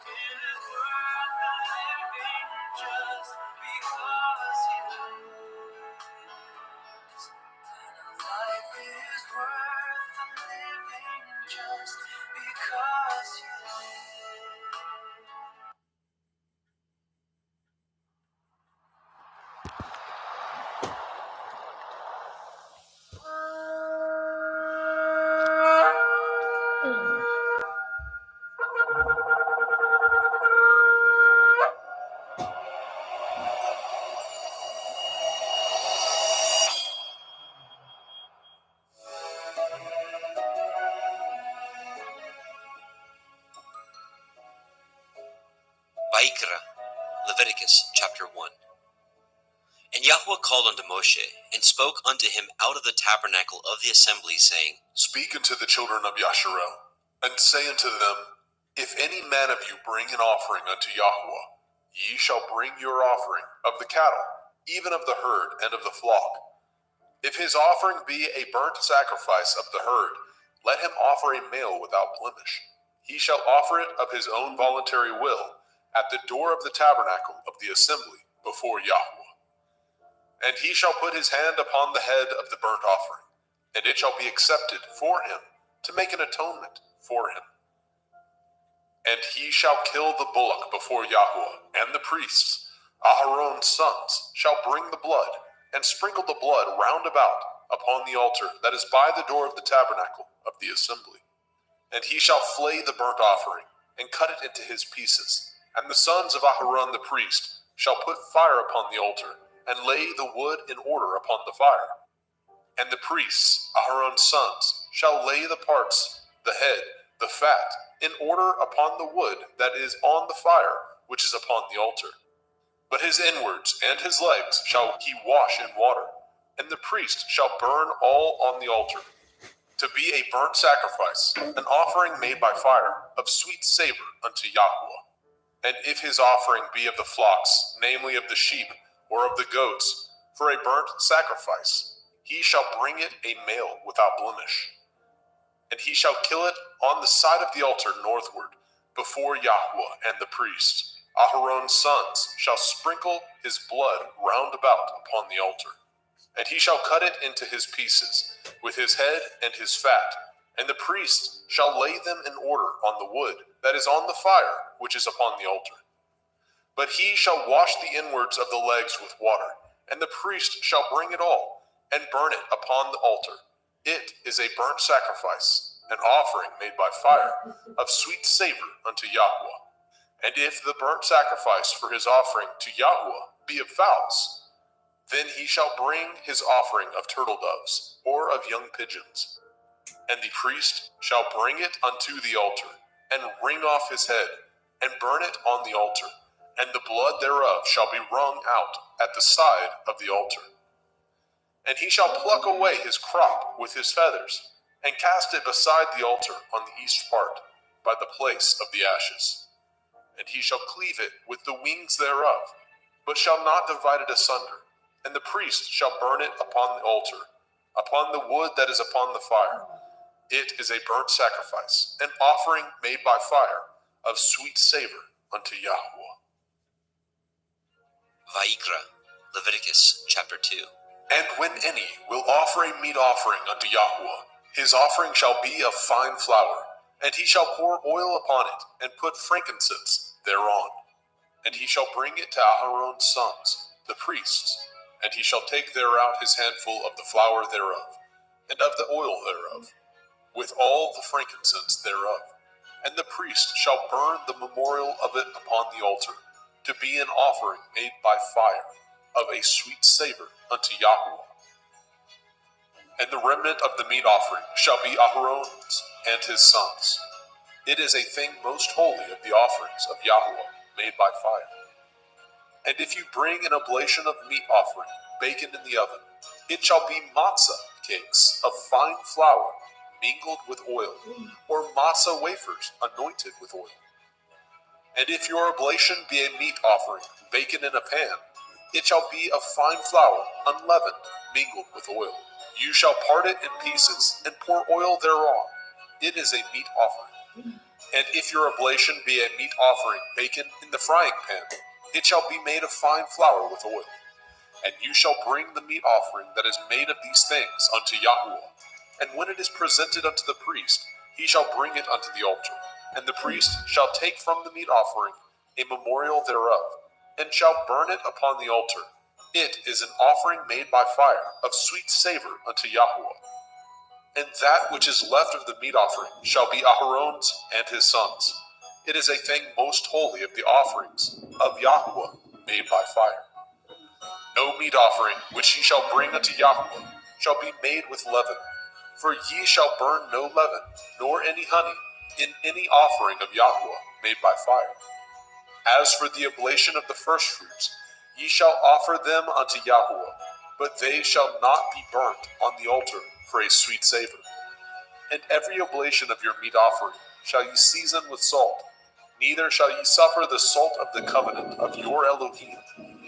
It is worth the living just because he lives. Life is worth the living just because he lives. Vaikra, Leviticus chapter 1. And Yahweh called unto Moshe, and spoke unto him out of the tabernacle of the assembly, saying, Speak unto the children of Yasharel, and say unto them, If any man of you bring an offering unto Yahweh, ye shall bring your offering of the cattle, even of the herd and of the flock. If his offering be a burnt sacrifice of the herd, let him offer a male without blemish. He shall offer it of his own voluntary will, at the door of the tabernacle of the assembly, before Yahweh. And he shall put his hand upon the head of the burnt offering, and it shall be accepted for him, to make an atonement for him. And he shall kill the bullock before Yahweh, and the priests, Aharon's sons, shall bring the blood, and sprinkle the blood round about upon the altar that is by the door of the tabernacle of the assembly. And he shall flay the burnt offering, and cut it into his pieces. And the sons of Aharon the priest shall put fire upon the altar, and lay the wood in order upon the fire. And the priests, Aharon's sons, shall lay the parts, the head, the fat, in order upon the wood that is on the fire, which is upon the altar. But his inwards and his legs shall he wash in water, and the priest shall burn all on the altar, to be a burnt sacrifice, an offering made by fire, of sweet savor unto Yahweh. And if his offering be of the flocks, namely of the sheep, or of the goats, for a burnt sacrifice, he shall bring it a male without blemish. And he shall kill it on the side of the altar northward, before Yahweh and the priests. Aharon's sons shall sprinkle his blood round about upon the altar. And he shall cut it into his pieces, with his head and his fat, and the priest shall lay them in order on the wood that is on the fire, which is upon the altar. But he shall wash the inwards of the legs with water, and the priest shall bring it all, and burn it upon the altar. It is a burnt sacrifice, an offering made by fire, of sweet savor unto Yahweh. And if the burnt sacrifice for his offering to Yahweh be of fowls, then he shall bring his offering of turtle doves, or of young pigeons. And the priest shall bring it unto the altar, and wring off his head, and burn it on the altar, and the blood thereof shall be wrung out at the side of the altar. And he shall pluck away his crop with his feathers, and cast it beside the altar on the east part, by the place of the ashes. And he shall cleave it with the wings thereof, but shall not divide it asunder. And the priest shall burn it upon the altar, upon the wood that is upon the fire. It is a burnt sacrifice, an offering made by fire, of sweet savor unto Yahweh. Vaikra, Leviticus chapter 2. And when any will offer a meat offering unto Yahweh, his offering shall be of fine flour, and he shall pour oil upon it, and put frankincense thereon. And he shall bring it to Aharon's sons, the priests, and he shall take thereout his handful of the flour thereof, and of the oil thereof, with all the frankincense thereof. And the priest shall burn the memorial of it upon the altar, to be an offering made by fire, of a sweet savor unto Yahweh. And the remnant of the meat offering shall be Aharon's and his sons. It is a thing most holy of the offerings of Yahweh, made by fire. And if you bring an oblation of meat offering, baken in the oven, it shall be matzah cakes of fine flour, mingled with oil, or matzah wafers anointed with oil. And if your oblation be a meat offering, baken in a pan, it shall be of fine flour, unleavened, mingled with oil. You shall part it in pieces, and pour oil thereon. It is a meat offering. And if your oblation be a meat offering baken in the frying pan, it shall be made of fine flour with oil. And you shall bring the meat offering that is made of these things unto Yahuwah. And when it is presented unto the priest, he shall bring it unto the altar. And the priest shall take from the meat offering a memorial thereof, and shall burn it upon the altar. It is an offering made by fire, of sweet savor unto Yahuwah. And that which is left of the meat offering shall be Aharon's and his sons. It is a thing most holy of the offerings of Yahuwah made by fire. No meat offering which ye shall bring unto Yahuwah shall be made with leaven, for ye shall burn no leaven, nor any honey, in any offering of Yahuwah made by fire. As for the oblation of the firstfruits, ye shall offer them unto Yahuwah, but they shall not be burnt on the altar for a sweet savor. And every oblation of your meat offering shall ye season with salt, neither shall ye suffer the salt of the covenant of your Elohim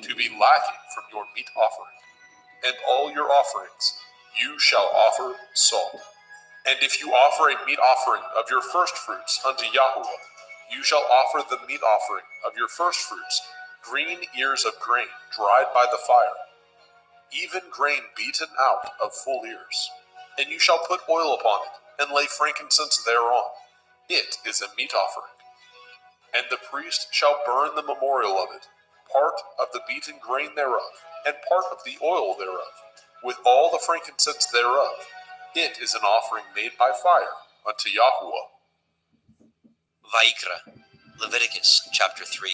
to be lacking from your meat offering. And all your offerings you shall offer salt. And if you offer a meat offering of your firstfruits unto Yahuwah, you shall offer the meat offering of your firstfruits, green ears of grain dried by the fire, even grain beaten out of full ears. And you shall put oil upon it, and lay frankincense thereon. It is a meat offering. And the priest shall burn the memorial of it, part of the beaten grain thereof, and part of the oil thereof, with all the frankincense thereof. It is an offering made by fire unto Yahuwah. Vayikra, Leviticus chapter 3.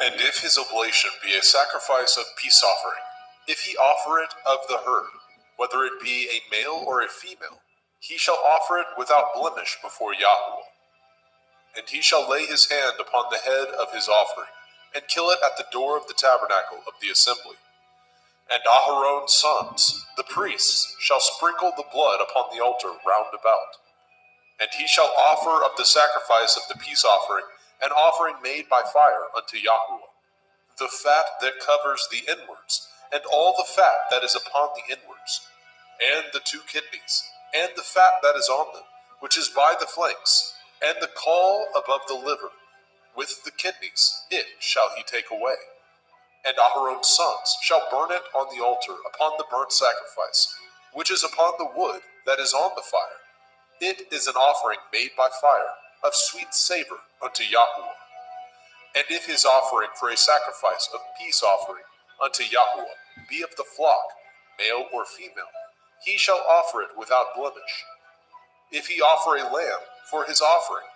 And if his oblation be a sacrifice of peace offering, if he offer it of the herd, whether it be a male or a female, he shall offer it without blemish before Yahuwah. And he shall lay his hand upon the head of his offering, and kill it at the door of the tabernacle of the assembly. And Aharon's sons, the priests, shall sprinkle the blood upon the altar round about. And he shall offer of the sacrifice of the peace offering an offering made by fire unto Yahuwah, the fat that covers the inwards, and all the fat that is upon the inwards, and the 2 kidneys, and the fat that is on them, which is by the flanks, and the caul above the liver, with the kidneys, it shall he take away. And Aharon's sons shall burn it on the altar upon the burnt sacrifice, which is upon the wood that is on the fire. It is an offering made by fire, of sweet savor unto Yahuwah. And if his offering for a sacrifice of peace offering unto Yahuwah be of the flock, male or female, he shall offer it without blemish. If he offer a lamb for his offering,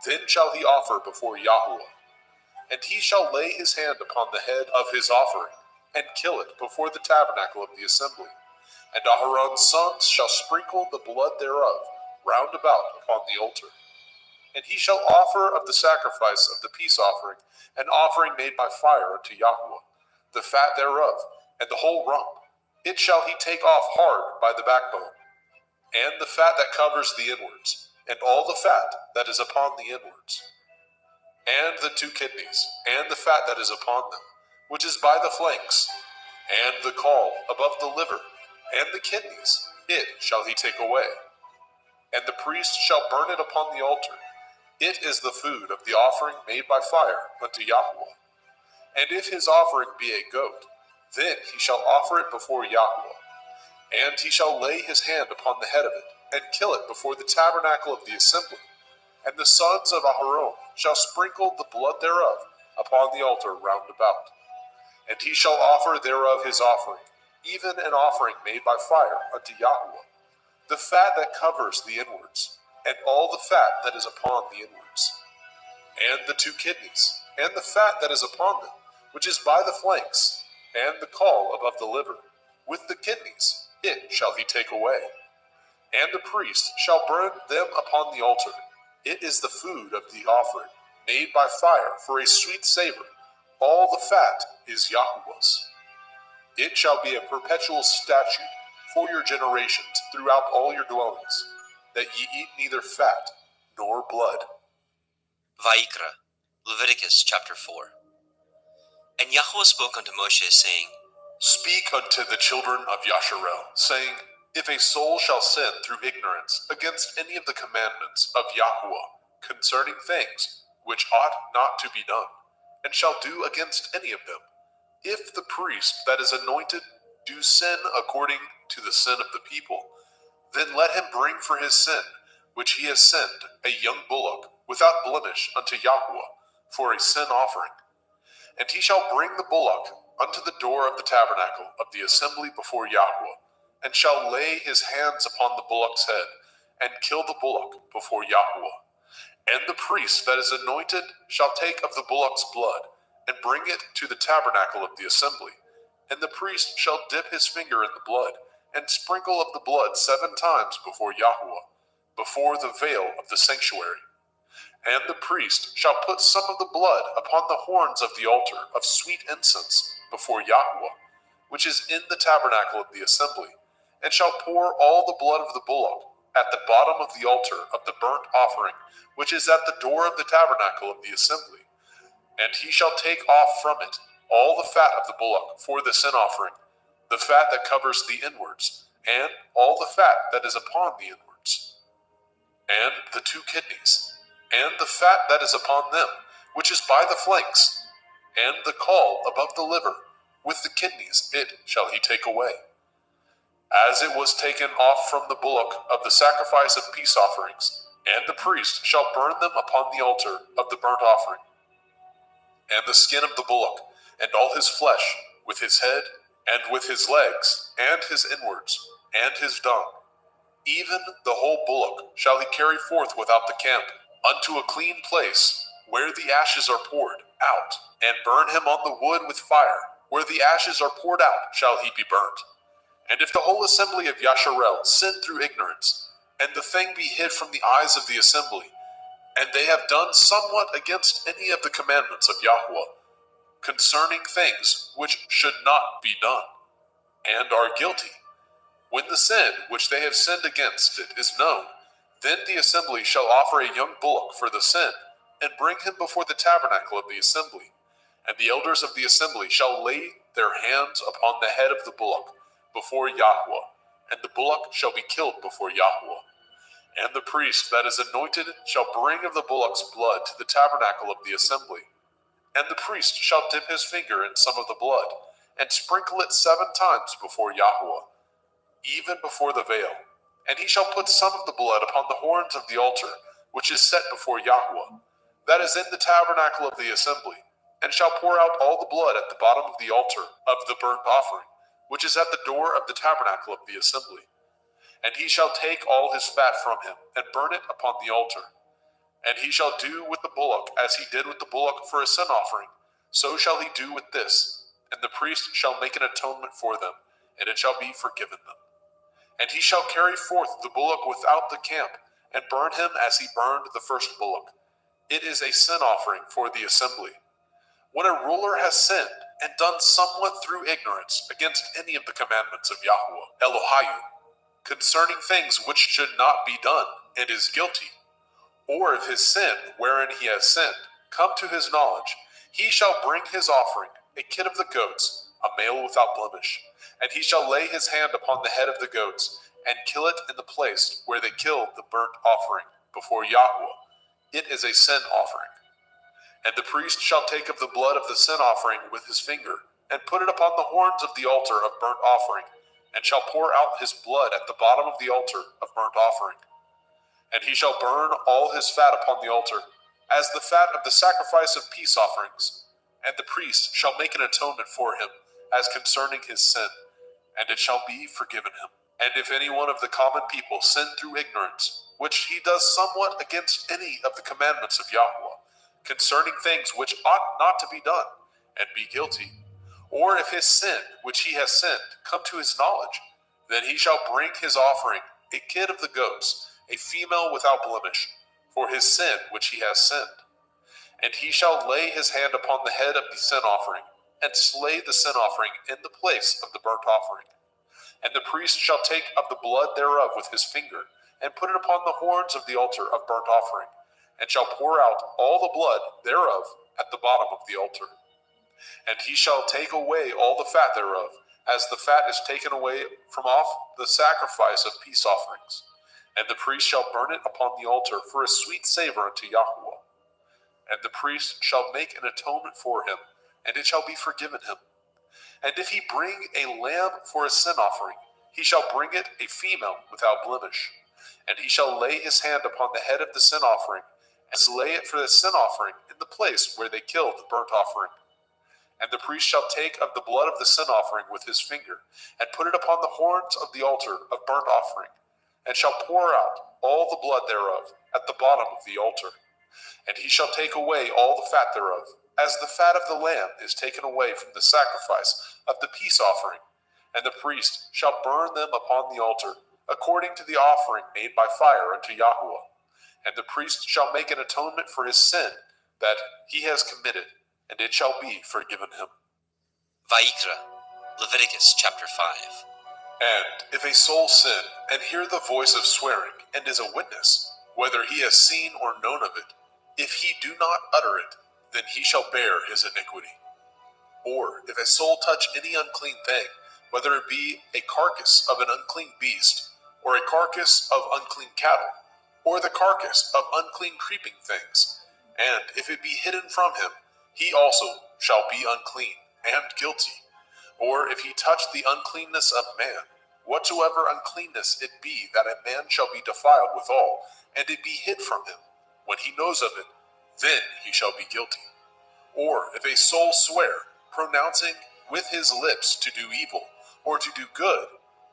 then shall he offer before Yahuwah. And he shall lay his hand upon the head of his offering, and kill it before the tabernacle of the assembly. And Aharon's sons shall sprinkle the blood thereof round about upon the altar. And he shall offer of the sacrifice of the peace offering an offering made by fire unto Yahuwah, the fat thereof, and the whole rump. It shall he take off hard by the backbone, and the fat that covers the inwards, and all the fat that is upon the inwards, and the 2 kidneys, and the fat that is upon them, which is by the flanks, and the caul above the liver, and the kidneys, it shall he take away. And the priest shall burn it upon the altar. It is the food of the offering made by fire unto Yahuwah. And if his offering be a goat, then he shall offer it before Yahuwah. And he shall lay his hand upon the head of it, and kill it before the tabernacle of the assembly. And the sons of Aharon shall sprinkle the blood thereof upon the altar round about. And he shall offer thereof his offering, even an offering made by fire unto Yahuwah, the fat that covers the inwards, and all the fat that is upon the inwards, and the 2 kidneys, and the fat that is upon them, which is by the flanks, and the caul above the liver, with the kidneys, it shall he take away. And the priest shall burn them upon the altar. It is the food of the offering, made by fire for a sweet savor. All the fat is Yahuwah's. It shall be a perpetual statute for your generations throughout all your dwellings, that ye eat neither fat nor blood. Vayikra, Leviticus chapter 4. And Yahuwah spoke unto Moshe, saying, Speak unto the children of Yasharel, saying, If a soul shall sin through ignorance against any of the commandments of Yahuwah, concerning things which ought not to be done, and shall do against any of them. If the priest that is anointed do sin according to the sin of the people, then let him bring for his sin, which he has sinned, a young bullock, without blemish unto Yahweh, for a sin offering. And he shall bring the bullock unto the door of the tabernacle of the assembly before Yahweh, and shall lay his hands upon the bullock's head, and kill the bullock before Yahweh. And the priest that is anointed shall take of the bullock's blood, and bring it to the tabernacle of the assembly. And the priest shall dip his finger in the blood, and sprinkle of the blood 7 times before Yahweh, before the veil of the sanctuary. And the priest shall put some of the blood upon the horns of the altar of sweet incense before Yahweh, which is in the tabernacle of the assembly, and shall pour all the blood of the bullock at the bottom of the altar of the burnt offering, which is at the door of the tabernacle of the assembly. And he shall take off from it all the fat of the bullock for the sin offering, the fat that covers the inwards, and all the fat that is upon the inwards, and the 2 kidneys, and the fat that is upon them, which is by the flanks, and the caul above the liver, with the kidneys it shall he take away. As it was taken off from the bullock of the sacrifice of peace offerings, and the priest shall burn them upon the altar of the burnt offering. And the skin of the bullock, and all his flesh, with his head, and with his legs, and his inwards, and his dung, even the whole bullock shall he carry forth without the camp, unto a clean place, where the ashes are poured out, and burn him on the wood with fire. Where the ashes are poured out shall he be burnt. And if the whole assembly of Yasharel sin through ignorance, and the thing be hid from the eyes of the assembly, and they have done somewhat against any of the commandments of Yahweh, concerning things which should not be done, and are guilty, when the sin which they have sinned against it is known, then the assembly shall offer a young bullock for the sin, and bring him before the tabernacle of the assembly. And the elders of the assembly shall lay their hands upon the head of the bullock before Yahweh, and the bullock shall be killed before Yahweh. And the priest that is anointed shall bring of the bullock's blood to the tabernacle of the assembly. And the priest shall dip his finger in some of the blood, and sprinkle it 7 times before Yahweh, even before the veil. And he shall put some of the blood upon the horns of the altar, which is set before Yahweh, that is in the tabernacle of the assembly, and shall pour out all the blood at the bottom of the altar of the burnt offering, which is at the door of the tabernacle of the assembly. And he shall take all his fat from him, and burn it upon the altar. And he shall do with the bullock as he did with the bullock for a sin offering, so shall he do with this. And the priest shall make an atonement for them, and it shall be forgiven them. And he shall carry forth the bullock without the camp, and burn him as he burned the first bullock. It is a sin offering for the assembly. When a ruler has sinned, and done somewhat through ignorance against any of the commandments of Yahweh, Elohiah, concerning things which should not be done, and is guilty, or if his sin, wherein he has sinned, come to his knowledge, he shall bring his offering, a kid of the goats, a male without blemish, and he shall lay his hand upon the head of the goats, and kill it in the place where they killed the burnt offering before Yahweh. It is a sin offering. And the priest shall take of the blood of the sin offering with his finger, and put it upon the horns of the altar of burnt offering, and shall pour out his blood at the bottom of the altar of burnt offering. And he shall burn all his fat upon the altar, as the fat of the sacrifice of peace offerings. And the priest shall make an atonement for him, as concerning his sin, and it shall be forgiven him. And if any one of the common people sin through ignorance, which he does somewhat against any of the commandments of Yahweh, concerning things which ought not to be done, and be guilty, or if his sin, which he has sinned, come to his knowledge, then he shall bring his offering, a kid of the goats, a female without blemish, for his sin which he has sinned. And he shall lay his hand upon the head of the sin offering, and slay the sin offering in the place of the burnt offering. And the priest shall take of the blood thereof with his finger, and put it upon the horns of the altar of burnt offering, and shall pour out all the blood thereof at the bottom of the altar. And he shall take away all the fat thereof, as the fat is taken away from off the sacrifice of peace offerings. And the priest shall burn it upon the altar for a sweet savor unto Yahweh. And the priest shall make an atonement for him, and it shall be forgiven him. And if he bring a lamb for a sin offering, he shall bring it a female without blemish. And he shall lay his hand upon the head of the sin offering, and lay it for the sin offering in the place where they killed the burnt offering. And the priest shall take of the blood of the sin offering with his finger, and put it upon the horns of the altar of burnt offering, and shall pour out all the blood thereof at the bottom of the altar. And he shall take away all the fat thereof, as the fat of the lamb is taken away from the sacrifice of the peace offering. And the priest shall burn them upon the altar, according to the offering made by fire unto Yahweh. And the priest shall make an atonement for his sin that he has committed, and it shall be forgiven him. Vayikra, Leviticus chapter 5. And if a soul sin, and hear the voice of swearing, and is a witness, whether he has seen or known of it, if he do not utter it, then he shall bear his iniquity. Or if a soul touch any unclean thing, whether it be a carcass of an unclean beast, or a carcass of unclean cattle, or the carcass of unclean creeping things, and if it be hidden from him, he also shall be unclean and guilty. Or if he touch the uncleanness of man, whatsoever uncleanness it be, that a man shall be defiled withal, and it be hid from him, when he knows of it, then he shall be guilty. Or if a soul swear, pronouncing with his lips to do evil, or to do good,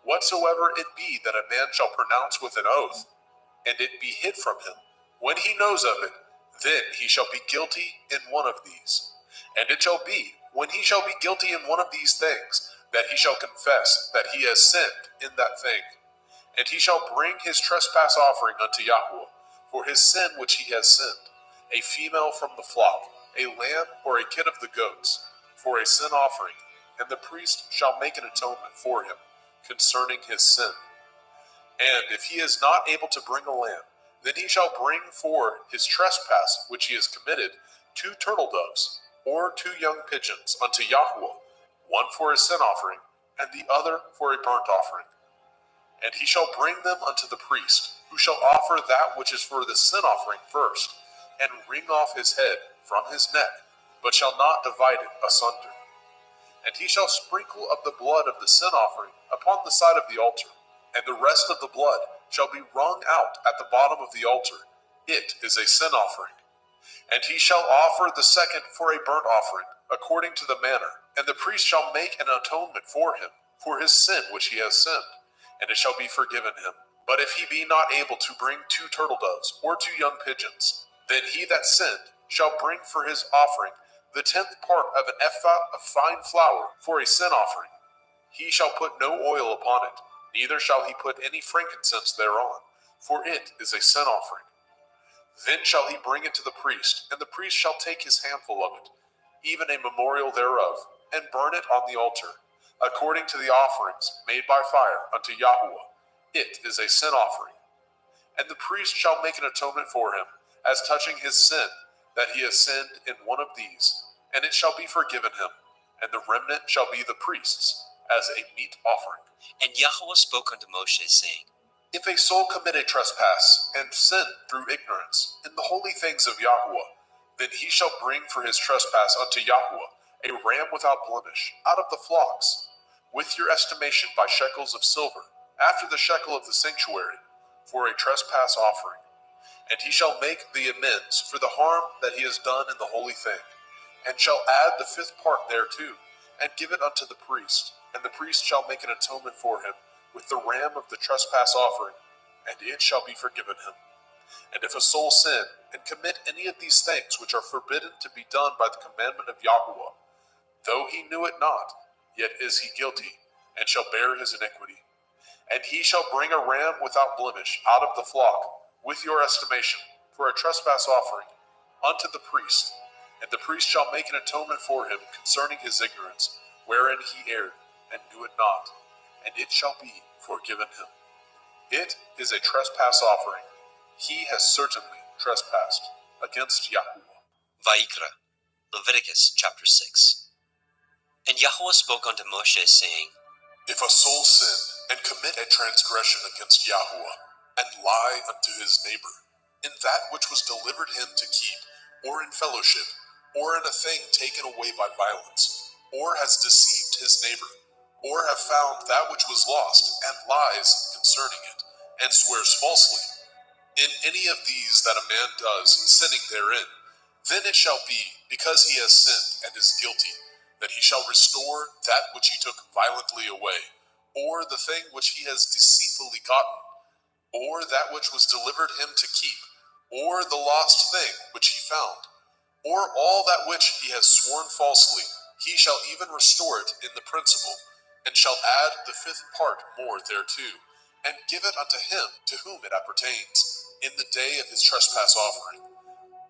whatsoever it be that a man shall pronounce with an oath, and it be hid from him, when he knows of it, then he shall be guilty in one of these. And it shall be, when he shall be guilty in one of these things, that he shall confess that he has sinned in that thing. And he shall bring his trespass offering unto Yahweh, for his sin which he has sinned, a female from the flock, a lamb or a kid of the goats, for a sin offering, and the priest shall make an atonement for him concerning his sin. And if he is not able to bring a lamb, then he shall bring for his trespass which he has committed 2 turtle doves, or 2 young pigeons unto Yahweh, one for a sin offering, and the other for a burnt offering. And he shall bring them unto the priest, who shall offer that which is for the sin offering first, and wring off his head from his neck, but shall not divide it asunder. And he shall sprinkle of the blood of the sin offering upon the side of the altar, and the rest of the blood shall be wrung out at the bottom of the altar. It is a sin offering. And he shall offer the second for a burnt offering, according to the manner, and the priest shall make an atonement for him, for his sin which he has sinned, and it shall be forgiven him. But if he be not able to bring 2 turtle doves, or 2 young pigeons, then he that sinned shall bring for his offering the 10th part of an ephah of fine flour for a sin offering. He shall put no oil upon it, neither shall he put any frankincense thereon, for it is a sin offering. Then shall he bring it to the priest, and the priest shall take his handful of it, even a memorial thereof, and burn it on the altar, according to the offerings made by fire unto Yahweh. It is a sin offering. And the priest shall make an atonement for him, as touching his sin, that he has sinned in one of these, and it shall be forgiven him, and the remnant shall be the priest's, as a meat offering. And Yahweh spoke unto Moshe, saying, If a soul commit a trespass, and sin through ignorance, in the holy things of Yahweh, then he shall bring for his trespass unto Yahweh a ram without blemish, out of the flocks, with your estimation by shekels of silver, after the shekel of the sanctuary, for a trespass offering. And he shall make the amends for the harm that he has done in the holy thing, and shall add the 5th part thereto, and give it unto the priest, and the priest shall make an atonement for him with the ram of the trespass offering, and it shall be forgiven him. And if a soul sin, and commit any of these things which are forbidden to be done by the commandment of Yahweh, though he knew it not, yet is he guilty, and shall bear his iniquity. And he shall bring a ram without blemish out of the flock, with your estimation, for a trespass offering, unto the priest, and the priest shall make an atonement for him concerning his ignorance, wherein he erred, and knew it not, and it shall be forgiven him. It is a trespass offering. He has certainly trespassed against Yahweh. Vayikra, Leviticus chapter 6. And Yahweh spoke unto Moshe, saying, If a soul sin, and commit a transgression against Yahweh, and lie unto his neighbor, in that which was delivered him to keep, or in fellowship, or in a thing taken away by violence, or has deceived his neighbor, or have found that which was lost, and lies concerning it, and swears falsely, in any of these that a man does, sinning therein, then it shall be, because he has sinned and is guilty, that he shall restore that which he took violently away, or the thing which he has deceitfully gotten, or that which was delivered him to keep, or the lost thing which he found, or all that which he has sworn falsely, he shall even restore it in the principal, and shall add the fifth part more thereto, and give it unto him to whom it appertains, in the day of his trespass offering.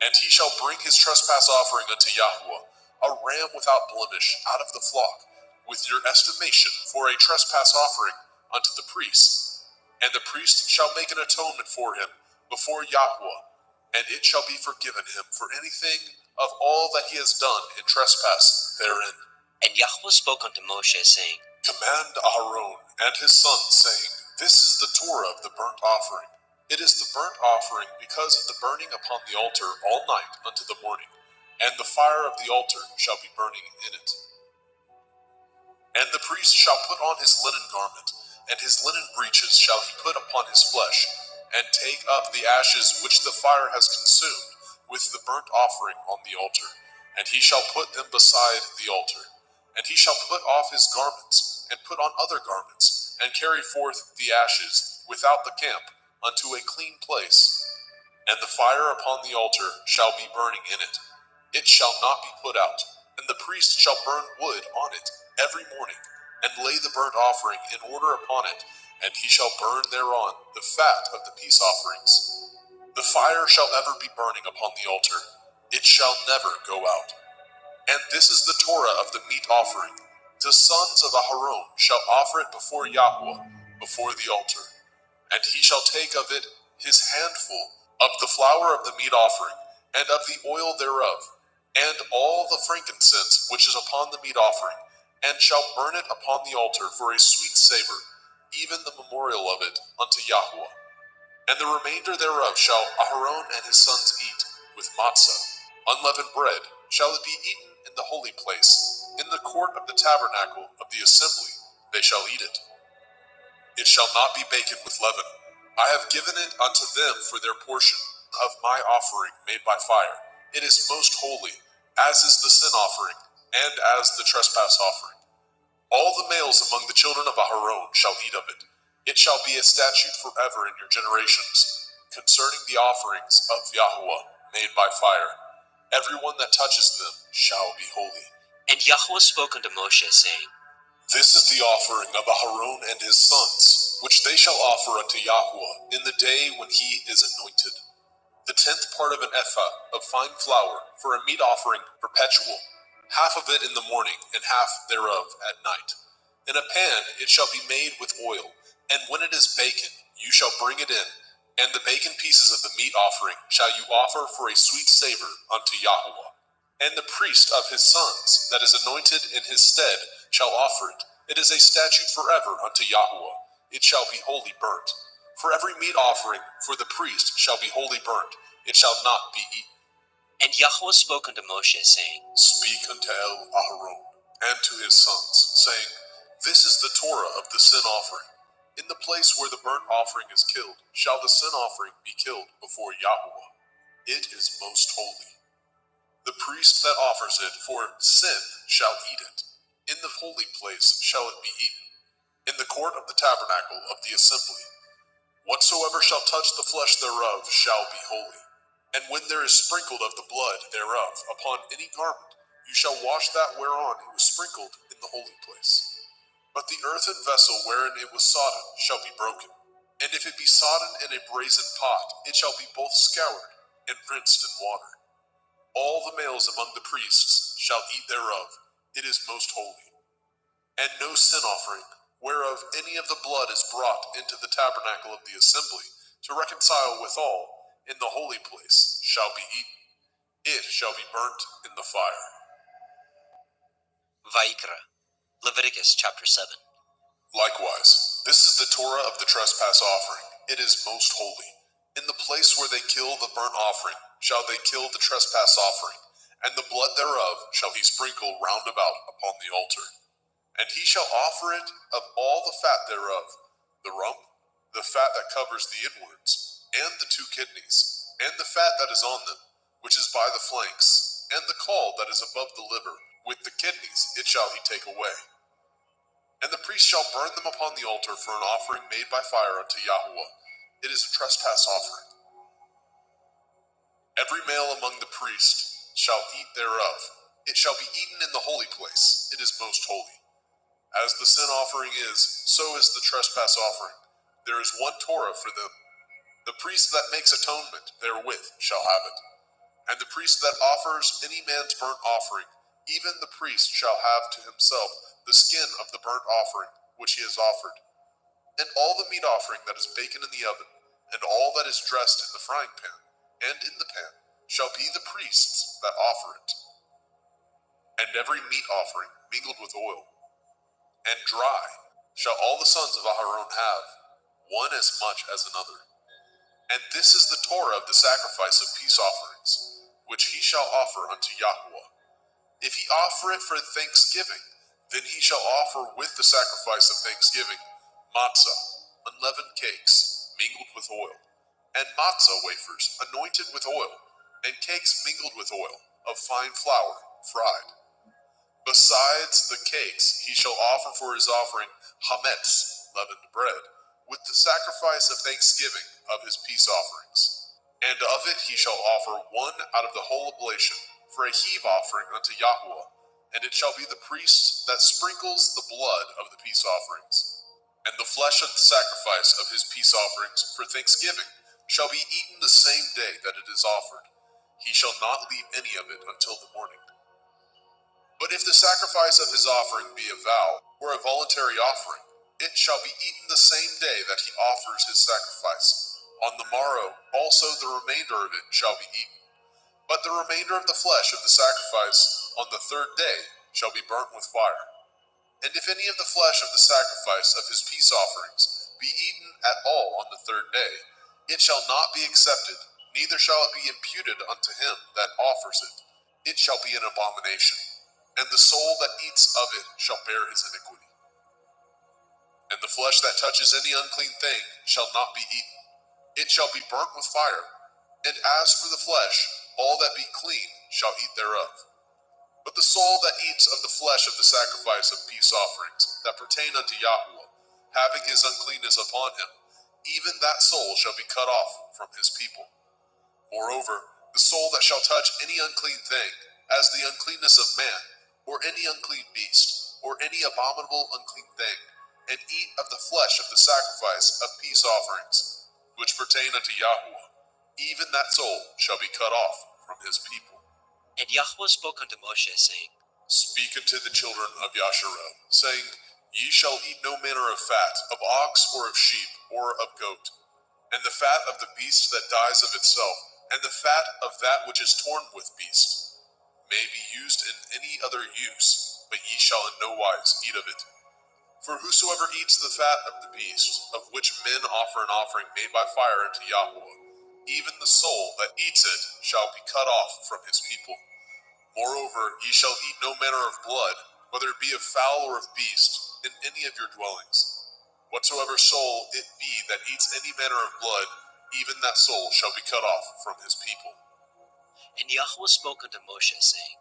And he shall bring his trespass offering unto Yahweh, a ram without blemish out of the flock, with your estimation for a trespass offering unto the priest. And the priest shall make an atonement for him before Yahweh, and it shall be forgiven him for anything of all that he has done in trespass therein. And Yahweh spoke unto Moshe, saying, Command Aaron and his sons, saying, This is the Torah of the burnt offering. It is the burnt offering because of the burning upon the altar all night unto the morning, and the fire of the altar shall be burning in it. And the priest shall put on his linen garment, and his linen breeches shall he put upon his flesh, and take up the ashes which the fire has consumed with the burnt offering on the altar, and he shall put them beside the altar. And he shall put off his garments, and put on other garments, and carry forth the ashes without the camp unto a clean place. And the fire upon the altar shall be burning in it. It shall not be put out. And the priest shall burn wood on it every morning, and lay the burnt offering in order upon it, and he shall burn thereon the fat of the peace offerings. The fire shall ever be burning upon the altar. It shall never go out. And this is the Torah of the meat offering. The sons of Aharon shall offer it before Yahweh, before the altar. And he shall take of it his handful of the flour of the meat offering, and of the oil thereof, and all the frankincense which is upon the meat offering, and shall burn it upon the altar for a sweet savor, even the memorial of it unto Yahweh. And the remainder thereof shall Aharon and his sons eat, with matzah, unleavened bread, shall it be eaten in the holy place, in the court of the tabernacle of the assembly, they shall eat it. It shall not be baken with leaven. I have given it unto them for their portion of my offering made by fire. It is most holy, as is the sin offering, and as the trespass offering. All the males among the children of Aharon shall eat of it. It shall be a statute forever in your generations, concerning the offerings of Yahweh made by fire. Everyone that touches them shall be holy. And Yahweh spoke unto Moshe, saying, This is the offering of Aharon and his sons, which they shall offer unto Yahweh in the day when he is anointed. The 10th part of an ephah of fine flour for a meat offering perpetual, half of it in the morning, and half thereof at night. In a pan it shall be made with oil, and when it is baken, you shall bring it in, and the baken pieces of the meat offering shall you offer for a sweet savor unto Yahweh. And the priest of his sons, that is anointed in his stead, shall offer it. It is a statute forever unto Yahweh. It shall be wholly burnt. For every meat offering for the priest shall be wholly burnt. It shall not be eaten. And Yahweh spoke unto Moshe, saying, Speak unto Aharon and to his sons, saying, This is the Torah of the sin offering. In the place where the burnt offering is killed, shall the sin offering be killed before Yahweh. It is most holy. The priest that offers it for sin shall eat it. In the holy place shall it be eaten, in the court of the tabernacle of the assembly. Whatsoever shall touch the flesh thereof shall be holy. And when there is sprinkled of the blood thereof upon any garment, you shall wash that whereon it was sprinkled in the holy place. But the earthen vessel wherein it was sodden shall be broken. And if it be sodden in a brazen pot, it shall be both scoured and rinsed in water. All the males among the priests shall eat thereof. It is most holy. And no sin offering, whereof any of the blood is brought into the tabernacle of the assembly, to reconcile withal in the holy place, shall be eaten. It shall be burnt in the fire. Vayikra, Leviticus chapter 7. Likewise, this is the Torah of the trespass offering. It is most holy. In the place where they kill the burnt offering shall they kill the trespass offering, and the blood thereof shall he sprinkle round about upon the altar. And he shall offer it of all the fat thereof, the rump, the fat that covers the inwards, and the 2 kidneys, and the fat that is on them, which is by the flanks, and the caul that is above the liver, with the kidneys it shall he take away. And the priest shall burn them upon the altar for an offering made by fire unto Yahweh. It is a trespass offering. Every male among the priests shall eat thereof. It shall be eaten in the holy place. It is most holy. As the sin offering is, so is the trespass offering. There is one Torah for them. The priest that makes atonement therewith shall have it. And the priest that offers any man's burnt offering, even the priest shall have to himself the skin of the burnt offering which he has offered. And all the meat offering that is baken in the oven, and all that is dressed in the frying pan, and in the pan, shall be the priest's that offer it. And every meat offering mingled with oil, and dry, shall all the sons of Aharon have, one as much as another. And this is the Torah of the sacrifice of peace offerings, which he shall offer unto Yahweh. If he offer it for thanksgiving, then he shall offer with the sacrifice of thanksgiving matzah, unleavened cakes, mingled with oil, and matzah wafers, anointed with oil, and cakes mingled with oil, of fine flour, fried. Besides the cakes, he shall offer for his offering hametz, leavened bread, with the sacrifice of thanksgiving of his peace offerings. And of it he shall offer one out of the whole oblation, for a heave offering unto Yahweh, and it shall be the priest that sprinkles the blood of the peace offerings. And the flesh of the sacrifice of his peace offerings for thanksgiving shall be eaten the same day that it is offered. He shall not leave any of it until the morning. But if the sacrifice of his offering be a vow, or a voluntary offering, it shall be eaten the same day that he offers his sacrifice. On the morrow also the remainder of it shall be eaten. But the remainder of the flesh of the sacrifice on the 3rd day shall be burnt with fire. And if any of the flesh of the sacrifice of his peace offerings be eaten at all on the 3rd day, it shall not be accepted, neither shall it be imputed unto him that offers it. It shall be an abomination. And the soul that eats of it shall bear his iniquity. And the flesh that touches any unclean thing shall not be eaten. It shall be burnt with fire. And as for the flesh, all that be clean shall eat thereof. But the soul that eats of the flesh of the sacrifice of peace offerings that pertain unto Yahweh, having his uncleanness upon him, even that soul shall be cut off from his people. Moreover, the soul that shall touch any unclean thing, as the uncleanness of man, or any unclean beast, or any abominable unclean thing, and eat of the flesh of the sacrifice of peace offerings, which pertain unto Yahweh, even that soul shall be cut off from his people. And Yahweh spoke unto Moshe, saying, Speak unto the children of Yasharel, saying, Ye shall eat no manner of fat, of ox, or of sheep, or of goat, and the fat of the beast that dies of itself, and the fat of that which is torn with beast, may be used in any other use, but ye shall in no wise eat of it. For whosoever eats the fat of the beast, of which men offer an offering made by fire unto Yahweh, even the soul that eats it shall be cut off from his people. Moreover, ye shall eat no manner of blood, whether it be of fowl or of beast, in any of your dwellings. Whatsoever soul it be that eats any manner of blood, even that soul shall be cut off from his people. And Yahweh spoke unto Moshe, saying,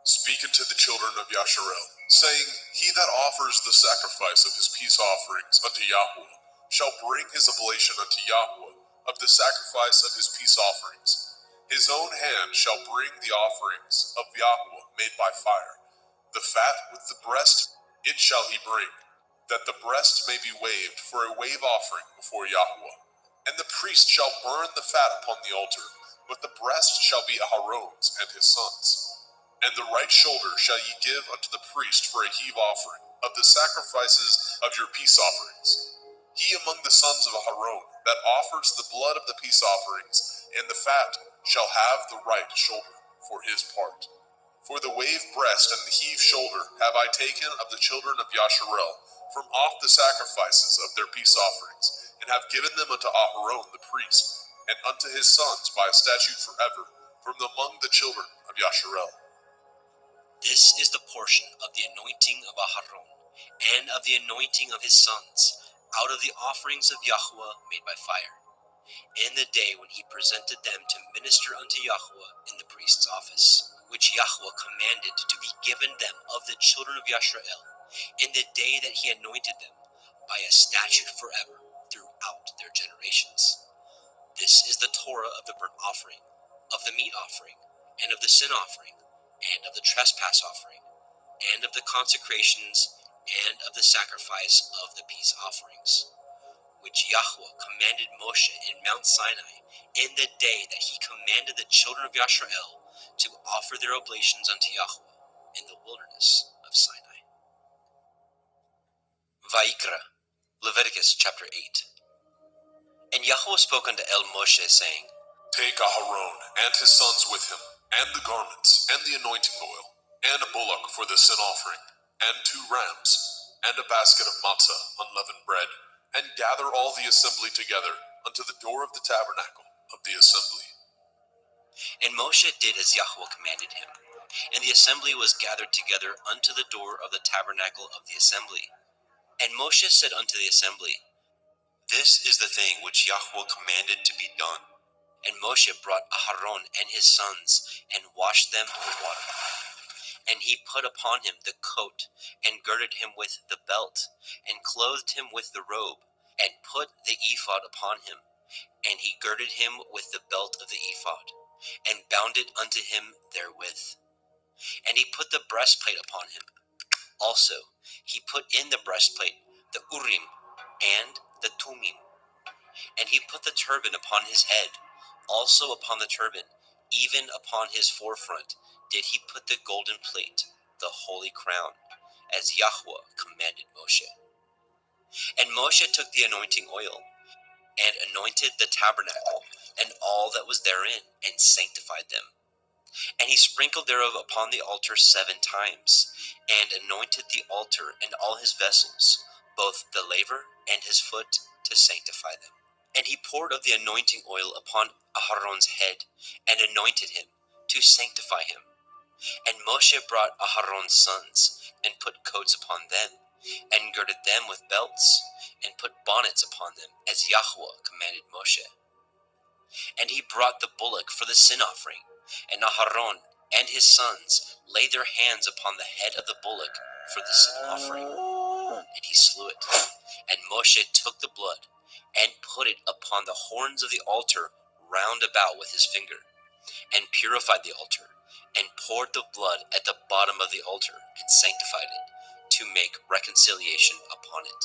Speak unto the children of Yasharel, saying, He that offers the sacrifice of his peace offerings unto Yahweh shall bring his oblation unto Yahweh of the sacrifice of his peace offerings. His own hand shall bring the offerings of Yahweh made by fire. The fat with the breast it shall he bring, that the breast may be waved for a wave offering before Yahweh. And the priest shall burn the fat upon the altar, but the breast shall be Aharon's and his sons'. And the right shoulder shall ye give unto the priest for a heave offering of the sacrifices of your peace offerings. He among the sons of Aharon that offers the blood of the peace offerings and the fat shall have the right shoulder for his part. For the wave breast and the heave shoulder have I taken of the children of Yasharel from off the sacrifices of their peace offerings, and have given them unto Aharon the priest, and unto his sons by a statute forever, from among the children of Yasharel. This is the portion of the anointing of Aharon, and of the anointing of his sons, out of the offerings of Yahweh made by fire, in the day when he presented them to minister unto Yahweh in the priest's office, which Yahweh commanded to be given them of the children of Yasharel, in the day that he anointed them, by a statute forever, throughout their generations. This is the Torah of the burnt offering, of the meat offering, and of the sin offering, and of the trespass offering, and of the consecrations, and of the sacrifice of the peace offerings, which Yahweh commanded Moshe in Mount Sinai, in the day that he commanded the children of Yasharel to offer their oblations unto Yahweh in the wilderness of Sinai. Vayikra, Leviticus chapter 8. And Yahweh spoke unto Moshe, saying, Take Aharon and his sons with him, and the garments, and the anointing oil, and a bullock for the sin offering, and 2 rams, and a basket of matzah, unleavened bread, and gather all the assembly together unto the door of the tabernacle of the assembly. And Moshe did as Yahweh commanded him, and the assembly was gathered together unto the door of the tabernacle of the assembly. And Moshe said unto the assembly, This is the thing which Yahweh commanded to be done. And Moshe brought Aharon and his sons, and washed them with water. And he put upon him the coat, and girded him with the belt, and clothed him with the robe, and put the ephod upon him. And he girded him with the belt of the ephod, and bound it unto him therewith. And he put the breastplate upon him. Also he put in the breastplate the Urim and the Tumim. And he put the turban upon his head. Also upon the turban, even upon his forefront, did he put the golden plate, the holy crown, as Yahweh commanded Moshe. And Moshe took the anointing oil, and anointed the tabernacle, and all that was therein, and sanctified them. And he sprinkled thereof upon the altar 7 times, and anointed the altar and all his vessels, both the laver and his foot, to sanctify them. And he poured of the anointing oil upon Aharon's head, and anointed him, to sanctify him. And Moshe brought Aharon's sons, and put coats upon them, and girded them with belts, and put bonnets upon them, as Yahweh commanded Moshe. And he brought the bullock for the sin offering, and Aharon and his sons laid their hands upon the head of the bullock for the sin offering, and he slew it. And Moshe took the blood, and put it upon the horns of the altar round about with his finger, and purified the altar, and poured the blood at the bottom of the altar, and sanctified it, to make reconciliation upon it.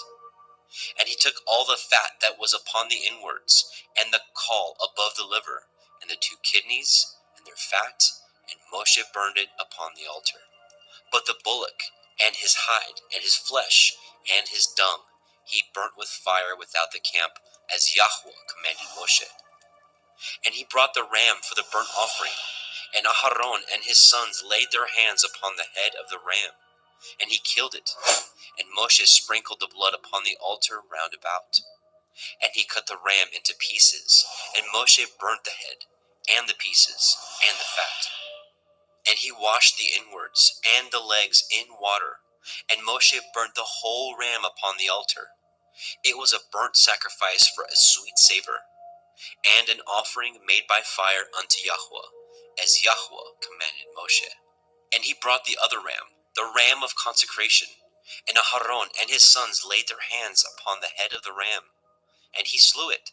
And he took all the fat that was upon the inwards, and the caul above the liver, and the 2 kidneys, and their fat, and Moshe burned it upon the altar. But the bullock, and his hide, and his flesh, and his dung, he burnt with fire without the camp, as Yahweh commanded Moshe. And he brought the ram for the burnt offering, and Aharon and his sons laid their hands upon the head of the ram, and he killed it. And Moshe sprinkled the blood upon the altar round about. And he cut the ram into pieces, and Moshe burnt the head, and the pieces, and the fat. And he washed the inwards and the legs in water, and Moshe burnt the whole ram upon the altar. It was a burnt sacrifice for a sweet savor, and an offering made by fire unto Yahweh, as Yahweh commanded Moshe. And he brought the other ram, the ram of consecration, and Aharon and his sons laid their hands upon the head of the ram, and he slew it.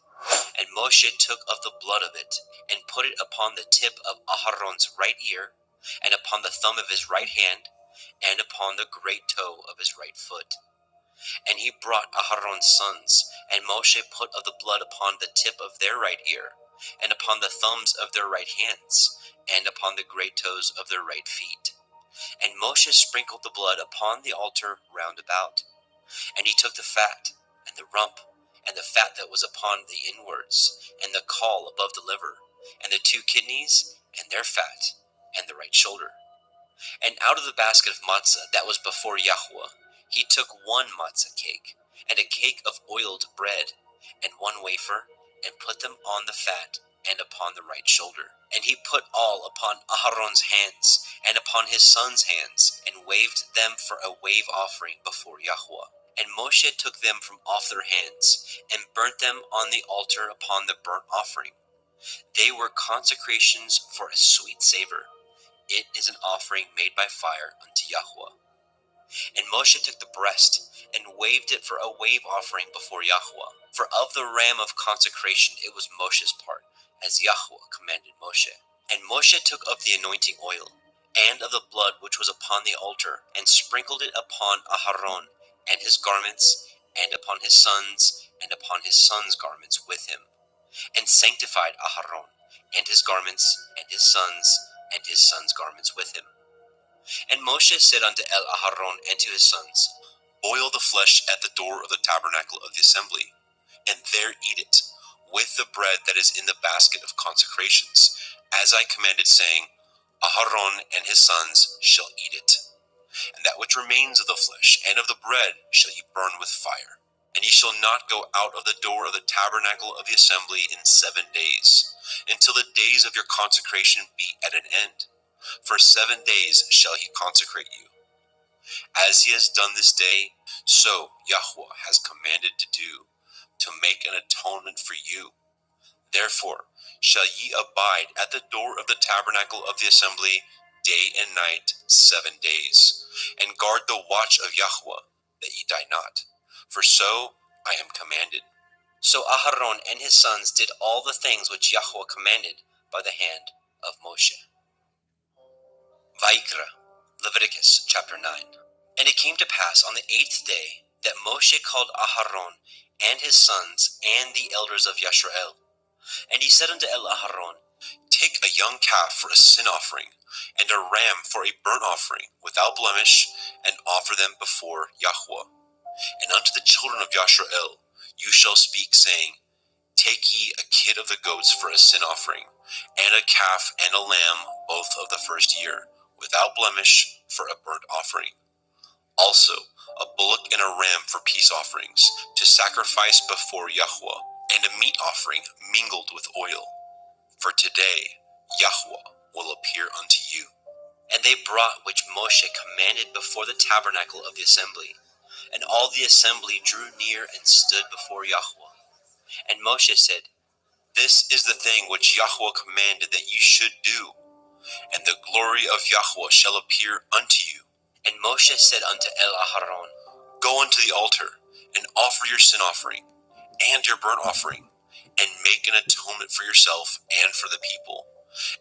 And Moshe took of the blood of it, and put it upon the tip of Aharon's right ear, and upon the thumb of his right hand, and upon the great toe of his right foot. And he brought Aharon's sons, and Moshe put of the blood upon the tip of their right ear, and upon the thumbs of their right hands, and upon the great toes of their right feet. And Moshe sprinkled the blood upon the altar round about. And he took the fat, and the rump, and the fat that was upon the inwards, and the caul above the liver, and the 2 kidneys, and their fat, and the right shoulder. And out of the basket of matzah that was before Yahweh, he took 1 matzah cake, and a cake of oiled bread, and 1 wafer, and put them on the fat and upon the right shoulder. And he put all upon Aharon's hands and upon his sons' hands, and waved them for a wave offering before Yahweh. And Moshe took them from off their hands, and burnt them on the altar upon the burnt offering. They were consecrations for a sweet savor. It is an offering made by fire unto Yahweh. And Moshe took the breast, and waved it for a wave offering before Yahweh. For of the ram of consecration it was Moshe's part, as Yahweh commanded Moshe. And Moshe took of the anointing oil, and of the blood which was upon the altar, and sprinkled it upon Aharon and his garments, and upon his sons, and upon his sons' garments with him, and sanctified Aharon and his garments, and his sons' garments with him. And Moshe said unto Aharon and to his sons, Boil the flesh at the door of the tabernacle of the assembly, and there eat it, with the bread that is in the basket of consecrations, as I commanded, saying, Aharon and his sons shall eat it. And that which remains of the flesh and of the bread shall ye burn with fire. And ye shall not go out of the door of the tabernacle of the assembly in 7 days, until the days of your consecration be at an end. For 7 days shall he consecrate you. As he has done this day, so Yahweh has commanded to do, to make an atonement for you. Therefore shall ye abide at the door of the tabernacle of the assembly day and night 7 days, and guard the watch of Yahweh, that ye die not. For so I am commanded. So Aharon and his sons did all the things which Yahweh commanded by the hand of Moshe. Vayikra, Leviticus chapter 9. And it came to pass on the 8th day that Moshe called Aharon and his sons and the elders of Yisrael. And he said unto Aharon, Take a young calf for a sin offering, and a ram for a burnt offering, without blemish, and offer them before Yahweh. And unto the children of Yisrael you shall speak, saying, Take ye a kid of the goats for a sin offering, and a calf and a lamb, both of the first year, without blemish, for a burnt offering. Also a bullock and a ram for peace offerings, to sacrifice before Yahweh, and a meat offering mingled with oil. For today Yahweh will appear unto you. And they brought which Moshe commanded before the tabernacle of the assembly. And all the assembly drew near and stood before Yahweh. And Moshe said, This is the thing which Yahweh commanded that ye should do, and the glory of Yahweh shall appear unto you. And Moshe said unto Aharon, Go unto the altar, and offer your sin offering, and your burnt offering, and make an atonement for yourself and for the people,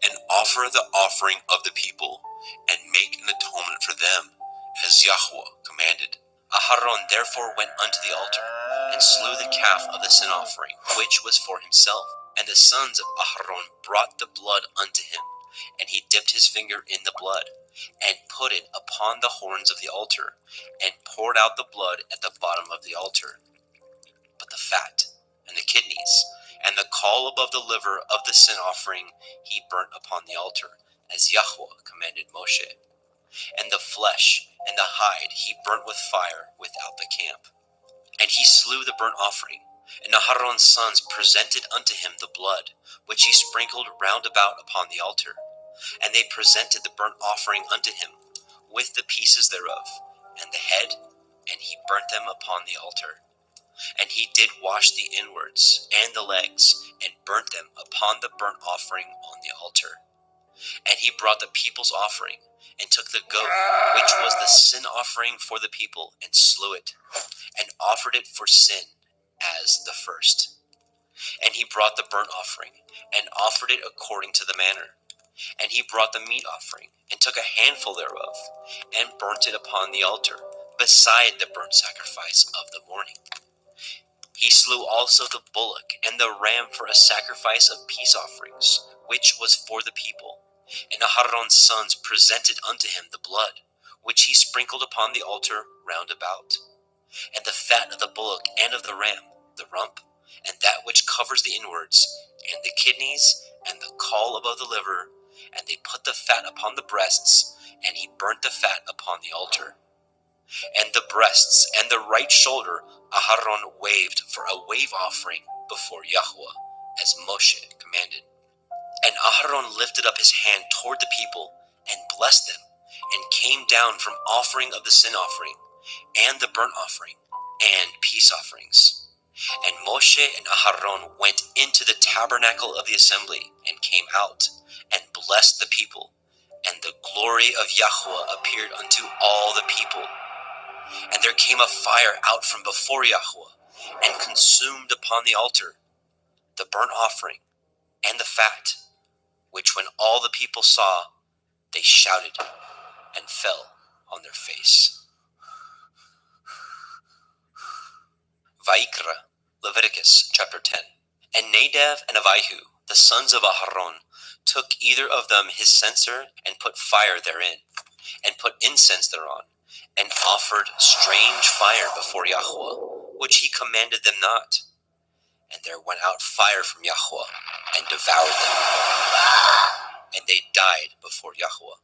and offer the offering of the people, and make an atonement for them, as Yahweh commanded. Aharon therefore went unto the altar, and slew the calf of the sin offering, which was for himself. And the sons of Aharon brought the blood unto him, and he dipped his finger in the blood, and put it upon the horns of the altar, and poured out the blood at the bottom of the altar. But the fat, and the kidneys, and the caul above the liver of the sin offering he burnt upon the altar, as Yahweh commanded Moshe. And the flesh and the hide he burnt with fire without the camp. And he slew the burnt offering, and Aharon's sons presented unto him the blood, which he sprinkled round about upon the altar. And they presented the burnt offering unto him, with the pieces thereof, and the head, and he burnt them upon the altar. And he did wash the inwards and the legs, and burnt them upon the burnt offering on the altar. And he brought the people's offering, and took the goat, which was the sin offering for the people, and slew it, and offered it for sin as the first. And he brought the burnt offering, and offered it according to the manner. And he brought the meat offering, and took a handful thereof, and burnt it upon the altar, beside the burnt sacrifice of the morning. He slew also the bullock and the ram for a sacrifice of peace offerings, which was for the people. And Aharon's sons presented unto him the blood, which he sprinkled upon the altar round about. And the fat of the bullock and of the ram, the rump, and that which covers the inwards, and the kidneys, and the caul above the liver, and they put the fat upon the breasts, and he burnt the fat upon the altar. And the breasts and the right shoulder Aharon waved for a wave offering before Yahweh, as Moshe commanded. And Aharon lifted up his hand toward the people and blessed them, and came down from offering of the sin offering, and the burnt offering, and peace offerings. And Moshe and Aharon went into the tabernacle of the assembly, and came out, and blessed the people. And the glory of Yahweh appeared unto all the people. And there came a fire out from before Yahweh, and consumed upon the altar the burnt offering and the fat, which when all the people saw, they shouted and fell on their face. Vaikra, Leviticus chapter 10. And Nadab and Abihu, the sons of Aharon, took either of them his censer, and put fire therein, and put incense thereon, and offered strange fire before Yahweh, which he commanded them not. And there went out fire from Yahweh, and devoured them, and they died before Yahweh.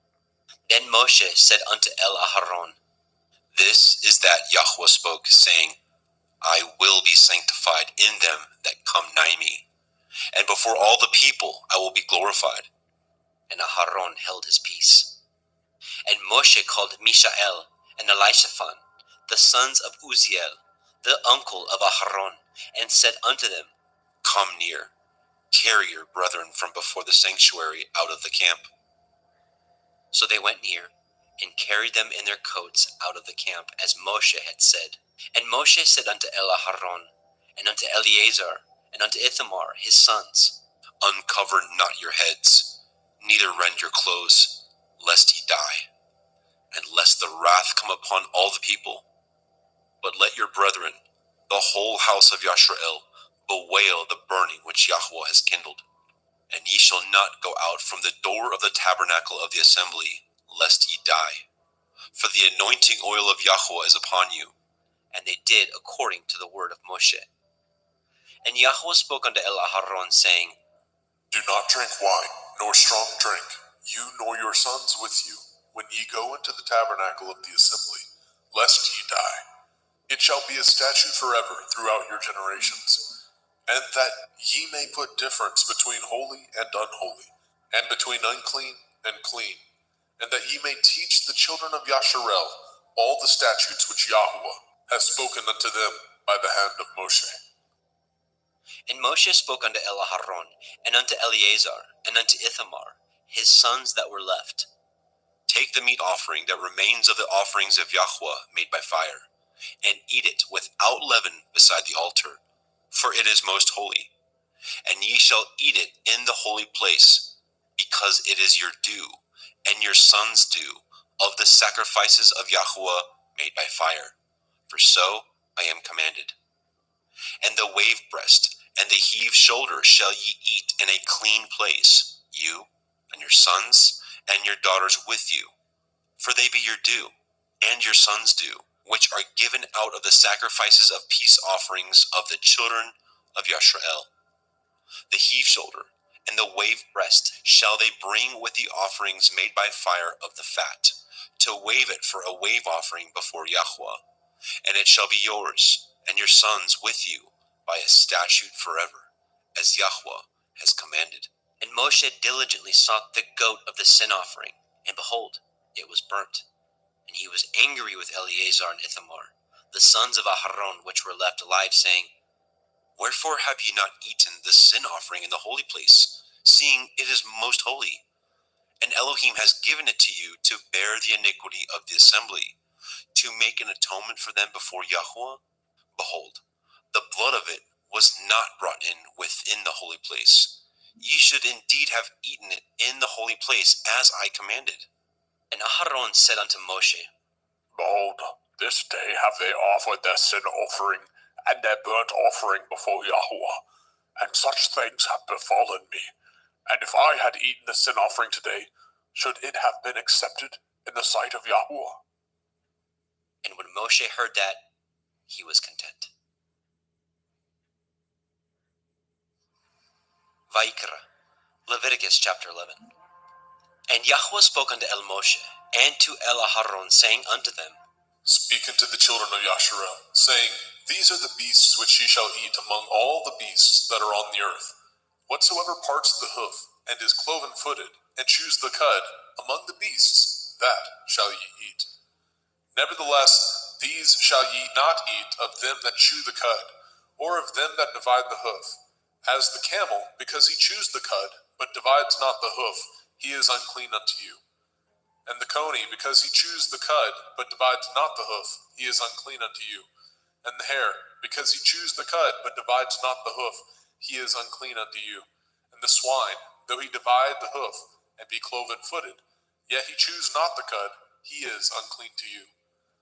Then Moshe said unto Aharon, This is that Yahweh spoke, saying, I will be sanctified in them that come nigh me, and before all the people I will be glorified. And Aharon held his peace. And Moshe called Mishael and Elishaphan, the sons of Uzziel, the uncle of Aharon, and said unto them, Come near, carry your brethren from before the sanctuary out of the camp. So they went near, and carried them in their coats out of the camp, as Moshe had said. And Moshe said unto Aharon, and unto Eleazar, and unto Ithamar his sons, Uncover not your heads, neither rend your clothes, lest ye die, and lest the wrath come upon all the people. But let your brethren, the whole house of Yashrael, bewail the burning which Yahweh has kindled. And ye shall not go out from the door of the tabernacle of the assembly, lest ye die. For the anointing oil of Yahweh is upon you. And they did according to the word of Moshe. And Yahweh spoke unto Aharon, saying, Do not drink wine, nor strong drink, you nor your sons with you, when ye go into the tabernacle of the assembly, lest ye die. It shall be a statute forever throughout your generations, and that ye may put difference between holy and unholy, and between unclean and clean, and that ye may teach the children of Yasharel all the statutes which Yahweh has spoken unto them by the hand of Moshe. And Moshe spoke unto Aharon, and unto Eleazar, and unto Ithamar, his sons that were left, Take the meat offering that remains of the offerings of Yahweh made by fire, and eat it without leaven beside the altar, for it is most holy. And ye shall eat it in the holy place, because it is your due, and your sons' due, of the sacrifices of Yahweh made by fire, for so I am commanded. And the wave breast and the heave shoulder shall ye eat in a clean place, you and your sons and your daughters with you, for they be your due, and your sons' due, which are given out of the sacrifices of peace offerings of the children of Yashrael. The heave shoulder and the wave breast shall they bring with the offerings made by fire of the fat, to wave it for a wave offering before Yahweh. And it shall be yours and your sons with you by a statute forever, as Yahweh has commanded. And Moshe diligently sought the goat of the sin offering, and behold, it was burnt. And he was angry with Eleazar and Ithamar, the sons of Aharon, which were left alive, saying, Wherefore have ye not eaten the sin offering in the holy place, seeing it is most holy? And Elohim has given it to you to bear the iniquity of the assembly, to make an atonement for them before Yahweh. Behold, the blood of it was not brought in within the holy place. Ye should indeed have eaten it in the holy place, as I commanded. And Aharon said unto Moshe, Behold, this day have they offered their sin offering and their burnt offering before Yahweh, and such things have befallen me. And if I had eaten the sin offering today, should it have been accepted in the sight of Yahweh? And when Moshe heard that, he was content. Vaikra, Leviticus chapter 11. And Yahweh spoke unto Moshe, and to Aharon, saying unto them, Speak unto the children of Yasharel, saying, These are the beasts which ye shall eat among all the beasts that are on the earth. Whatsoever parts the hoof, and is cloven-footed, and chews the cud, among the beasts, that shall ye eat. Nevertheless, these shall ye not eat of them that chew the cud, or of them that divide the hoof. As the camel, because he chews the cud, but divides not the hoof, he is unclean unto you. And the coney, because he chews the cud, but divides not the hoof, he is unclean unto you. And the hare, because he chews the cud, but divides not the hoof, he is unclean unto you. And the swine, though he divide the hoof, and be cloven-footed, yet he chews not the cud, he is unclean to you.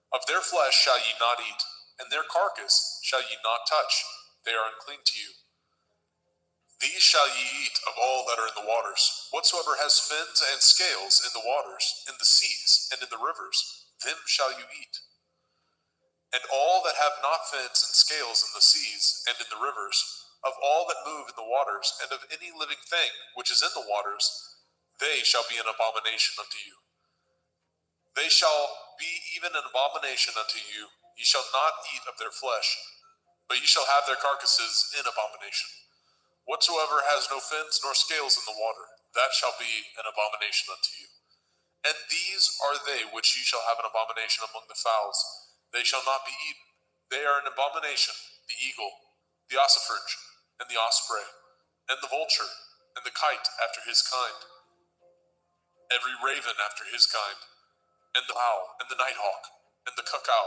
Of their flesh shall ye not eat, and their carcass shall ye not touch, they are unclean to you. These shall ye eat of all that are in the waters. Whatsoever has fins and scales in the waters, in the seas, and in the rivers, them shall you eat. And all that have not fins and scales in the seas, and in the rivers, of all that move in the waters, and of any living thing which is in the waters, they shall be an abomination unto you. They shall be even an abomination unto you. Ye shall not eat of their flesh, but ye shall have their carcasses in abomination. Whatsoever has no fins nor scales in the water, that shall be an abomination unto you. And these are they which ye shall have an abomination among the fowls. They shall not be eaten. They are an abomination, the eagle, the ossifrage, and the osprey, and the vulture, and the kite after his kind, every raven after his kind, and the owl, and the nighthawk, and the cuckow,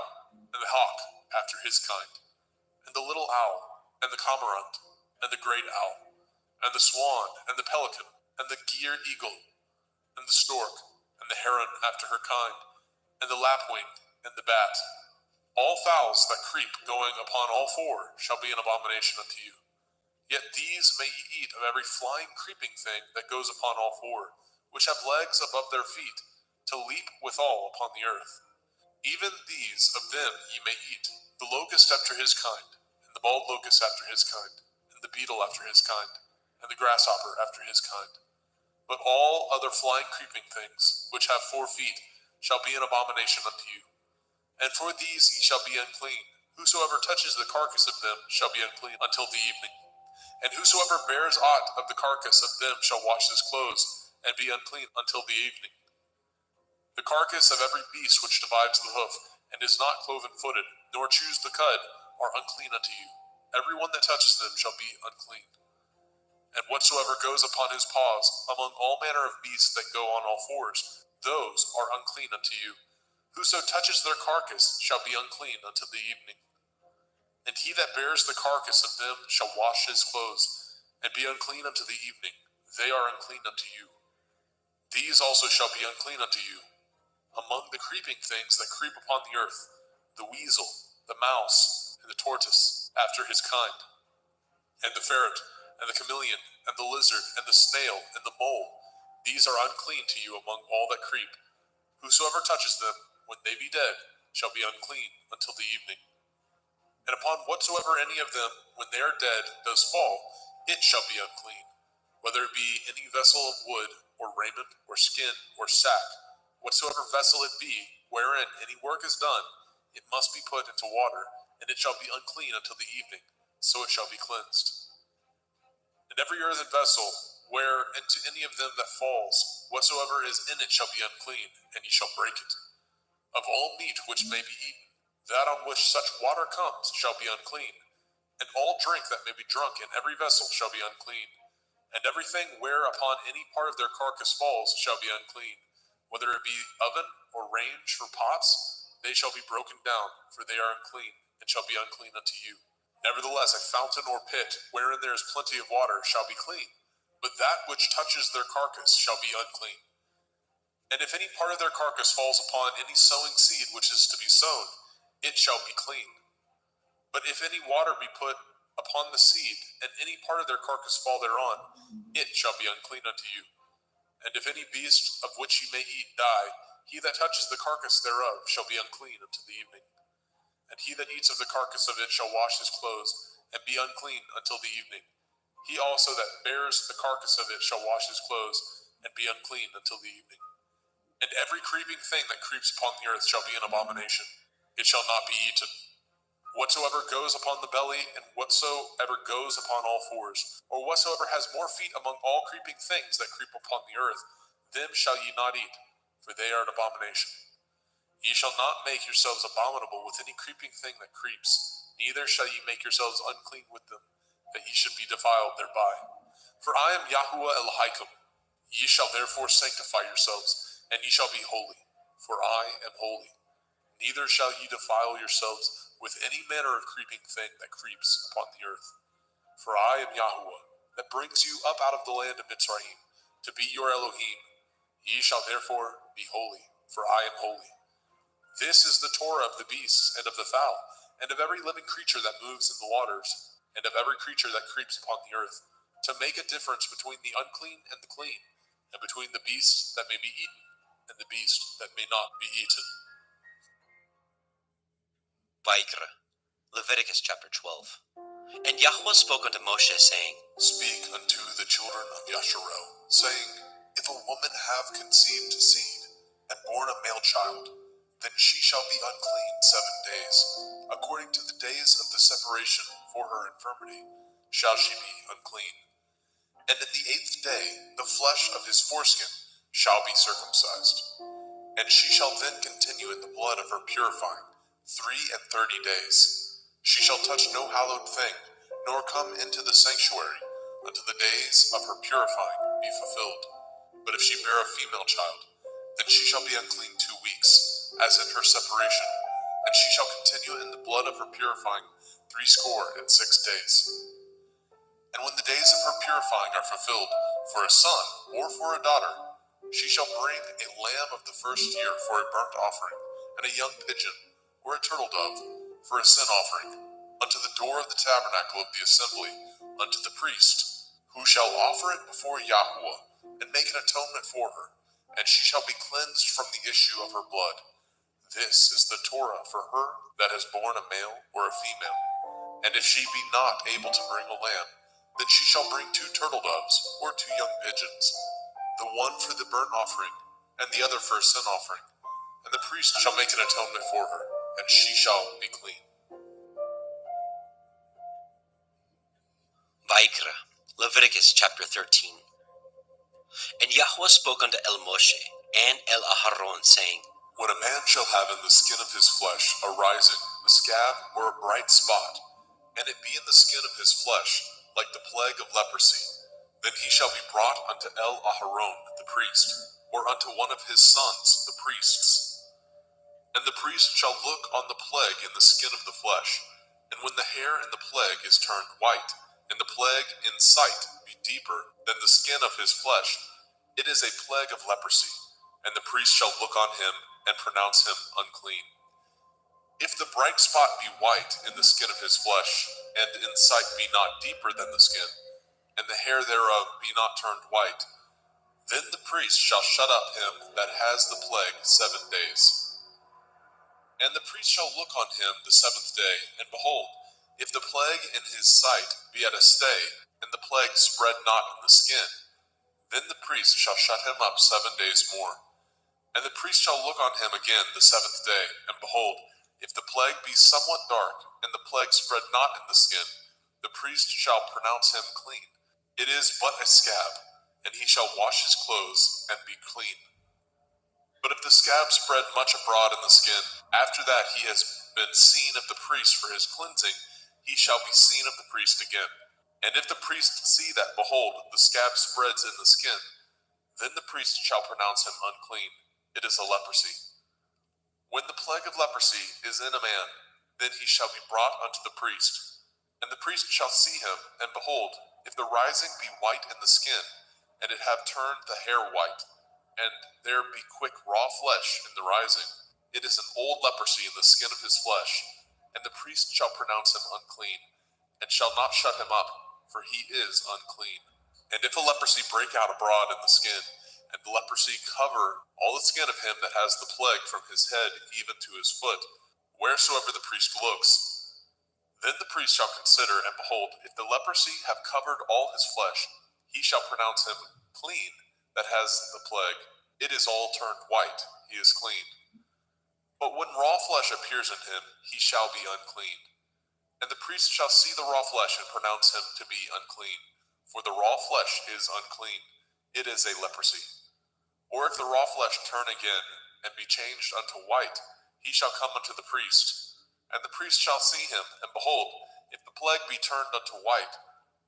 and the hawk after his kind, and the little owl, and the cormorant, and the great owl, and the swan, and the pelican, and the gier eagle, and the stork, and the heron after her kind, and the lapwing, and the bat. All fowls that creep going upon all four shall be an abomination unto you. Yet these may ye eat of every flying creeping thing that goes upon all four, which have legs above their feet, to leap withal upon the earth. Even these of them ye may eat, the locust after his kind, and the bald locust after his kind, and the beetle after his kind, and the grasshopper after his kind. But all other flying creeping things, which have 4 feet, shall be an abomination unto you. And for these ye shall be unclean. Whosoever touches the carcass of them shall be unclean until the evening. And whosoever bears aught of the carcass of them shall wash his clothes, and be unclean until the evening. The carcass of every beast which divides the hoof, and is not cloven-footed, nor chews the cud, are unclean unto you. Every one that touches them shall be unclean. And whatsoever goes upon his paws, among all manner of beasts that go on all fours, those are unclean unto you. Whoso touches their carcass shall be unclean until the evening. And he that bears the carcass of them shall wash his clothes, and be unclean unto the evening. They are unclean unto you. These also shall be unclean unto you. Among the creeping things that creep upon the earth, the weasel, the mouse, and the tortoise, after his kind, and the ferret, and the chameleon, and the lizard, and the snail, and the mole, these are unclean to you among all that creep. Whosoever touches them, when they be dead, shall be unclean until the evening. And upon whatsoever any of them, when they are dead, does fall, it shall be unclean, whether it be any vessel of wood, or raiment, or skin, or sack, whatsoever vessel it be, wherein any work is done, it must be put into water, and it shall be unclean until the evening, so it shall be cleansed. And every earthen vessel, where into any of them that falls, whatsoever is in it shall be unclean, and ye shall break it. Of all meat which may be eaten, that on which such water comes shall be unclean, and all drink that may be drunk in every vessel shall be unclean. And everything whereupon any part of their carcass falls shall be unclean, whether it be oven or range for pots, they shall be broken down, for they are unclean, and shall be unclean unto you. Nevertheless, a fountain or pit, wherein there is plenty of water, shall be clean, but that which touches their carcass shall be unclean. And if any part of their carcass falls upon any sowing seed which is to be sown, it shall be clean. But if any water be put upon the seed, and any part of their carcass fall thereon, it shall be unclean unto you. And if any beast of which ye may eat die, he that touches the carcass thereof shall be unclean until the evening. And he that eats of the carcass of it shall wash his clothes, and be unclean until the evening. He also that bears the carcass of it shall wash his clothes, and be unclean until the evening. And every creeping thing that creeps upon the earth shall be an abomination. it shall not be eaten. Whatsoever goes upon the belly, and whatsoever goes upon all fours, or whatsoever has more feet among all creeping things that creep upon the earth, them shall ye not eat, for they are an abomination. Ye shall not make yourselves abominable with any creeping thing that creeps, neither shall ye make yourselves unclean with them, that ye should be defiled thereby. For I am Yahuwah Elohim. Ye shall therefore sanctify yourselves, and ye shall be holy, for I am holy. Neither shall ye defile yourselves with any manner of creeping thing that creeps upon the earth. For I am Yahuwah, that brings you up out of the land of Mitzrayim, to be your Elohim. Ye shall therefore be holy, for I am holy. This is the Torah of the beasts, and of the fowl, and of every living creature that moves in the waters, and of every creature that creeps upon the earth, to make a difference between the unclean and the clean, and between the beast that may be eaten, and the beast that may not be eaten. Vaikra, Leviticus chapter 12. And Yahweh spoke unto Moshe, saying, Speak unto the children of Yasharel, saying, If a woman have conceived seed, and born a male child, then she shall be unclean 7 days. According to the days of the separation for her infirmity, shall she be unclean. And in the 8th day the flesh of his foreskin shall be circumcised. And she shall then continue in the blood of her purifying 33 days. She shall touch no hallowed thing, nor come into the sanctuary, until the days of her purifying be fulfilled. But if she bear a female child, then she shall be unclean 2 weeks, as in her separation, and she shall continue in the blood of her purifying 66 days. And when the days of her purifying are fulfilled, for a son or for a daughter, she shall bring a lamb of the first year for a burnt offering, and a young pigeon or a turtle dove for a sin offering, unto the door of the tabernacle of the assembly, unto the priest, who shall offer it before Yahuwah, and make an atonement for her, and she shall be cleansed from the issue of her blood. This is the Torah for her that has borne a male or a female. And if she be not able to bring a lamb, then she shall bring 2 turtle doves or 2 young pigeons, the one for the burnt offering, and the other for a sin offering. And the priest shall make an atonement for her, and she shall be clean. Vaikra, Leviticus chapter 13. And Yahweh spoke unto El Moshe and El Aharon, saying, When a man shall have in the skin of his flesh a rising, a scab, or a bright spot, and it be in the skin of his flesh, like the plague of leprosy, then he shall be brought unto El Aharon the priest, or unto one of his sons the priests. And the priest shall look on the plague in the skin of the flesh, and when the hair in the plague is turned white, and the plague in sight be deeper than the skin of his flesh, it is a plague of leprosy, and the priest shall look on him and pronounce him unclean. If the bright spot be white in the skin of his flesh, and in sight be not deeper than the skin, and the hair thereof be not turned white, then the priest shall shut up him that has the plague 7 days. And the priest shall look on him the 7th day, and behold, if the plague in his sight be at a stay, and the plague spread not in the skin, then the priest shall shut him up 7 days more. And the priest shall look on him again the 7th day, and behold, if the plague be somewhat dark, and the plague spread not in the skin, the priest shall pronounce him clean. It is but a scab, and he shall wash his clothes and be clean. But if the scab spread much abroad in the skin, after that he has been seen of the priest for his cleansing, he shall be seen of the priest again. And if the priest see that, behold, the scab spreads in the skin, then the priest shall pronounce him unclean. It is a leprosy. When the plague of leprosy is in a man, then he shall be brought unto the priest. And the priest shall see him, and behold, if the rising be white in the skin, and it have turned the hair white, and there be quick raw flesh in the rising, it is an old leprosy in the skin of his flesh, and the priest shall pronounce him unclean, and shall not shut him up, for he is unclean. And if a leprosy break out abroad in the skin, and the leprosy cover all the skin of him that has the plague from his head even to his foot, wheresoever the priest looks, then the priest shall consider, and behold, if the leprosy have covered all his flesh, he shall pronounce him clean that has the plague. It is all turned white, he is clean. But when raw flesh appears in him, he shall be unclean. And the priest shall see the raw flesh and pronounce him to be unclean. For the raw flesh is unclean. It is a leprosy. Or if the raw flesh turn again, and be changed unto white, he shall come unto the priest. And the priest shall see him, and behold, if the plague be turned unto white,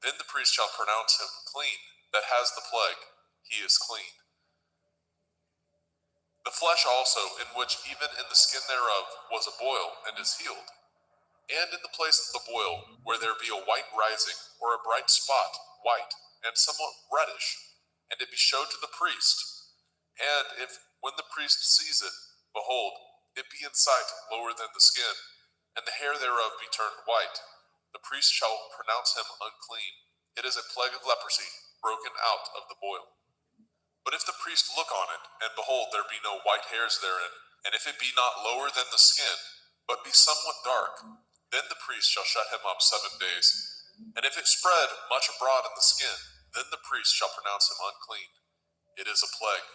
then the priest shall pronounce him clean, that has the plague, he is clean. The flesh also, in which even in the skin thereof was a boil, and is healed. And in the place of the boil, where there be a white rising, or a bright spot, white, and somewhat reddish, and it be showed to the priest. And if, when the priest sees it, behold, it be in sight lower than the skin, and the hair thereof be turned white, the priest shall pronounce him unclean. It is a plague of leprosy, broken out of the boil. But if the priest look on it, and behold, there be no white hairs therein, and if it be not lower than the skin, but be somewhat dark, then the priest shall shut him up 7 days. And if it spread much abroad in the skin, then the priest shall pronounce him unclean. It is a plague.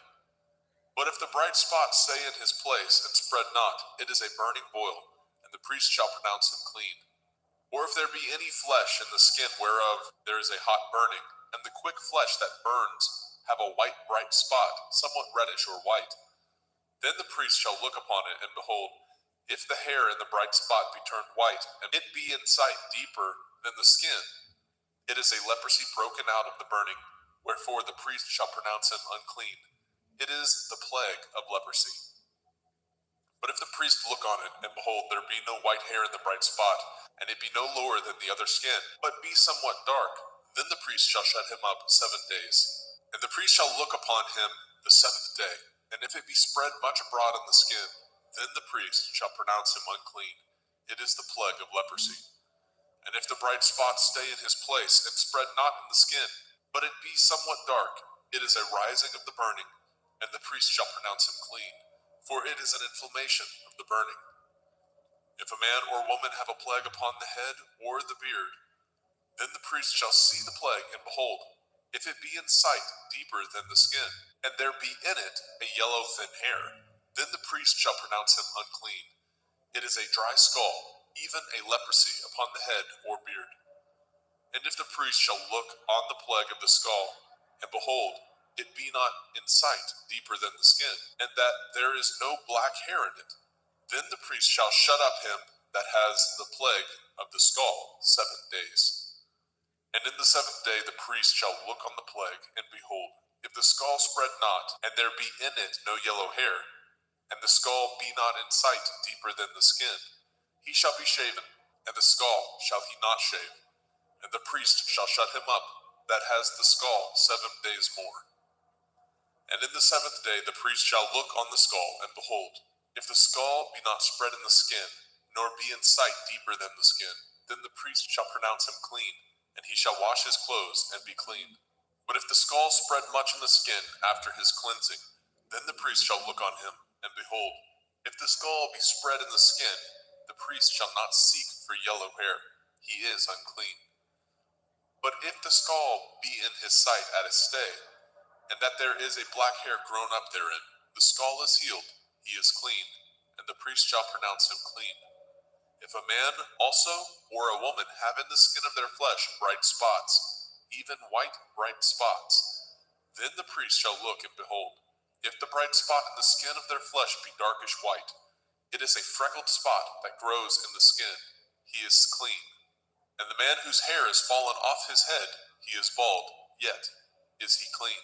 But if the bright spot stay in his place, and spread not, it is a burning boil, and the priest shall pronounce him clean. Or if there be any flesh in the skin whereof there is a hot burning, and the quick flesh that burns have a white bright spot, somewhat reddish or white, then the priest shall look upon it, and behold, if the hair in the bright spot be turned white, and it be in sight deeper than the skin, it is a leprosy broken out of the burning, wherefore the priest shall pronounce him unclean. It is the plague of leprosy. But if the priest look on it, and behold, there be no white hair in the bright spot, and it be no lower than the other skin, but be somewhat dark, then the priest shall shut him up 7 days. And the priest shall look upon him the 7th day, and if it be spread much abroad in the skin, then the priest shall pronounce him unclean. It is the plague of leprosy. And if the bright spot stay in his place, and spread not in the skin, but it be somewhat dark, it is a rising of the burning, and the priest shall pronounce him clean, for it is an inflammation of the burning. If a man or woman have a plague upon the head or the beard, then the priest shall see the plague, and behold, if it be in sight deeper than the skin, and there be in it a yellow thin hair, then the priest shall pronounce him unclean. It is a dry skull, even a leprosy upon the head or beard. And if the priest shall look on the plague of the skull, and behold, it be not in sight deeper than the skin, and that there is no black hair in it, then the priest shall shut up him that has the plague of the skull 7 days. And in the 7th day the priest shall look on the plague, and behold, if the skull spread not, and there be in it no yellow hair, and the skull be not in sight deeper than the skin, he shall be shaven, and the skull shall he not shave, and the priest shall shut him up that has the skull 7 days more. And in the 7th day the priest shall look on the skull, and behold, if the skull be not spread in the skin, nor be in sight deeper than the skin, then the priest shall pronounce him clean, and he shall wash his clothes and be clean. But if the skull spread much in the skin after his cleansing, then the priest shall look on him, and behold, if the skull be spread in the skin, the priest shall not seek for yellow hair, he is unclean. But if the skull be in his sight at his stay, and that there is a black hair grown up therein, the skull is healed, he is clean, and the priest shall pronounce him clean. If a man also or a woman have in the skin of their flesh bright spots, even white bright spots, then the priest shall look, and behold, if the bright spot in the skin of their flesh be darkish white, it is a freckled spot that grows in the skin, he is clean. And the man whose hair is fallen off his head, he is bald, yet is he clean.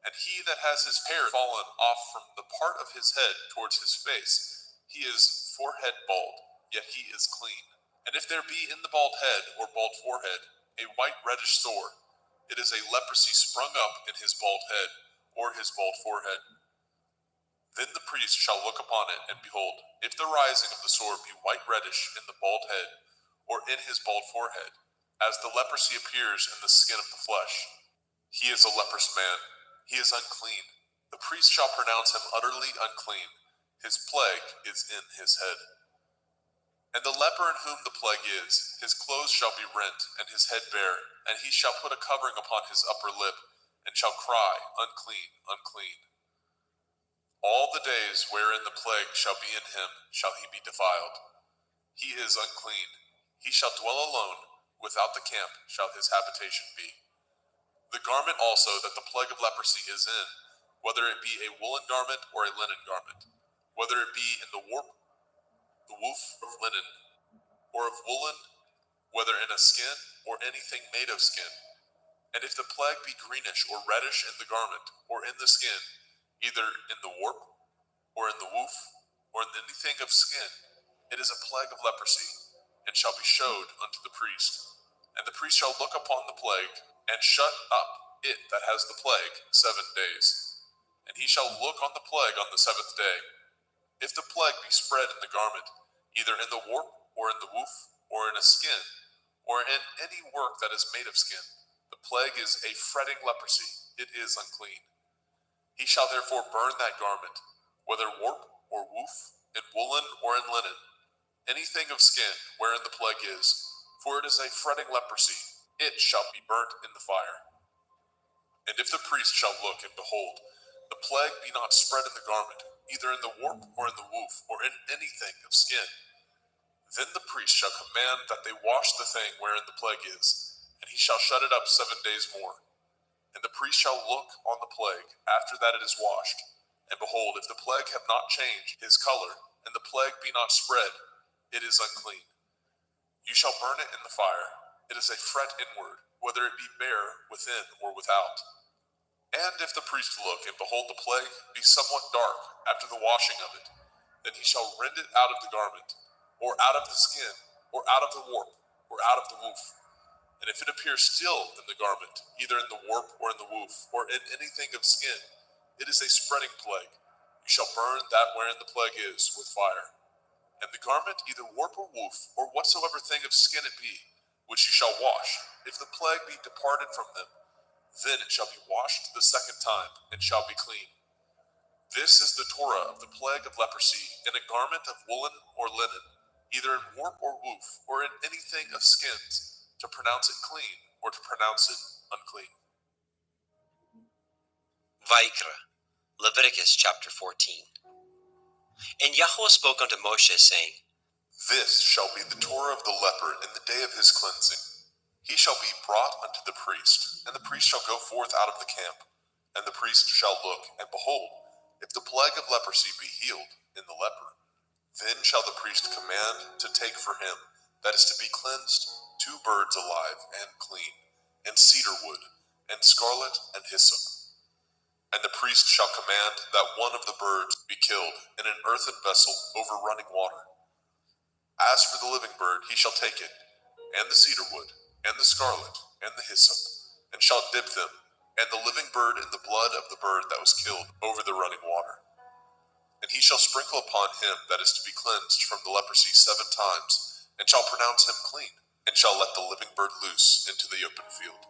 And he that has his hair fallen off from the part of his head towards his face, he is forehead bald, yet he is clean. And if there be in the bald head or bald forehead a white reddish sore, it is a leprosy sprung up in his bald head or his bald forehead. Then the priest shall look upon it, and behold, if the rising of the sore be white reddish in the bald head or in his bald forehead, as the leprosy appears in the skin of the flesh, he is a leprous man, he is unclean. The priest shall pronounce him utterly unclean. His plague is in his head. And the leper in whom the plague is, his clothes shall be rent, and his head bare, and he shall put a covering upon his upper lip, and shall cry, unclean, unclean. All the days wherein the plague shall be in him shall he be defiled. He is unclean. He shall dwell alone. Without the camp shall his habitation be. The garment also that the plague of leprosy is in, whether it be a woolen garment or a linen garment, whether it be in the warp, the woof of linen, or of woolen, whether in a skin or anything made of skin. And if the plague be greenish or reddish in the garment or in the skin, either in the warp or in the woof or in anything of skin, it is a plague of leprosy, and shall be showed unto the priest. And the priest shall look upon the plague, and shut up it that has the plague 7 days. And he shall look on the plague on the 7th day. If the plague be spread in the garment, either in the warp or in the woof or in a skin, or in any work that is made of skin, the plague is a fretting leprosy, it is unclean. He shall therefore burn that garment, whether warp or woof, in woolen or in linen, anything of skin wherein the plague is, for it is a fretting leprosy, it shall be burnt in the fire. And if the priest shall look, and behold, the plague be not spread in the garment, either in the warp or in the woof, or in anything of skin, then the priest shall command that they wash the thing wherein the plague is, and he shall shut it up 7 days more. And the priest shall look on the plague after that it is washed, and behold, if the plague have not changed his color, and the plague be not spread, it is unclean. You shall burn it in the fire. It is a fret inward, whether it be bare within or without. And if the priest look, and behold the plague be somewhat dark after the washing of it, then he shall rend it out of the garment, or out of the skin, or out of the warp, or out of the woof. And if it appear still in the garment, either in the warp or in the woof, or in anything of skin, it is a spreading plague. You shall burn that wherein the plague is with fire. And the garment, either warp or woof, or whatsoever thing of skin it be, which you shall wash, if the plague be departed from them, then it shall be washed the 2nd time, and shall be clean. This is the Torah of the plague of leprosy, in a garment of woolen or linen, either in warp or woof, or in anything of skins, to pronounce it clean, or to pronounce it unclean. Vaikra, Leviticus chapter 14. And Yahweh spoke unto Moshe, saying, This shall be the Torah of the leper in the day of his cleansing. He shall be brought unto the priest, and the priest shall go forth out of the camp. And the priest shall look, and behold, if the plague of leprosy be healed in the leper, then shall the priest command to take for him that is to be cleansed 2 birds alive and clean, and cedar wood, and scarlet, and hyssop. And the priest shall command that one of the birds be killed in an earthen vessel over running water. As for the living bird, he shall take it, and the cedar wood, and the scarlet, and the hyssop, and shall dip them, and the living bird in the blood of the bird that was killed over the running water. And he shall sprinkle upon him that is to be cleansed from the leprosy 7 times, and shall pronounce him clean, and shall let the living bird loose into the open field.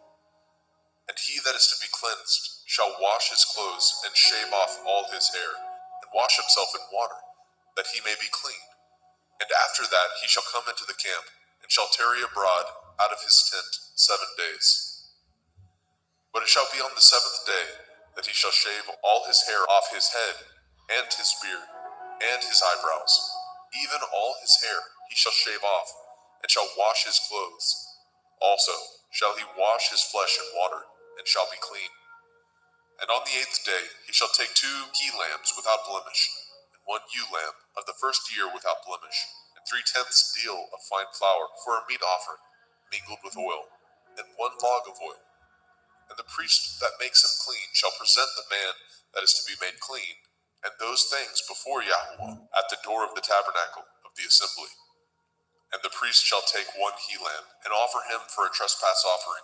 And he that is to be cleansed shall wash his clothes, and shave off all his hair, and wash himself in water, that he may be clean. And after that he shall come into the camp, and shall tarry abroad out of his tent 7 days. But it shall be on the 7th day that he shall shave all his hair off his head, and his beard, and his eyebrows, even all his hair he shall shave off, and shall wash his clothes. Also shall he wash his flesh in water, and shall be clean. And on the 8th day he shall take 2 he-lambs without blemish, and 1 ewe-lamb of the 1st year without blemish, and 3/10 deal of fine flour for a meat offering, mingled with oil, and 1 log of oil. And the priest that makes him clean shall present the man that is to be made clean, and those things before Yahweh at the door of the tabernacle of the assembly. And the priest shall take 1 he-lamb, and offer him for a trespass offering,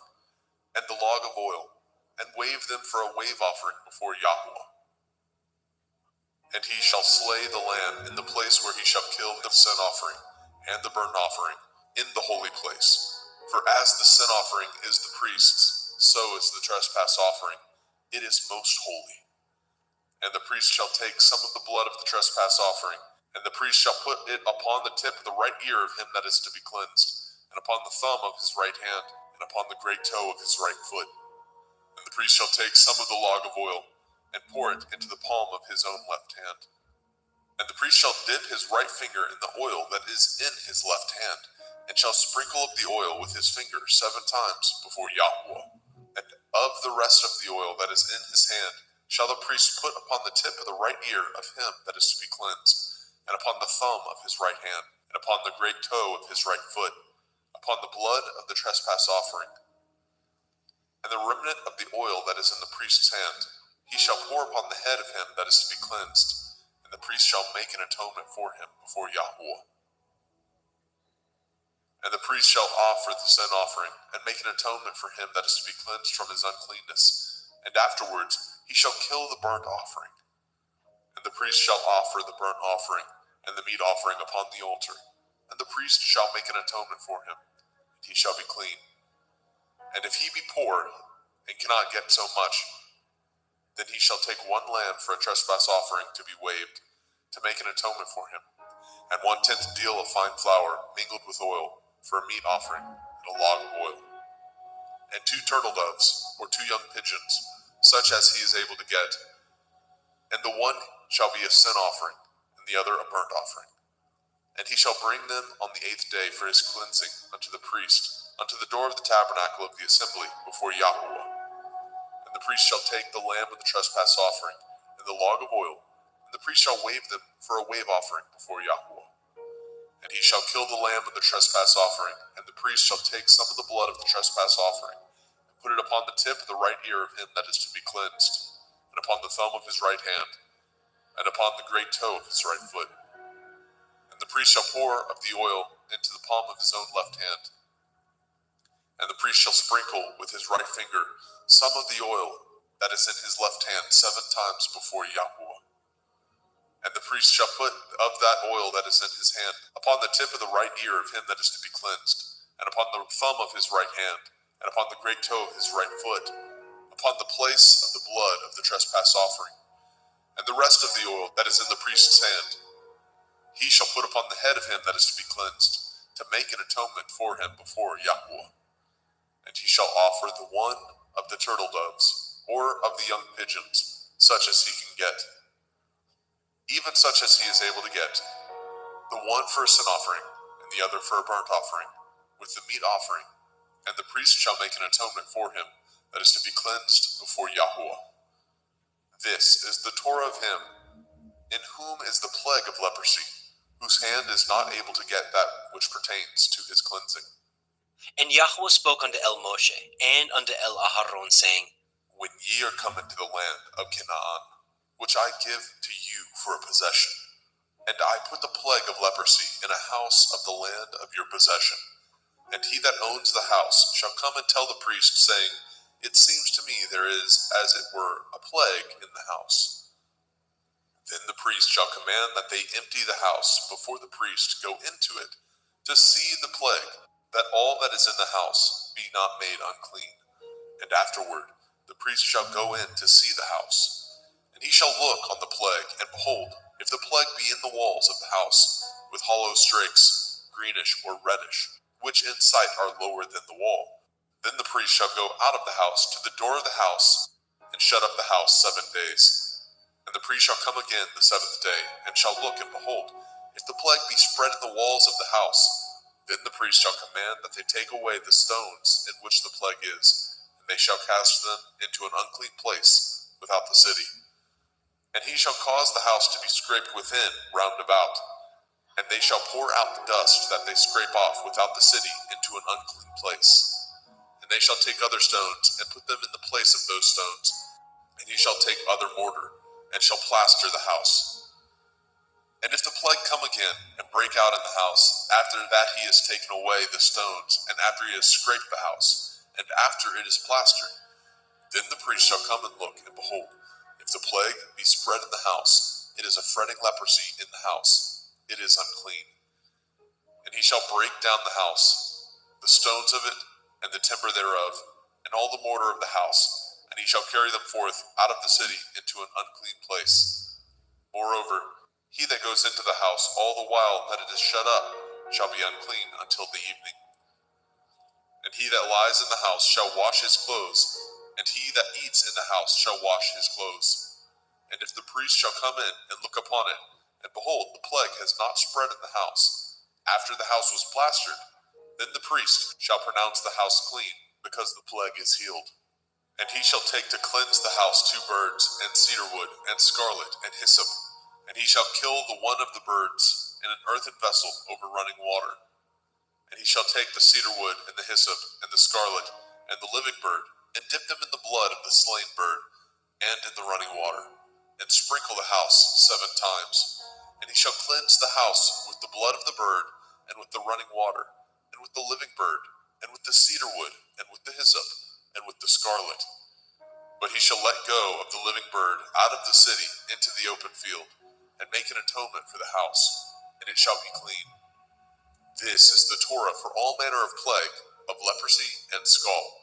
and the log of oil, and wave them for a wave offering before Yahweh. And he shall slay the lamb in the place where he shall kill the sin offering and the burnt offering in the holy place. For as the sin offering is the priest's, so is the trespass offering. It is most holy. And the priest shall take some of the blood of the trespass offering, and the priest shall put it upon the tip of the right ear of him that is to be cleansed, and upon the thumb of his right hand, and upon the great toe of his right foot. And the priest shall take some of the log of oil, and pour it into the palm of his own left hand. And the priest shall dip his right finger in the oil that is in his left hand, and shall sprinkle of the oil with his finger 7 times before Yahweh. And of the rest of the oil that is in his hand shall the priest put upon the tip of the right ear of him that is to be cleansed, and upon the thumb of his right hand, and upon the great toe of his right foot, upon the blood of the trespass offering. And the remnant of the oil that is in the priest's hand he shall pour upon the head of him that is to be cleansed, and the priest shall make an atonement for him before Yahweh. And the priest shall offer the sin offering, and make an atonement for him that is to be cleansed from his uncleanness. And afterwards he shall kill the burnt offering. And the priest shall offer the burnt offering and the meat offering upon the altar. And the priest shall make an atonement for him, and he shall be clean. And if he be poor, and cannot get so much, then he shall take 1 lamb for a trespass offering to be waved, to make an atonement for him, and 1/10 deal of fine flour mingled with oil for a meat offering, and a log of oil. And 2 turtle doves, or 2 young pigeons, such as he is able to get. And the one shall be a sin offering, and the other a burnt offering. And he shall bring them on the 8th day for his cleansing unto the priest, unto the door of the tabernacle of the assembly before Yahweh. And the priest shall take the lamb of the trespass offering, and the log of oil, and the priest shall wave them for a wave offering before Yahweh. And he shall kill the lamb of the trespass offering, and the priest shall take some of the blood of the trespass offering, and put it upon the tip of the right ear of him that is to be cleansed, and upon the thumb of his right hand, and upon the great toe of his right foot. And the priest shall pour of the oil into the palm of his own left hand. And the priest shall sprinkle with his right finger some of the oil that is in his left hand 7 times before Yahweh. And the priest shall put of that oil that is in his hand upon the tip of the right ear of him that is to be cleansed, and upon the thumb of his right hand, and upon the great toe of his right foot, upon the place of the blood of the trespass offering. And the rest of the oil that is in the priest's hand he shall put upon the head of him that is to be cleansed, to make an atonement for him before Yahweh. And he shall offer the one of the turtle doves, or of the young pigeons, such as he can get, even such as he is able to get, the one for a sin offering, and the other for a burnt offering, with the meat offering. And the priest shall make an atonement for him that is to be cleansed before Yahweh. This is the Torah of him in whom is the plague of leprosy, whose hand is not able to get that which pertains to his cleansing. And Yahweh spoke unto El Moshe and unto El Aharon, saying, When ye are come into the land of Canaan, which I give to you for a possession, and I put the plague of leprosy in a house of the land of your possession, and he that owns the house shall come and tell the priest, saying, It seems to me there is, as it were, a plague in the house. Then the priest shall command that they empty the house before the priest go into it to see the plague, that all that is in the house be not made unclean. And afterward the priest shall go in to see the house. And he shall look on the plague, and behold, if the plague be in the walls of the house, with hollow strakes, greenish or reddish, which in sight are lower than the wall, then the priest shall go out of the house to the door of the house, and shut up the house 7 days. And the priest shall come again the 7th day, and shall look, and behold, if the plague be spread in the walls of the house, then the priest shall command that they take away the stones in which the plague is, and they shall cast them into an unclean place without the city. And he shall cause the house to be scraped within round about, and they shall pour out the dust that they scrape off without the city into an unclean place. And they shall take other stones, and put them in the place of those stones. And he shall take other mortar, and shall plaster the house. And if the plague come again, and break out in the house, after that he has taken away the stones, and after he has scraped the house, and after it is plastered, then the priest shall come and look, and behold, if the plague be spread in the house, it is a fretting leprosy in the house, it is unclean. And he shall break down the house, the stones of it, and the timber thereof, and all the mortar of the house, and he shall carry them forth out of the city into an unclean place. Moreover, he that goes into the house all the while that it is shut up shall be unclean until the evening. And he that lies in the house shall wash his clothes, and he that eats in the house shall wash his clothes. And if the priest shall come in and look upon it, and behold, the plague has not spread in the house, after the house was plastered, then the priest shall pronounce the house clean, because the plague is healed. And he shall take to cleanse the house 2 birds, and cedar wood, and scarlet, and hyssop. And he shall kill the one of the birds in an earthen vessel over running water. And he shall take the cedar wood, and the hyssop, and the scarlet, and the living bird, and dip them in the blood of the slain bird, and in the running water, and sprinkle the house 7 times. And he shall cleanse the house with the blood of the bird, and with the running water, and with the living bird, and with the cedar wood, and with the hyssop, and with the scarlet. But he shall let go of the living bird out of the city into the open field, and make an atonement for the house, and it shall be clean. This is the Torah for all manner of plague, of leprosy and scald,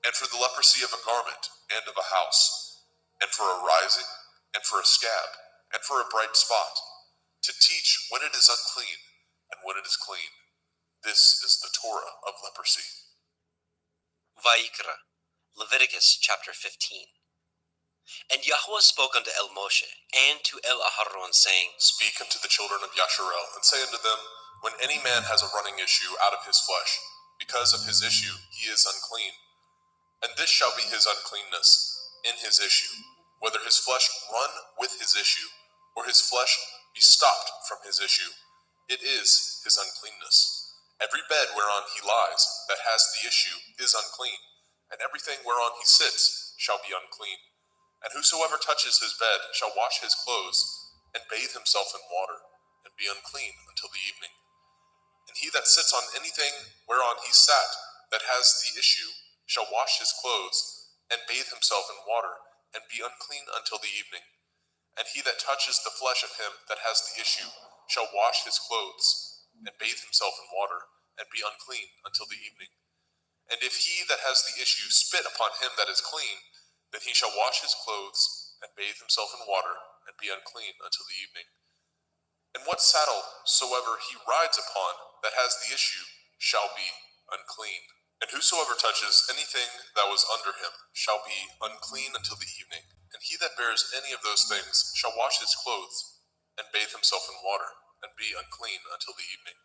and for the leprosy of a garment and of a house, and for a rising, and for a scab, and for a bright spot, to teach when it is unclean, and when it is clean. This is the Torah of leprosy. Vayikra, Leviticus chapter 15. And Yahweh spoke unto El Moshe, and to El Aharon, saying, Speak unto the children of Yasharel, and say unto them, when any man has a running issue out of his flesh, because of his issue he is unclean. And this shall be his uncleanness in his issue, whether his flesh run with his issue, or his flesh be stopped from his issue. It is his uncleanness. Every bed whereon he lies that has the issue is unclean, and everything whereon he sits shall be unclean. And whosoever touches his bed shall wash his clothes, and bathe himself in water, and be unclean until the evening. And he that sits on anything whereon he sat that has the issue shall wash his clothes, and bathe himself in water, and be unclean until the evening. And he that touches the flesh of him that has the issue shall wash his clothes, and bathe himself in water, and be unclean until the evening. And if he that has the issue spit upon him that is clean, then he shall wash his clothes, and bathe himself in water, and be unclean until the evening. And what saddle soever he rides upon that has the issue shall be unclean. And whosoever touches anything that was under him shall be unclean until the evening. And he that bears any of those things shall wash his clothes, and bathe himself in water, and be unclean until the evening.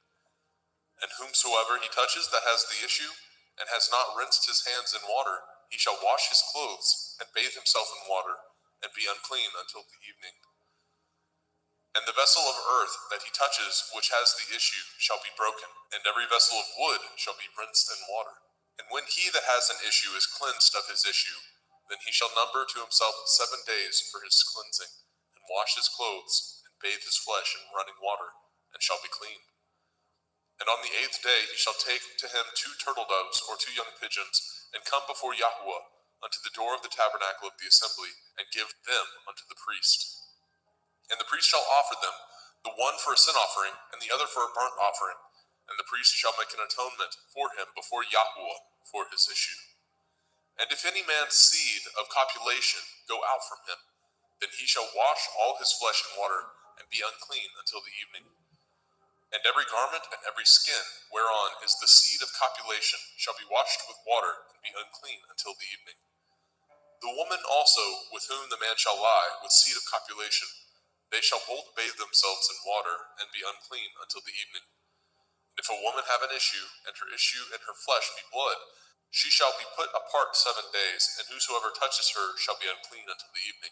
And whomsoever he touches that has the issue, and has not rinsed his hands in water, he shall wash his clothes, and bathe himself in water, and be unclean until the evening. And the vessel of earth that he touches which has the issue shall be broken, and every vessel of wood shall be rinsed in water. And when he that has an issue is cleansed of his issue, then he shall number to himself 7 days for his cleansing, and wash his clothes, and bathe his flesh in running water, and shall be clean. And on the 8th day he shall take to him 2 turtle doves or 2 young pigeons, and come before Yahweh unto the door of the tabernacle of the assembly, and give them unto the priest. And the priest shall offer them, the one for a sin offering, and the other for a burnt offering. And the priest shall make an atonement for him before Yahweh for his issue. And if any man's seed of copulation go out from him, then he shall wash all his flesh in water, and be unclean until the evening. And every garment and every skin whereon is the seed of copulation shall be washed with water, and be unclean until the evening. The woman also with whom the man shall lie with seed of copulation, they shall both bathe themselves in water, and be unclean until the evening. And if a woman have an issue, and her issue in her flesh be blood, she shall be put apart 7 days, and whosoever touches her shall be unclean until the evening.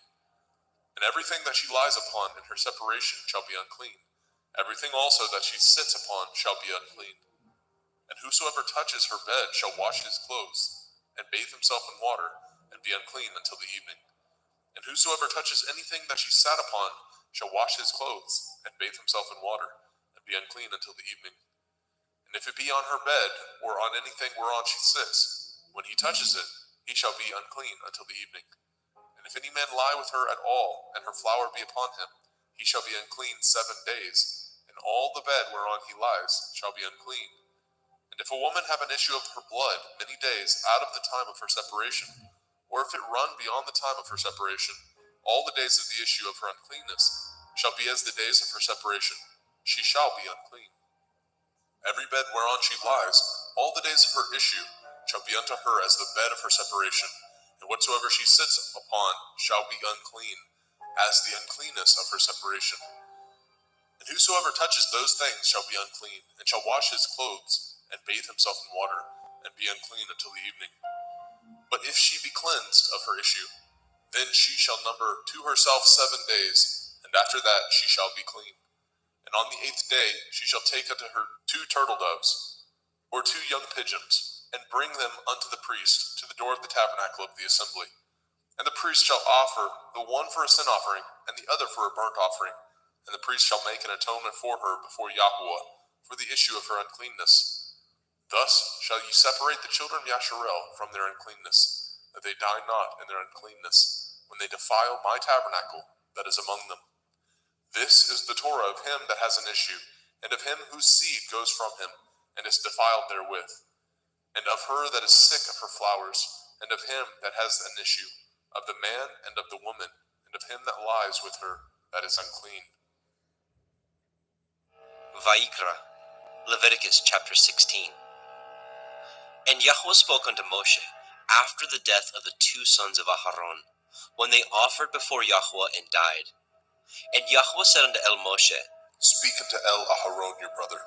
And everything that she lies upon in her separation shall be unclean. Everything also that she sits upon shall be unclean. And whosoever touches her bed shall wash his clothes, and bathe himself in water, and be unclean until the evening. And whosoever touches anything that she sat upon shall wash his clothes, and bathe himself in water, and be unclean until the evening. And if it be on her bed, or on anything whereon she sits, when he touches it, he shall be unclean until the evening. And if any man lie with her at all, and her flower be upon him, he shall be unclean 7 days, and all the bed whereon he lies shall be unclean. And if a woman have an issue of her blood many days out of the time of her separation, or if it run beyond the time of her separation, all the days of the issue of her uncleanness shall be as the days of her separation. She shall be unclean. Every bed whereon she lies, all the days of her issue shall be unto her as the bed of her separation, and whatsoever she sits upon shall be unclean. as the uncleanness of her separation. And whosoever touches those things shall be unclean, and shall wash his clothes, and bathe himself in water, and be unclean until the evening. But if she be cleansed of her issue, then she shall number to herself 7 days, and after that she shall be clean. And on the 8th day she shall take unto her 2 turtle doves, or 2 young pigeons, and bring them unto the priest to the door of the tabernacle of the assembly. And the priest shall offer the one for a sin offering, and the other for a burnt offering. And the priest shall make an atonement for her before Yahweh for the issue of her uncleanness. Thus shall ye separate the children of Yasharel from their uncleanness, that they die not in their uncleanness, when they defile my tabernacle that is among them. This is the Torah of him that has an issue, and of him whose seed goes from him, and is defiled therewith, and of her that is sick of her flowers, and of him that has an issue, of the man and of the woman, and of him that lies with her that is unclean. Vayikra, Leviticus chapter 16. And Yahweh spoke unto Moshe after the death of the 2 sons of Aharon, when they offered before Yahweh and died. And Yahweh said unto Moshe, Speak unto Aharon your brother,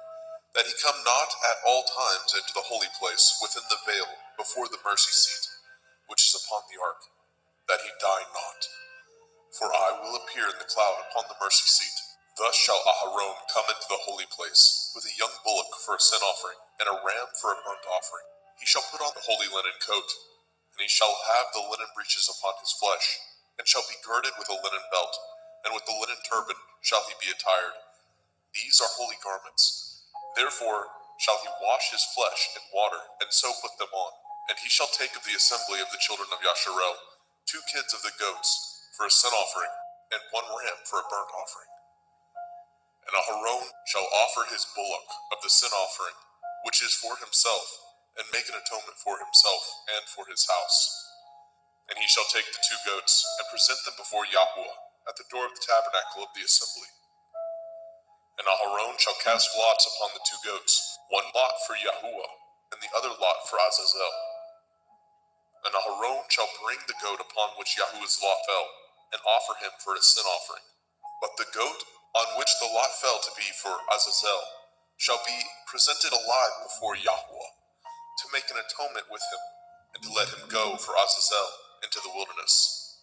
that he come not at all times into the holy place within the veil before the mercy seat, which is upon the ark, that he die not. For I will appear in the cloud upon the mercy seat. Thus shall Aharon come into the holy place, with a young bullock for a sin offering, and a ram for a burnt offering. He shall put on the holy linen coat, and he shall have the linen breeches upon his flesh, and shall be girded with a linen belt, and with the linen turban shall he be attired. These are holy garments. Therefore shall he wash his flesh in water, and so put them on. And he shall take of the assembly of the children of Yasharel 2 kids of the goats for a sin offering, and 1 ram for a burnt offering. And Aharon shall offer his bullock of the sin offering, which is for himself, and make an atonement for himself and for his house. And he shall take the 2 goats, and present them before Yahweh at the door of the tabernacle of the assembly. And Aharon shall cast lots upon the 2 goats, 1 lot for Yahuwah, and the other lot for Azazel. And Aharon shall bring the goat upon which Yahuwah's lot fell, and offer him for a sin offering. But the goat on which the lot fell to be for Azazel shall be presented alive before Yahweh, to make an atonement with him, and to let him go for Azazel into the wilderness.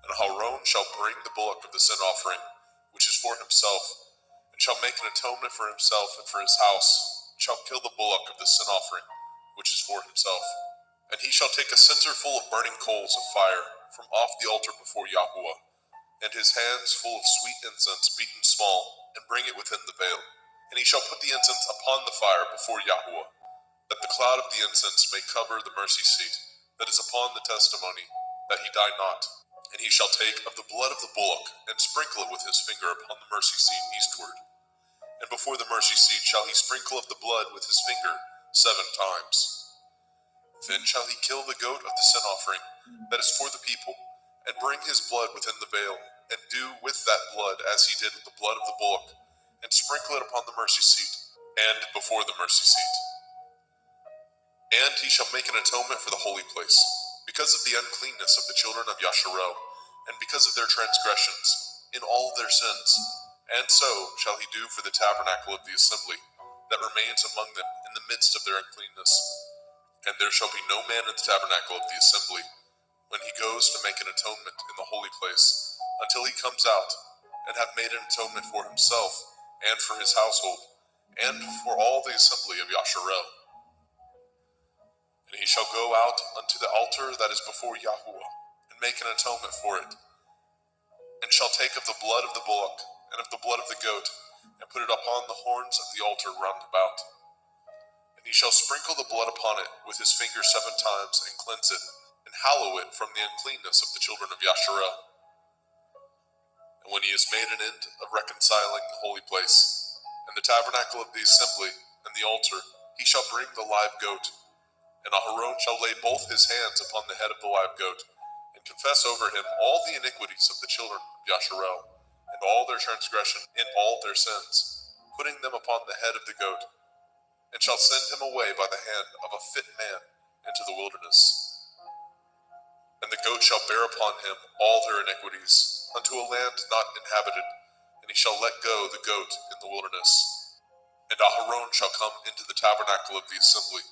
And Aharon shall bring the bullock of the sin offering, which is for himself, and shall make an atonement for himself and for his house, and shall kill the bullock of the sin offering, which is for himself. And he shall take a censer full of burning coals of fire from off the altar before Yahweh, and his hands full of sweet incense beaten small, and bring it within the veil. And he shall put the incense upon the fire before Yahweh, that the cloud of the incense may cover the mercy seat that is upon the testimony, that he die not. And he shall take of the blood of the bullock, and sprinkle it with his finger upon the mercy seat eastward. And before the mercy seat shall he sprinkle of the blood with his finger 7 times. Then shall he kill the goat of the sin offering that is for the people, and bring his blood within the veil, and do with that blood as he did with the blood of the bullock, and sprinkle it upon the mercy seat, and before the mercy seat. And he shall make an atonement for the holy place, because of the uncleanness of the children of Yasharel, and because of their transgressions, in all their sins. And so shall he do for the tabernacle of the assembly, that remains among them in the midst of their uncleanness. And there shall be no man in the tabernacle of the assembly, when he goes to make an atonement in the holy place, until he comes out, and have made an atonement for himself, and for his household, and for all the assembly of Yasharel. And he shall go out unto the altar that is before Yahweh, and make an atonement for it, and shall take of the blood of the bullock, and of the blood of the goat, and put it upon the horns of the altar round about. And he shall sprinkle the blood upon it with his finger 7 times, and cleanse it, and hallow it from the uncleanness of the children of Yasharel. And when he has made an end of reconciling the holy place, and the tabernacle of the assembly, and the altar, he shall bring the live goat. And Aharon shall lay both his hands upon the head of the live goat, and confess over him all the iniquities of the children of Yasharel, and all their transgression in all their sins, putting them upon the head of the goat, and shall send him away by the hand of a fit man into the wilderness. And the goat shall bear upon him all their iniquities, unto a land not inhabited, and he shall let go the goat in the wilderness. And Aharon shall come into the tabernacle of the assembly,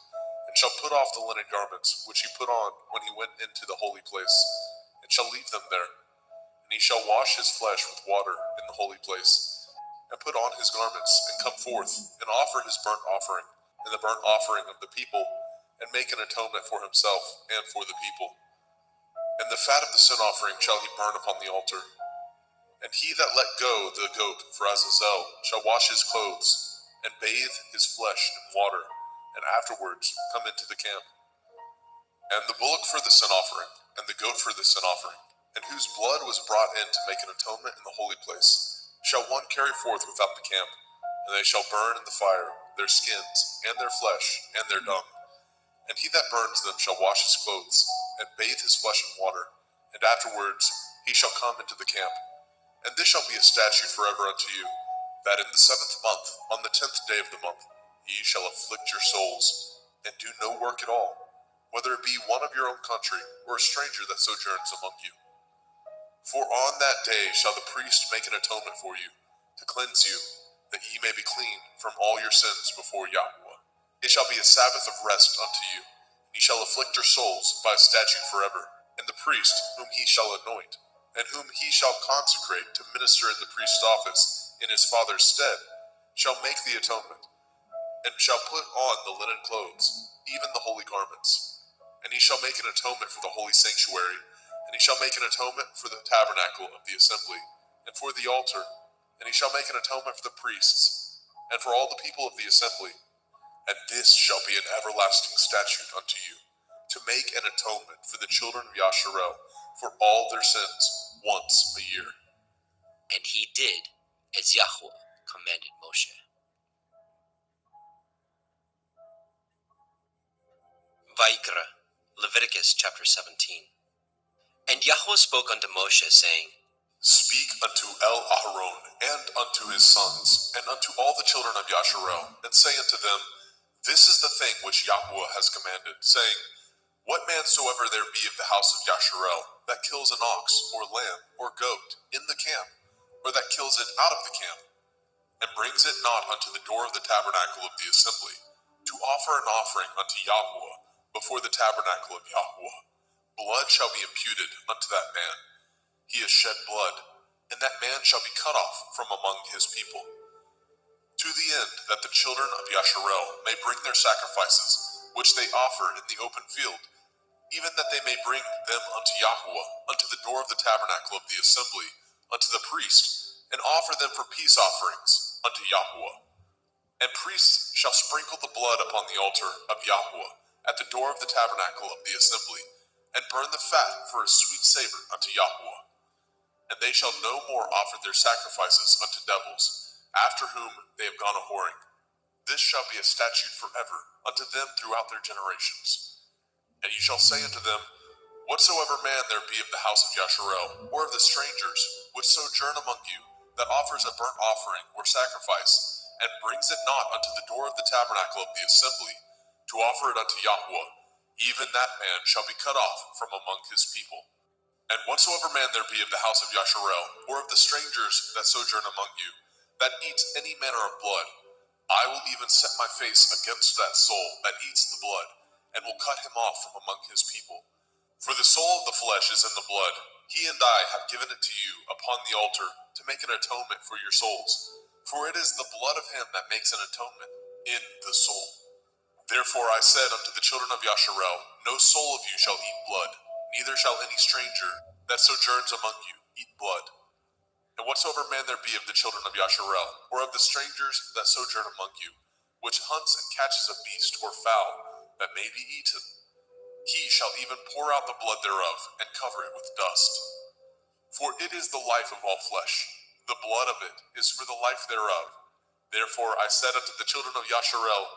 and shall put off the linen garments which he put on when he went into the holy place, and shall leave them there. And he shall wash his flesh with water in the holy place, and put on his garments, and come forth, and offer his burnt offering, and the burnt offering of the people, and make an atonement for himself and for the people. And the fat of the sin offering shall he burn upon the altar. And he that let go the goat for Azazel shall wash his clothes, and bathe his flesh in water, and afterwards come into the camp. And the bullock for the sin offering, and the goat for the sin offering, and whose blood was brought in to make an atonement in the holy place, shall one carry forth without the camp, and they shall burn in the fire their skins, and their flesh, and their dung. And he that burns them shall wash his clothes, and bathe his flesh in water, and afterwards he shall come into the camp. And this shall be a statute forever unto you, that in the 7th month, on the 10th day of the month, ye shall afflict your souls, and do no work at all, whether it be one of your own country, or a stranger that sojourns among you. For on that day shall the priest make an atonement for you, to cleanse you, that ye may be clean from all your sins before Yahweh. It shall be a Sabbath of rest unto you, and ye shall afflict your souls by a statute forever. And the priest, whom he shall anoint, and whom he shall consecrate to minister in the priest's office in his father's stead, shall make the atonement, and shall put on the linen clothes, even the holy garments. And he shall make an atonement for the holy sanctuary, and he shall make an atonement for the tabernacle of the assembly, and for the altar, and he shall make an atonement for the priests, and for all the people of the assembly. And this shall be an everlasting statute unto you, to make an atonement for the children of Yasharel for all their sins once a year. And he did as Yahweh commanded Moshe. Vayikra, Leviticus chapter 17. And Yahweh spoke unto Moshe, saying, Speak unto Aharon and unto his sons, and unto all the children of Yasharel, and say unto them, This is the thing which Yahweh has commanded, saying, What man soever there be of the house of Yasharel that kills an ox, or lamb, or goat, in the camp, or that kills it out of the camp, and brings it not unto the door of the tabernacle of the assembly, to offer an offering unto Yahweh before the tabernacle of Yahweh, blood shall be imputed unto that man. He has shed blood, and that man shall be cut off from among his people. To the end that the children of Yasharel may bring their sacrifices, which they offer in the open field, even that they may bring them unto Yahweh, unto the door of the tabernacle of the assembly, unto the priest, and offer them for peace offerings unto Yahweh. And priests shall sprinkle the blood upon the altar of Yahweh at the door of the tabernacle of the assembly, and burn the fat for a sweet savor unto Yahweh. And they shall no more offer their sacrifices unto devils, after whom they have gone a-whoring. This shall be a statute forever unto them throughout their generations. And ye shall say unto them, Whatsoever man there be of the house of Yasharel, or of the strangers which sojourn among you, that offers a burnt offering or sacrifice, and brings it not unto the door of the tabernacle of the assembly, to offer it unto Yahweh, even that man shall be cut off from among his people. And whatsoever man there be of the house of Yasharel, or of the strangers that sojourn among you, that eats any manner of blood, I will even set my face against that soul that eats the blood, and will cut him off from among his people. For the soul of the flesh is in the blood. He and I have given it to you upon the altar to make an atonement for your souls. For it is the blood of him that makes an atonement in the soul. Therefore I said unto the children of Yasharel, No soul of you shall eat blood, neither shall any stranger that sojourns among you eat blood. And whatsoever man there be of the children of Yasharel, or of the strangers that sojourn among you, which hunts and catches a beast or fowl that may be eaten, he shall even pour out the blood thereof, and cover it with dust. For it is the life of all flesh, the blood of it is for the life thereof. Therefore I said unto the children of Yasharel,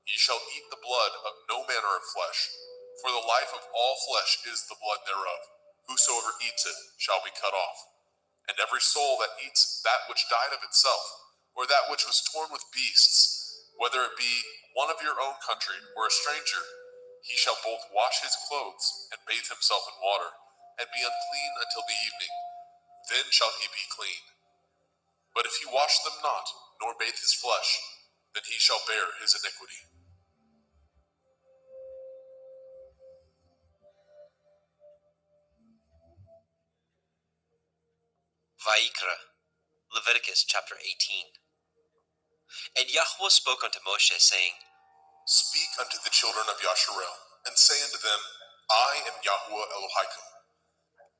Ye shall eat the blood of no manner of flesh, for the life of all flesh is the blood thereof. Whosoever eats it shall be cut off. And every soul that eats that which died of itself, or that which was torn with beasts, whether it be one of your own country or a stranger, he shall both wash his clothes and bathe himself in water, and be unclean until the evening. Then shall he be clean. But if he wash them not, nor bathe his flesh, then he shall bear his iniquity. Vaikra, Leviticus chapter 18. And Yahweh spoke unto Moshe, saying, Speak unto the children of Yasharel, and say unto them, I am Yahweh Elohim.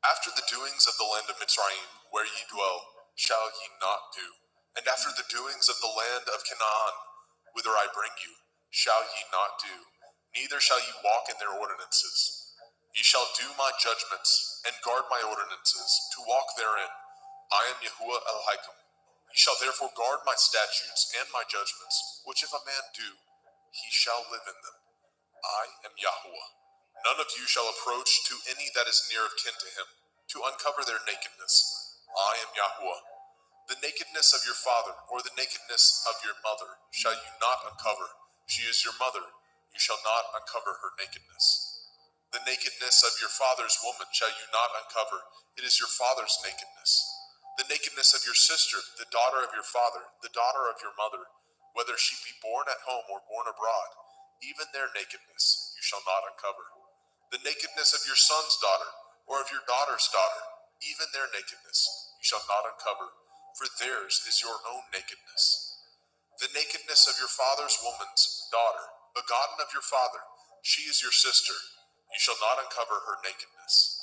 After the doings of the land of Mitzrayim, where ye dwell, shall ye not do. And after the doings of the land of Canaan, whither I bring you, shall ye not do. Neither shall ye walk in their ordinances. Ye shall do my judgments, and guard my ordinances, to walk therein. I am Yahuwah Elohim. Ye shall therefore guard my statutes and my judgments, which if a man do, he shall live in them. I am Yahuwah. None of you shall approach to any that is near of kin to him, to uncover their nakedness. I am Yahuwah. The nakedness of your father, or the nakedness of your mother, shall you not uncover. She is your mother. You shall not uncover her nakedness. The nakedness of your father's woman shall you not uncover. It is your father's nakedness. The nakedness of your sister, the daughter of your father, the daughter of your mother, whether she be born at home or born abroad, even their nakedness you shall not uncover. The nakedness of your son's daughter, or of your daughter's daughter, even their nakedness you shall not uncover, for theirs is your own nakedness. The nakedness of your father's woman's daughter, begotten of your father, she is your sister. You shall not uncover her nakedness.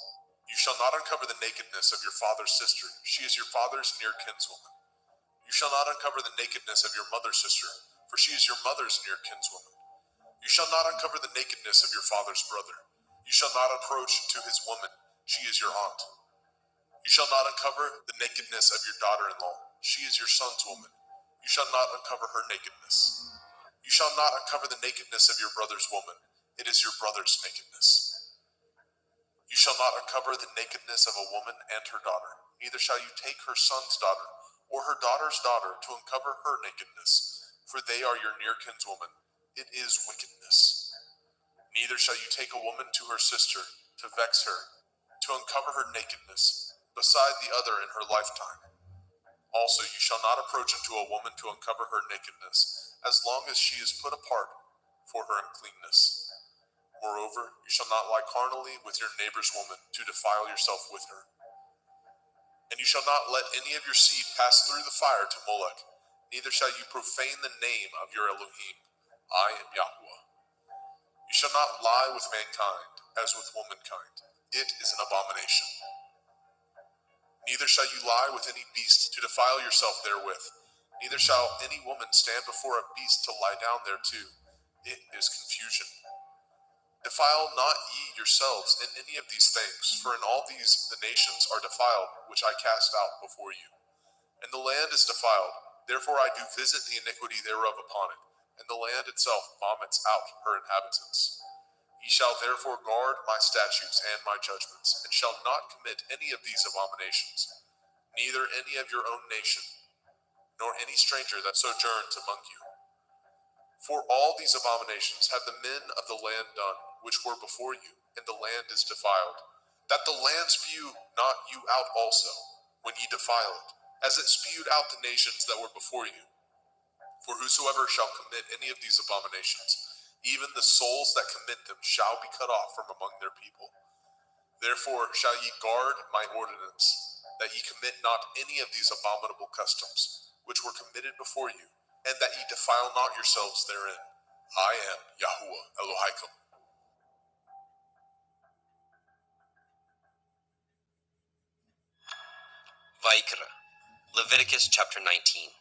You shall not uncover the nakedness of your father's sister. She is your father's near kinswoman. You shall not uncover the nakedness of your mother's sister, for she is your mother's near kinswoman. You shall not uncover the nakedness of your father's brother. You shall not approach to his woman. She is your aunt. You shall not uncover the nakedness of your daughter-in-law. She is your son's woman. You shall not uncover her nakedness. You shall not uncover the nakedness of your brother's woman. It is your brother's nakedness. You shall not uncover the nakedness of a woman and her daughter. Neither shall you take her son's daughter or her daughter's daughter to uncover her nakedness, for they are your near kinswoman. It is wickedness. Neither shall you take a woman to her sister to vex her, to uncover her nakedness, beside the other in her lifetime. Also you shall not approach unto a woman to uncover her nakedness, as long as she is put apart for her uncleanness. Moreover, you shall not lie carnally with your neighbor's woman to defile yourself with her. And you shall not let any of your seed pass through the fire to Molech, neither shall you profane the name of your Elohim. I am Yahuwah. You shall not lie with mankind as with womankind. It is an abomination. Neither shall you lie with any beast to defile yourself therewith. Neither shall any woman stand before a beast to lie down thereto. It is confusion. Defile not ye yourselves in any of these things, for in all these the nations are defiled, which I cast out before you. And the land is defiled, therefore I do visit the iniquity thereof upon it, and the land itself vomits out her inhabitants. Ye shall therefore guard my statutes and my judgments, and shall not commit any of these abominations, neither any of your own nation, nor any stranger that sojourns among you. For all these abominations have the men of the land done, which were before you, and the land is defiled, that the land spew not you out also, when ye defile it, as it spewed out the nations that were before you. For whosoever shall commit any of these abominations, even the souls that commit them shall be cut off from among their people. Therefore shall ye guard my ordinance, that ye commit not any of these abominable customs, which were committed before you, and that ye defile not yourselves therein. I am Yahuwah Elohim. Vaikra, Leviticus chapter 19.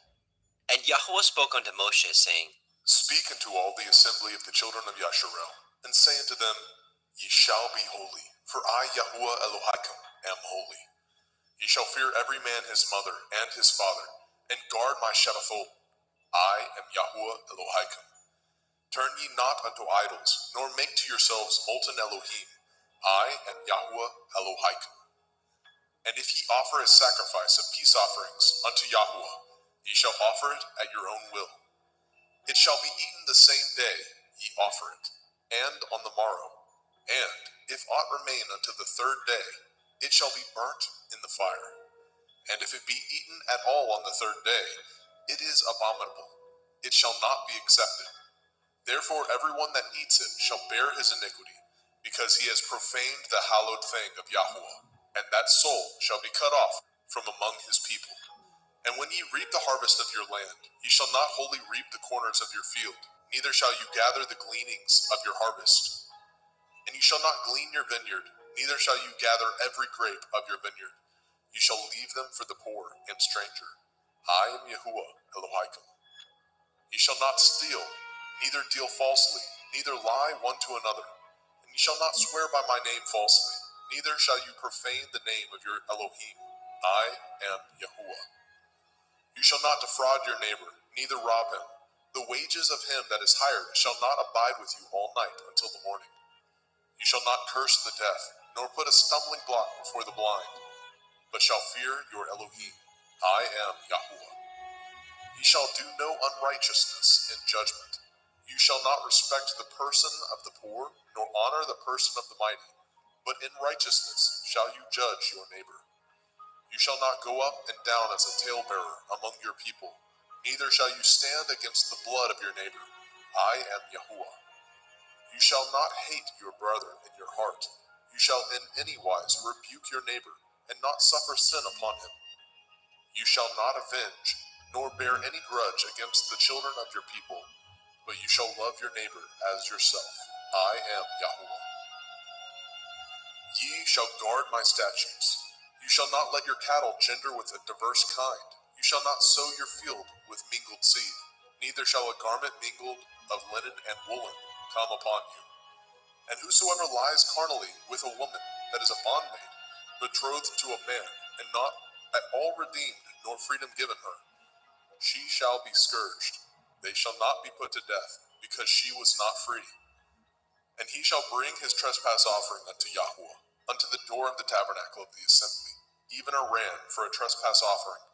And Yahweh spoke unto Moshe, saying, Speak unto all the assembly of the children of Yasharel, and say unto them, Ye shall be holy, for I, Yahuwah Elohim, am holy. Ye shall fear every man his mother and his father, and guard my Shebbathot. I am Yahuwah Elohim. Turn ye not unto idols, nor make to yourselves molten Elohim. I am Yahuwah Elohim. And if ye offer a sacrifice of peace offerings unto Yahuwah, ye shall offer it at your own will. It shall be eaten the same day ye offer it, and on the morrow. And if aught remain unto the third day, it shall be burnt in the fire. And if it be eaten at all on the third day, it is abominable. It shall not be accepted. Therefore everyone that eats it shall bear his iniquity, because he has profaned the hallowed thing of Yahuwah, and that soul shall be cut off from among his people. And when ye reap the harvest of your land, ye shall not wholly reap the corners of your field, neither shall you gather the gleanings of your harvest. And you shall not glean your vineyard, neither shall you gather every grape of your vineyard. You shall leave them for the poor and stranger. I am Yahuwah Elohim. Ye shall not steal, neither deal falsely, neither lie one to another. And ye shall not swear by my name falsely, neither shall you profane the name of your Elohim. I am Yahuwah. You shall not defraud your neighbor, neither rob him. The wages of him that is hired shall not abide with you all night until the morning. You shall not curse the deaf, nor put a stumbling block before the blind, but shall fear your Elohim. I am Yahuwah. Ye shall do no unrighteousness in judgment. You shall not respect the person of the poor, nor honor the person of the mighty, but in righteousness shall you judge your neighbor. You shall not go up and down as a talebearer among your people, neither shall you stand against the blood of your neighbor. I am Yahuwah. You shall not hate your brother in your heart. You shall in any wise rebuke your neighbor, and not suffer sin upon him. You shall not avenge, nor bear any grudge against the children of your people, but you shall love your neighbor as yourself. I am Yahuwah. Ye shall guard my statutes. You shall not let your cattle gender with a diverse kind. You shall not sow your field with mingled seed, neither shall a garment mingled of linen and woolen come upon you. And whosoever lies carnally with a woman that is a bondmaid, betrothed to a man, and not at all redeemed, nor freedom given her, she shall be scourged. They shall not be put to death, because she was not free. And he shall bring his trespass offering unto Yahuwah, unto the door of the tabernacle of the assembly, even a ram for a trespass offering.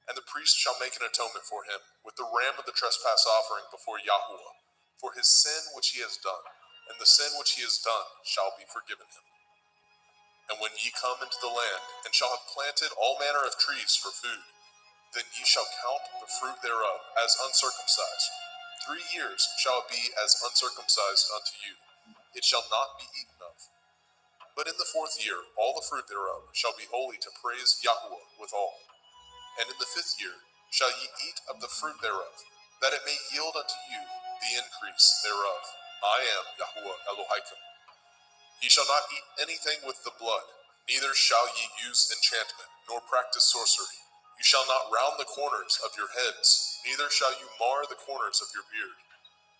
And the priest shall make an atonement for him with the ram of the trespass offering before Yahuwah, for his sin which he has done, and the sin which he has done shall be forgiven him. And when ye come into the land, and shall have planted all manner of trees for food, then ye shall count the fruit thereof as uncircumcised. 3 years shall it be as uncircumcised unto you. It shall not be eaten of. But in the 4th year all the fruit thereof shall be holy to praise Yahuwah withal. And in the 5th year shall ye eat of the fruit thereof, that it may yield unto you the increase thereof. I am Yahuwah Elohim. Ye shall not eat anything with the blood, neither shall ye use enchantment, nor practice sorcery. You shall not round the corners of your heads, neither shall you mar the corners of your beard.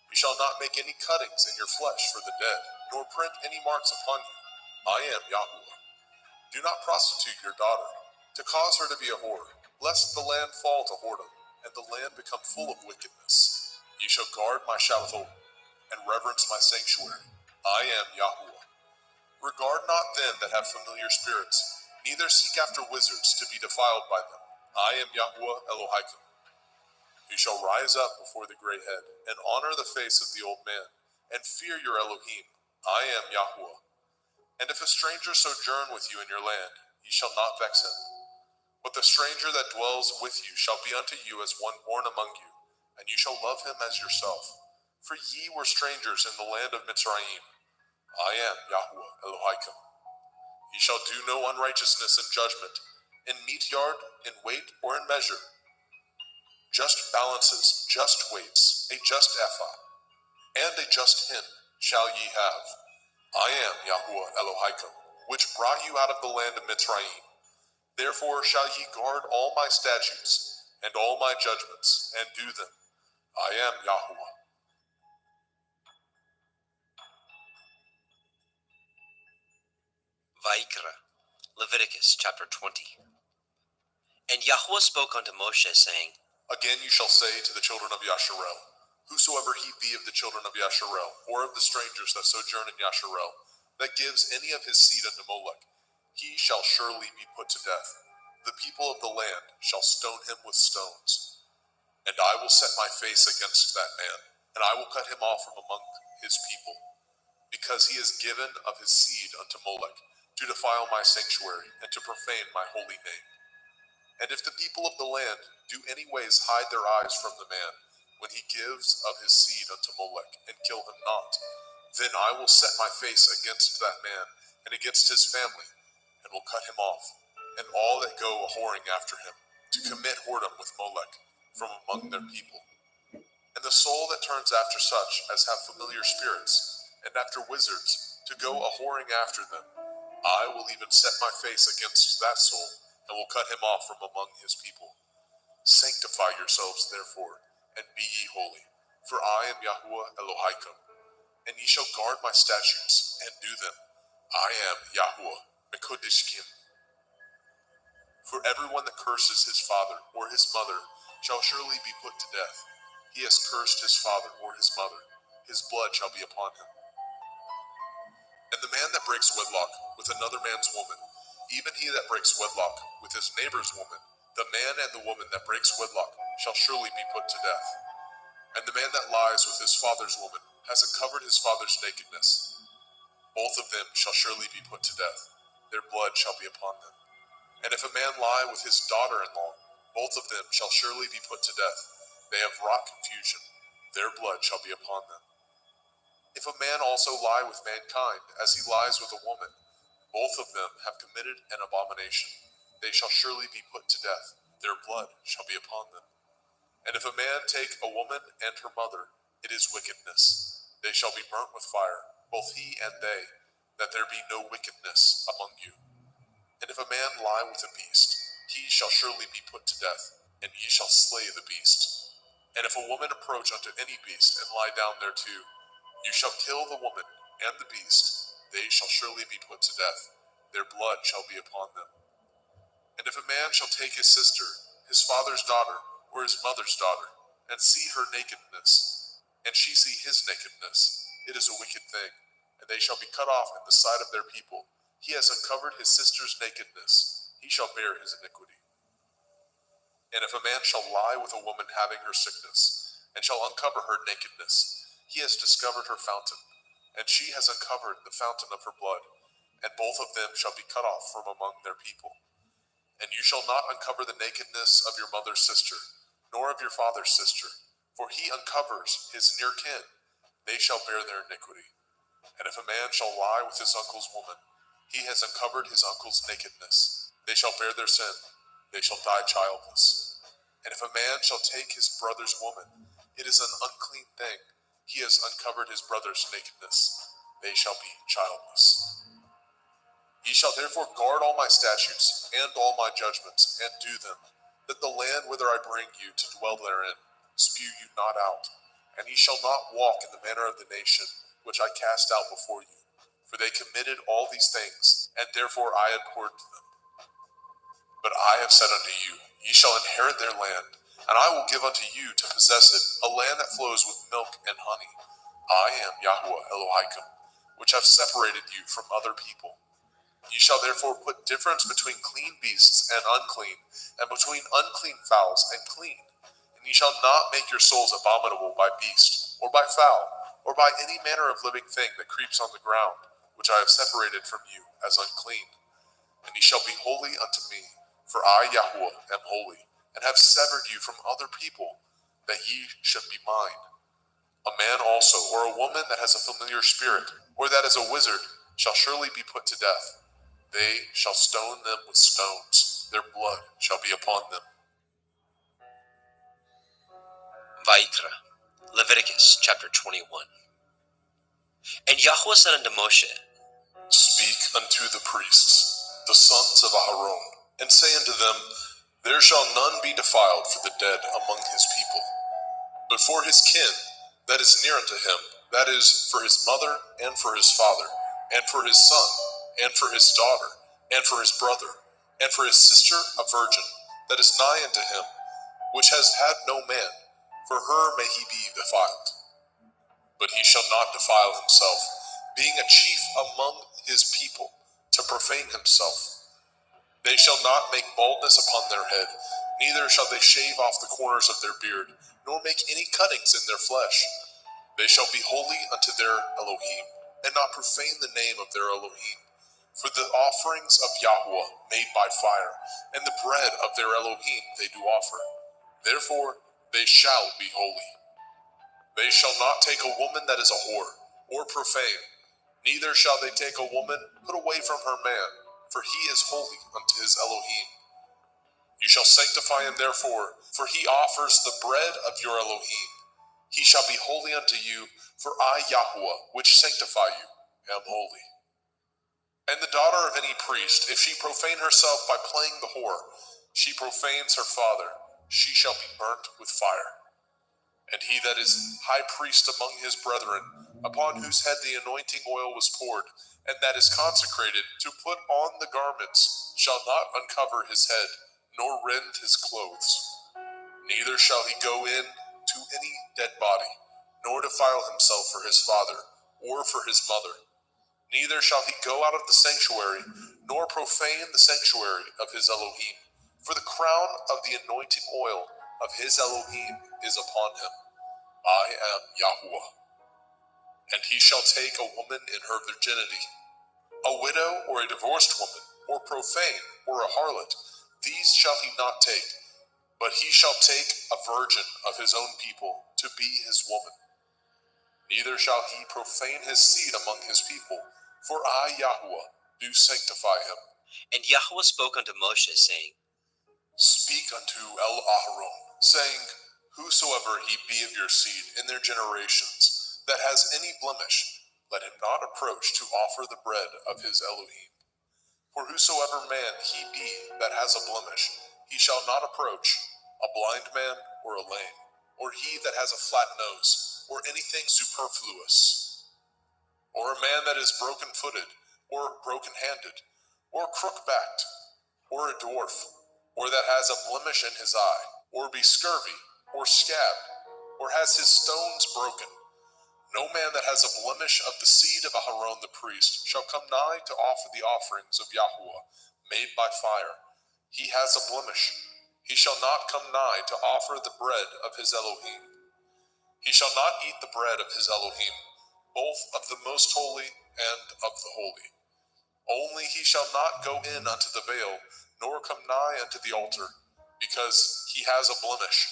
You shall not make any cuttings in your flesh for the dead, nor print any marks upon you. I am Yahuwah. Do not prostitute your daughter, to cause her to be a whore, lest the land fall to whoredom, and the land become full of wickedness. Ye shall guard my Shabbathot, and reverence my sanctuary. I am Yahuwah. Regard not them that have familiar spirits, neither seek after wizards to be defiled by them. I am Yahuwah Elohim. You shall rise up before the gray head, and honor the face of the old man, and fear your Elohim. I am Yahuwah. And if a stranger sojourn with you in your land, ye shall not vex him. But the stranger that dwells with you shall be unto you as one born among you, and you shall love him as yourself. For ye were strangers in the land of Mitzrayim. I am Yahuwah Elohim. Ye shall do no unrighteousness in judgment, in meat yard, in weight, or in measure. Just balances, just weights, a just ephah, and a just hin shall ye have. I am Yahuwah Elohim, which brought you out of the land of Mitzrayim. Therefore shall ye guard all my statutes, and all my judgments, and do them. I am Yahuwah. Vaikra, Leviticus chapter 20. And Yahuwah spoke unto Moshe, saying, Again you shall say to the children of Yasharel, whosoever he be of the children of Yasharel, or of the strangers that sojourn in Yasharel, that gives any of his seed unto Molech, he shall surely be put to death. The people of the land shall stone him with stones. And I will set my face against that man, and I will cut him off from among his people, because he has given of his seed unto Molech, to defile my sanctuary and to profane my holy name. And if the people of the land do any ways hide their eyes from the man, when he gives of his seed unto Molech, and kill him not, then I will set my face against that man and against his family, and will cut him off, and all that go a-whoring after him, to commit whoredom with Molech, from among their people. And the soul that turns after such as have familiar spirits, and after wizards, to go a-whoring after them, I will even set my face against that soul, and will cut him off from among his people. Sanctify yourselves, therefore, and be ye holy, for I am Yahuwah Elohaikum, and ye shall guard my statutes, and do them. I am Yahuwah Mekodishkim. For everyone that curses his father or his mother shall surely be put to death. He has cursed his father or his mother, his blood shall be upon him. And the man that breaks wedlock with another man's woman, even he that breaks wedlock with his neighbor's woman, the man and the woman that breaks wedlock shall surely be put to death. And the man that lies with his father's woman has uncovered his father's nakedness. Both of them shall surely be put to death. Their blood shall be upon them. And if a man lie with his daughter-in-law, both of them shall surely be put to death. They have wrought confusion. Their blood shall be upon them. If a man also lie with mankind, as he lies with a woman, both of them have committed an abomination. They shall surely be put to death. Their blood shall be upon them. And if a man take a woman and her mother, it is wickedness. They shall be burnt with fire, both he and they, that there be no wickedness among you. And if a man lie with a beast, he shall surely be put to death, and ye shall slay the beast. And if a woman approach unto any beast and lie down thereto, you shall kill the woman and the beast. They shall surely be put to death. Their blood shall be upon them. And if a man shall take his sister, his father's daughter, or his mother's daughter, and see her nakedness, and she see his nakedness, it is a wicked thing, and they shall be cut off in the sight of their people. He has uncovered his sister's nakedness, he shall bear his iniquity. And if a man shall lie with a woman having her sickness, and shall uncover her nakedness, he has discovered her fountain, and she has uncovered the fountain of her blood, and both of them shall be cut off from among their people. And you shall not uncover the nakedness of your mother's sister, nor of your father's sister, for he uncovers his near kin. They shall bear their iniquity. And if a man shall lie with his uncle's woman, he has uncovered his uncle's nakedness. They shall bear their sin. They shall die childless. And if a man shall take his brother's woman, it is an unclean thing. He has uncovered his brother's nakedness. They shall be childless. Ye shall therefore guard all my statutes and all my judgments, and do them, that the land whither I bring you to dwell therein spew you not out. And ye shall not walk in the manner of the nation which I cast out before you, for they committed all these things, and therefore I abhorred them. But I have said unto you, ye shall inherit their land, and I will give unto you to possess it, a land that flows with milk and honey. I am Yahuwah Elohaikum, which have separated you from other people. Ye shall therefore put difference between clean beasts and unclean, and between unclean fowls and clean. And ye shall not make your souls abominable by beast, or by fowl, or by any manner of living thing that creeps on the ground, which I have separated from you as unclean. And ye shall be holy unto me, for I, Yahuwah, am holy, and have severed you from other people, that ye should be mine. A man also, or a woman that has a familiar spirit, or that is a wizard, shall surely be put to death. They shall stone them with stones. Their blood shall be upon them. Vayikra, Leviticus chapter 21. And Yahweh said unto Moshe, Speak unto the priests, the sons of Aharon, and say unto them, There shall none be defiled for the dead among his people, but for his kin that is near unto him, that is, for his mother, and for his father, and for his son, and for his daughter, and for his brother, and for his sister a virgin, that is nigh unto him, which has had no man, for her may he be defiled. But he shall not defile himself, being a chief among his people, to profane himself. They shall not make baldness upon their head, neither shall they shave off the corners of their beard, nor make any cuttings in their flesh. They shall be holy unto their Elohim, and not profane the name of their Elohim. For the offerings of Yahweh made by fire, and the bread of their Elohim they do offer. Therefore they shall be holy. They shall not take a woman that is a whore, or profane, neither shall they take a woman put away from her man, for he is holy unto his Elohim. You shall sanctify him therefore, for he offers the bread of your Elohim. He shall be holy unto you, for I, Yahweh, which sanctify you, am holy. And the daughter of any priest, if she profane herself by playing the whore, she profanes her father, she shall be burnt with fire. And he that is high priest among his brethren, upon whose head the anointing oil was poured, and that is consecrated to put on the garments, shall not uncover his head, nor rend his clothes. Neither shall he go in to any dead body, nor defile himself for his father, or for his mother. Neither shall he go out of the sanctuary, nor profane the sanctuary of his Elohim. For the crown of the anointing oil of his Elohim is upon him. I am Yahweh. And he shall take a woman in her virginity, a widow or a divorced woman, or profane, or a harlot. These shall he not take, but he shall take a virgin of his own people to be his woman. Neither shall he profane his seed among his people, for I, Yahweh, do sanctify him. And Yahweh spoke unto Moshe, saying, Speak unto Aharon, saying, Whosoever he be of your seed in their generations, that has any blemish, let him not approach to offer the bread of his Elohim. For whosoever man he be that has a blemish, he shall not approach, a blind man or a lame, or he that has a flat nose, or anything superfluous, or a man that is broken-footed, or broken-handed, or crook-backed, or a dwarf, or that has a blemish in his eye, or be scurvy, or scabbed, or has his stones broken. No man that has a blemish of the seed of Aharon the priest shall come nigh to offer the offerings of Yahweh, made by fire. He has a blemish. He shall not come nigh to offer the bread of his Elohim. He shall not eat the bread of his Elohim, both of the most holy and of the holy. Only he shall not go in unto the veil, nor come nigh unto the altar, because he has a blemish,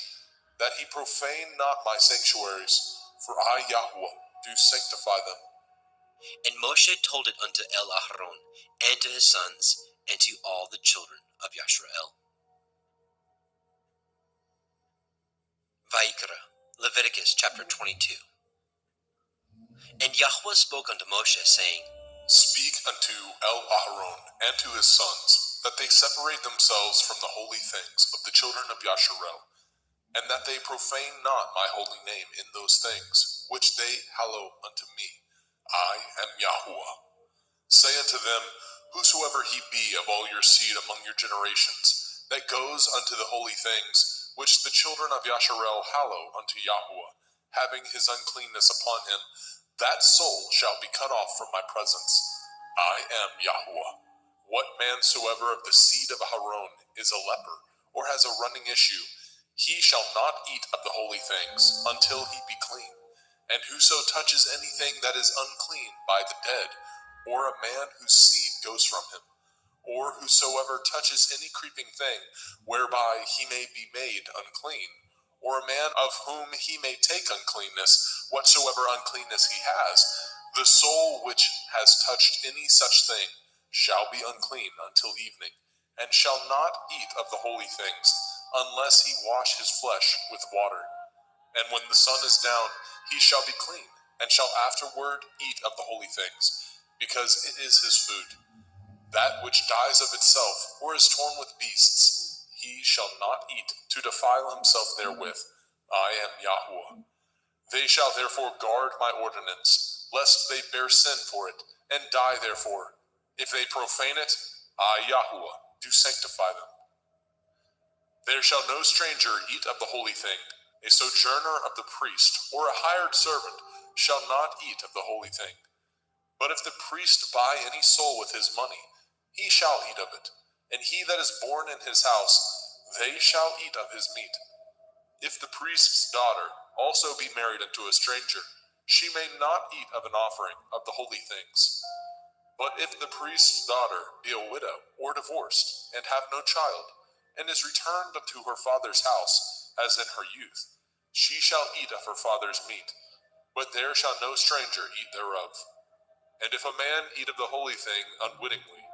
that he profane not my sanctuaries, for I, Yahweh, do sanctify them. And Moshe told it unto Aharon, and to his sons, and to all the children of Yashrael. Vayikra, Leviticus chapter 22. And Yahweh spoke unto Moshe, saying, Speak unto Aharon and to his sons, that they separate themselves from the holy things of the children of Yasharel, and that they profane not my holy name in those things, which they hallow unto me. I am Yahweh. Say unto them, Whosoever he be of all your seed among your generations, that goes unto the holy things, which the children of Yasharel hallow unto Yahweh, having his uncleanness upon him, that soul shall be cut off from my presence. I am Yahweh. What man soever of the seed of Aharon is a leper, or has a running issue, he shall not eat of the holy things until he be clean. And whoso touches anything that is unclean by the dead, or a man whose seed goes from him, or whosoever touches any creeping thing whereby he may be made unclean, or a man of whom he may take uncleanness, whatsoever uncleanness he has, the soul which has touched any such thing shall be unclean until evening, and shall not eat of the holy things, unless he wash his flesh with water. And when the sun is down, he shall be clean, and shall afterward eat of the holy things, because it is his food. That which dies of itself, or is torn with beasts, he shall not eat, to defile himself therewith. I am Yahweh. They shall therefore guard my ordinance, lest they bear sin for it, and die therefore. If they profane it, I, Yahweh, do sanctify them. There shall no stranger eat of the holy thing. A sojourner of the priest, or a hired servant, shall not eat of the holy thing. But if the priest buy any soul with his money, he shall eat of it. And he that is born in his house, they shall eat of his meat. If the priest's daughter also be married unto a stranger, she may not eat of an offering of the holy things. But if the priest's daughter be a widow or divorced, and have no child, and is returned unto her father's house, as in her youth, she shall eat of her father's meat, but there shall no stranger eat thereof. And if a man eat of the holy thing unwittingly,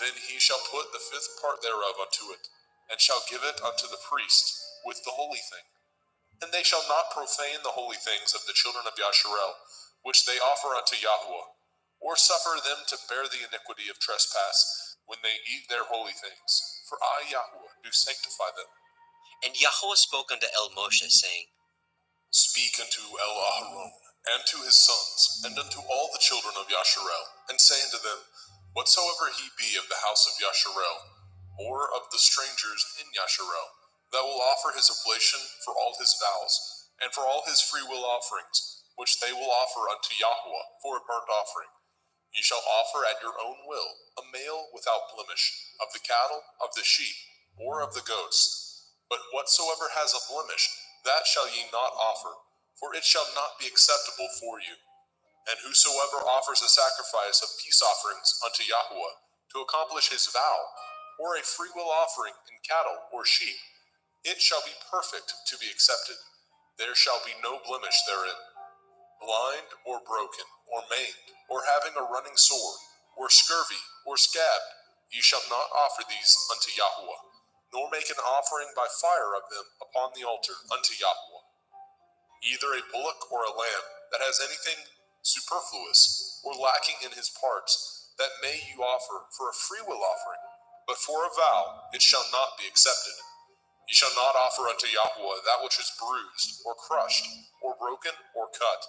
then he shall put the fifth part thereof unto it, and shall give it unto the priest with the holy thing. And they shall not profane the holy things of the children of Yasharel, which they offer unto Yahweh, or suffer them to bear the iniquity of trespass when they eat their holy things. For I, Yahweh, do sanctify them. And Yahweh spoke unto El Moshe, saying, Speak unto El Aharon, and to his sons, and unto all the children of Yasharel, and say unto them, Whatsoever he be of the house of Yasharel, or of the strangers in Yasharel, that will offer his oblation for all his vows, and for all his freewill offerings, which they will offer unto Yahweh for a burnt offering, ye shall offer at your own will a male without blemish, of the cattle, of the sheep, or of the goats. But whatsoever has a blemish, that shall ye not offer, for it shall not be acceptable for you. And whosoever offers a sacrifice of peace offerings unto Yahweh to accomplish his vow, or a freewill offering in cattle or sheep, it shall be perfect to be accepted. There shall be no blemish therein. Blind, or broken, or maimed, or having a running sword, or scurvy, or scabbed, ye shall not offer these unto Yahweh, nor make an offering by fire of them upon the altar unto Yahweh. Either a bullock or a lamb that has anything superfluous or lacking in his parts, that may you offer for a freewill offering, but for a vow it shall not be accepted. Ye shall not offer unto Yahweh that which is bruised, or crushed, or broken, or cut,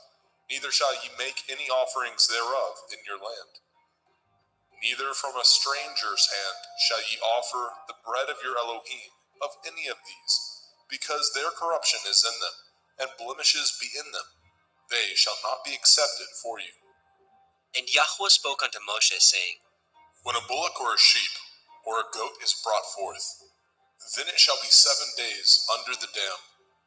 neither shall ye make any offerings thereof in your land. Neither from a stranger's hand shall ye offer the bread of your Elohim, of any of these, because their corruption is in them, and blemishes be in them. They shall not be accepted for you. And Yahweh spoke unto Moshe, saying, When a bullock or a sheep or a goat is brought forth, then it shall be 7 days under the dam,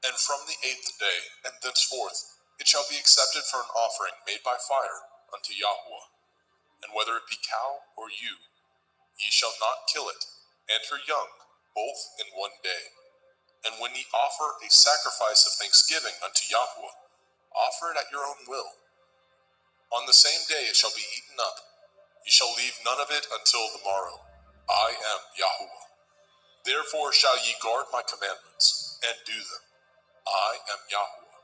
and from the 8th day and thenceforth it shall be accepted for an offering made by fire unto Yahweh. And whether it be cow or ewe, ye shall not kill it, and her young, both in 1 day. And when ye offer a sacrifice of thanksgiving unto Yahweh, offer it at your own will. On the same day it shall be eaten up. Ye shall leave none of it until the morrow. I am Yahweh. Therefore shall ye guard my commandments, and do them. I am Yahweh.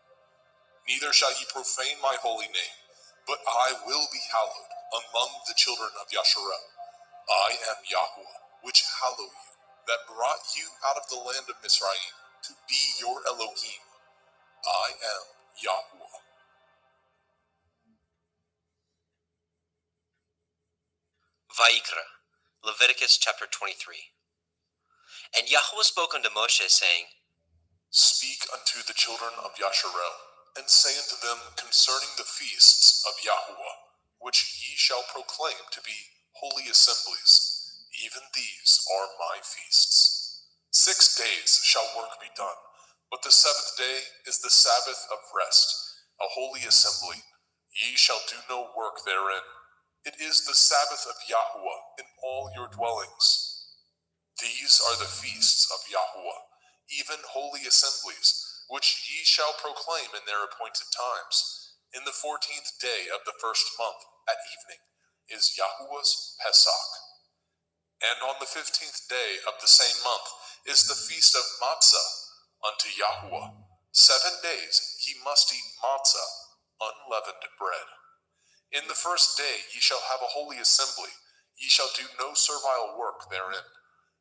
Neither shall ye profane my holy name, but I will be hallowed among the children of Yasharel. I am Yahweh, which hallow you, that brought you out of the land of Mizraim, to be your Elohim. I am Yahweh. Vayikra, Leviticus chapter 23. And Yahweh spoke unto Moshe, saying, Speak unto the children of Yasharel, and say unto them concerning the feasts of Yahweh, which ye shall proclaim to be holy assemblies. Even these are my feasts. 6 days shall work be done, but the 7th day is the Sabbath of rest, a holy assembly. Ye shall do no work therein. It is the Sabbath of Yahweh in all your dwellings. These are the feasts of Yahweh, even holy assemblies, which ye shall proclaim in their appointed times. In the 14th day of the 1st month, at evening, is Yahweh's Pesach. And on the 15th day of the same month is the feast of Matzah unto Yahweh. 7 days ye must eat matzah, unleavened bread. In the 1st day ye shall have a holy assembly. Ye shall do no servile work therein.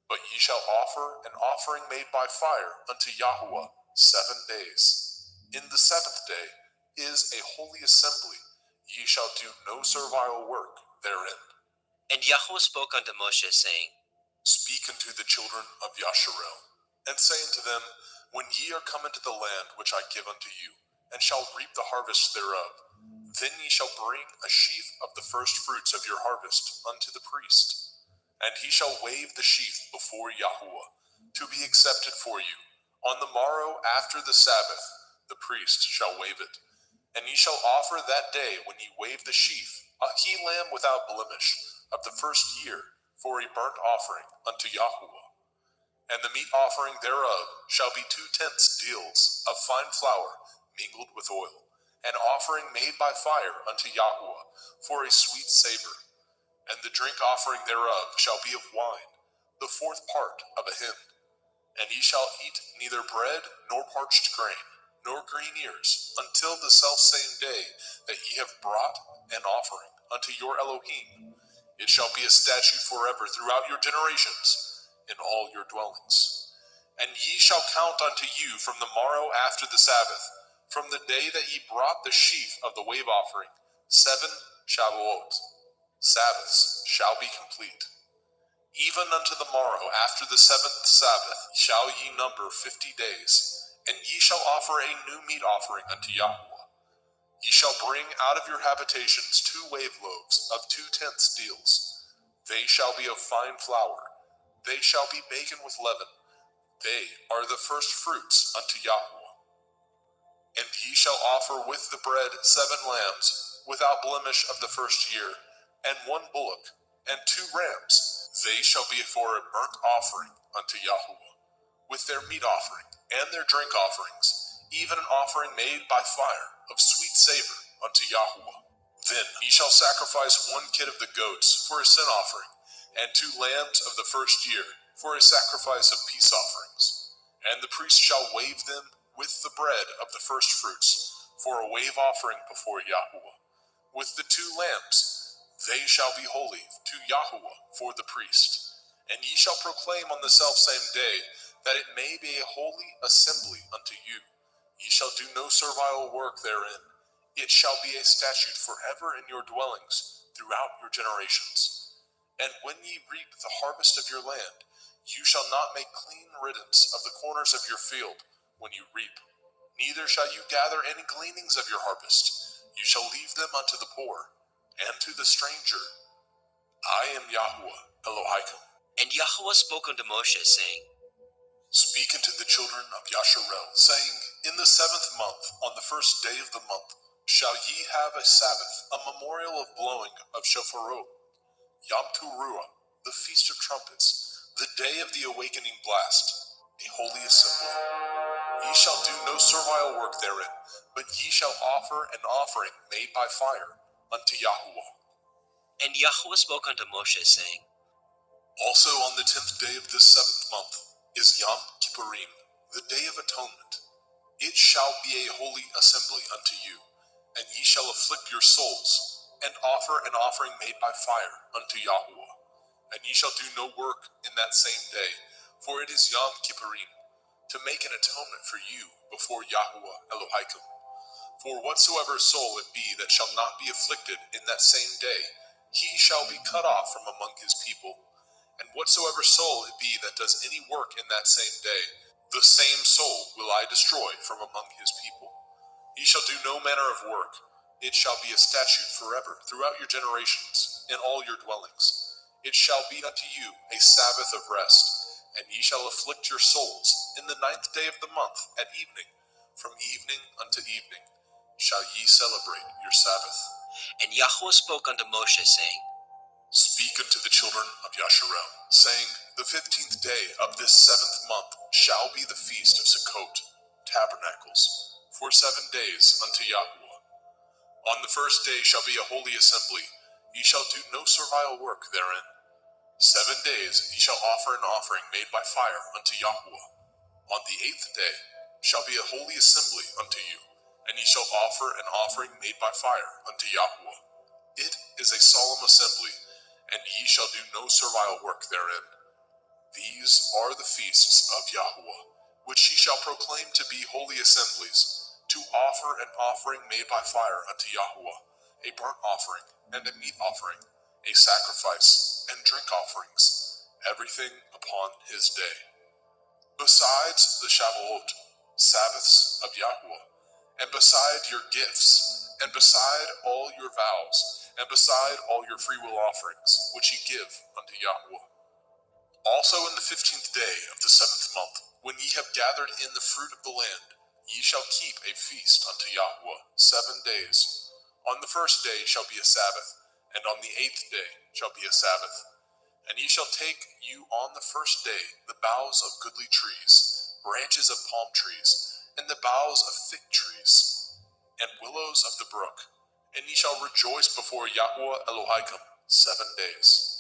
But ye shall offer an offering made by fire unto Yahweh 7 days. In the 7th day is a holy assembly. Ye shall do no servile work therein. And Yahweh spoke unto Moshe, saying, Speak unto the children of Yasharel, and say unto them, When ye are come into the land which I give unto you, and shall reap the harvest thereof, then ye shall bring a sheaf of the first fruits of your harvest unto the priest. And he shall wave the sheaf before Yahweh, to be accepted for you. On the morrow after the Sabbath, the priest shall wave it. And ye shall offer that day when ye wave the sheaf a he-lamb without blemish of the first year for a burnt offering unto Yahuwah. And the meat offering thereof shall be 2/10 deals of fine flour mingled with oil, an offering made by fire unto Yahuwah for a sweet savor. And the drink offering thereof shall be of wine, the 4th part of a hin. And ye shall eat neither bread nor parched grain, nor green ears, until the selfsame day that ye have brought an offering unto your Elohim. It shall be a statute forever throughout your generations in all your dwellings. And ye shall count unto you from the morrow after the Sabbath, from the day that ye brought the sheaf of the wave offering, 7 Shavuot. Sabbaths shall be complete. Even unto the morrow after the 7th Sabbath shall ye number 50 days, and ye shall offer a new meat offering unto Yahuwah. Ye shall bring out of your habitations 2 wave loaves of 2/10 deals. They shall be of fine flour. They shall be baken with leaven. They are the first fruits unto Yahuwah. And ye shall offer with the bread 7 lambs, without blemish of the first year, and 1 bullock, and 2 rams. They shall be for a burnt offering unto Yahuwah, with their meat offering, and their drink offerings, even an offering made by fire of sweet savor unto Yahuwah. Then ye shall sacrifice 1 kid of the goats for a sin offering, and 2 lambs of the first year for a sacrifice of peace offerings. And the priest shall wave them with the bread of the first fruits for a wave offering before Yahuwah. With the 2 lambs, they shall be holy to Yahuwah for the priest. And ye shall proclaim on the selfsame day that it may be a holy assembly unto you. Ye shall do no servile work therein. It shall be a statute forever in your dwellings throughout your generations. And when ye reap the harvest of your land, you shall not make clean riddance of the corners of your field when you reap. Neither shall you gather any gleanings of your harvest. You shall leave them unto the poor and to the stranger. I am Yahuwah Elohim. And Yahuwah spoke unto Moshe, saying, Speak unto the children of Yasharel, saying, In the 7th month, on the first day of the month, shall ye have a Sabbath, a memorial of blowing of shofarot, Yom Teruah, the feast of trumpets, the day of the awakening blast, a holy assembly. Ye shall do no servile work therein, but ye shall offer an offering made by fire unto Yahuwah. And Yahuwah spoke unto Moshe, saying, Also on the 10th day of this 7th month is Yom Kippurim, the day of atonement. It shall be a holy assembly unto you, and ye shall afflict your souls, and offer an offering made by fire unto Yahuwah. And ye shall do no work in that same day, for it is Yom Kippurim, to make an atonement for you before Yahuwah Elohim. For whatsoever soul it be that shall not be afflicted in that same day, he shall be cut off from among his people. And whatsoever soul it be that does any work in that same day, the same soul will I destroy from among his people. Ye shall do no manner of work. It shall be a statute forever throughout your generations, in all your dwellings. It shall be unto you a Sabbath of rest, and ye shall afflict your souls in the 9th day of the month at evening. From evening unto evening shall ye celebrate your Sabbath. And Yahuwah spoke unto Moshe, saying, Speak unto the children of Yasharel, saying, The 15th day of this 7th month shall be the feast of Sukkot, tabernacles, for 7 days unto Yahuwah. On the first day shall be a holy assembly. Ye shall do no servile work therein. 7 days ye shall offer an offering made by fire unto Yahuwah. On the 8th day shall be a holy assembly unto you, and ye shall offer an offering made by fire unto Yahuwah. It is a solemn assembly, and ye shall do no servile work therein. These are the feasts of Yahuwah, which ye shall proclaim to be holy assemblies, to offer an offering made by fire unto Yahuwah, a burnt offering and a meat offering, a sacrifice and drink offerings, everything upon his day. Besides the Shavuot, Sabbaths of Yahuwah, and beside your gifts, and beside all your vows, and beside all your freewill offerings, which ye give unto Yahuwah. Also in the 15th day of the 7th month, when ye have gathered in the fruit of the land, ye shall keep a feast unto Yahuwah 7 days. On the first day shall be a Sabbath, And on the 8th day shall be a Sabbath. And ye shall take you on the first day the boughs of goodly trees, branches of palm trees, and the boughs of thick trees, and willows of the brook. And ye shall rejoice before Yahweh Elohim 7 days.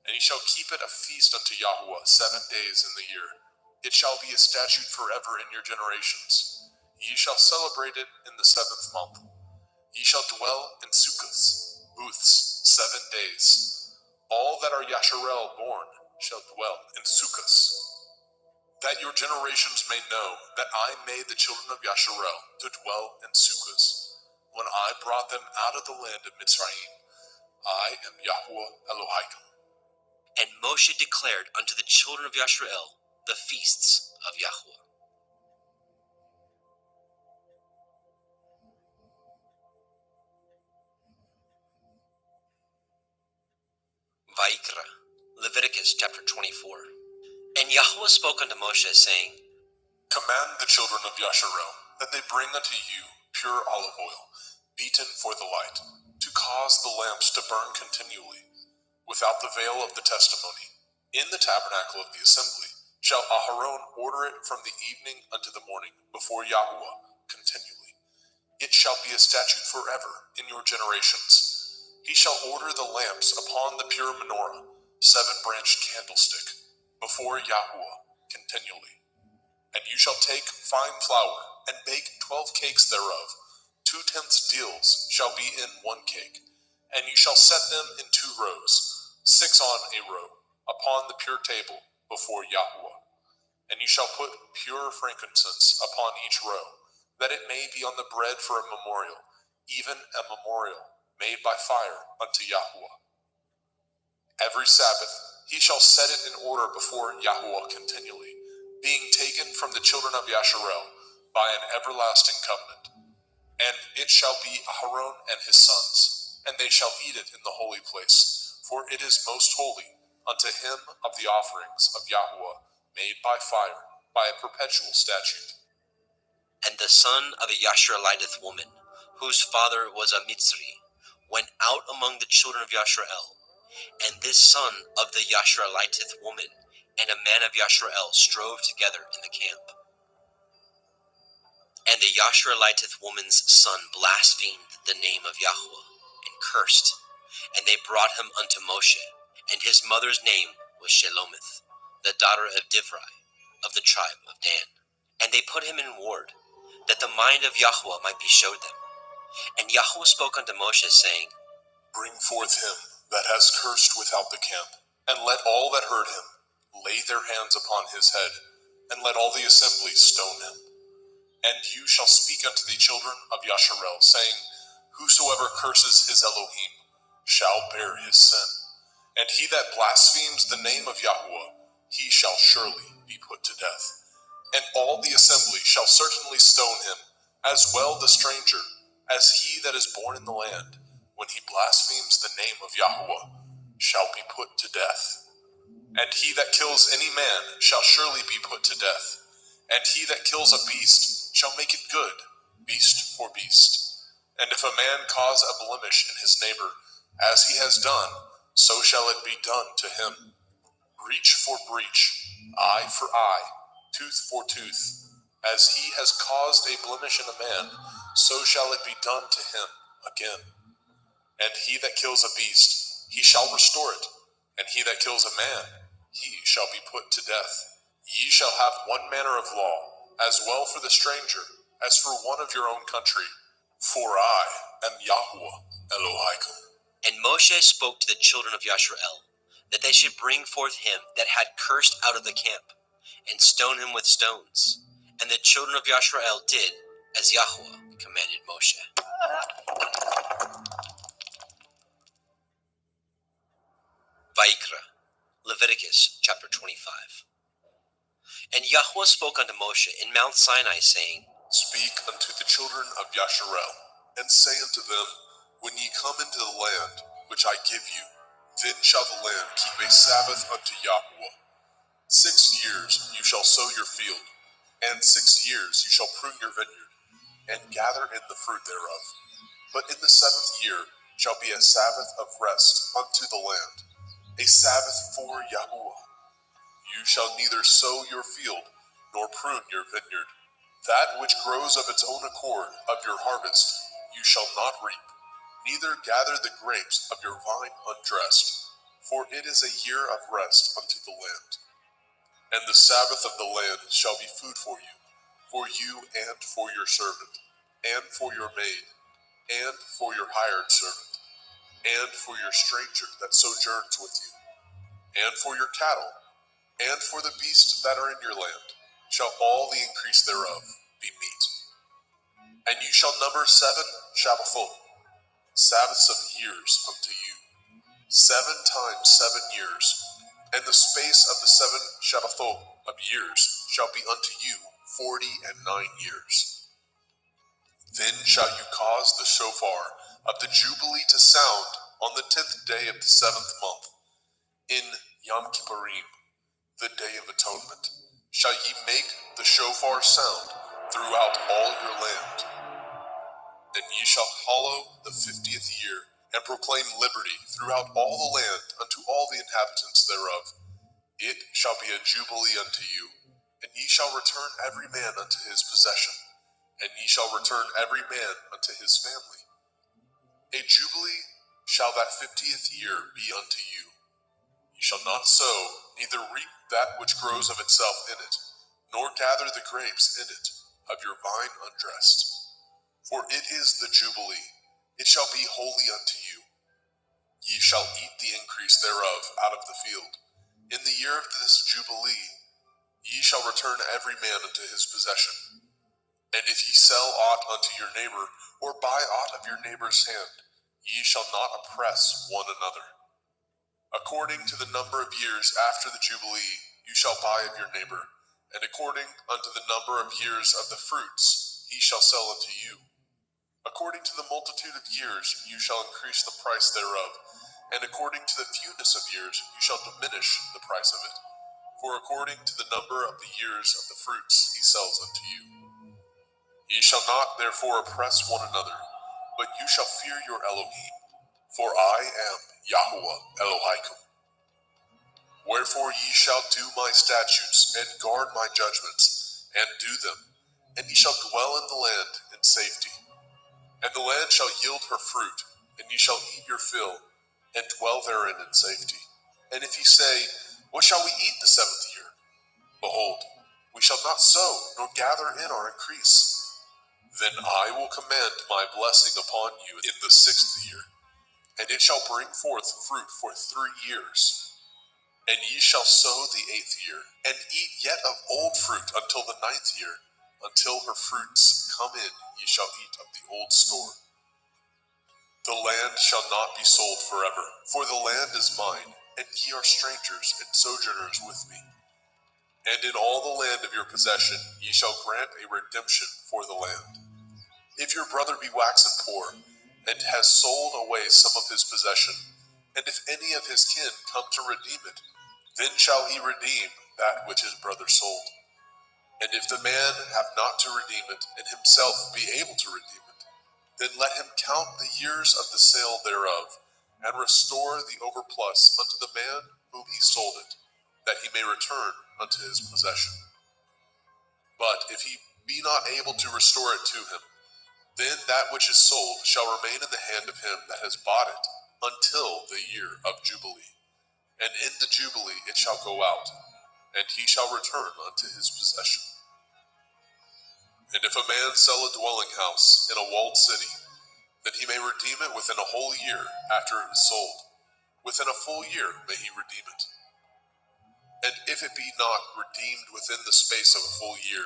And ye shall keep it a feast unto Yahweh 7 days in the year. It shall be a statute forever in your generations. Ye shall celebrate it in the 7th month. Ye shall dwell in sukkahs, booths, 7 days. All that are Yasharel born shall dwell in sukkahs. That your generations may know that I made the children of Yasharel to dwell in sukkahs, when I brought them out of the land of Mitzrayim. I am Yahweh Elohim. And Moshe declared unto the children of Yasharel the feasts of Yahweh. Vaikra, Leviticus chapter 24. And Yahweh spoke unto Moshe, saying, Command the children of Yasharel that they bring unto you pure olive oil, beaten for the light, to cause the lamps to burn continually, without the veil of the testimony. In the tabernacle of the assembly shall Aharon order it from the evening unto the morning before Yahweh continually. It shall be a statute forever in your generations. He shall order the lamps upon the pure menorah, 7-branched candlestick, before Yahweh continually. And you shall take fine flour, and bake 12 cakes thereof. 2/10 deals shall be in 1 cake. And you shall set them in 2 rows, 6 on a row, upon the pure table before Yahweh. And you shall put pure frankincense upon each row, that it may be on the bread for a memorial, even a memorial made by fire unto Yahweh. Every Sabbath he shall set it in order before Yahweh continually, being taken from the children of Yasharel by an everlasting covenant. And it shall be Aharon and his sons, and they shall eat it in the holy place, for it is most holy unto him of the offerings of Yahweh made by fire, by a perpetual statute. And the son of a Yashareliteth woman, whose father was a Mitzri, went out among the children of Yasharel. And this son of the Yashareliteth woman and a man of Yasharel strove together in the camp. And the Yashareliteth woman's son blasphemed the name of Yahweh, and cursed. And they brought him unto Moshe, and his mother's name was Shelomith, the daughter of Divri, of the tribe of Dan. And they put him in ward, that the mind of Yahweh might be showed them. And Yahweh spoke unto Moshe, saying, Bring forth him that has cursed without the camp, and let all that heard him lay their hands upon his head, and let all the assembly stone him. And you shall speak unto the children of Yasharel, saying, Whosoever curses his Elohim shall bear his sin. And he that blasphemes the name of Yahweh, he shall surely be put to death. And all the assembly shall certainly stone him, as well the stranger, as he that is born in the land, when he blasphemes the name of Yahweh, shall be put to death. And he that kills any man shall surely be put to death. And he that kills a beast shall make it good, beast for beast. And if a man cause a blemish in his neighbor, as he has done, so shall it be done to him. Breach for breach, eye for eye, tooth for tooth. As he has caused a blemish in a man, so shall it be done to him again. And he that kills a beast, he shall restore it. And he that kills a man, he shall be put to death. Ye shall have one manner of law, as well for the stranger, as for one of your own country. For I am Yahweh Elohim. And Moshe spoke to the children of Yasharel, that they should bring forth him that had cursed out of the camp, and stone him with stones. And the children of Yasharel did as Yahweh commanded Moshe. Vaikra, Leviticus chapter 25. And Yahweh spoke unto Moshe in Mount Sinai, saying, Speak unto the children of Yasharel, and say unto them, When ye come into the land which I give you, then shall the land keep a Sabbath unto Yahweh. 6 years you shall sow your field, and 6 years you shall prune your vineyard, and gather in the fruit thereof. But in the 7th year shall be a Sabbath of rest unto the land, a Sabbath for Yahuwah. You shall neither sow your field, nor prune your vineyard. That which grows of its own accord of your harvest you shall not reap, neither gather the grapes of your vine undressed, for it is a year of rest unto the land. And the Sabbath of the land shall be food for you and for your servant, and for your maid, and for your hired servant, and for your stranger that sojourns with you, and for your cattle, and for the beasts that are in your land, shall all the increase thereof be meat. And you shall number 7 Shabbathot, Sabbaths of years unto you, 7 times 7 years, and the space of the 7 Shabbathot of years shall be unto you 49 years. Then shall you cause the shofar of the Jubilee to sound on the 10th day of the 7th month, in Yom Kippurim, the day of atonement. Shall ye make the shofar sound throughout all your land. And ye shall hallow the 50th year, and proclaim liberty throughout all the land unto all the inhabitants thereof. It shall be a jubilee unto you, and ye shall return every man unto his possession, and ye shall return every man unto his family. A jubilee shall that 50th year be unto you. Ye shall not sow, neither reap that which grows of itself in it, nor gather the grapes in it of your vine undressed. For it is the Jubilee, it shall be holy unto you. Ye shall eat the increase thereof out of the field. In the year of this Jubilee, ye shall return every man unto his possession. And if ye sell aught unto your neighbor, or buy aught of your neighbor's hand, ye shall not oppress one another. According to the number of years after the Jubilee, you shall buy of your neighbor, and according unto the number of years of the fruits, he shall sell unto you. According to the multitude of years, you shall increase the price thereof, and according to the fewness of years, you shall diminish the price of it. For according to the number of the years of the fruits, he sells unto you. Ye shall not therefore oppress one another, but you shall fear your Elohim, for I am Yahuwah Elohaikum. Wherefore ye shall do my statutes, and guard my judgments, and do them, and ye shall dwell in the land in safety. And the land shall yield her fruit, and ye shall eat your fill, and dwell therein in safety. And if ye say, what shall we eat the 7th year? Behold, we shall not sow, nor gather in our increase. Then I will command my blessing upon you in the 6th year, and it shall bring forth fruit for 3 years. And ye shall sow the 8th year, and eat yet of old fruit until the 9th year. Until her fruits come in, ye shall eat of the old store. The land shall not be sold forever, for the land is mine, and ye are strangers and sojourners with me. And in all the land of your possession ye shall grant a redemption for the land. If your brother be waxen poor, and has sold away some of his possession, and if any of his kin come to redeem it, then shall he redeem that which his brother sold. And if the man have not to redeem it, and himself be able to redeem it, then let him count the years of the sale thereof, and restore the overplus unto the man whom he sold it, that he may return unto his possession. But if he be not able to restore it to him, then that which is sold shall remain in the hand of him that has bought it until the year of Jubilee. And in the Jubilee it shall go out, and he shall return unto his possession. And if a man sell a dwelling house in a walled city, then he may redeem it within a whole year after it is sold. Within a full year may he redeem it. And if it be not redeemed within the space of a full year,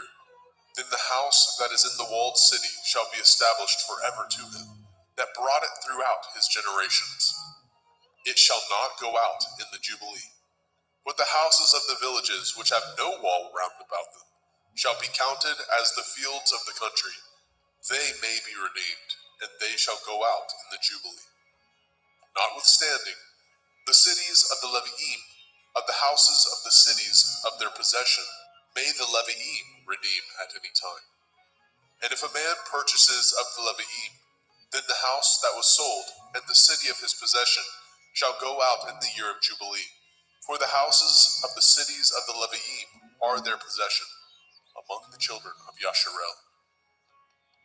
then the house that is in the walled city shall be established forever to him, that brought it throughout his generations. It shall not go out in the Jubilee. But the houses of the villages which have no wall round about them shall be counted as the fields of the country. They may be redeemed, and they shall go out in the Jubilee. Notwithstanding, the cities of the Leviim, of the houses of the cities of their possession, may the Leviim redeem at any time. And if a man purchases of the Leviim, Then the house that was sold, and the city of his possession, shall go out in the year of Jubilee. For the houses of the cities of the Leviim are their possession, among the children of Yasharel.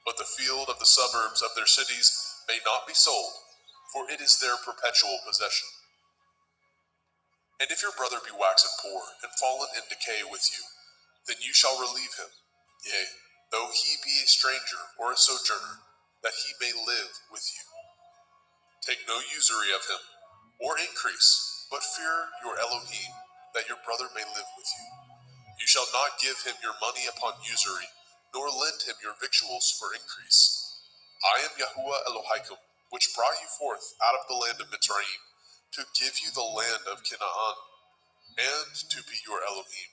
But the field of the suburbs of their cities may not be sold, for it is their perpetual possession. And if your brother be waxen poor, and fallen in decay with you, then you shall relieve him, yea, though he be a stranger or a sojourner, that he may live with you. Take no usury of him, or increase, but fear your Elohim, that your brother may live with you. You shall not give him your money upon usury, nor lend him your victuals for increase. I am Yahuwah Elohaikum, which brought you forth out of the land of Mitzrayim, to give you the land of Canaan, and to be your Elohim.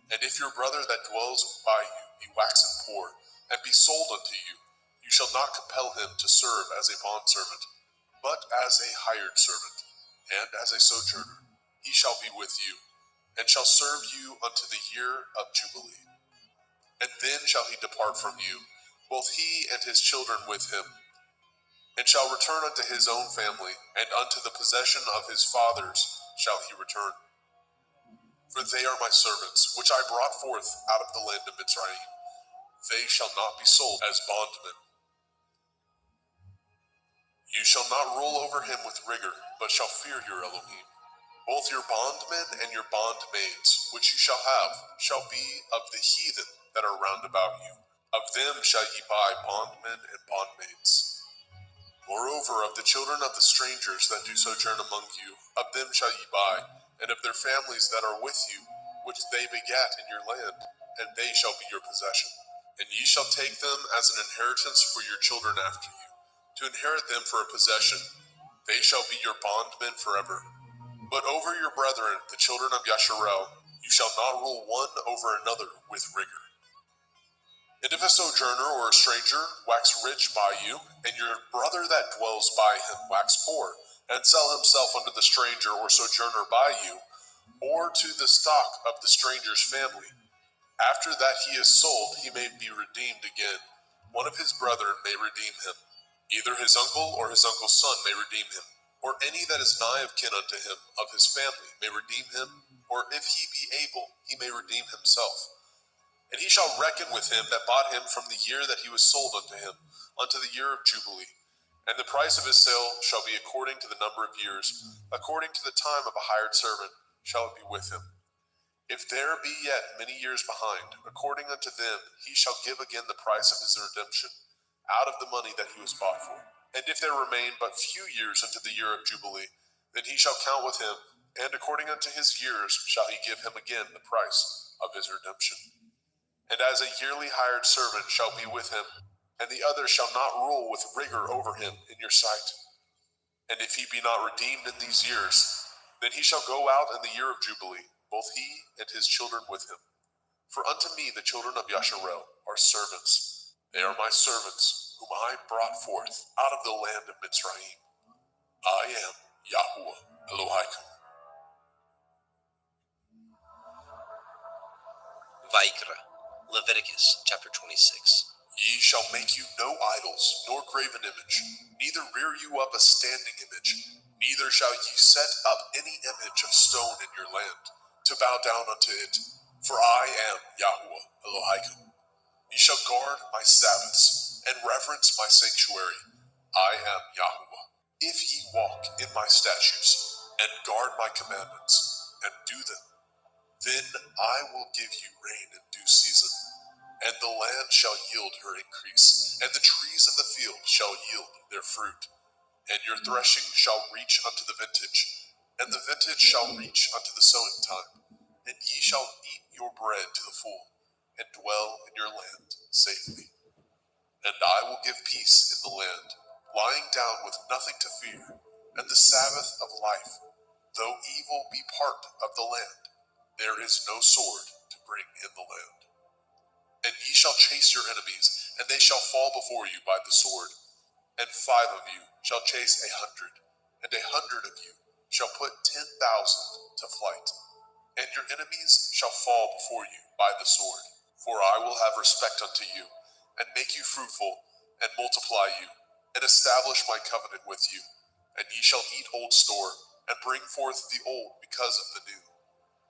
And if your brother that dwells by you be waxen poor, and be sold unto you, you shall not compel him to serve as a bondservant, but as a hired servant, and as a sojourner. He shall be with you, and shall serve you unto the year of Jubilee. And then shall he depart from you, both he and his children with him, and shall return unto his own family, and unto the possession of his fathers shall he return. For they are my servants, which I brought forth out of the land of Mitzrayim. They shall not be sold as bondmen. You shall not rule over him with rigor, but shall fear your Elohim. Both your bondmen and your bondmaids, which you shall have, shall be of the heathen that are round about you. Of them shall ye buy bondmen and bondmaids. Moreover, of the children of the strangers that do sojourn among you, of them shall ye buy, and of their families that are with you, which they begat in your land, and they shall be your possession. And ye shall take them as an inheritance for your children after you, to inherit them for a possession. They shall be your bondmen forever. But over your brethren, the children of Yasharel, you shall not rule one over another with rigor. And if a sojourner or a stranger wax rich by you, and your brother that dwells by him wax poor, and sell himself unto the stranger or sojourner by you, or to the stock of the stranger's family, after that he is sold, he may be redeemed again. One of his brethren may redeem him. Either his uncle or his uncle's son may redeem him, or any that is nigh of kin unto him of his family may redeem him, or if he be able, he may redeem himself. And he shall reckon with him that bought him from the year that he was sold unto him, unto the year of Jubilee. And the price of his sale shall be according to the number of years, according to the time of a hired servant shall it be with him. If there be yet many years behind, according unto them he shall give again the price of his redemption, out of the money that he was bought for. And if there remain but few years unto the year of Jubilee, then he shall count with him, and according unto his years shall he give him again the price of his redemption. And as a yearly hired servant shall be with him, and the other shall not rule with rigor over him in your sight. And if he be not redeemed in these years, then he shall go out in the year of Jubilee, both he and his children with him. For unto me the children of Yasharel are servants. They are my servants, whom I brought forth out of the land of Mitzrayim. I am Yahuwah Elohaikum. Vaikra, Leviticus chapter 26. Ye shall make you no idols, nor graven image, neither rear you up a standing image, neither shall ye set up any image of stone in your land, to bow down unto it, for I am Yahuwah Elohaikum. Ye shall guard my Sabbaths, and reverence my sanctuary. I am Yahuwah. If ye walk in my statutes, and guard my commandments, and do them, then I will give you rain in due season, and the land shall yield her increase, and the trees of the field shall yield their fruit. And your threshing shall reach unto the vintage, and the vintage shall reach unto the sowing time. And ye shall eat your bread to the full, and dwell in your land safely. And I will give peace in the land, lying down with nothing to fear, and the Sabbath of life, though evil be part of the land. There is no sword to bring in the land. And ye shall chase your enemies, and they shall fall before you by the sword. And 5 of you shall chase 100, and 100 of you shall put 10,000 to flight. And your enemies shall fall before you by the sword. For I will have respect unto you, and make you fruitful, and multiply you, and establish my covenant with you. And ye shall eat old store, and bring forth the old because of the new.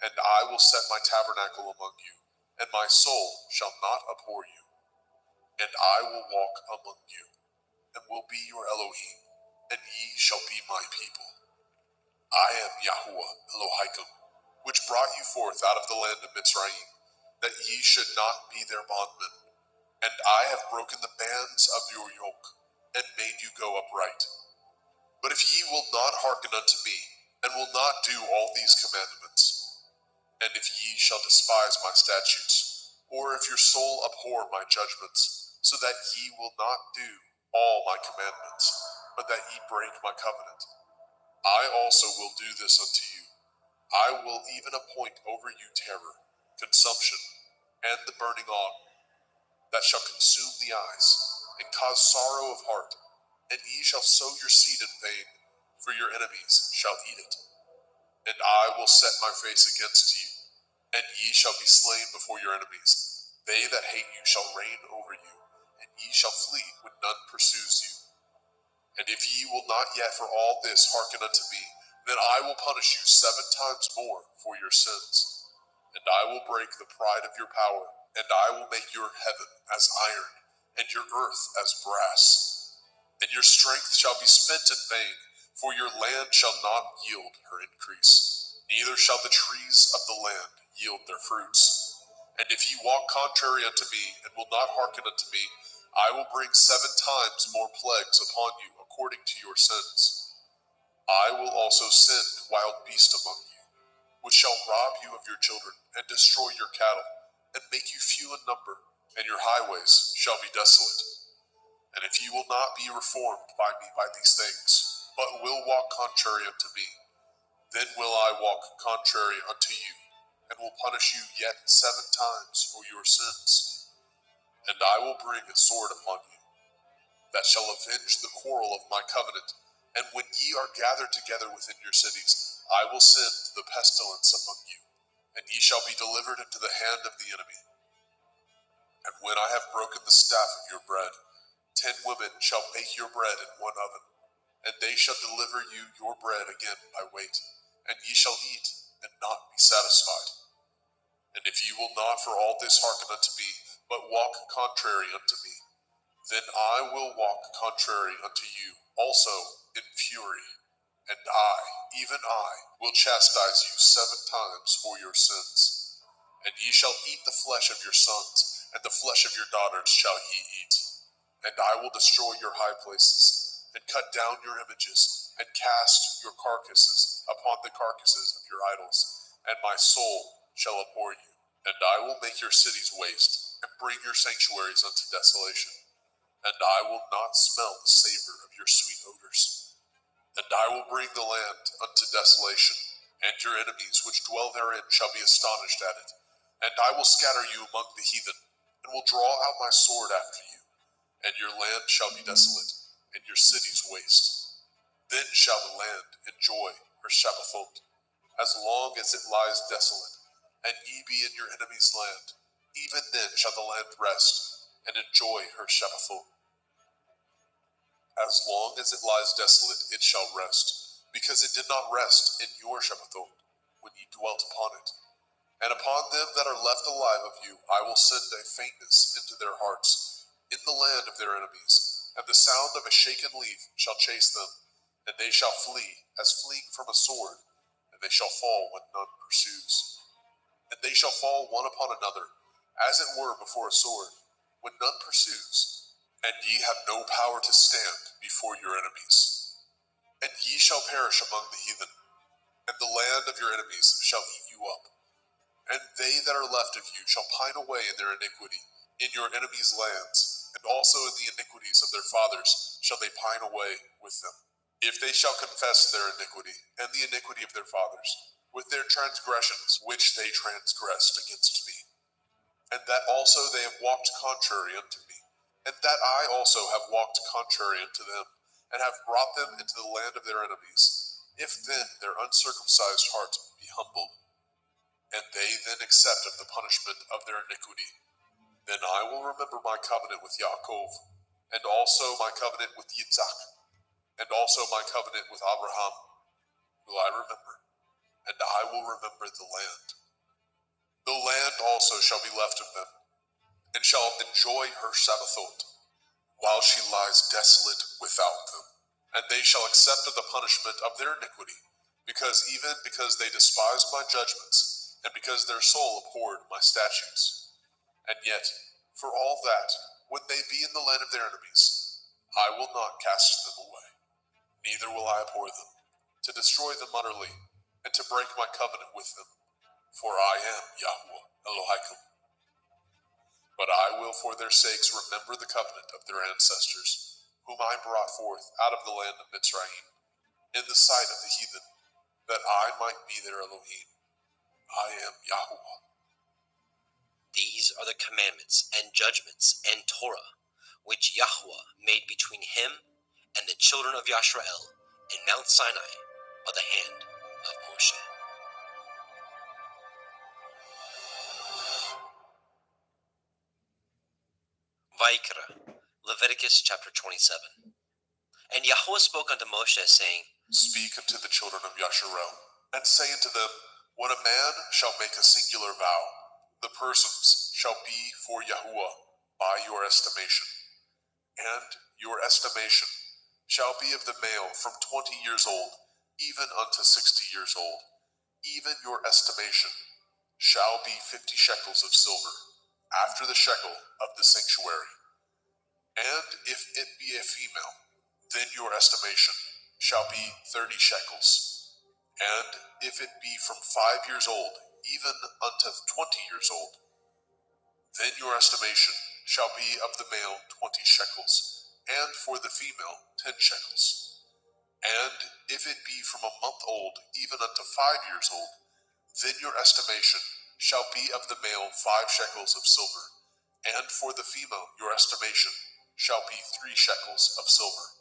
And I will set my tabernacle among you, and my soul shall not abhor you. And I will walk among you, and will be your Elohim, and ye shall be my people. I am Yahuwah Elohim, which brought you forth out of the land of Mitzrayim, that ye should not be their bondmen. And I have broken the bands of your yoke, and made you go upright. But if ye will not hearken unto me, and will not do all these commandments, and if ye shall despise my statutes, or if your soul abhor my judgments, so that ye will not do all my commandments, but that ye break my covenant, I also will do this unto you. I will even appoint over you terror, consumption, and the burning on, that shall consume the eyes, and cause sorrow of heart, and ye shall sow your seed in vain, for your enemies shall eat it. And I will set my face against you, and ye shall be slain before your enemies. They that hate you shall reign over you, and ye shall flee when none pursues you. And if ye will not yet for all this hearken unto me, then I will punish you 7 times more for your sins. And I will break the pride of your power, and I will make your heaven as iron, and your earth as brass. And your strength shall be spent in vain, for your land shall not yield her increase, neither shall the trees of the land yield their fruits. And if ye walk contrary unto me, and will not hearken unto me, I will bring 7 times more plagues upon you according to your sins. I will also send wild beasts among you, which shall rob you of your children, and destroy your cattle, and make you few in number, and your highways shall be desolate. And if ye will not be reformed by me by these things, but will walk contrary unto me, then will I walk contrary unto you, and will punish you yet 7 times for your sins. And I will bring a sword upon you, that shall avenge the quarrel of my covenant. And when ye are gathered together within your cities, I will send the pestilence among you, and ye shall be delivered into the hand of the enemy. And when I have broken the staff of your bread, 10 women shall bake your bread in one oven, and they shall deliver you your bread again by weight, and ye shall eat, and not be satisfied. And if ye will not for all this hearken unto me, but walk contrary unto me, then I will walk contrary unto you also in fury, and I, even I, will chastise you 7 times for your sins. And ye shall eat the flesh of your sons, and the flesh of your daughters shall ye eat. And I will destroy your high places, and cut down your images, and cast your carcasses upon the carcasses of your idols, and my soul shall abhor you. And I will make your cities waste, and bring your sanctuaries unto desolation. And I will not smell the savor of your sweet odors. And I will bring the land unto desolation, and your enemies which dwell therein shall be astonished at it. And I will scatter you among the heathen, and will draw out my sword after you. And your land shall be desolate, and your cities waste. Then shall the land enjoy her Shabbathot, as long as it lies desolate, and ye be in your enemy's land. Even then shall the land rest, and enjoy her Shabbathot. As long as it lies desolate, it shall rest, because it did not rest in your Shabbathot, when ye dwelt upon it. And upon them that are left alive of you, I will send a faintness into their hearts, in the land of their enemies, and the sound of a shaken leaf shall chase them, and they shall flee as fleeing from a sword, and they shall fall when none pursues. And they shall fall one upon another, as it were before a sword, when none pursues, and ye have no power to stand before your enemies. And ye shall perish among the heathen, and the land of your enemies shall eat you up. And they that are left of you shall pine away in their iniquity, in your enemies' lands, and also in the iniquities of their fathers shall they pine away with them. If they shall confess their iniquity, and the iniquity of their fathers, with their transgressions which they transgressed against me, and that also they have walked contrary unto me, and that I also have walked contrary unto them, and have brought them into the land of their enemies, if then their uncircumcised heart be humbled, and they then accept of the punishment of their iniquity, then I will remember my covenant with Yaakov, and also my covenant with Yitzhak, and also my covenant with Abraham, will I remember, and I will remember the land. The land also shall be left of them, and shall enjoy her Sabbathot, while she lies desolate without them. And they shall accept of the punishment of their iniquity, because they despised my judgments, and because their soul abhorred my statutes. And yet, for all that, when they be in the land of their enemies, I will not cast them away, neither will I abhor them, to destroy them utterly, and to break my covenant with them. For I am Yahweh Elohim. But I will for their sakes remember the covenant of their ancestors, whom I brought forth out of the land of Mitzrayim, in the sight of the heathen, that I might be their Elohim. I am Yahweh. These are the commandments and judgments and Torah, which Yahweh made between him and the children of Yisrael in Mount Sinai by the hand of Moshe. Vayikra, Leviticus chapter 27. And Yahweh spoke unto Moshe, saying, Speak unto the children of Yisrael, and say unto them, when a man shall make a singular vow, the persons shall be for Yahuwah by your estimation. And your estimation shall be of the male from 20 years old, even unto 60 years old. Even your estimation shall be 50 shekels of silver, after the shekel of the sanctuary. And if it be a female, then your estimation shall be 30 shekels. And if it be from 5 years old, even unto 20 years old, then your estimation shall be of the male 20 shekels, and for the female 10 shekels. And if it be from a month old, even unto 5 years old, then your estimation shall be of the male 5 shekels of silver, and for the female your estimation shall be 3 shekels of silver.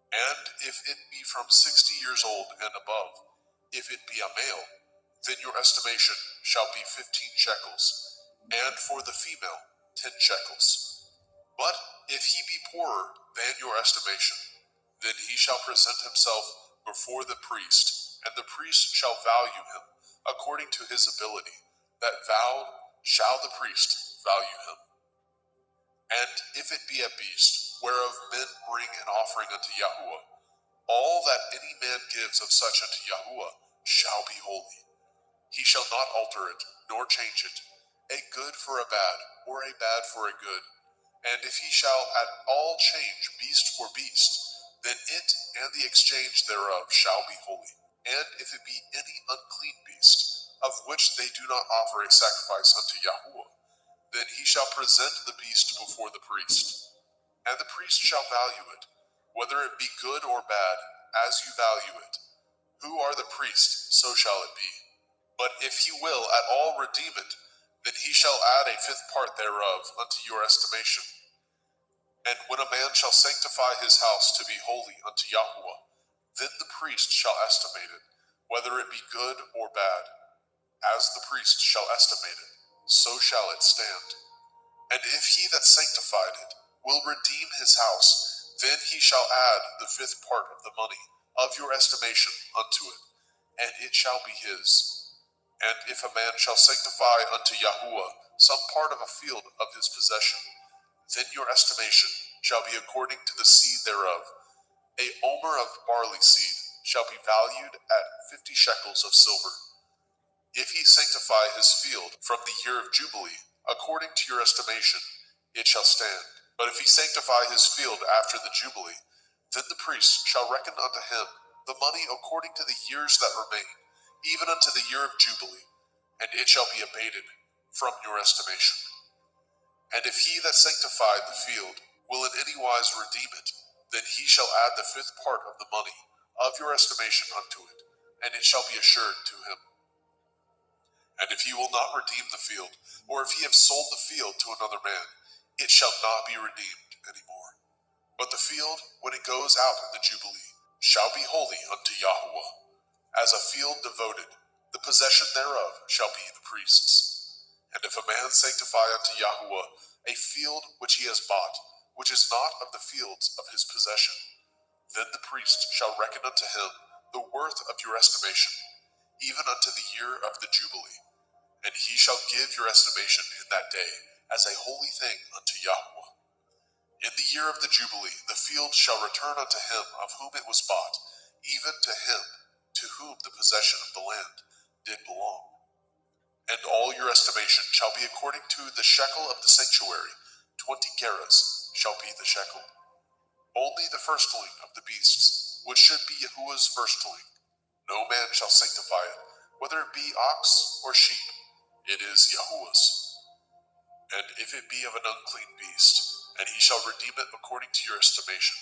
And if it be from 60 years old and above, if it be a male, then your estimation shall be 15 shekels, and for the female 10 shekels. But if he be poorer than your estimation, then he shall present himself before the priest, and the priest shall value him according to his ability. That vow shall the priest value him. And if it be a beast, whereof men bring an offering unto Yahuwah, all that any man gives of such unto Yahuwah shall be holy. He shall not alter it, nor change it, a good for a bad, or a bad for a good. And if he shall at all change beast for beast, then it and the exchange thereof shall be holy. And if it be any unclean beast, of which they do not offer a sacrifice unto Yahuwah, then he shall present the beast before the priest. And the priest shall value it, whether it be good or bad, as you value it. Who are the priest, so shall it be. But if he will at all redeem it, then he shall add a 5th part thereof unto your estimation. And when a man shall sanctify his house to be holy unto Yahuwah, then the priest shall estimate it, whether it be good or bad. As the priest shall estimate it, so shall it stand. And if he that sanctified it will redeem his house, then he shall add the 5th part of the money of your estimation unto it, and it shall be his. And if a man shall sanctify unto Yahuwah some part of a field of his possession, then your estimation shall be according to the seed thereof. A omer of barley seed shall be valued at 50 shekels of silver. If he sanctify his field from the year of Jubilee, according to your estimation, it shall stand. But if he sanctify his field after the Jubilee, then the priest shall reckon unto him the money according to the years that remain, even unto the year of Jubilee, and it shall be abated from your estimation. And if he that sanctified the field will in any wise redeem it, then he shall add the 5th part of the money of your estimation unto it, and it shall be assured to him. And if he will not redeem the field, or if he have sold the field to another man, it shall not be redeemed any more. But the field, when it goes out in the Jubilee, shall be holy unto Yahuwah. As a field devoted, the possession thereof shall be the priest's. And if a man sanctify unto Yahuwah a field which he has bought, which is not of the fields of his possession. Then the priest shall reckon unto him the worth of your estimation, even unto the year of the Jubilee. And he shall give your estimation in that day as a holy thing unto Yahweh. In the year of the Jubilee the field shall return unto him of whom it was bought, even to him to whom the possession of the land did belong. And all your estimation shall be according to the shekel of the sanctuary. 20 gerahs shall be the shekel. Only the firstling of the beasts, which should be Yahuwah's firstling, no man shall sanctify it, whether it be ox or sheep, it is Yahuwah's. And if it be of an unclean beast, and he shall redeem it according to your estimation,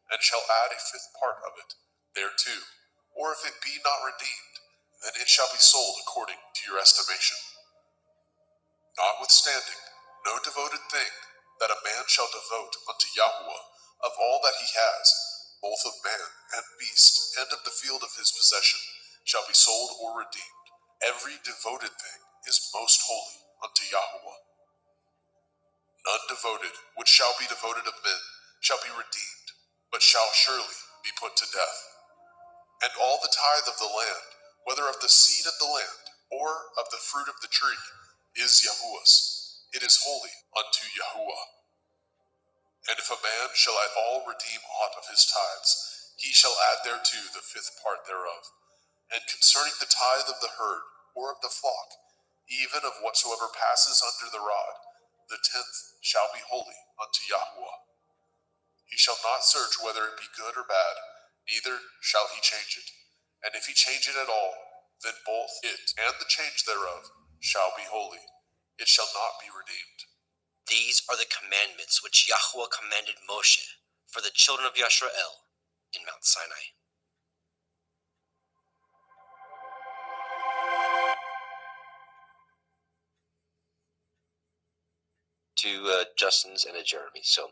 and shall add a fifth part of it thereto, or if it be not redeemed, then it shall be sold according to your estimation. Notwithstanding, no devoted thing that a man shall devote unto Yahweh of all that he has, both of man and beast, and of the field of his possession, shall be sold or redeemed. Every devoted thing is most holy unto Yahweh. None devoted which shall be devoted of men shall be redeemed, but shall surely be put to death. And all the tithe of the land, whether of the seed of the land, or of the fruit of the tree, is Yahuwah's. It is holy unto Yahuwah. And if a man shall at all redeem aught of his tithes, he shall add thereto the fifth part thereof. And concerning the tithe of the herd, or of the flock, even of whatsoever passes under the rod, the 10th shall be holy unto Yahweh. He shall not search whether it be good or bad, neither shall he change it. And if he change it at all, then both it and the change thereof shall be holy. It shall not be redeemed. These are the commandments which Yahweh commanded Moshe for the children of Yisrael in Mount Sinai. To Justin's and a Jeremy. So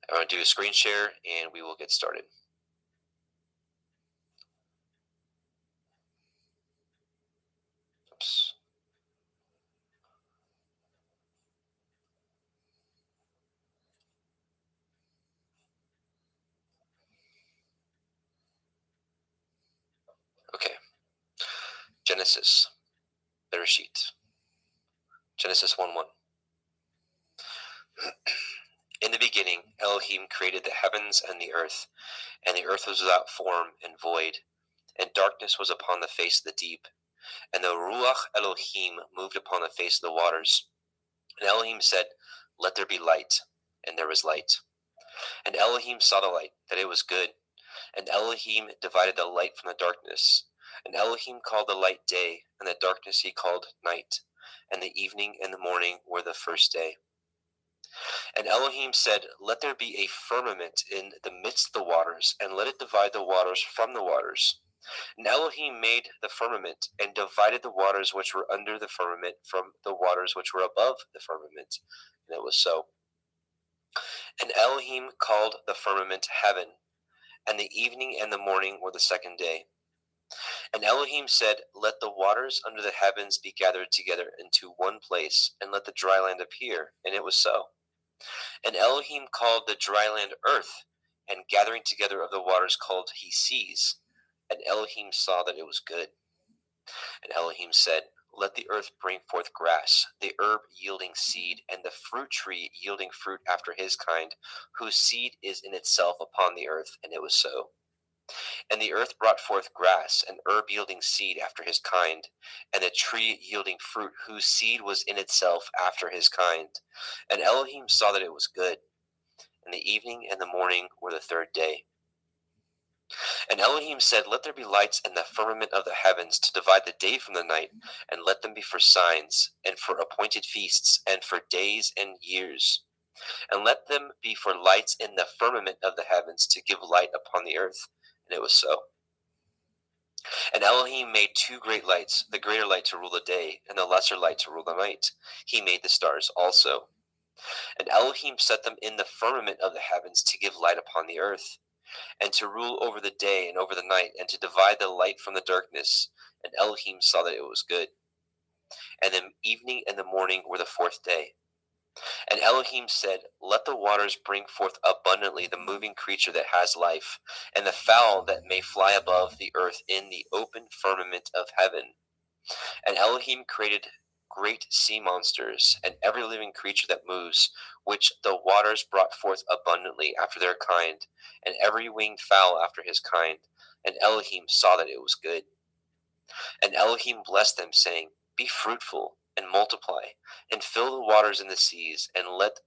I'm going to do a screen share and we will get started. Oops. Okay. Genesis. Bereshit. Genesis 1:1. In the beginning, Elohim created the heavens and the earth was without form and void, and darkness was upon the face of the deep, and the Ruach Elohim moved upon the face of the waters. And Elohim said, "Let there be light," and there was light. And Elohim saw the light, that it was good, and Elohim divided the light from the darkness. And Elohim called the light day, and the darkness he called night, and the evening and the morning were the first day. And Elohim said, "Let there be a firmament in the midst of the waters, and let it divide the waters from the waters." And Elohim made the firmament, and divided the waters which were under the firmament from the waters which were above the firmament. And it was so. And Elohim called the firmament heaven, and the evening and the morning were the second day. And Elohim said, "Let the waters under the heavens be gathered together into one place, and let the dry land appear." And it was so. And Elohim called the dry land earth, and gathering together of the waters called he seas. And Elohim saw that it was good. And Elohim said, "Let the earth bring forth grass, the herb yielding seed, and the fruit tree yielding fruit after his kind, whose seed is in itself upon the earth." And it was so. And the earth brought forth grass, and herb yielding seed after his kind, and the tree yielding fruit, whose seed was in itself after his kind. And Elohim saw that it was good. And the evening and the morning were the third day. And Elohim said, "Let there be lights in the firmament of the heavens to divide the day from the night, and let them be for signs, and for appointed feasts, and for days and years. And let them be for lights in the firmament of the heavens to give light upon the earth." And it was so. And Elohim made two great lights, the greater light to rule the day, and the lesser light to rule the night. He made the stars also. And Elohim set them in the firmament of the heavens to give light upon the earth, and to rule over the day and over the night, and to divide the light from the darkness. And Elohim saw that it was good. And the evening and the morning were the fourth day. And Elohim said, Let the waters bring forth abundantly the moving creature that has life, and the fowl that may fly above the earth in the open firmament of heaven. And Elohim created great sea monsters, and every living creature that moves, which the waters brought forth abundantly after their kind, and every winged fowl after his kind. And Elohim saw that it was good. And Elohim blessed them, saying, Be fruitful and multiply, and fill the waters in the seas, and let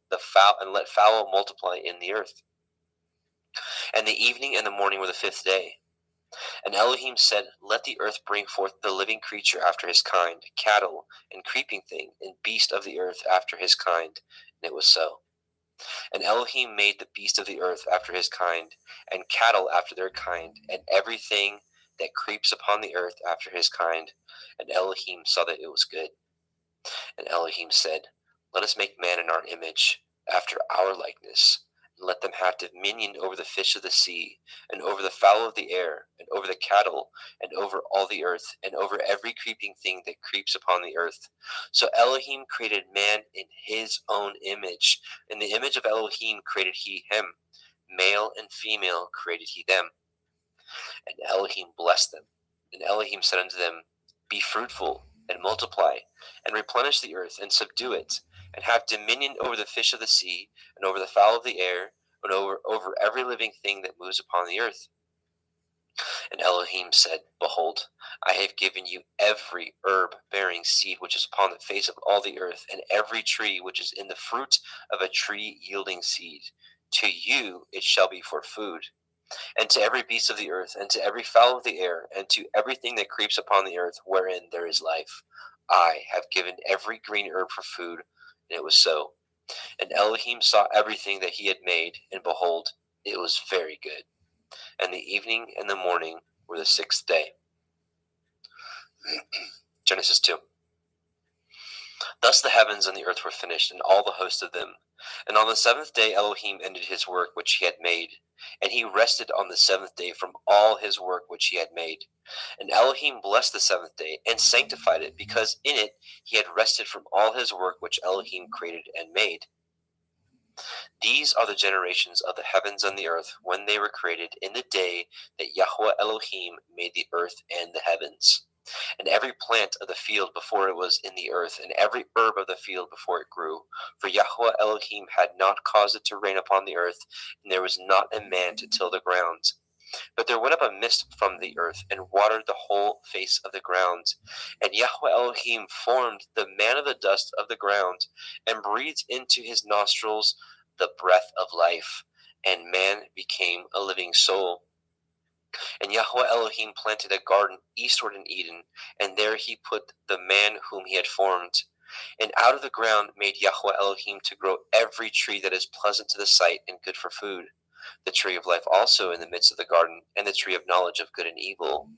fowl multiply in the earth. And the evening and the morning were the fifth day. And Elohim said, Let the earth bring forth the living creature after his kind, cattle, and creeping thing, and beast of the earth after his kind. And it was so. And Elohim made the beast of the earth after his kind, and cattle after their kind, and everything that creeps upon the earth after his kind. And Elohim saw that it was good. And Elohim said, Let us make man in our image, after our likeness, and let them have dominion over the fish of the sea, and over the fowl of the air, and over the cattle, and over all the earth, and over every creeping thing that creeps upon the earth. So Elohim created man in his own image. In the image of Elohim created he him. Male and female created he them. And Elohim blessed them. And Elohim said unto them, Be fruitful, and multiply, and replenish the earth, and subdue it, and have dominion over the fish of the sea, and over the fowl of the air, and over every living thing that moves upon the earth. And Elohim said, Behold, I have given you every herb bearing seed which is upon the face of all the earth, and every tree which is in the fruit of a tree yielding seed. To you it shall be for food. And to every beast of the earth, and to every fowl of the air, and to everything that creeps upon the earth wherein there is life, I have given every green herb for food. And it was so. And Elohim saw everything that he had made, and behold, it was very good. And the evening and the morning were the sixth day. Genesis 2. Thus the heavens and the earth were finished, and all the host of them. And on the seventh day Elohim ended his work which he had made, and he rested on the seventh day from all his work which he had made. And Elohim blessed the seventh day, and sanctified it, because in it he had rested from all his work which Elohim created and made. These are the generations of the heavens and the earth when they were created, in the day that Yahweh Elohim made the earth and the heavens. And every plant of the field before it was in the earth, and every herb of the field before it grew. For Yahweh Elohim had not caused it to rain upon the earth, and there was not a man to till the ground. But there went up a mist from the earth, and watered the whole face of the ground. And Yahweh Elohim formed the man of the dust of the ground, and breathed into his nostrils the breath of life, and man became a living soul. And Yahweh Elohim planted a garden eastward in Eden, and there he put the man whom he had formed. And out of the ground made Yahweh Elohim to grow every tree that is pleasant to the sight and good for food, the tree of life also in the midst of the garden, and the tree of knowledge of good and evil.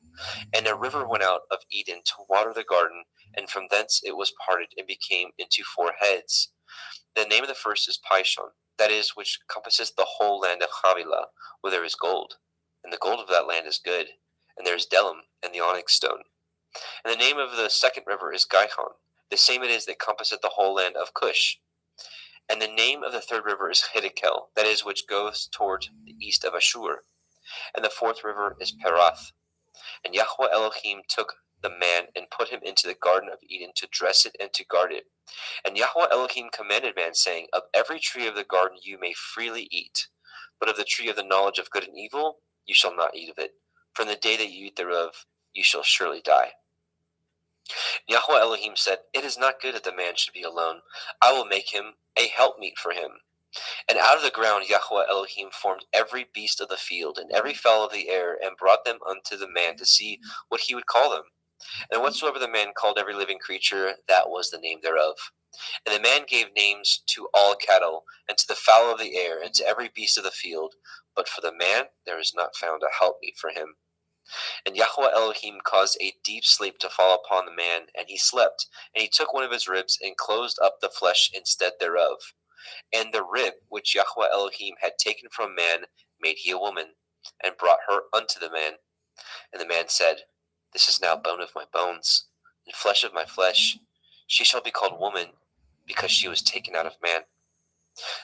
And a river went out of Eden to water the garden, and from thence it was parted and became into four heads. The name of the first is Pishon, that is, which compasses the whole land of Havilah, where there is gold. And the gold of that land is good, and there is Delim and the onyx stone. And the name of the second river is Gihon, the same it is that compasseth the whole land of Cush. And the name of the third river is Hiddekel, that is, which goes toward the east of Ashur. And the fourth river is Perath. And Yahweh Elohim took the man and put him into the garden of Eden to dress it and to guard it. And Yahweh Elohim commanded man, saying, Of every tree of the garden you may freely eat, but of the tree of the knowledge of good and evil you shall not eat of it. From the day that you eat thereof, you shall surely die. Yahweh Elohim said, It is not good that the man should be alone. I will make him a helpmeet for him. And out of the ground Yahweh Elohim formed every beast of the field, and every fowl of the air, and brought them unto the man to see what he would call them. And whatsoever the man called every living creature, that was the name thereof. And the man gave names to all cattle, and to the fowl of the air, and to every beast of the field. But for the man there is not found a helpmeet for him. And Yahweh Elohim caused a deep sleep to fall upon the man, and he slept. And he took one of his ribs, and closed up the flesh instead thereof. And the rib which Yahweh Elohim had taken from man made he a woman, and brought her unto the man. And the man said, This is now bone of my bones, and flesh of my flesh. She shall be called woman, because she was taken out of man.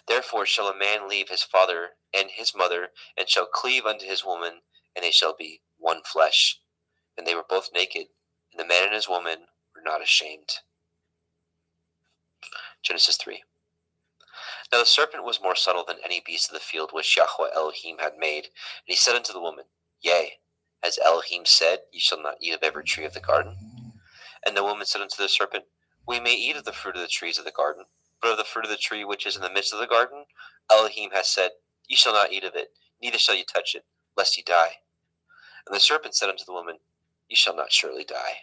Therefore shall a man leave his father and his mother, and shall cleave unto his woman, and they shall be one flesh. And they were both naked, and the man and his woman were not ashamed. Genesis 3. Now the serpent was more subtle than any beast of the field which Yahweh Elohim had made. And he said unto the woman, Yea, as Elohim said, Ye shall not eat of every tree of the garden. And the woman said unto the serpent, We may eat of the fruit of the trees of the garden, but of the fruit of the tree which is in the midst of the garden, Elohim has said, Ye shall not eat of it, neither shall ye touch it, lest ye die. And the serpent said unto the woman, Ye shall not surely die.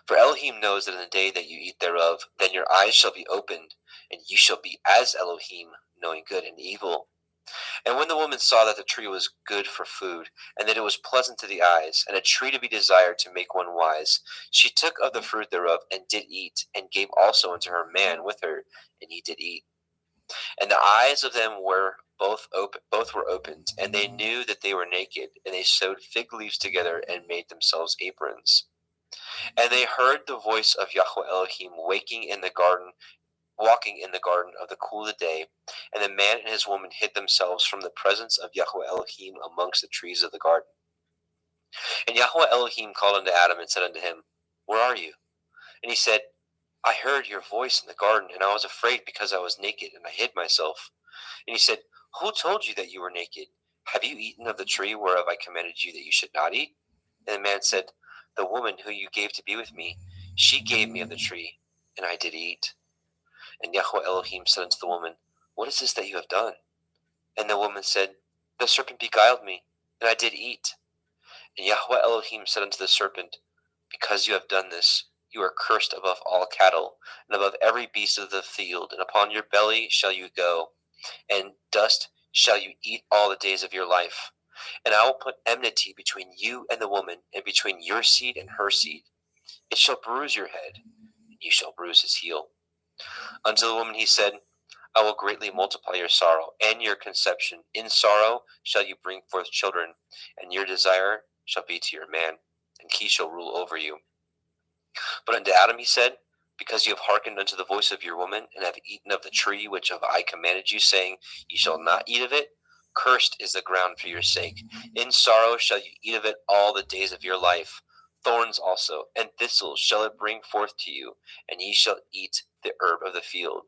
For Elohim knows that in the day that you eat thereof, then your eyes shall be opened, and you shall be as Elohim, knowing good and evil. And when the woman saw that the tree was good for food, and that it was pleasant to the eyes, and a tree to be desired to make one wise, she took of the fruit thereof, and did eat, and gave also unto her man with her, and he did eat. And the eyes of them were both were opened, and they knew that they were naked, and they sewed fig leaves together, and made themselves aprons. And they heard the voice of Yahweh Elohim walking in the garden of the cool of the day, and the man and his woman hid themselves from the presence of Yahweh Elohim amongst the trees of the garden. And Yahweh Elohim called unto Adam and said unto him, Where are you? And he said, I heard your voice in the garden, and I was afraid because I was naked, and I hid myself. And he said, Who told you that you were naked? Have you eaten of the tree whereof I commanded you that you should not eat? And the man said, The woman who you gave to be with me, she gave me of the tree, and I did eat. And Yahweh Elohim said unto the woman, What is this that you have done? And the woman said, The serpent beguiled me, and I did eat. And Yahweh Elohim said unto the serpent, Because you have done this, you are cursed above all cattle, and above every beast of the field, and upon your belly shall you go, and dust shall you eat all the days of your life. And I will put enmity between you and the woman, and between your seed and her seed. It shall bruise your head, and you shall bruise his heel. Unto the woman he said, I will greatly multiply your sorrow and your conception. In sorrow shall you bring forth children, and your desire shall be to your man, and he shall rule over you. But unto Adam he said, Because you have hearkened unto the voice of your woman, and have eaten of the tree which of I commanded you, saying, Ye shall not eat of it, cursed is the ground for your sake. In sorrow shall you eat of it all the days of your life. Thorns also and thistles shall it bring forth to you, and ye shall eat the herb of the field.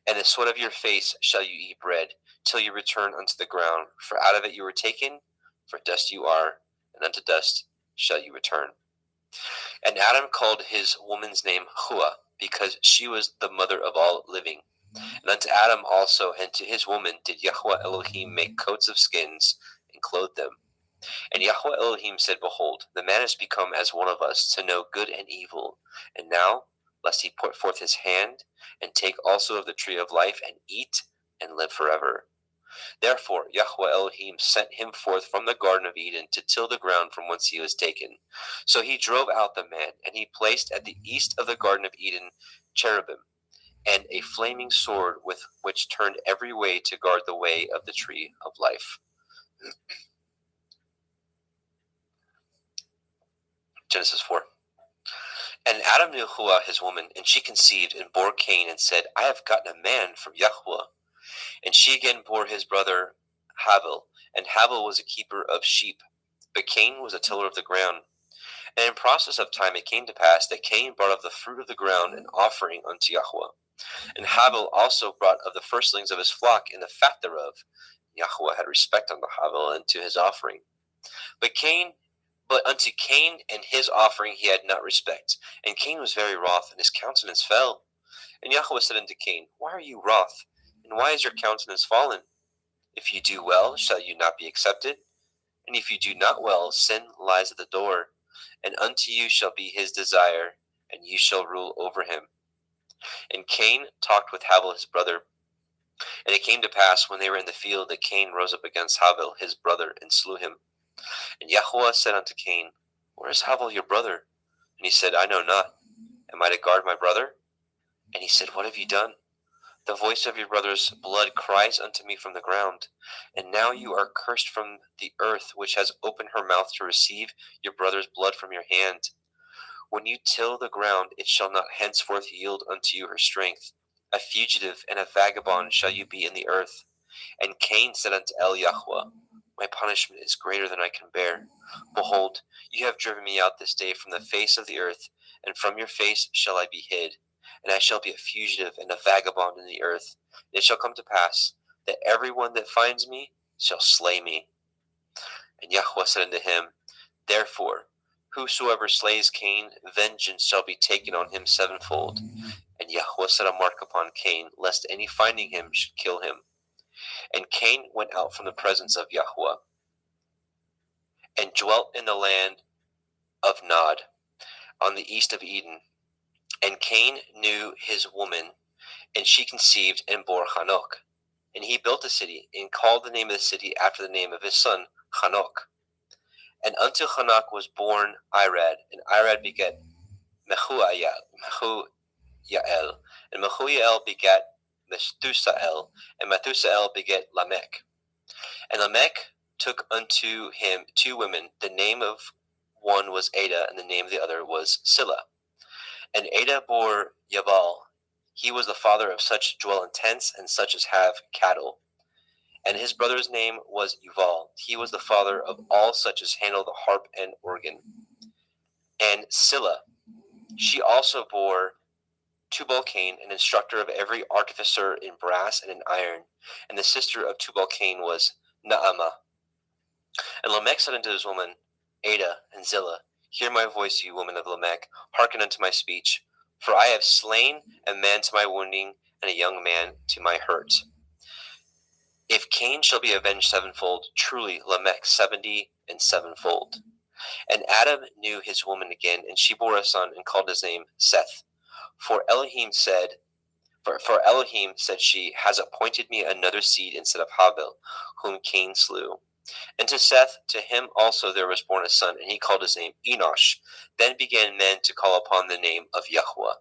And the sweat of your face shall you eat bread, till you return unto the ground. For out of it you were taken, for dust you are, and unto dust shall you return. And Adam called his woman's name Hua, because she was the mother of all living. And unto Adam also and to his woman did Yahweh Elohim make coats of skins, and clothe them. And Yahweh Elohim said, Behold, the man is become as one of us, to know good and evil. And now, lest he put forth his hand, and take also of the tree of life, and eat, and live forever. Therefore Yahweh Elohim sent him forth from the Garden of Eden to till the ground from whence he was taken. So he drove out the man, and he placed at the east of the Garden of Eden cherubim, and a flaming sword with which turned every way to guard the way of the tree of life. Genesis 4. And Adam knew Hua his woman, and she conceived, and bore Cain, and said, I have gotten a man from Yahweh. And she again bore his brother Havel, and Havel was a keeper of sheep, but Cain was a tiller of the ground. And in process of time it came to pass that Cain brought of the fruit of the ground an offering unto Yahweh. And Havel also brought of the firstlings of his flock and the fat thereof. Yahweh had respect unto Havel and to his offering. But unto Cain and his offering he had not respect. And Cain was very wroth, and his countenance fell. And Yahweh said unto Cain, Why are you wroth? And why is your countenance fallen? If you do well, shall you not be accepted? And if you do not well, sin lies at the door. And unto you shall be his desire, and you shall rule over him. And Cain talked with Havel his brother. And it came to pass, when they were in the field, that Cain rose up against Havel his brother, and slew him. And Yahweh said unto Cain, Where is Havel your brother? And he said, I know not. Am I to guard my brother? And he said, What have you done? The voice of your brother's blood cries unto me from the ground. And now you are cursed from the earth, which has opened her mouth to receive your brother's blood from your hand. When you till the ground, it shall not henceforth yield unto you her strength. A fugitive and a vagabond shall you be in the earth. And Cain said unto Yahweh, My punishment is greater than I can bear. Behold, you have driven me out this day from the face of the earth, and from your face shall I be hid. And I shall be a fugitive and a vagabond in the earth. And it shall come to pass that every one that finds me shall slay me. And Yahweh said unto him, Therefore, whosoever slays Cain, vengeance shall be taken on him sevenfold. And Yahweh set a mark upon Cain, lest any finding him should kill him. And Cain went out from the presence of Yahweh, and dwelt in the land of Nod, on the east of Eden. And Cain knew his woman, and she conceived and bore Hanok. And he built a city, and called the name of the city after the name of his son, Hanok. And unto Hanok was born Irad, and Irad begat Mehujael, and Mehujael begat Methusael, and Methusael begat Lamech. And Lamech took unto him 2 women. The name of one was Ada, and the name of the other was Silla. And Ada bore Yabal. He was the father of such as dwell in tents, and such as have cattle. And his brother's name was Yuval. He was the father of all such as handle the harp and organ. And Silla, she also bore Tubal-Cain, an instructor of every artificer in brass and in iron. And the sister of Tubal-Cain was Naamah. And Lamech said unto his woman, Ada and Zillah, Hear my voice, you women of Lamech, hearken unto my speech. For I have slain a man to my wounding, and a young man to my hurt. If Cain shall be avenged sevenfold, truly Lamech 70 and sevenfold. And Adam knew his woman again, and she bore a son, and called his name Seth. For Elohim said she, has appointed me another seed instead of Havel, whom Cain slew. And to Seth, to him also there was born a son, and he called his name Enosh. Then began men to call upon the name of Yahweh.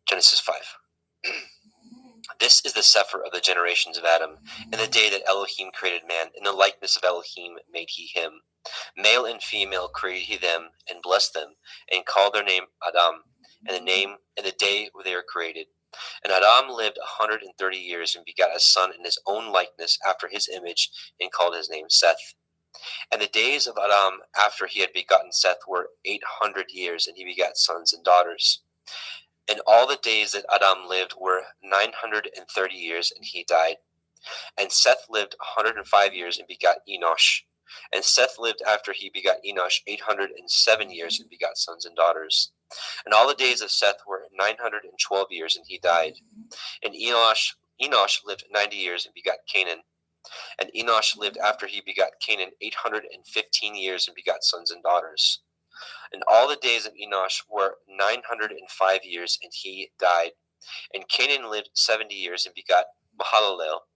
Genesis 5. This is the Sefer of the generations of Adam. In the day that Elohim created man, in the likeness of Elohim made he him. Male and female created he them, and blessed them, and called their name Adam, and the day they were created. And Adam lived 130 years, and begat a son in his own likeness after his image, and called his name Seth. And the days of Adam after he had begotten Seth were 800 years, and he begat sons and daughters. And all the days that Adam lived were 930 years, and he died. And Seth lived 105 years, and begat Enosh. And Seth lived after he begot Enosh 807 years, and begot sons and daughters. And all the days of Seth were 912 years, and he died. And Enosh lived 90 years, and begot Canaan. And Enosh lived after he begot Canaan 815 years, and begot sons and daughters. And all the days of Enosh were 905 years, and he died. And Canaan lived 70 years, and begot Mahalalel.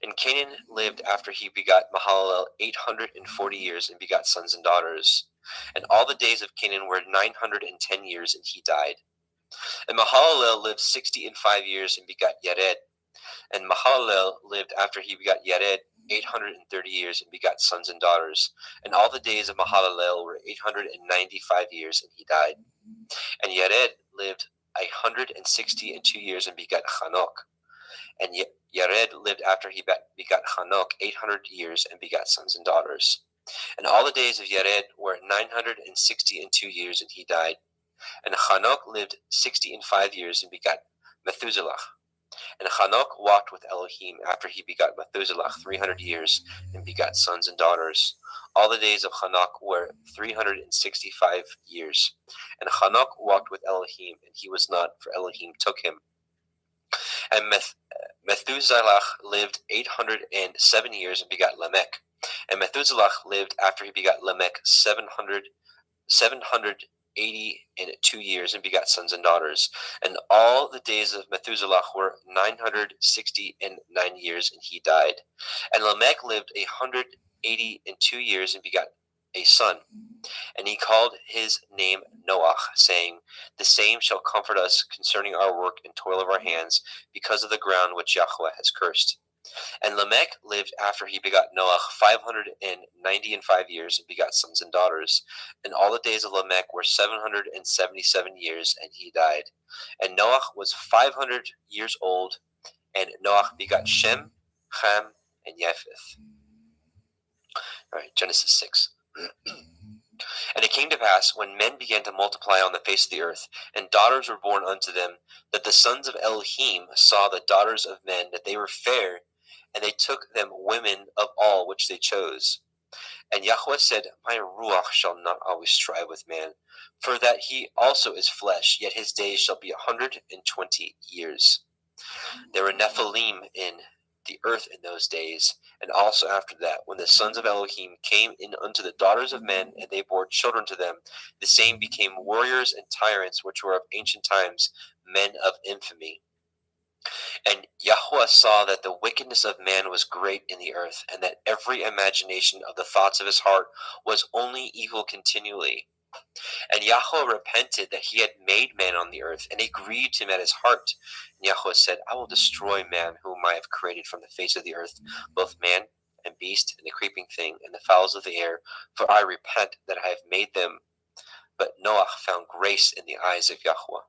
And Canaan lived after he begot Mahalalel 840 years, and begot sons and daughters. And all the days of Canaan were 910 years, and he died. And Mahalalel lived 65 years, and begot Yared. And Mahalalel lived after he begot Yared 830 years, and begot sons and daughters. And all the days of Mahalalel were 895 years, and he died. And Yared lived 162 years, and begot Hanok. And Yared lived after he begot Hanok 800 years, and begot sons and daughters. And all the days of Yared were 962 years, and he died. And Hanok lived 65 years, and begot Methuselah. And Hanok walked with Elohim after he begot Methuselah 300 years, and begot sons and daughters. All the days of Hanok were 365 years. And Hanok walked with Elohim, and he was not, for Elohim took him. And Methuselah lived 807 years, and begot Lamech. And Methuselah lived after he begot Lamech 782 years, and begot sons and daughters. And all the days of Methuselah were 969 years, and he died. And Lamech lived 182 years, and begot a son. And he called his name Noach, saying, The same shall comfort us concerning our work and toil of our hands, because of the ground which Yahweh has cursed. And Lamech lived after he begot Noah 595 years and begot sons and daughters. And all the days of Lamech were 777 years, and he died. And Noah was 500 years old, and Noah begot Shem, Ham, and Japheth. All right, Genesis 6. And it came to pass, when men began to multiply on the face of the earth, and daughters were born unto them, that the sons of Elohim saw the daughters of men, that they were fair, and they took them women of all which they chose. And Yahweh said, My ruach shall not always strive with man, for that he also is flesh, yet his days shall be 120 years. There were Nephilim in the earth in those days, and also after that, when the sons of Elohim came in unto the daughters of men, and they bore children to them, the same became warriors and tyrants, which were of ancient times, men of infamy. And Yahweh saw that the wickedness of man was great in the earth, and that every imagination of the thoughts of his heart was only evil continually. And Yahweh repented that he had made man on the earth, and it grieved him at his heart. And Yahweh said, I will destroy man whom I have created from the face of the earth, both man and beast, and the creeping thing, and the fowls of the air, for I repent that I have made them. But Noah found grace in the eyes of Yahweh.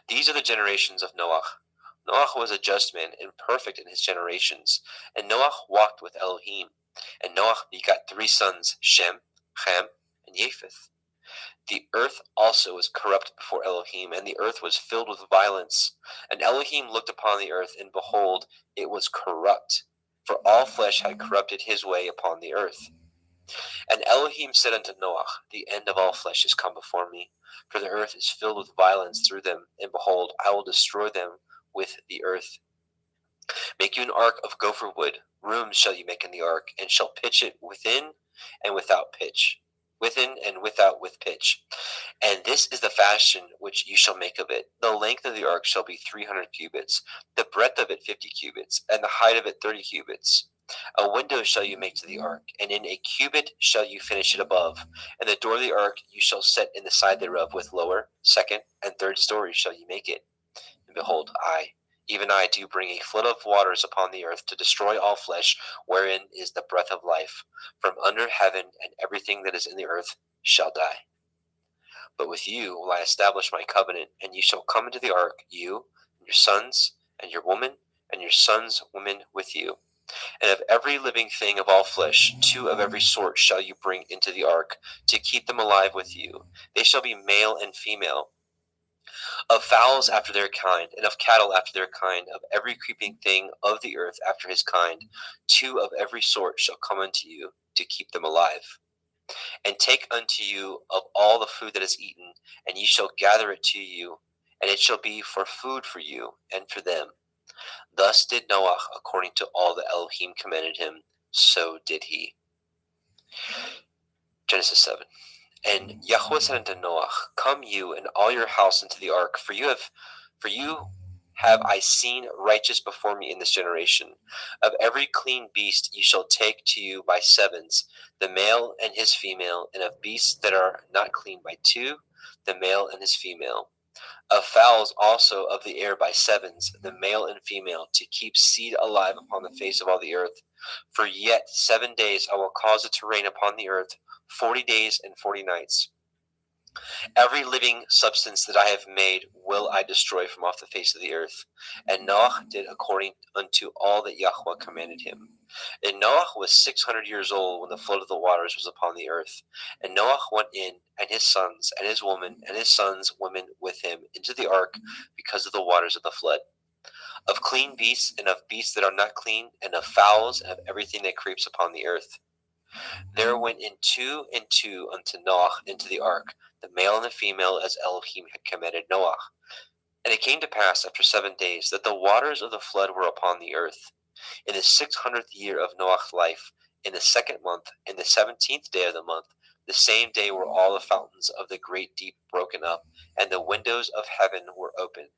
These are the generations of Noah. Noah was a just man and perfect in his generations, and Noah walked with Elohim. And Noah begot 3 sons, Shem, Ham, and Japheth. The earth also was corrupt before Elohim, and the earth was filled with violence. And Elohim looked upon the earth, and behold, it was corrupt, for all flesh had corrupted his way upon the earth. And Elohim said unto Noah, The end of all flesh is come before me, for the earth is filled with violence through them, and behold, I will destroy them with the earth. Make you an ark of gopher wood. Rooms shall you make in the ark, and shall pitch it within and without pitch. Within and without with pitch. And this is the fashion which you shall make of it. The length of the ark shall be 300 cubits, the breadth of it 50 cubits, and the height of it 30 cubits. A window shall you make to the ark, and in a cubit shall you finish it above. And the door of the ark you shall set in the side thereof, with lower, second, and third stories shall you make it. And behold, I, even I, do bring a flood of waters upon the earth, to destroy all flesh, wherein is the breath of life, from under heaven, and everything that is in the earth shall die. But with you will I establish my covenant, and you shall come into the ark, you, and your sons, and your woman, and your sons' women with you. And of every living thing of all flesh, 2 of every sort shall you bring into the ark, to keep them alive with you. They shall be male and female. Of fowls after their kind, and of cattle after their kind, of every creeping thing of the earth after his kind, 2 of every sort shall come unto you, to keep them alive. And take unto you of all the food that is eaten, and ye shall gather it to you, and it shall be for food for you and for them. Thus did Noah according to all that Elohim commanded him, so did he. Genesis 7. And Yahweh said unto Noah, Come you and all your house into the ark, for you have I seen righteous before me in this generation. Of every clean beast ye shall take to you by 7s, the male and his female, and of beasts that are not clean by 2, the male and his female. Of fowls also of the air by 7s, the male and female, to keep seed alive upon the face of all the earth. For yet 7 days I will cause it to rain upon the earth, 40 days and 40 nights. Every living substance that I have made will I destroy from off the face of the earth. And Noah did according unto all that Yahweh commanded him. And Noah was 600 years old when the flood of the waters was upon the earth. And Noah went in, and his sons, and his woman, and his sons' women with him, into the ark, because of the waters of the flood. Of clean beasts, and of beasts that are not clean, and of fowls, and of everything that creeps upon the earth. There went in 2 and 2 unto Noah into the ark, the male and the female, as Elohim had commanded Noah. And it came to pass after 7 days that the waters of the flood were upon the earth. In the 600th year of Noah's life, in the 2nd month, in the 17th day of the month, the same day were all the fountains of the great deep broken up, and the windows of heaven were opened.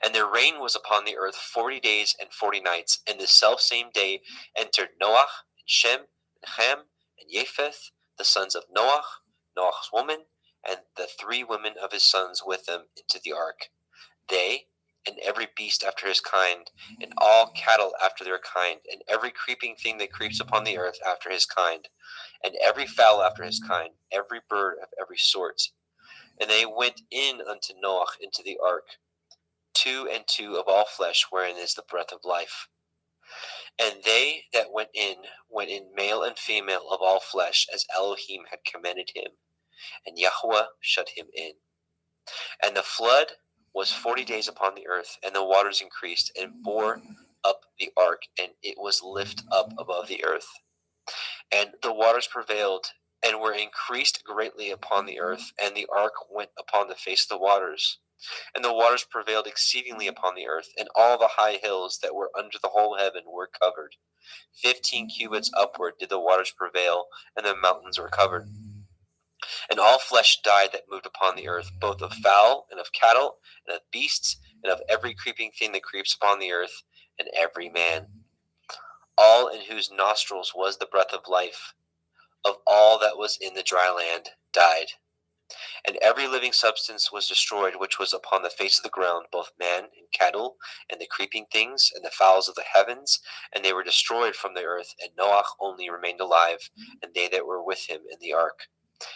And there rain was upon the earth 40 days and 40 nights, and the selfsame day entered Noah, and Shem, and Ham, and Japheth, the sons of Noah, Noah's woman, and the 3 women of his sons with them into the ark. They and every beast after his kind, and all cattle after their kind, and every creeping thing that creeps upon the earth after his kind, and every fowl after his kind, every bird of every sort. And they went in unto Noah into the ark, 2 and 2 of all flesh, wherein is the breath of life. And they that went in male and female of all flesh, as Elohim had commanded him, and Yahweh shut him in. And the flood was 40 days upon the earth, and the waters increased and bore up the ark, and it was lift up above the earth. And the waters prevailed and were increased greatly upon the earth, and the ark went upon the face of the waters. And the waters prevailed exceedingly upon the earth, and all the high hills that were under the whole heaven were covered. 15 cubits upward did the waters prevail, and the mountains were covered. And all flesh died that moved upon the earth, both of fowl and of cattle, and of beasts, and of every creeping thing that creeps upon the earth, and every man. All in whose nostrils was the breath of life, of all that was in the dry land, died. And every living substance was destroyed which was upon the face of the ground, both man and cattle, and the creeping things, and the fowls of the heavens, and they were destroyed from the earth. And Noah only remained alive, and they that were with him in the ark.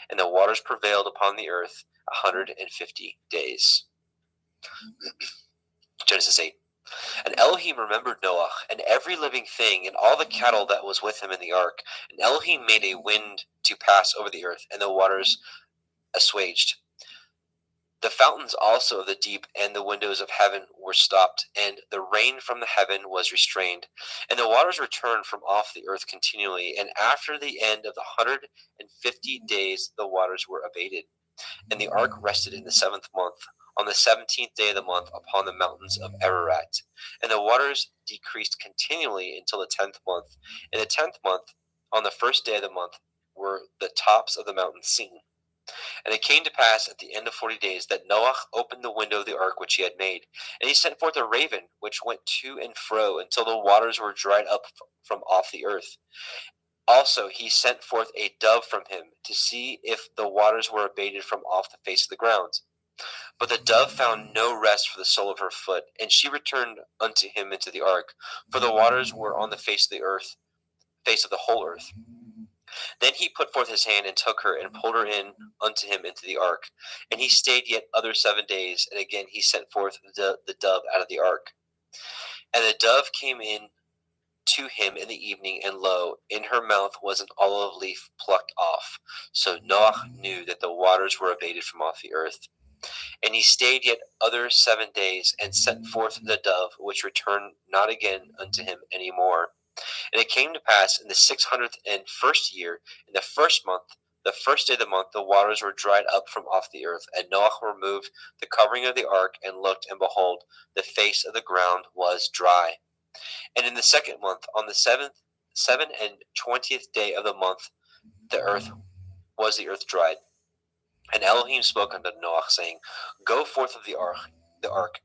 And the waters prevailed upon the earth 150 days. Genesis 8. And Elohim remembered Noah, and every living thing, and all the cattle that was with him in the ark. And Elohim made a wind to pass over the earth, and the waters assuaged. The fountains also of the deep and the windows of heaven were stopped, and the rain from the heaven was restrained. And the waters returned from off the earth continually, and after the end of the 150 days the waters were abated. And the ark rested in the 7th month, on the 17th day of the month, upon the mountains of Ararat. And the waters decreased continually until the 10th month. In the 10th month, on the 1st day of the month, were the tops of the mountains seen. And it came to pass at the end of 40 days that Noah opened the window of the ark which he had made, and he sent forth a raven which went to and fro until the waters were dried up from off the earth. Also he sent forth a dove from him to see if the waters were abated from off the face of the ground. But the dove found no rest for the sole of her foot, and she returned unto him into the ark, for the waters were on the face of the earth, face of the whole earth. Then he put forth his hand and took her and pulled her in unto him into the ark. And he stayed yet other 7 days, and again he sent forth the dove out of the ark. And the dove came in to him in the evening, and lo, in her mouth was an olive leaf plucked off. So Noah knew that the waters were abated from off the earth. And he stayed yet other 7 days, and sent forth the dove, which returned not again unto him any more. And it came to pass in the 601st year, in the 1st month, the 1st day of the month, the waters were dried up from off the earth. And Noah removed the covering of the ark, and looked, and behold, the face of the ground was dry. And in the 2nd month, on the 27th day of the month, the earth dried. And Elohim spoke unto Noah, saying, Go forth of the ark,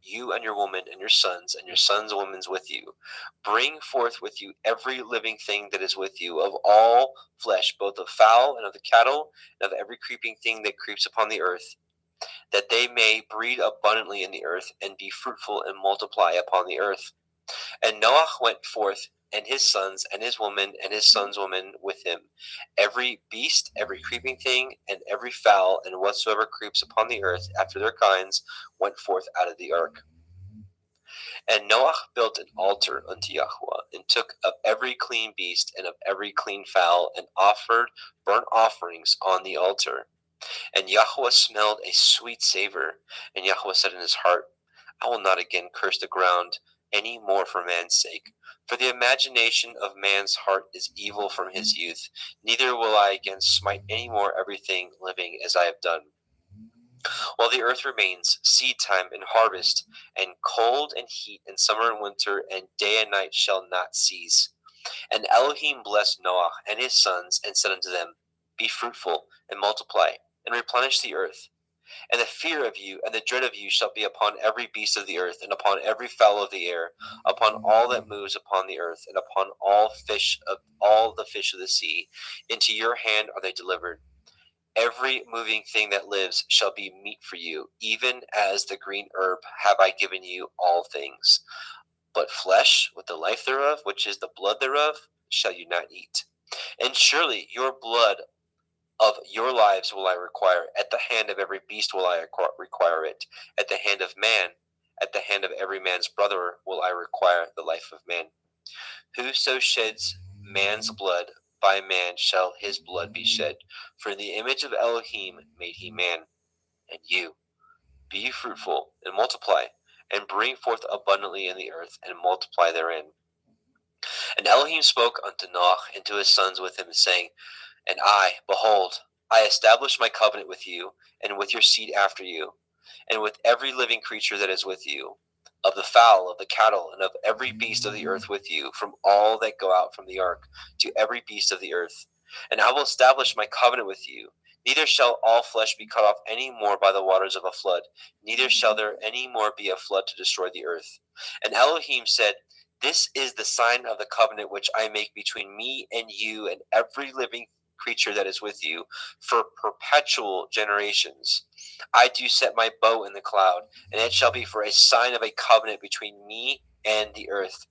you and your woman, and your sons women with you. Bring forth with you every living thing that is with you, of all flesh, both of fowl and of the cattle, and of every creeping thing that creeps upon the earth, that they may breed abundantly in the earth, and be fruitful and multiply upon the earth. And Noah went forth, and his sons, and his woman, and his sons' women with him. Every beast, every creeping thing, and every fowl, and whatsoever creeps upon the earth after their kinds, went forth out of the ark. And Noah built an altar unto Yahweh, and took of every clean beast, and of every clean fowl, and offered burnt offerings on the altar. And Yahweh smelled a sweet savor. And Yahweh said in his heart, I will not again curse the ground any more for man's sake. For the imagination of man's heart is evil from his youth. Neither will I again smite any more everything living as I have done. While the earth remains, seed time and harvest, and cold and heat, and summer and winter, and day and night shall not cease. And Elohim blessed Noah and his sons, and said unto them, Be fruitful, and multiply, and replenish the earth. And the fear of you and the dread of you shall be upon every beast of the earth, and upon every fowl of the air, upon all that moves upon the earth, and upon all the fish of the sea. Into your hand are they delivered. Every moving thing that lives shall be meat for you, even as the green herb have I given you all things. But flesh with the life thereof, which is the blood thereof, shall you not eat. And surely your blood of your lives will I require. At the hand of every beast will I require it. At the hand of man, at the hand of every man's brother will I require the life of man. Whoso sheds man's blood, by man shall his blood be shed. For in the image of Elohim made he man. And you, be ye fruitful, and multiply, and bring forth abundantly in the earth, and multiply therein. And Elohim spoke unto Noah and to his sons with him, saying, And I, behold, I establish my covenant with you, and with your seed after you, and with every living creature that is with you, of the fowl, of the cattle, and of every beast of the earth with you, from all that go out from the ark, to every beast of the earth. And I will establish my covenant with you. Neither shall all flesh be cut off any more by the waters of a flood, neither shall there any more be a flood to destroy the earth. And Elohim said, This is the sign of the covenant which I make between me and you and every living creature that is with you for perpetual generations. I do set my bow in the cloud, and it shall be for a sign of a covenant between me and the earth.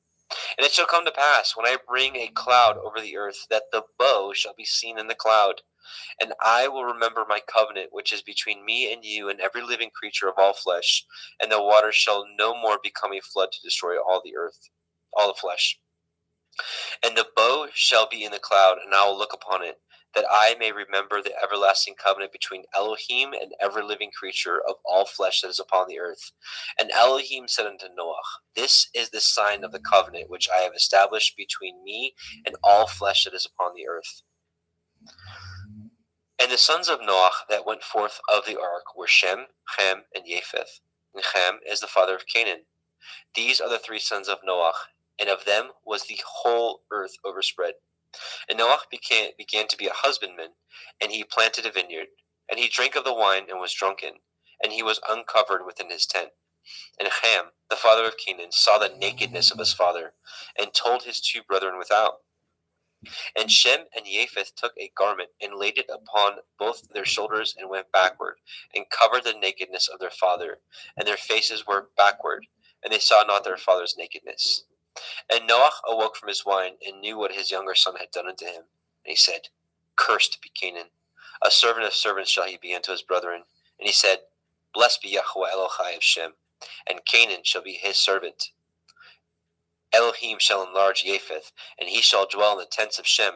And it shall come to pass, when I bring a cloud over the earth, that the bow shall be seen in the cloud. And I will remember my covenant, which is between me and you and every living creature of all flesh, and the water shall no more become a flood to destroy all the earth, all the flesh. And the bow shall be in the cloud, and I will look upon it, that I may remember the everlasting covenant between Elohim and every living creature of all flesh that is upon the earth. And Elohim said unto Noah, This is the sign of the covenant which I have established between me and all flesh that is upon the earth. And the sons of Noah that went forth of the ark were Shem, Ham, and Japheth. And Ham is the father of Canaan. These are the three sons of Noah, and of them was the whole earth overspread. And Noah began to be a husbandman, and he planted a vineyard. And he drank of the wine and was drunken, and he was uncovered within his tent. And Ham, the father of Canaan, saw the nakedness of his father, and told his two brethren without. And Shem and Japheth took a garment, and laid it upon both their shoulders, and went backward, and covered the nakedness of their father, and their faces were backward, and they saw not their father's nakedness. And Noah awoke from his wine, and knew what his younger son had done unto him. And he said, Cursed be Canaan, a servant of servants shall he be unto his brethren. And he said, Blessed be Yahweh Elohai of Shem, and Canaan shall be his servant. Elohim shall enlarge Japheth, and he shall dwell in the tents of Shem,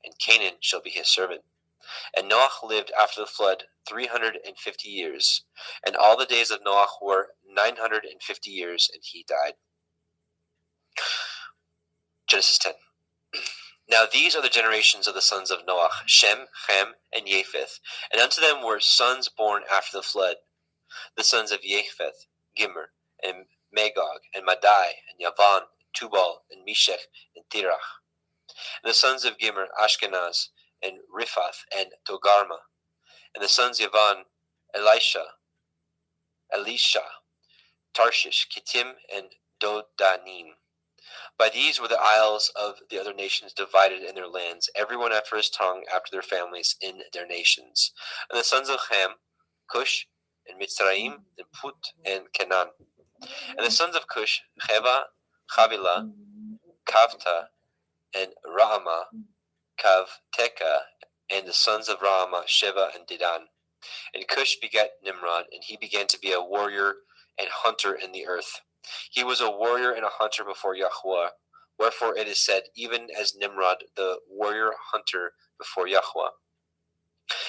and Canaan shall be his servant. And Noah lived after the flood 350 years, and all the days of Noah were 950 years, and he died. Genesis 10. Now these are the generations of the sons of Noah, Shem, Ham, and Japheth. And unto them were sons born after the flood. The sons of Japheth, Gimmer, and Magog, and Madai, and Yavan, and Tubal, and Meshech, and Tirach. And the sons of Gimmer, Ashkenaz, and Riphath, and Togarma. And the sons of Yavan, Elisha, Tarshish, Kittim, and Dodanim. By these were the isles of the other nations divided in their lands, everyone after his tongue, after their families, in their nations. And the sons of Ham, Cush, and Mitzrayim, and Put, and Canaan. And the sons of Cush, Heva, Havilah, Kavta, and Raama, Kavteka. And the sons of Raama, Sheva, and Dedan. And Cush begat Nimrod, and he began to be a warrior and hunter in the earth. He was a warrior and a hunter before Yahweh. Wherefore it is said, even as Nimrod, the warrior hunter before Yahweh.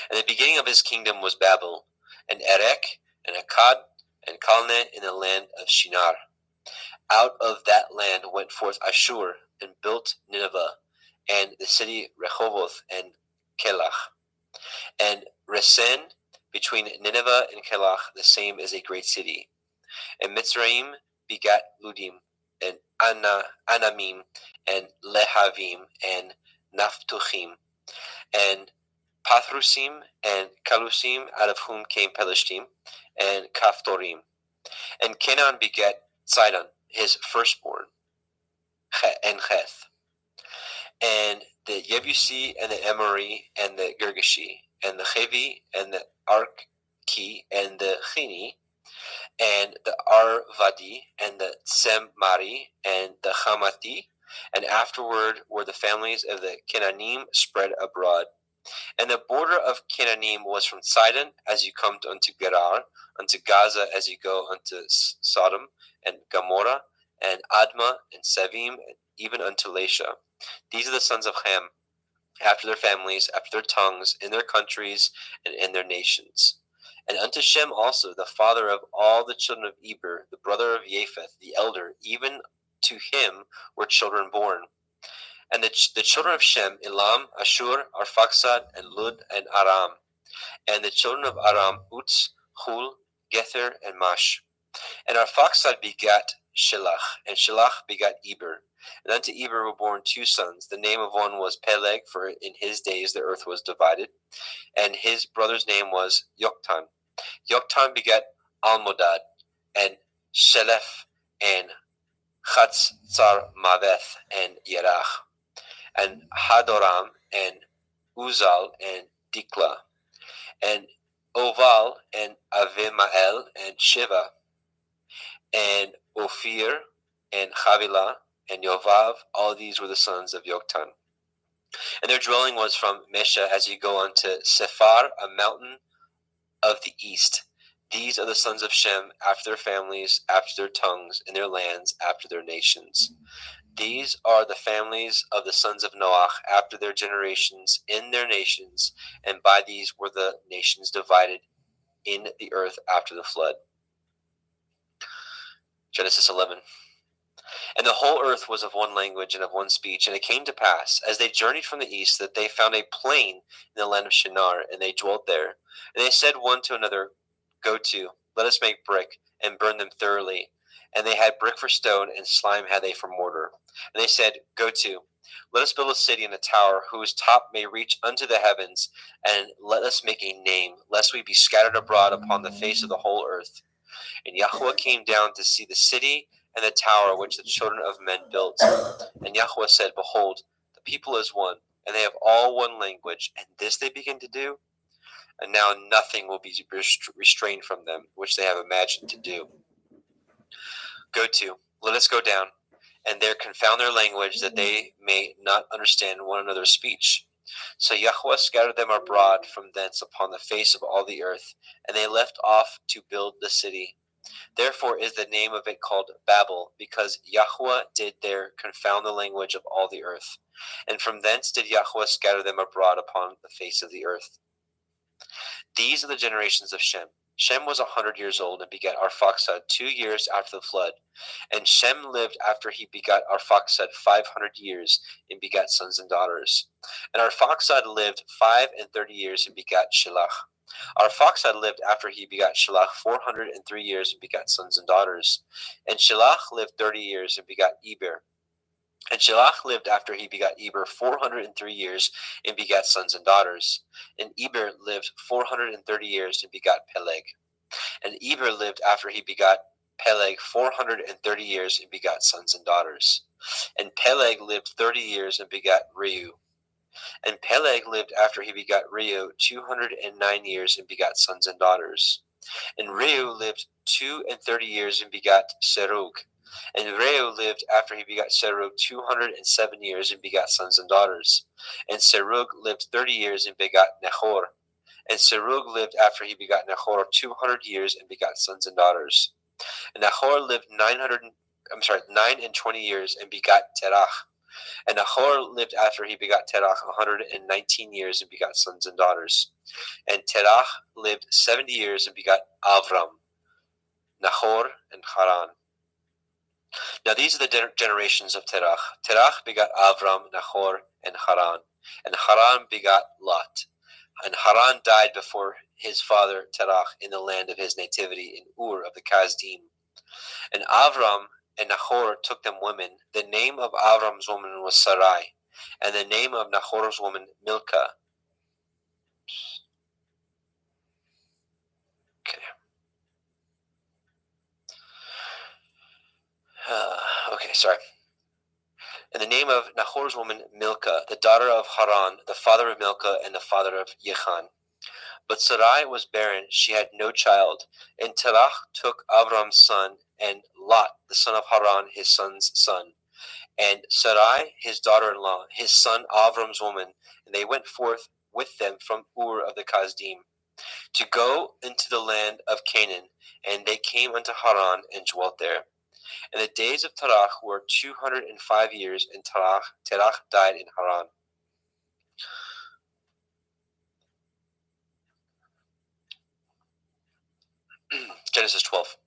And the beginning of his kingdom was Babel, and Erech, and Akkad, and Calneh in the land of Shinar. Out of that land went forth Ashur, and built Nineveh, and the city Rehoboth, and Kelach. And Resen, between Nineveh and Kelach, the same is a great city. And Mitzrayim begat Ludim, and Anamim, and Lehavim, and Naphtuchim, and Pathrusim, and Kalusim, out of whom came Pelishtim, and Kaphtorim. And Canaan begat Sidon, his firstborn, and Heth, and the Yebusi, and the Emori, and the Girgashi, and the Chevi, and the Arki, and the Chini, and the Arvadi, and the Tsemari, and the Hamati, and afterward were the families of the Kenanim spread abroad. And the border of Kenanim was from Sidon as you come unto Gerar, unto Gaza as you go unto Sodom and Gomorrah, and Admah, and Sevim, and even unto Lasha. These are the sons of Ham, after their families, after their tongues, in their countries, and in their nations. And unto Shem also, the father of all the children of Eber, the brother of Japheth, the elder, even to him were children born. And the children of Shem, Elam, Ashur, Arphaxad, and Lud, and Aram. And the children of Aram, Uz, Hul, Gether, and Mash. And Arphaxad begat Shelach, and Shelach begat Eber. And unto Eber were born two sons. The name of one was Peleg, for in his days the earth was divided. And his brother's name was Yoktan. Yoktan begat Almodad, and Shelef, and Chatzar Maveth, and Yerach, and Hadoram, and Uzal, and Dikla, and Oval, and Avimael, and Shiva, and Ophir, and Havilah, and Yovav. All these were the sons of Yoktan. And their dwelling was from Mesha as you go unto Sephar, a mountain of the east. These are the sons of Shem, after their families, after their tongues, in their lands, after their nations. These are the families of the sons of Noach, after their generations, in their nations, and by these were the nations divided in the earth after the flood. Genesis 11. And the whole earth was of one language and of one speech. And it came to pass, as they journeyed from the east, that they found a plain in the land of Shinar, and they dwelt there. And they said one to another, Go to, let us make brick, and burn them thoroughly. And they had brick for stone, and slime had they for mortar. And they said, Go to, let us build a city and a tower, whose top may reach unto the heavens, and let us make a name, lest we be scattered abroad upon the face of the whole earth. And Yahweh came down to see the city and the tower which the children of men built. And Yahweh said, Behold, the people is one, and they have all one language, and this they begin to do. And now nothing will be restrained from them, which they have imagined to do. Go to, let us go down, and there confound their language, that they may not understand one another's speech. So Yahweh scattered them abroad from thence upon the face of all the earth, and they left off to build the city. Therefore is the name of it called Babel, because Yahweh did there confound the language of all the earth. And from thence did Yahweh scatter them abroad upon the face of the earth. These are the generations of Shem. Shem was 100 years old and begat Arphaxad 2 years after the flood. And Shem lived after he begat Arphaxad 500 years and begat sons and daughters. And Arphaxad lived 35 years and begat Shelach. Arphaxad lived after he begat Shelach 403 years and begat sons and daughters. And Shelach lived 30 years and begat Eber. And Shelach lived after he begat Eber 403 years and begat sons and daughters. And Eber lived 430 years and begat Peleg. And Eber lived after he begat Peleg 430 years and begat sons and daughters. And Peleg lived 30 years and begat Reu. And Peleg lived after he begat Reu 209 years and begat sons and daughters. And Reu lived 32 years and begat Serug. And Reu lived after he begat Serug 207 years and begat sons and daughters. And Serug lived 30 years and begat Nahor. And Serug lived after he begat Nahor 200 years and begat sons and daughters. And Nahor lived 920 years and begat Terach. And Nahor lived after he begat Terach 119 years and begat sons and daughters. And Terach lived 70 years and begat Avram, Nahor, and Haran. Now these are the generations of Terach. Terach begat Avram, Nahor, and Haran. And Haran begat Lot. And Haran died before his father Terach in the land of his nativity in Ur of the Kasdim. And Avram and Nahor took them women. The name of Avram's woman was Sarai, and the name of Nahor's woman Milcah. Okay. Sorry. And the name of Nahor's woman Milcah, the daughter of Haran, the father of Milcah and the father of Yechan. But Sarai was barren, she had no child. And Terah took Avram's son, and Lot, the son of Haran, his son's son, and Sarai, his daughter-in-law, his son Avram's woman, and they went forth with them from Ur of the Kasdim, to go into the land of Canaan, and they came unto Haran, and dwelt there. And the days of Terah were 205 years, and Terah died in Haran. Genesis 12.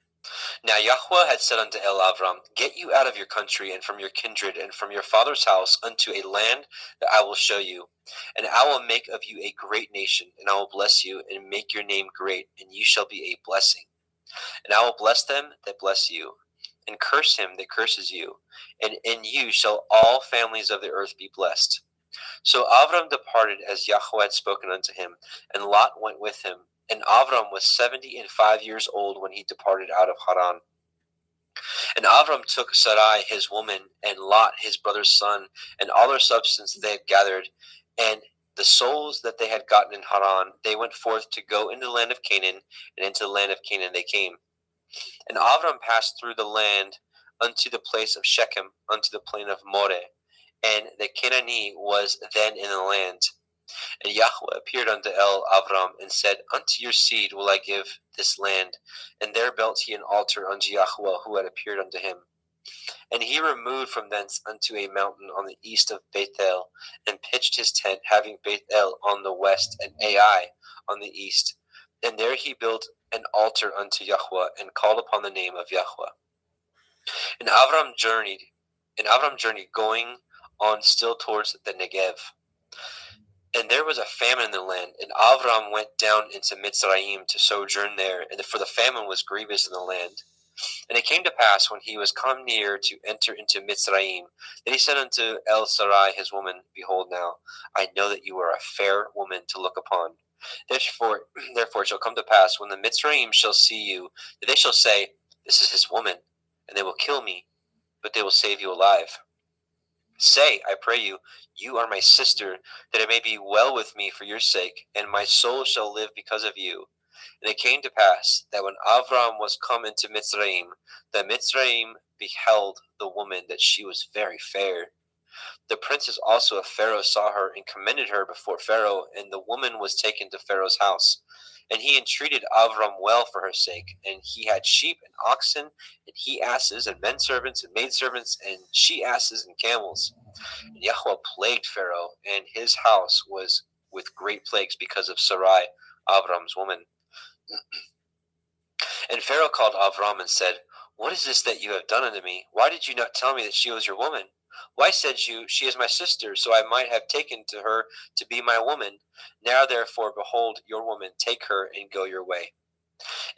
Now Yahweh had said unto Avram, Get you out of your country, and from your kindred, and from your father's house, unto a land that I will show you. And I will make of you a great nation, and I will bless you, and make your name great, and you shall be a blessing. And I will bless them that bless you, and curse him that curses you. And in you shall all families of the earth be blessed. So Avram departed as Yahweh had spoken unto him, and Lot went with him. And Avram was 75 years old when he departed out of Haran. And Avram took Sarai his woman, and Lot his brother's son, and all their substance that they had gathered, and the souls that they had gotten in Haran. They went forth to go into the land of Canaan, and into the land of Canaan they came. And Avram passed through the land unto the place of Shechem, unto the plain of Moreh, and the Canaanite was then in the land. And Yahweh appeared unto Avram, and said, Unto your seed will I give this land. And there built he an altar unto Yahweh, who had appeared unto him. And he removed from thence unto a mountain on the east of Bethel, and pitched his tent, having Bethel on the west, and Ai on the east. And there he built an altar unto Yahweh, and called upon the name of Yahweh. And Avram journeyed, going on still towards the Negev. And there was a famine in the land, and Avram went down into Mitzrayim to sojourn there, and for the famine was grievous in the land. And it came to pass, when he was come near to enter into Mitzrayim, that he said unto Sarai his woman, Behold now, I know that you are a fair woman to look upon. Therefore it shall come to pass, when the Mitzrayim shall see you, that they shall say, This is his woman, and they will kill me, but they will save you alive. Say, I pray you, you are my sister, that it may be well with me for your sake, and my soul shall live because of you. And it came to pass, that when Avram was come into Mitzrayim, the Mitzrayim beheld the woman, that she was very fair. The princes also of Pharaoh saw her, and commended her before Pharaoh, and the woman was taken to Pharaoh's house. And he entreated Avram well for her sake, and he had sheep and oxen, and he asses, and men servants, and maidservants, and she asses, and camels. And Yahweh plagued Pharaoh, and his house was with great plagues because of Sarai, Avram's woman. And Pharaoh called Avram and said, What is this that you have done unto me? Why did you not tell me that she was your woman? Why said you, She is my sister, so I might have taken to her to be my woman? Now therefore, behold, your woman, take her and go your way.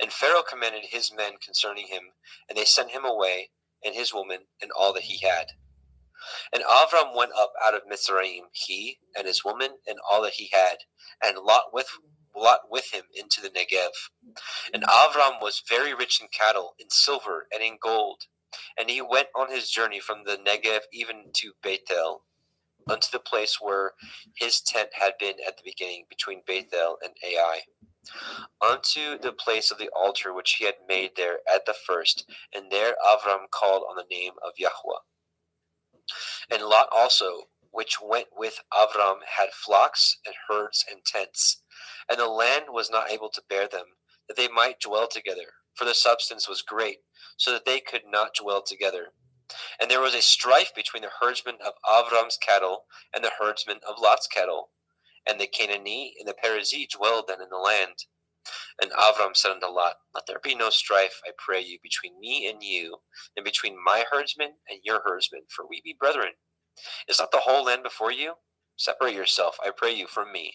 And Pharaoh commanded his men concerning him, and they sent him away, and his woman, and all that he had. And Avram went up out of Mitzrayim, he and his woman, and all that he had, and Lot with him into the Negev. And Avram was very rich in cattle, in silver, and in gold. And he went on his journey from the Negev even to Bethel, unto the place where his tent had been at the beginning, between Bethel and Ai, unto the place of the altar which he had made there at the first. And there Avram called on the name of Yahweh. And Lot also, which went with Avram, had flocks and herds and tents. And the land was not able to bear them, that they might dwell together, for the substance was great, so that they could not dwell together. And there was a strife between the herdsmen of Avram's cattle and the herdsmen of Lot's cattle. And the Canaanite and the Perizzite dwelled then in the land. And Avram said unto Lot, Let there be no strife, I pray you, between me and you, and between my herdsmen and your herdsmen, for we be brethren. Is not the whole land before you? Separate yourself, I pray you, from me.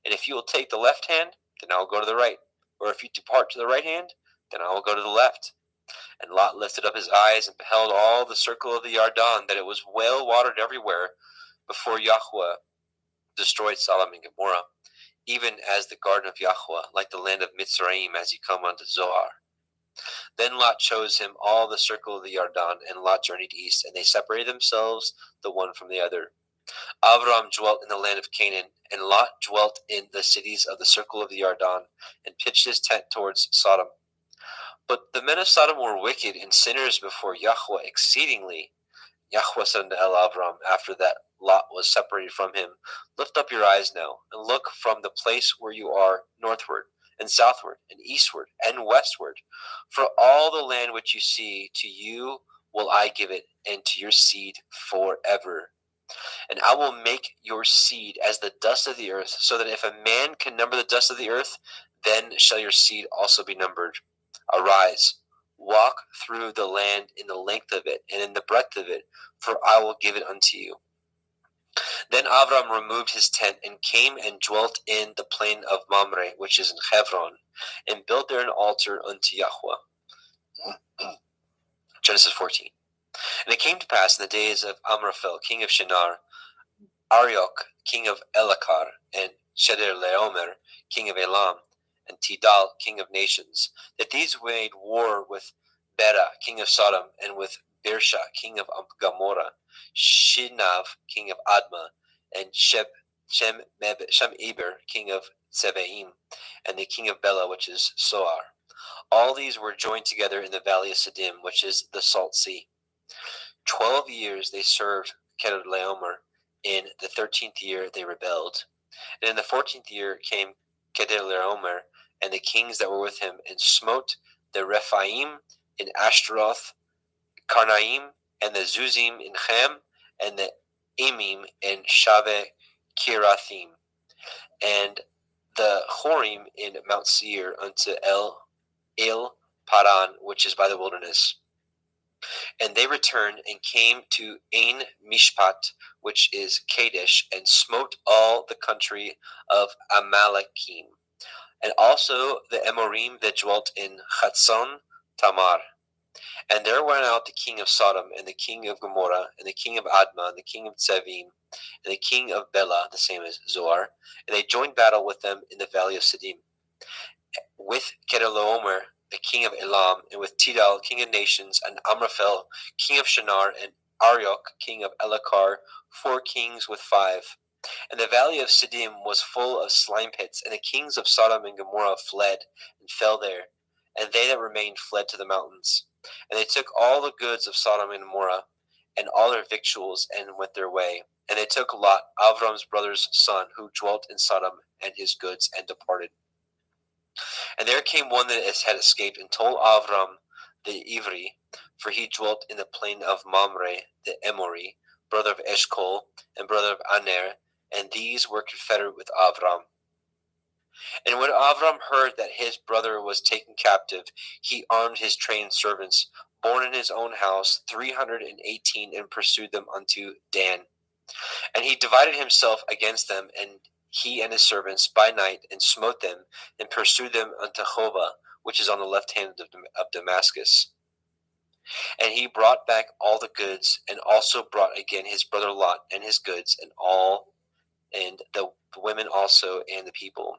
And if you will take the left hand, then I will go to the right. Or if you depart to the right hand, then I will go to the left. And Lot lifted up his eyes and beheld all the circle of the Yarden, that it was well watered everywhere, before Yahweh destroyed Sodom and Gomorrah, even as the garden of Yahweh, like the land of Mitzrayim, as he come unto Zoar. Then Lot chose him all the circle of the Yarden, and Lot journeyed east, and they separated themselves the one from the other. Avram dwelt in the land of Canaan, and Lot dwelt in the cities of the circle of the Yarden, and pitched his tent towards Sodom. But the men of Sodom were wicked and sinners before Yahweh exceedingly. Yahweh said unto Avram, after that Lot was separated from him, lift up your eyes now, and look from the place where you are northward, and southward, and eastward, and westward. For all the land which you see, to you will I give it, and to your seed forever. And I will make your seed as the dust of the earth, so that if a man can number the dust of the earth, then shall your seed also be numbered. Arise, walk through the land in the length of it, and in the breadth of it, for I will give it unto you. Then Avram removed his tent, and came and dwelt in the plain of Mamre, which is in Hebron, and built there an altar unto Yahweh. Genesis 14. And it came to pass in the days of Amraphel, king of Shinar, Arioch, king of Elakar, and Chedorlaomer, king of Elam, and Tidal, king of nations, that these made war with Bera, king of Sodom, and with Birsha, king of Gomorrah, Shinav, king of Admah, and Shemeber, king of Zebaim, and the king of Bela, which is Soar. All these were joined together in the valley of Siddim, which is the Salt Sea. 12 years they served Chedorlaomer. In the 13th year they rebelled. And in the 14th year came Chedorlaomer and the kings that were with him, and smote the Rephaim in Ashtaroth, Karnaim, and the Zuzim in Ham, and the Emim in Shave Kirathim, and the Horim in Mount Seir unto El Paran, which is by the wilderness. And they returned and came to Ain Mishpat, which is Kadesh, and smote all the country of Amalekim, and also the Amorim that dwelt in Chatzon Tamar. And there went out the king of Sodom, and the king of Gomorrah, and the king of Admah, and the king of Zevim, and the king of Bela, the same as Zoar, and they joined battle with them in the valley of Siddim, with Chedorlaomer, the king of Elam, and with Tidal, king of nations, and Amraphel, king of Shinar, and Arioch, king of Elakar, 4 kings with 5. And the valley of Siddim was full of slime pits, and the kings of Sodom and Gomorrah fled and fell there, and they that remained fled to the mountains. And they took all the goods of Sodom and Gomorrah, and all their victuals, and went their way. And they took Lot, Avram's brother's son, who dwelt in Sodom, and his goods, and departed. And there came one that had escaped, and told Avram the Ivri, for he dwelt in the plain of Mamre the Emori, brother of Eshcol, and brother of Aner, and these were confederate with Avram. And when Avram heard that his brother was taken captive, he armed his trained servants, born in his own house, 318, and pursued them unto Dan. And he divided himself against them, and he and his servants by night, and smote them, and pursued them unto Hova, which is on the left hand of Damascus. And he brought back all the goods, and also brought again his brother Lot and his goods, and all, and the women also, and the people.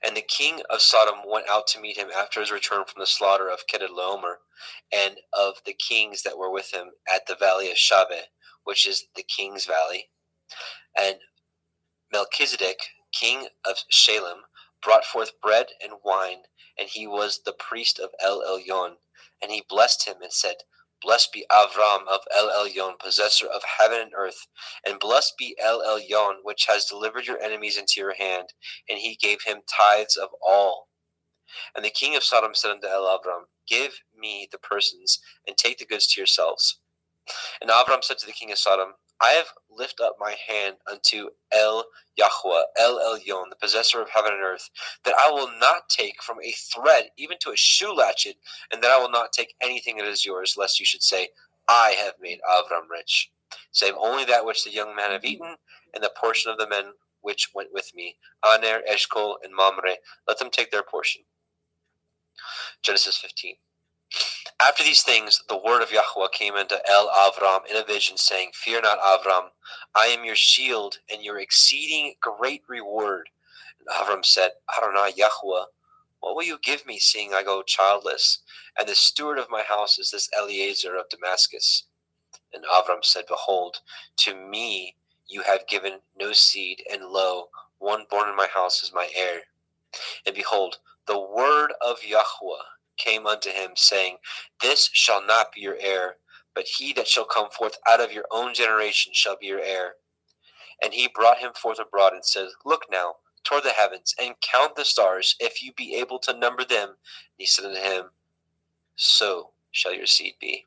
And the king of Sodom went out to meet him after his return from the slaughter of Chedorlaomer, and of the kings that were with him at the valley of Shaveh, which is the king's valley. And Melchizedek, king of Shalem, brought forth bread and wine, and he was the priest of El Elyon. And he blessed him and said, Blessed be Avram of El Elyon, possessor of heaven and earth, and blessed be El Elyon, which has delivered your enemies into your hand. And he gave him tithes of all. And the king of Sodom said unto El Avram, Give me the persons, and take the goods to yourselves. And Avram said to the king of Sodom, I have lifted up my hand unto El Yahweh, El Elyon, the possessor of heaven and earth, that I will not take from a thread, even to a shoe latchet, and that I will not take anything that is yours, lest you should say, I have made Avram rich, save only that which the young men have eaten, and the portion of the men which went with me, Aner, Eshcol, and Mamre, let them take their portion. Genesis 15. After these things, the word of Yahweh came unto El Avram in a vision, saying, Fear not, Avram, I am your shield and your exceeding great reward. And Avram said, Adonai Yahweh, what will you give me, seeing I go childless? And the steward of my house is this Eliezer of Damascus. And Avram said, Behold, to me you have given no seed, and lo, one born in my house is my heir. And behold, the word of Yahweh came unto him, saying, This shall not be your heir, but he that shall come forth out of your own generation shall be your heir. And he brought him forth abroad and said, Look now toward the heavens, and count the stars, if you be able to number them. And he said unto him, So shall your seed be.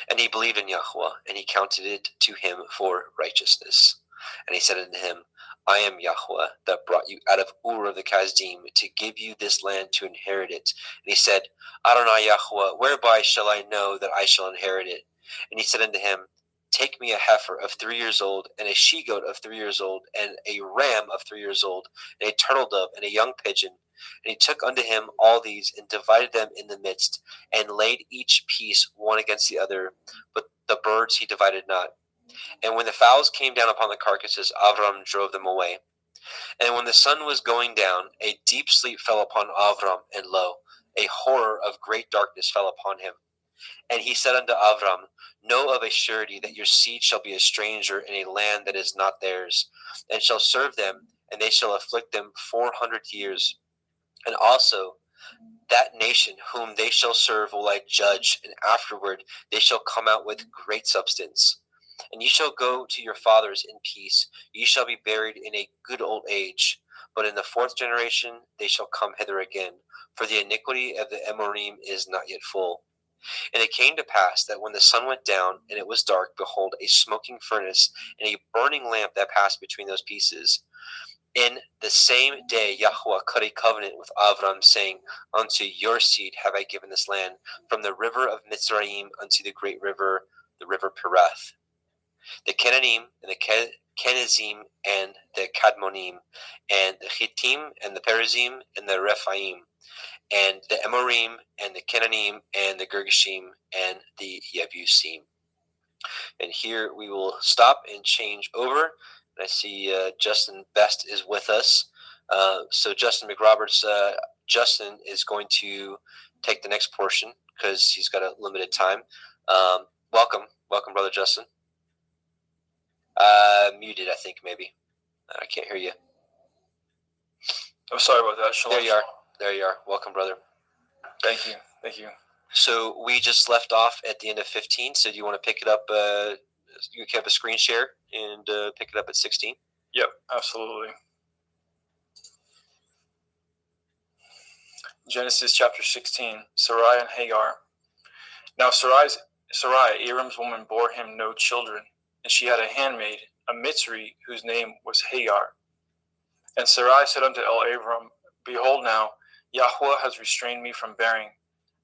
And he believed in Yahweh, and he counted it to him for righteousness. And he said unto him, I am Yahweh, that brought you out of Ur of the Kasdim, to give you this land to inherit it. And he said, Adonai Yahweh, whereby shall I know that I shall inherit it? And he said unto him, Take me a heifer of 3 years old, and a she-goat of 3 years old, and a ram of 3 years old, and a turtle dove, and a young pigeon. And he took unto him all these, and divided them in the midst, and laid each piece one against the other, but the birds he divided not. And when the fowls came down upon the carcasses, Avram drove them away. And when the sun was going down, a deep sleep fell upon Avram, and lo, a horror of great darkness fell upon him. And he said unto Avram, Know of a surety that your seed shall be a stranger in a land that is not theirs, and shall serve them, and they shall afflict them 400 years. And also that nation whom they shall serve will I judge, and afterward they shall come out with great substance. And ye shall go to your fathers in peace, ye shall be buried in a good old age. But in the 4th generation they shall come hither again, for the iniquity of the Amorim is not yet full. And it came to pass that when the sun went down, and it was dark, behold, a smoking furnace, and a burning lamp that passed between those pieces. In the same day Yahweh cut a covenant with Avram, saying, Unto your seed have I given this land, from the river of Mitzrayim unto the great river, the river Perath. The Canaanim, and the Kenizim, and the Kadmonim, and the Hittim, and the Perizim, and the Rephaim, and the Amorim, and the Canaanim, and the Girgashim, and the Yebusim. And here we will stop and change over. And I see Justin Best is with us. So Justin McRoberts, Justin is going to take the next portion because he's got a limited time. Welcome, brother Justin. Muted, I think, maybe. I can't hear you. I'm sorry about that. Shalom. There you are. Welcome, brother. Thank you. So we just left off at the end of 15. So do you want to pick it up? You can have a screen share and pick it up at 16. Yep, absolutely. Genesis chapter 16, Sarai and Hagar. Now Sarai, Abram's woman, bore him no children, and she had a handmaid, a Mitzri, whose name was Hagar. And Sarai said unto Abram, Behold now, Yahweh has restrained me from bearing.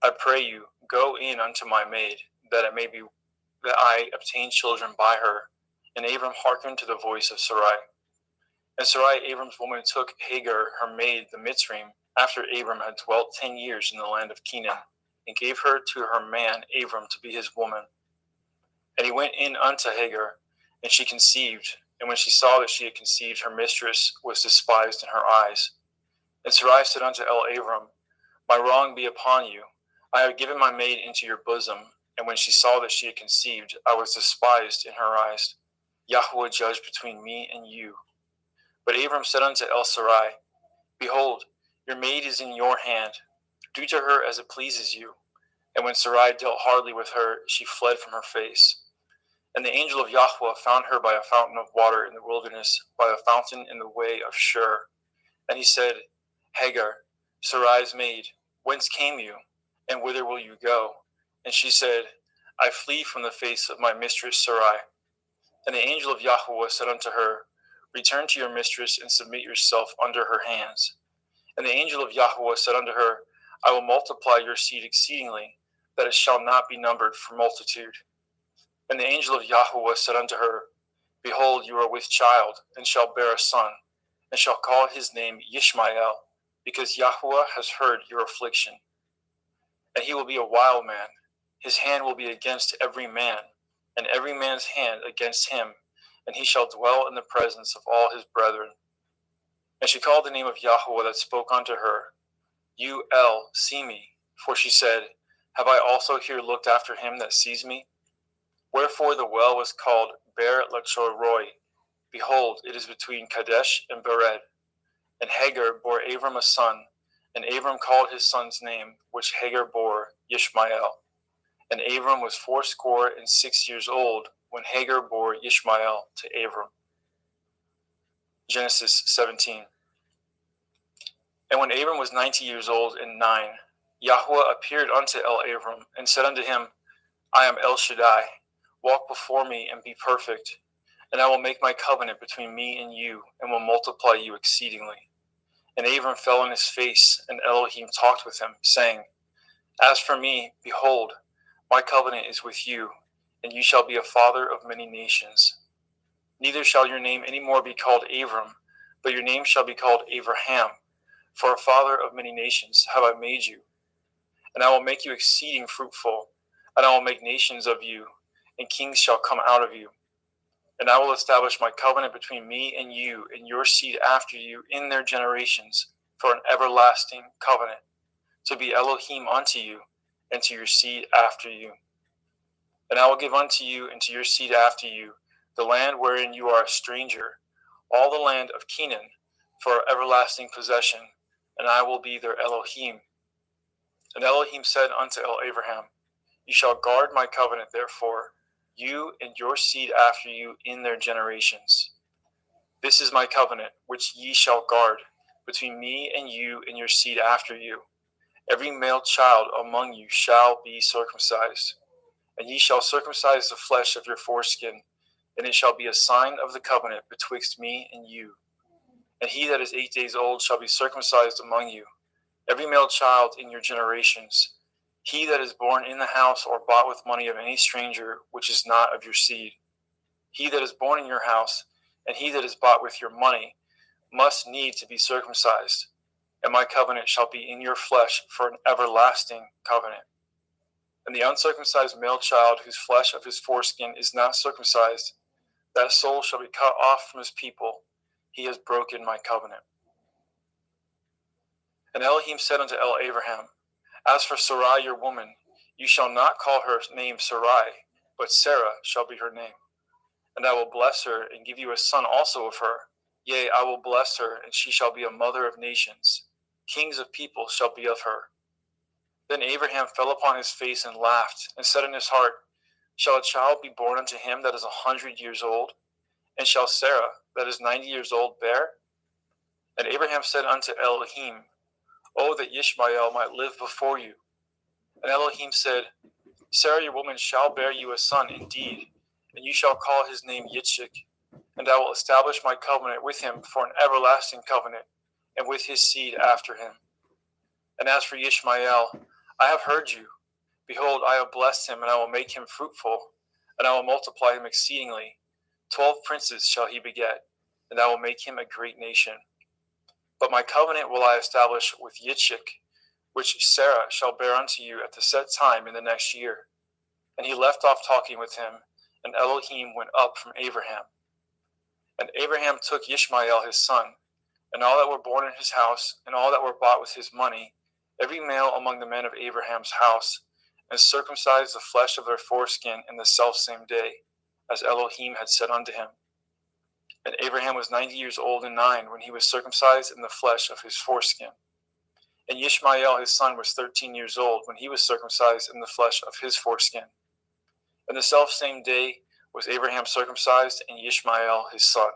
I pray you, go in unto my maid, that I obtain children by her. And Abram hearkened to the voice of Sarai. And Sarai, Abram's woman, took Hagar, her maid, the Mitzrim, after Abram had dwelt 10 years in the land of Canaan, and gave her to her man Abram to be his woman. And he went in unto Hagar, and she conceived. And when she saw that she had conceived, her mistress was despised in her eyes. And Sarai said unto Abram, My wrong be upon you. I have given my maid into your bosom. And when she saw that she had conceived, I was despised in her eyes. Yahweh judge between me and you. But Abram said unto Sarai, Behold, your maid is in your hand. Do to her as it pleases you. And when Sarai dealt hardly with her, she fled from her face. And the angel of Yahweh found her by a fountain of water in the wilderness, by a fountain in the way of Shur. And he said, Hagar, Sarai's maid, whence came you, and whither will you go? And she said, I flee from the face of my mistress Sarai. And the angel of Yahweh said unto her, Return to your mistress, and submit yourself under her hands. And the angel of Yahweh said unto her, I will multiply your seed exceedingly, that it shall not be numbered for multitude. And the angel of Yahweh said unto her, Behold, you are with child, and shall bear a son, and shall call his name Yishmael, because Yahweh has heard your affliction. And he will be a wild man. His hand will be against every man, and every man's hand against him, and he shall dwell in the presence of all his brethren. And she called the name of Yahweh that spoke unto her, You see me, for she said, Have I also here looked after him that sees me? Wherefore the well was called Ber Lachoroi. Behold, it is between Kadesh and Bered. And Hagar bore Abram a son, and Abram called his son's name, which Hagar bore, Ishmael. And Abram was 86 old when Hagar bore Ishmael to Abram. Genesis 17. And when Abram was 90 years old and 9, Yahweh appeared unto Abram, and said unto him, I am El Shaddai. Walk before me and be perfect, and I will make my covenant between me and you, and will multiply you exceedingly. And Abram fell on his face, and Elohim talked with him, saying, As for me, behold, my covenant is with you, and you shall be a father of many nations. Neither shall your name any more be called Abram, but your name shall be called Abraham, for a father of many nations have I made you. And I will make you exceeding fruitful, and I will make nations of you, and kings shall come out of you. And I will establish my covenant between me and you and your seed after you in their generations for an everlasting covenant, to be Elohim unto you and to your seed after you. And I will give unto you and to your seed after you the land wherein you are a stranger, all the land of Canaan, for everlasting possession, and I will be their Elohim. And Elohim said unto Abraham, You shall guard my covenant, therefore, you and your seed after you in their generations. This is my covenant, which ye shall guard, between me and you and your seed after you. Every male child among you shall be circumcised, and ye shall circumcise the flesh of your foreskin, and it shall be a sign of the covenant betwixt me and you. And he that is 8 days old shall be circumcised among you, every male child in your generations. He that is born in the house or bought with money of any stranger, which is not of your seed. He that is born in your house, and he that is bought with your money, must need to be circumcised. And my covenant shall be in your flesh for an everlasting covenant. And the uncircumcised male child, whose flesh of his foreskin is not circumcised, that soul shall be cut off from his people. He has broken my covenant. And Elohim said unto Abraham, As for Sarai your woman, you shall not call her name Sarai, but Sarah shall be her name. And I will bless her, and give you a son also of her. Yea, I will bless her, and she shall be a mother of nations. Kings of people shall be of her. Then Abraham fell upon his face and laughed, and said in his heart, Shall a child be born unto him that is 100 years old? And shall Sarah, that is 90 years old, bear? And Abraham said unto Elohim, Oh, that Ishmael might live before you. And Elohim said, Sarah your woman shall bear you a son indeed, and you shall call his name Yitzchak. And I will establish my covenant with him for an everlasting covenant, and with his seed after him. And as for Ishmael, I have heard you. Behold, I have blessed him, and I will make him fruitful, and I will multiply him exceedingly. 12 princes shall he beget, and I will make him a great nation. But my covenant will I establish with Yitzchak, which Sarah shall bear unto you at the set time in the next year. And he left off talking with him, and Elohim went up from Abraham. And Abraham took Ishmael his son, and all that were born in his house, and all that were bought with his money, every male among the men of Abraham's house, and circumcised the flesh of their foreskin in the selfsame day, as Elohim had said unto him. And Abraham was 90 years old and 9 when he was circumcised in the flesh of his foreskin. And Ishmael his son was 13 years old when he was circumcised in the flesh of his foreskin. And the selfsame day was Abraham circumcised, and Ishmael his son.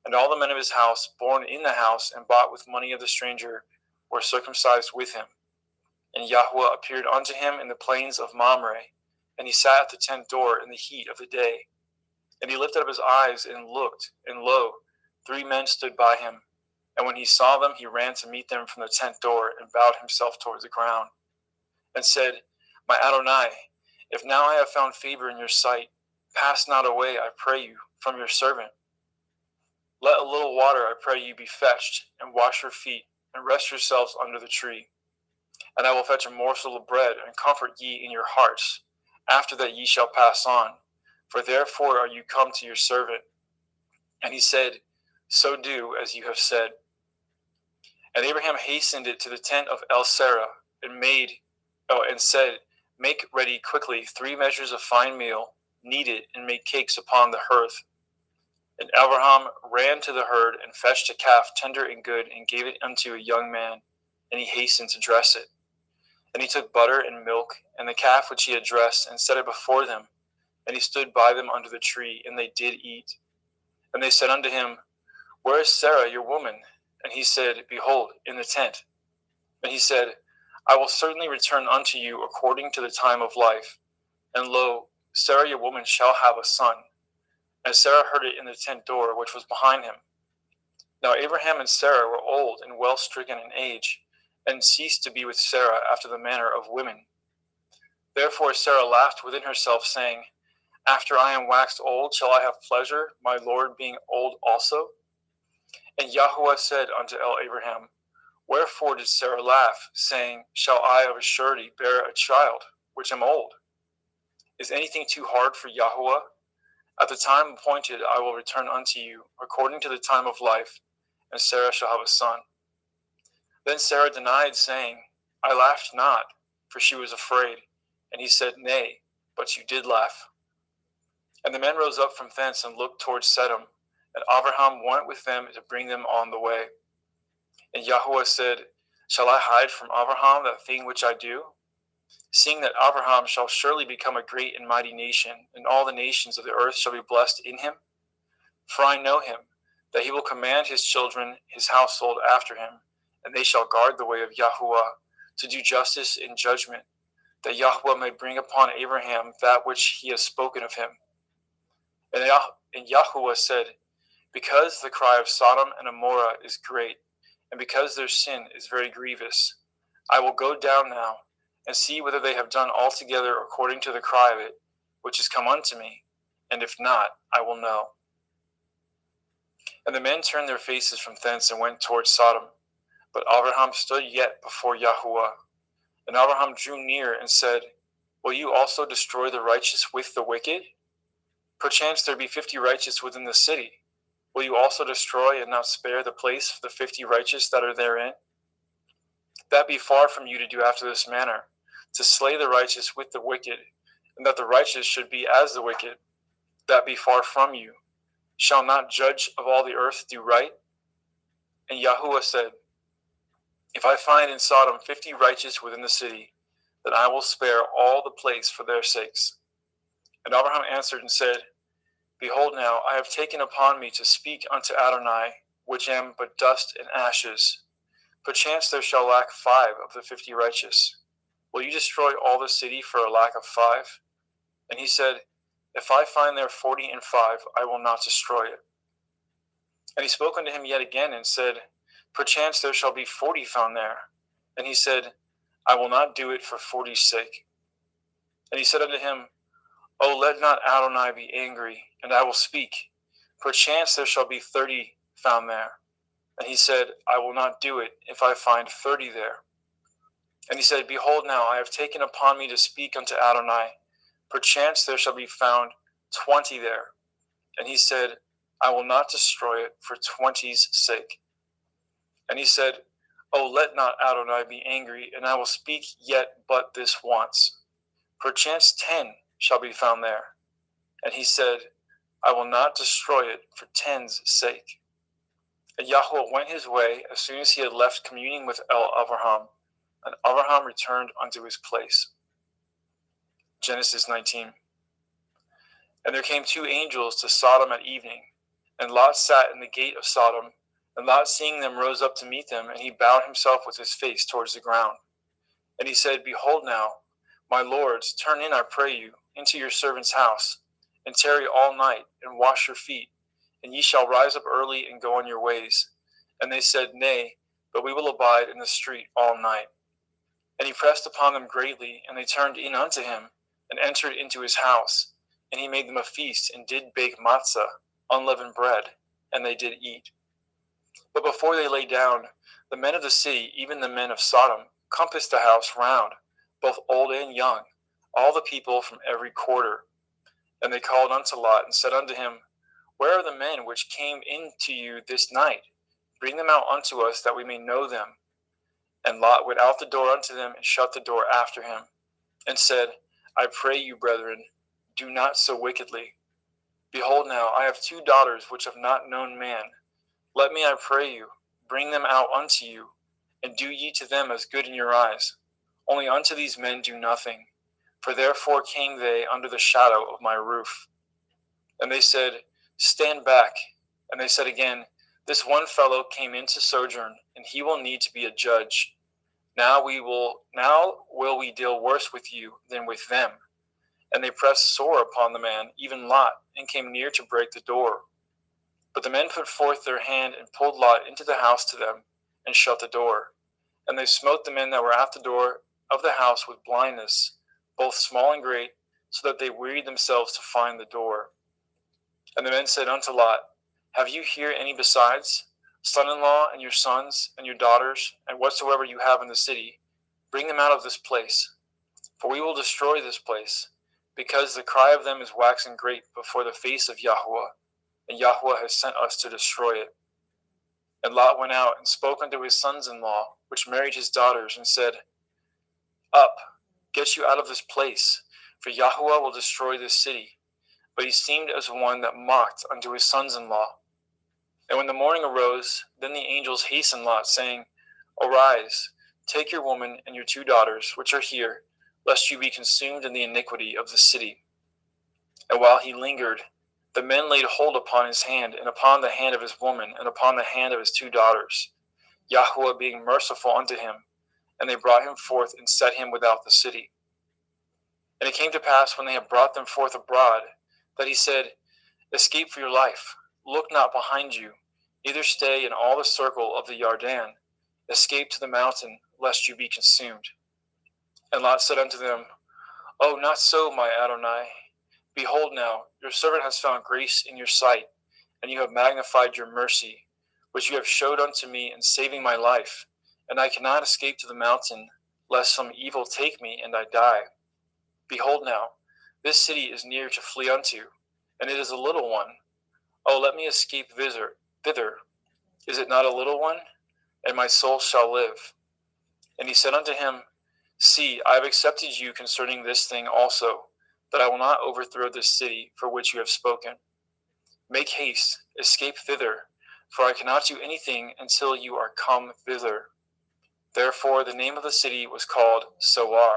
And all the men of his house, born in the house and bought with money of the stranger, were circumcised with him. And Yahweh appeared unto him in the plains of Mamre, and he sat at the tent door in the heat of the day. And he lifted up his eyes and looked, and lo, 3 men stood by him. And when he saw them, he ran to meet them from the tent door, and bowed himself toward the ground, and said, My Adonai, if now I have found favor in your sight, pass not away, I pray you, from your servant. Let a little water, I pray you, be fetched, and wash your feet, and rest yourselves under the tree. And I will fetch a morsel of bread, and comfort ye in your hearts. After that ye shall pass on, for therefore are you come to your servant. And he said, So do as you have said. And Abraham hastened it to the tent of El-Sarah, and said, Make ready quickly 3 measures of fine meal, kneaded, and made cakes upon the hearth. And Abraham ran to the herd and fetched a calf tender and good, and gave it unto a young man, and he hastened to dress it. And he took butter and milk, and the calf which he had dressed, and set it before them. And he stood by them under the tree, and they did eat. And they said unto him, Where is Sarah your woman? And he said, Behold, in the tent. And he said, I will certainly return unto you according to the time of life. And lo, Sarah your woman shall have a son. And Sarah heard it in the tent door which was behind him. Now Abraham and Sarah were old and well stricken in age, and ceased to be with Sarah after the manner of women. Therefore Sarah laughed within herself, saying, After I am waxed old, shall I have pleasure, my Lord being old also? And Yahweh said unto Abraham, Wherefore did Sarah laugh, saying, Shall I of a surety bear a child, which am old? Is anything too hard for Yahweh? At the time appointed I will return unto you, according to the time of life, and Sarah shall have a son. Then Sarah denied, saying, I laughed not, for she was afraid. And he said, Nay, but you did laugh. And the men rose up from thence and looked towards Sedom, and Abraham went with them to bring them on the way. And Yahweh said, Shall I hide from Abraham that thing which I do? Seeing that Abraham shall surely become a great and mighty nation, and all the nations of the earth shall be blessed in him. For I know him, that he will command his children, his household after him, and they shall guard the way of Yahweh, to do justice and judgment, that Yahweh may bring upon Abraham that which he has spoken of him. And Yahweh said, Because the cry of Sodom and Gomorrah is great, and because their sin is very grievous, I will go down now, and see whether they have done altogether according to the cry of it, which is come unto me, and if not, I will know. And the men turned their faces from thence and went towards Sodom. But Abraham stood yet before Yahweh. And Abraham drew near and said, Will you also destroy the righteous with the wicked? Perchance there be 50 righteous within the city. Will you also destroy and not spare the place for the 50 righteous that are therein? That be far from you to do after this manner, to slay the righteous with the wicked, and that the righteous should be as the wicked. That be far from you. Shall not judge of all the earth do right? And Yahweh said, If I find in Sodom 50 righteous within the city, then I will spare all the place for their sakes. And Abraham answered and said, Behold now, I have taken upon me to speak unto Adonai, which am but dust and ashes. Perchance there shall lack 5 of the 50 righteous. Will you destroy all the city for a lack of 5? And he said, If I find there 40 and 5, I will not destroy it. And he spoke unto him yet again and said, Perchance there shall be 40 found there. And he said, I will not do it for 40's sake. And he said unto him, O let not Adonai be angry, and I will speak. Perchance there shall be 30 found there. And he said, I will not do it if I find 30 there. And he said, Behold now, I have taken upon me to speak unto Adonai. Perchance there shall be found 20 there. And he said, I will not destroy it for 20's sake. And he said, O let not Adonai be angry, and I will speak yet but this once. Perchance 10 shall be found there. And he said, I will not destroy it for 10's sake. And Yahweh went his way as soon as he had left communing with Abraham, and Abraham returned unto his place. Genesis 19. And there came 2 angels to Sodom at evening, and Lot sat in the gate of Sodom. And Lot, seeing them, rose up to meet them, and he bowed himself with his face towards the ground. And he said, Behold now, my lords, turn in, I pray you, into your servant's house, and tarry all night, and wash your feet, and ye shall rise up early and go on your ways. And they said, Nay, but we will abide in the street all night. And he pressed upon them greatly, and they turned in unto him, and entered into his house. And he made them a feast, and did bake matzah, unleavened bread, and they did eat. But before they lay down, the men of the city, even the men of Sodom, compassed the house round, both old and young, all the people from every quarter. And they called unto Lot, and said unto him, Where are the men which came in to you this night? Bring them out unto us, that we may know them. And Lot went out the door unto them, and shut the door after him, and said, I pray you, brethren, do not so wickedly. Behold now, I have 2 daughters which have not known man. Let me, I pray you, bring them out unto you, and do ye to them as good in your eyes. Only unto these men do nothing, for therefore came they under the shadow of my roof. And they said, Stand back. And they said again, This one fellow came in to sojourn, and he will need to be a judge. Now will we deal worse with you than with them. And they pressed sore upon the man, even Lot, and came near to break the door. But the men put forth their hand and pulled Lot into the house to them, and shut the door. And they smote the men that were at the door of the house with blindness, both small and great, so that they wearied themselves to find the door. And the men said unto Lot, Have you here any besides, son-in-law, and your sons, and your daughters, and whatsoever you have in the city? Bring them out of this place, for we will destroy this place, because the cry of them is waxing great before the face of Yahweh, and Yahweh has sent us to destroy it. And Lot went out and spoke unto his sons-in-law, which married his daughters, and said, Up, get you out of this place, for Yahweh will destroy this city. But he seemed as one that mocked unto his sons-in-law. And when the morning arose, then the angels hastened Lot, saying, Arise, take your woman and your 2 daughters, which are here, lest you be consumed in the iniquity of the city. And while he lingered, the men laid hold upon his hand, and upon the hand of his woman, and upon the hand of his 2 daughters, Yahweh being merciful unto him, and they brought him forth and set him without the city. And it came to pass, when they had brought them forth abroad, that he said, Escape for your life, look not behind you, neither stay in all the circle of the Yarden, escape to the mountain, lest you be consumed. And Lot said unto them, Oh, not so, my Adonai. Behold now, your servant has found grace in your sight, and you have magnified your mercy, which you have showed unto me in saving my life, and I cannot escape to the mountain, lest some evil take me and I die. Behold now, this city is near to flee unto, and it is a little one. Oh, let me escape thither. Is it not a little one? And my soul shall live. And he said unto him, See, I have accepted you concerning this thing also, that I will not overthrow this city for which you have spoken. Make haste, escape thither, for I cannot do anything until you are come thither. Therefore the name of the city was called Soar.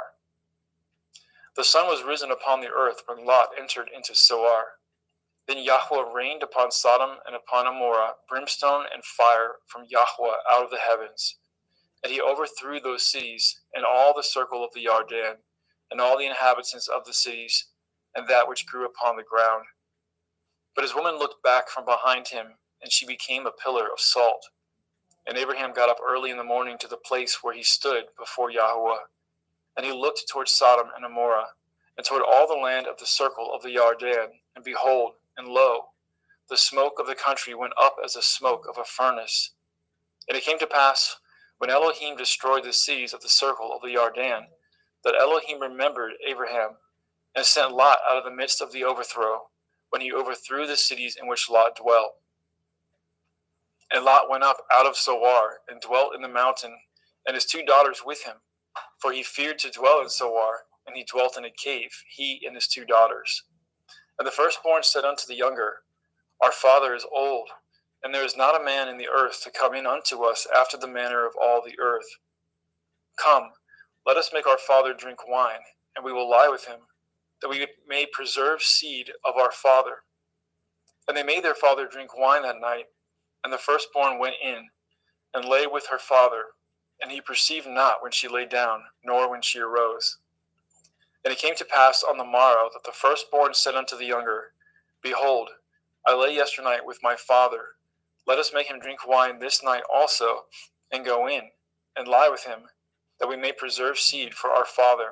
The sun was risen upon the earth when Lot entered into Soar. Then Yahweh rained upon Sodom and upon Amorah brimstone and fire from Yahweh out of the heavens. And he overthrew those cities and all the circle of the Yarden, and all the inhabitants of the cities, and that which grew upon the ground. But his woman looked back from behind him, and she became a pillar of salt. And Abraham got up early in the morning to the place where he stood before Yahweh. And he looked toward Sodom and Amorah, and toward all the land of the circle of the Yarden, and behold, and lo, the smoke of the country went up as the smoke of a furnace. And it came to pass, when Elohim destroyed the cities of the circle of the Yarden, that Elohim remembered Abraham, and sent Lot out of the midst of the overthrow, when he overthrew the cities in which Lot dwelt. And Lot went up out of Soar, and dwelt in the mountain, and his 2 daughters with him, for he feared to dwell in Soar, and he dwelt in a cave, he and his 2 daughters. And the firstborn said unto the younger, Our father is old, and there is not a man in the earth to come in unto us after the manner of all the earth. Come, let us make our father drink wine, and we will lie with him, that we may preserve seed of our father. And they made their father drink wine that night, and the firstborn went in, and lay with her father, and he perceived not when she lay down, nor when she arose. And it came to pass on the morrow that the firstborn said unto the younger, Behold, I lay yesternight with my father. Let us make him drink wine this night also, and go in, and lie with him, that we may preserve seed for our father.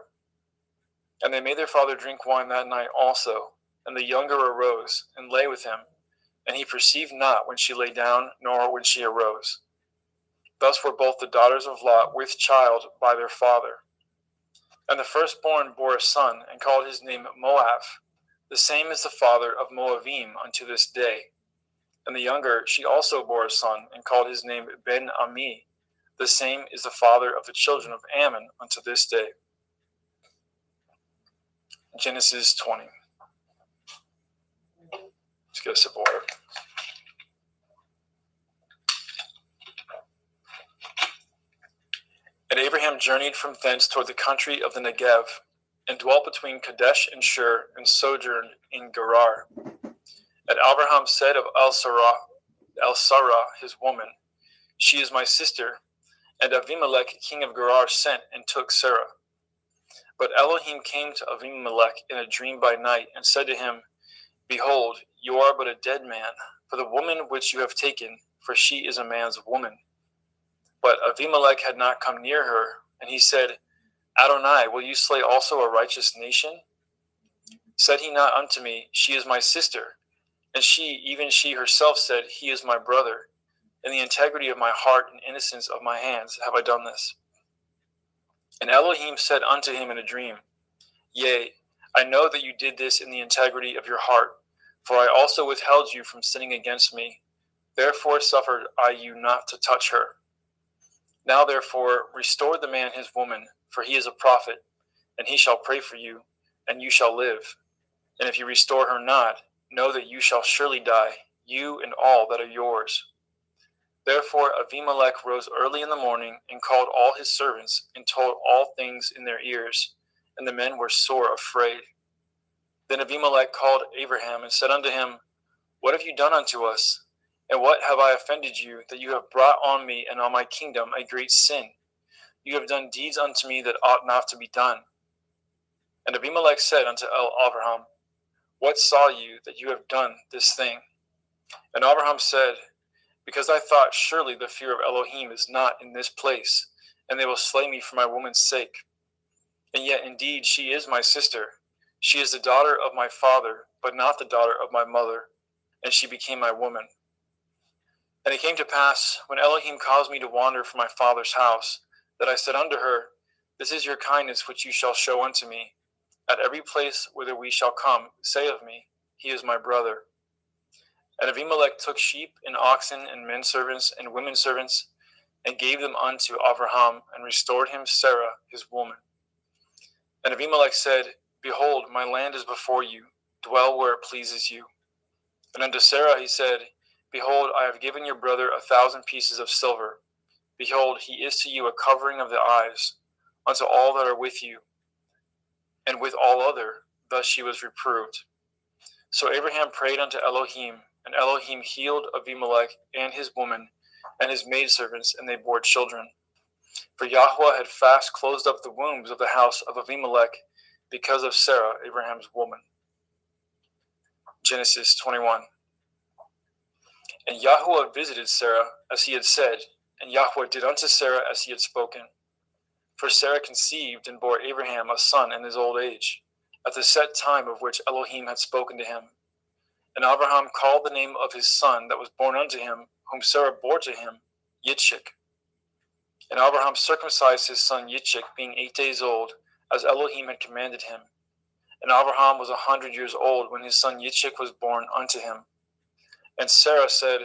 And they made their father drink wine that night also, and the younger arose, and lay with him, and he perceived not when she lay down, nor when she arose. Thus were both the daughters of Lot with child by their father. And the firstborn bore a son, and called his name Moab. The same is the father of Moabim unto this day. And the younger, she also bore a son, and called his name Ben-Ami. The same is the father of the children of Ammon unto this day. Genesis 20. Let's get a sip of water. And Abraham journeyed from thence toward the country of the Negev, and dwelt between Kadesh and Shur, and sojourned in Gerar. And Abraham said of El-Sarah, his woman, She is my sister. And Avimelech, king of Gerar, sent and took Sarah. But Elohim came to Avimelech in a dream by night, and said to him, Behold, you are but a dead man, for the woman which you have taken, for she is a man's woman. But Avimelech had not come near her, and he said, Adonai, will you slay also a righteous nation? Said he not unto me, She is my sister? And she, even she herself, said, He is my brother. In the integrity of my heart and innocence of my hands have I done this. And Elohim said unto him in a dream, Yea, I know that you did this in the integrity of your heart, for I also withheld you from sinning against me. Therefore suffered I you not to touch her. Now therefore restore the man his woman, for he is a prophet, and he shall pray for you, and you shall live. And if you restore her not, know that you shall surely die, you and all that are yours. Therefore Avimelech rose early in the morning, and called all his servants, and told all things in their ears, and the men were sore afraid. Then Avimelech called Abraham, and said unto him, What have you done unto us? And what have I offended you, that you have brought on me and on my kingdom a great sin? You have done deeds unto me that ought not to be done. And Abimelech said unto Abraham, What saw you that you have done this thing? And Abraham said, Because I thought, surely the fear of Elohim is not in this place, and they will slay me for my woman's sake. And yet indeed she is my sister. She is the daughter of my father, but not the daughter of my mother, and she became my woman. And it came to pass, when Elohim caused me to wander from my father's house, that I said unto her, This is your kindness which you shall show unto me. At every place whither we shall come, say of me, He is my brother. And Abimelech took sheep and oxen and men servants and women servants, and gave them unto Abraham, and restored him Sarah his woman. And Abimelech said, Behold, my land is before you, dwell where it pleases you. And unto Sarah he said, Behold, I have given your brother 1,000 pieces of silver. Behold, he is to you a covering of the eyes, unto all that are with you, and with all other. Thus she was reproved. So Abraham prayed unto Elohim, and Elohim healed Abimelech and his woman and his maidservants, and they bore children. For Yahweh had fast closed up the wombs of the house of Abimelech because of Sarah, Abraham's woman. Genesis 21. And Yahweh visited Sarah as he had said, and Yahweh did unto Sarah as he had spoken. For Sarah conceived and bore Abraham a son in his old age, at the set time of which Elohim had spoken to him. And Abraham called the name of his son that was born unto him, whom Sarah bore to him, Yitzchak. And Abraham circumcised his son Yitzchak, being 8 days old, as Elohim had commanded him. And Abraham was 100 years old when his son Yitzchak was born unto him. And Sarah said,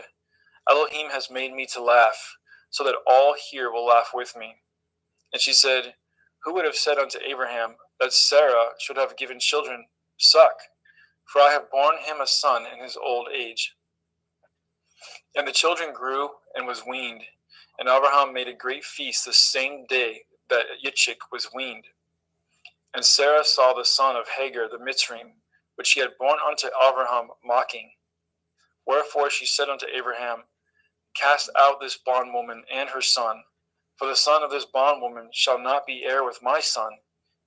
Elohim has made me to laugh, so that all here will laugh with me. And she said, Who would have said unto Abraham that Sarah should have given children suck? For I have borne him a son in his old age. And the children grew and was weaned. And Abraham made a great feast the same day that Yitzchak was weaned. And Sarah saw the son of Hagar the Mitzrayim, which she had borne unto Abraham, mocking. Wherefore she said unto Abraham, Cast out this bondwoman and her son, for the son of this bondwoman shall not be heir with my son,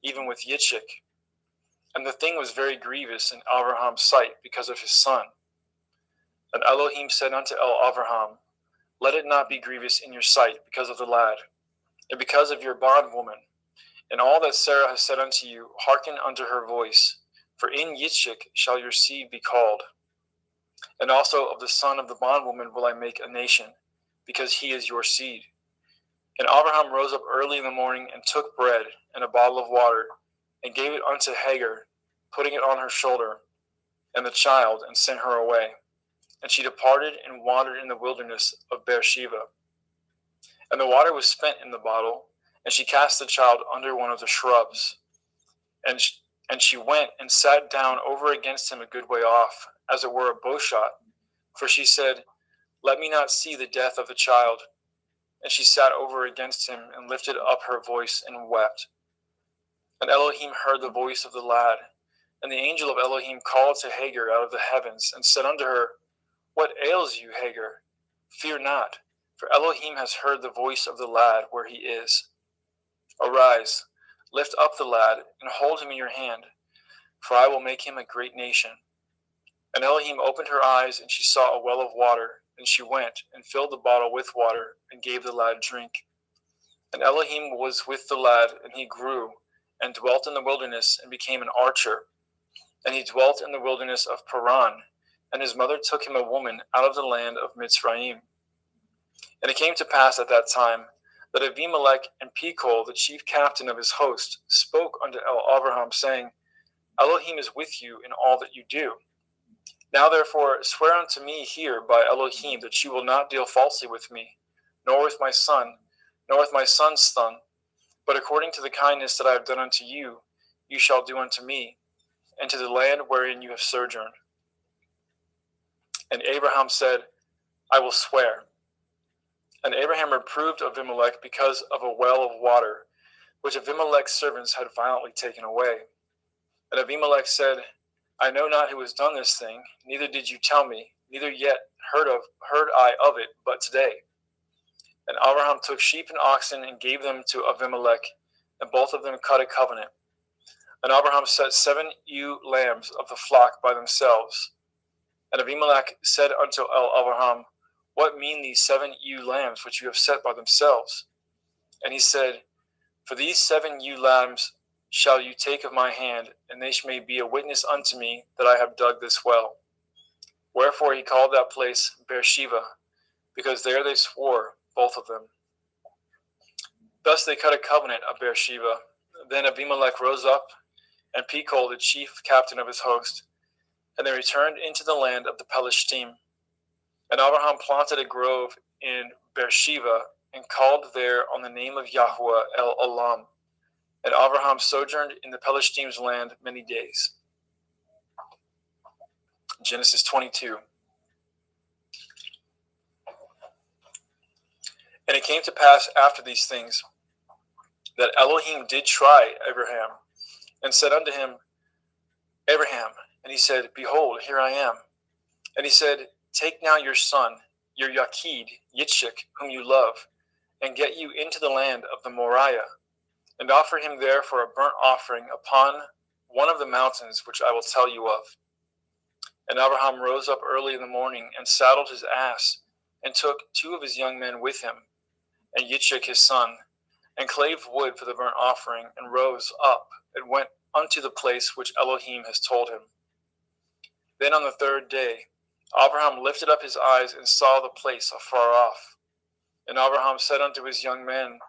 even with Yitzchak. And the thing was very grievous in Abraham's sight because of his son. And Elohim said unto Abraham, Let it not be grievous in your sight because of the lad, and because of your bondwoman. And all that Sarah has said unto you, hearken unto her voice, for in Yitzchak shall your seed be called. And also of the son of the bondwoman will I make a nation, because he is your seed. And Abraham rose up early in the morning, and took bread and a bottle of water, and gave it unto Hagar, putting it on her shoulder, and the child, and sent her away. And she departed and wandered in the wilderness of Beersheba. And the water was spent in the bottle, and she cast the child under one of the shrubs. And And she went and sat down over against him a good way off, as it were a bowshot. For she said, Let me not see the death of the child. And she sat over against him and lifted up her voice and wept. And Elohim heard the voice of the lad. And the angel of Elohim called to Hagar out of the heavens and said unto her, What ails you, Hagar? Fear not, for Elohim has heard the voice of the lad where he is. Arise, lift up the lad, and hold him in your hand, for I will make him a great nation. And Elohim opened her eyes, and she saw a well of water. And she went and filled the bottle with water, and gave the lad drink. And Elohim was with the lad, and he grew, and dwelt in the wilderness, and became an archer. And he dwelt in the wilderness of Paran, and his mother took him a woman out of the land of Mitzrayim. And it came to pass at that time, that Abimelech and Pekol, the chief captain of his host, spoke unto Abraham, saying, Elohim is with you in all that you do. Now therefore swear unto me here by Elohim that you will not deal falsely with me, nor with my son, nor with my son's son, but according to the kindness that I have done unto you, you shall do unto me, and to the land wherein you have sojourned. And Abraham said, I will swear. And Abraham reproved Abimelech because of a well of water, which Abimelech's servants had violently taken away. And Abimelech said, I know not who has done this thing, neither did you tell me, neither yet heard I of it, but today. And Abraham took sheep and oxen and gave them to Abimelech, and both of them cut a covenant. And Abraham set 7 ewe lambs of the flock by themselves. And Abimelech said unto Abraham, What mean these 7 ewe lambs which you have set by themselves? And he said, For these 7 ewe lambs shall you take of my hand, and they may be a witness unto me that I have dug this well. Wherefore he called that place Beersheba, because there they swore, both of them. Thus they cut a covenant of Beersheba. Then Abimelech rose up, and Pekol, the chief captain of his host, and they returned into the land of the Pelishtim. And Abraham planted a grove in Beersheba, and called there on the name of Yahweh El Olam. And Abraham sojourned in the Pelishtim's land many days. Genesis 22. And it came to pass after these things, that Elohim did try Abraham, and said unto him, Abraham. And he said, Behold, here I am. And he said, Take now your son, your Yakid, Yitzchak, whom you love, and get you into the land of the Moriah, and offer him there for a burnt offering upon one of the mountains which I will tell you of. And Abraham rose up early in the morning, and saddled his ass, and took 2 of his young men with him, and Yitzchak his son, and clave wood for the burnt offering, and rose up, and went unto the place which Elohim has told him. Then on the 3rd day, Abraham lifted up his eyes, and saw the place afar off. And Abraham said unto his young men,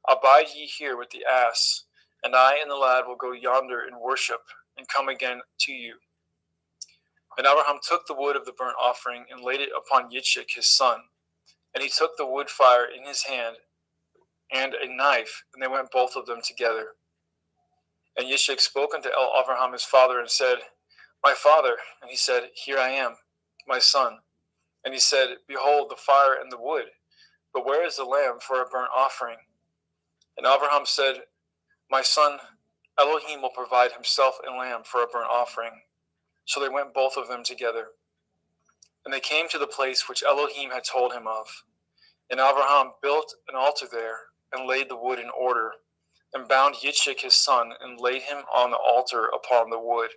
Abide ye here with the ass, and I and the lad will go yonder and worship, and come again to you. And Abraham took the wood of the burnt offering, and laid it upon Yitzchak his son. And he took the wood fire in his hand, and a knife, and they went both of them together. And Yitzchak spoke unto Abraham his father, and said, My father. And he said, Here I am, my son. And he said, Behold the fire and the wood, but where is the lamb for a burnt offering? And Abraham said, My son, Elohim will provide himself a lamb for a burnt offering. So they went both of them together. And they came to the place which Elohim had told him of. And Abraham built an altar there, and laid the wood in order, and bound Yitzchak his son, and laid him on the altar upon the wood.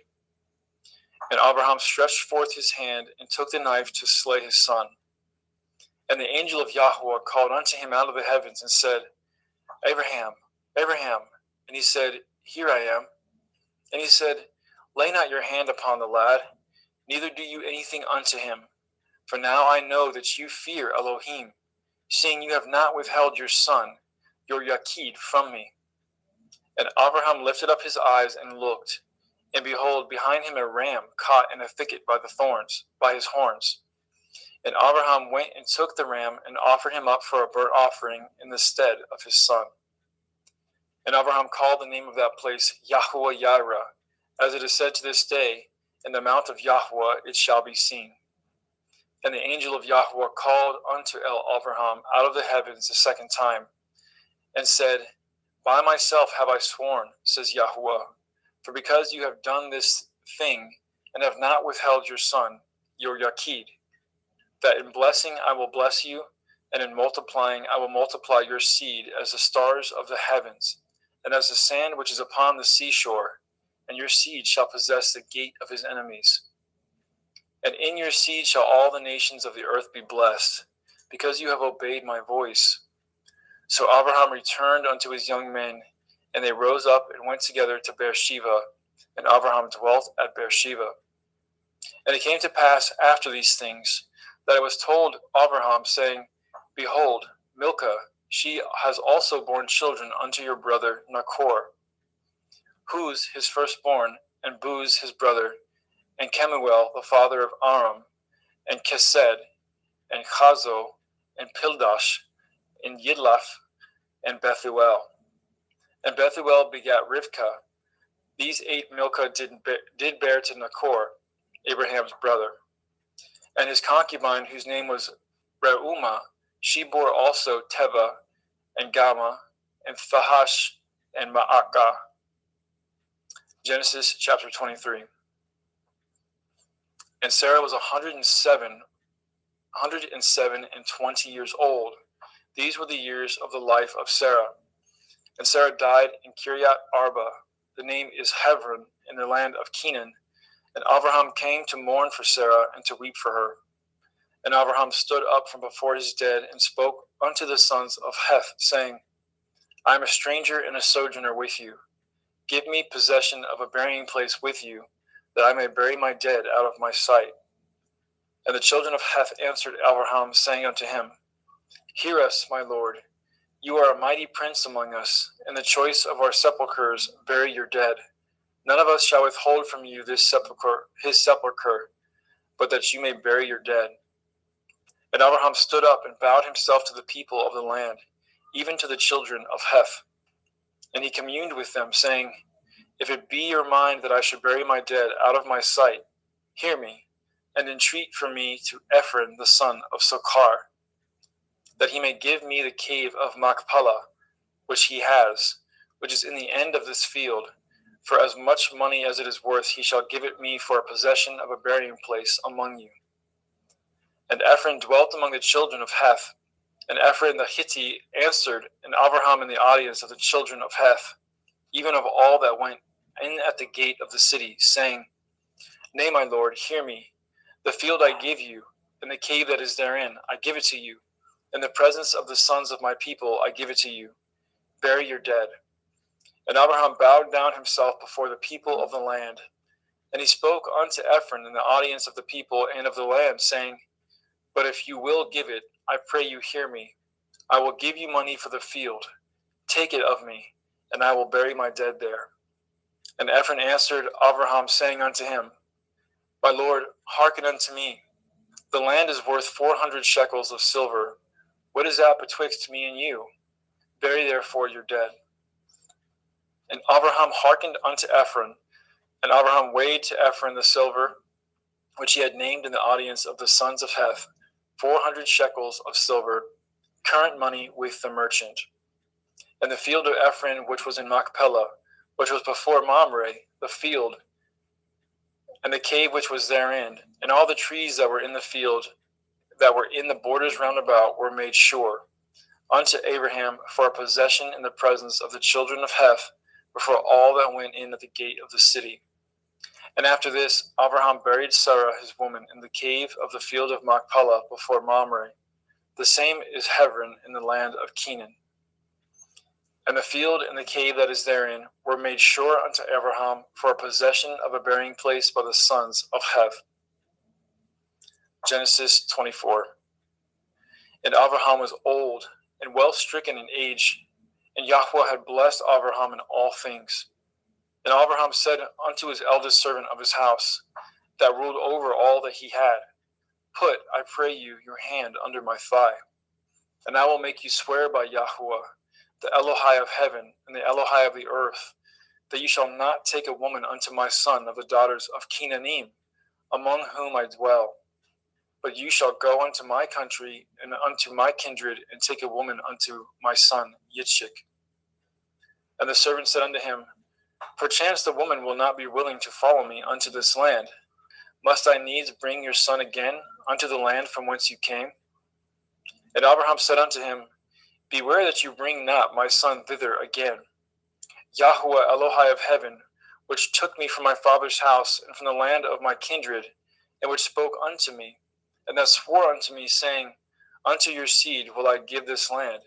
And Abraham stretched forth his hand, and took the knife to slay his son. And the angel of Yahweh called unto him out of the heavens, and said, Abraham, Abraham. And he said, Here I am. And he said, Lay not your hand upon the lad, neither do you anything unto him. For now I know that you fear Elohim, seeing you have not withheld your son, your Yakid, from me. And Abraham lifted up his eyes and looked, and behold, behind him a ram caught in a thicket by his horns. And Abraham went and took the ram, and offered him up for a burnt offering in the stead of his son. And Abraham called the name of that place Yahweh Yireh, as it is said to this day, in the mount of Yahweh it shall be seen. And the angel of Yahweh called unto Abraham out of the heavens the second time, and said, By myself have I sworn, says Yahweh, for because you have done this thing, and have not withheld your son, your Yachid, that in blessing I will bless you, and in multiplying I will multiply your seed as the stars of the heavens, and as the sand which is upon the seashore, and your seed shall possess the gate of his enemies. And in your seed shall all the nations of the earth be blessed, because you have obeyed my voice. So Abraham returned unto his young men, and they rose up and went together to Beersheba, and Abraham dwelt at Beersheba. And it came to pass after these things, that it was told Abraham, saying, Behold, Milcah, she has also borne children unto your brother Nachor, Huz his firstborn, and Buz his brother, and Kemuel the father of Aram, and Kesed, and Chazo, and Pildash, and Yidlaph, and Bethuel. And Bethuel begat Rivkah. These 8 Milcah did bear to Nachor, Abraham's brother. And his concubine, whose name was Reumah, she bore also Teba, and Gama, and Thahash, and Ma'akah. Genesis chapter 23. And Sarah was 107 and 20 years old. These were the years of the life of Sarah. And Sarah died in Kiryat Arba. The name is Hebron, in the land of Canaan. And Abraham came to mourn for Sarah and to weep for her. And Abraham stood up from before his dead and spoke unto the sons of Heth, saying, I am a stranger and a sojourner with you. Give me possession of a burying place with you, that I may bury my dead out of my sight. And the children of Heth answered Abraham, saying unto him, Hear us, my lord. You are a mighty prince among us. In the choice of our sepulchres bury your dead. None of us shall withhold from you this sepulchre, his sepulchre, but that you may bury your dead. And Abraham stood up and bowed himself to the people of the land, even to the children of Heth. And he communed with them, saying, If it be your mind that I should bury my dead out of my sight, hear me, and entreat for me to Ephron the son of Sochar, that he may give me the cave of Machpelah, which he has, which is in the end of this field. For as much money as it is worth, he shall give it me for a possession of a burying place among you. And Ephron dwelt among the children of Heth. And Ephron the Hittite answered, and Abraham in the audience of the children of Heth, even of all that went in at the gate of the city, saying, Nay, my lord, hear me. The field I give you, and the cave that is therein, I give it to you. In the presence of the sons of my people, I give it to you. Bury your dead. And Abraham bowed down himself before the people of the land. And he spoke unto Ephron in the audience of the people and of the land, saying, But if you will give it, I pray you hear me. I will give you money for the field. Take it of me, and I will bury my dead there. And Ephron answered Abraham, saying unto him, My lord, hearken unto me. The land is worth 400 shekels of silver. What is that betwixt me and you? Bury therefore your dead. And Abraham hearkened unto Ephron, and Abraham weighed to Ephron the silver, which he had named in the audience of the sons of Heth, 400 shekels of silver, current money with the merchant. And the field of Ephron, which was in Machpelah, which was before Mamre, the field, and the cave which was therein, and all the trees that were in the field, that were in the borders round about, were made sure unto Abraham for a possession in the presence of the children of Heth, before all that went in at the gate of the city. And after this, Abraham buried Sarah his woman in the cave of the field of Machpelah before Mamre. The same is Hebron in the land of Canaan. And the field and the cave that is therein were made sure unto Abraham for a possession of a burying place by the sons of Heth. Genesis 24. And Abraham was old and well stricken in age, and Yahweh had blessed Abraham in all things. And Abraham said unto his eldest servant of his house, that ruled over all that he had, Put, I pray you, your hand under my thigh, and I will make you swear by Yahweh, the Elohai of heaven and the Elohai of the earth, that you shall not take a woman unto my son of the daughters of Canaanim, among whom I dwell. But you shall go unto my country and unto my kindred, and take a woman unto my son Yitzchak. And the servant said unto him, Perchance the woman will not be willing to follow me unto this land. Must I needs bring your son again unto the land from whence you came? And Abraham said unto him, Beware that you bring not my son thither again. Yahweh Elohai of heaven, which took me from my father's house and from the land of my kindred, and which spoke unto me, and that swore unto me, saying, Unto your seed will I give this land.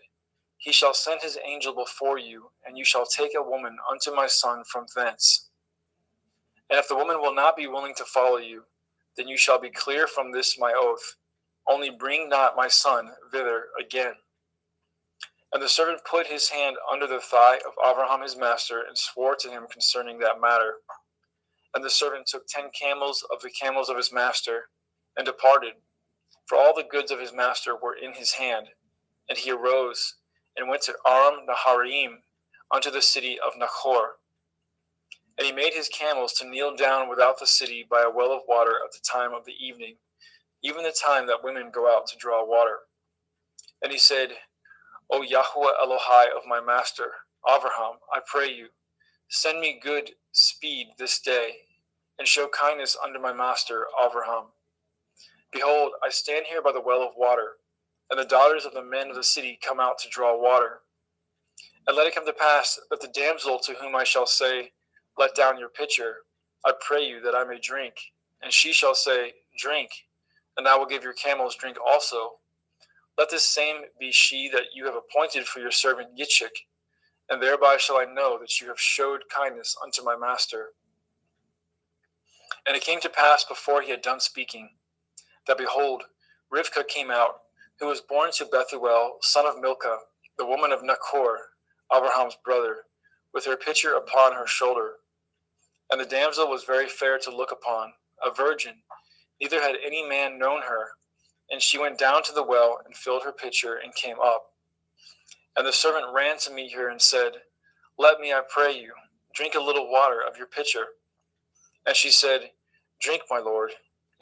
He shall send his angel before you, and you shall take a woman unto my son from thence. And if the woman will not be willing to follow you, then you shall be clear from this my oath. Only bring not my son thither again. And the servant put his hand under the thigh of Abraham his master, and swore to him concerning that matter. And the servant took 10 camels of the camels of his master, and departed, for all the goods of his master were in his hand. And he arose, and went to Aram Naharaim, unto the city of Nachor. And he made his camels to kneel down without the city by a well of water at the time of the evening, even the time that women go out to draw water. And he said, O Yahweh Elohai of my master, Abraham, I pray you, send me good speed this day, and show kindness unto my master, Abraham. Behold, I stand here by the well of water, and the daughters of the men of the city come out to draw water. And let it come to pass that the damsel to whom I shall say, Let down your pitcher, I pray you that I may drink. And she shall say, Drink, and I will give your camels drink also. Let this same be she that you have appointed for your servant Yitzchak, and thereby shall I know that you have showed kindness unto my master. And it came to pass before he had done speaking, that behold, Rivkah came out, who was born to Bethuel, son of Milcah, the woman of Nachor, Abraham's brother, with her pitcher upon her shoulder. And the damsel was very fair to look upon, a virgin, neither had any man known her. And she went down to the well, and filled her pitcher, and came up. And the servant ran to meet her, and said, Let me, I pray you, drink a little water of your pitcher. And she said, Drink, my lord.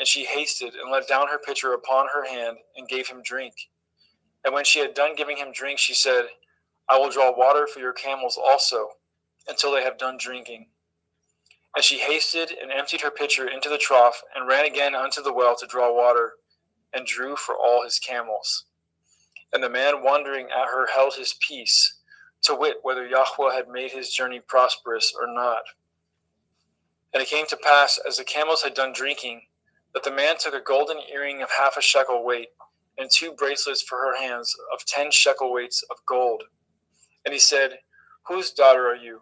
And she hasted, and let down her pitcher upon her hand, and gave him drink. And when she had done giving him drink, she said, I will draw water for your camels also, until they have done drinking. And she hasted, and emptied her pitcher into the trough, and ran again unto the well to draw water, and drew for all his camels. And the man wondering at her held his peace, to wit whether Yahweh had made his journey prosperous or not. And it came to pass, as the camels had done drinking, that the man took a golden earring of half a shekel weight, and 2 bracelets for her hands of 10 shekel weights of gold. And he said, Whose daughter are you?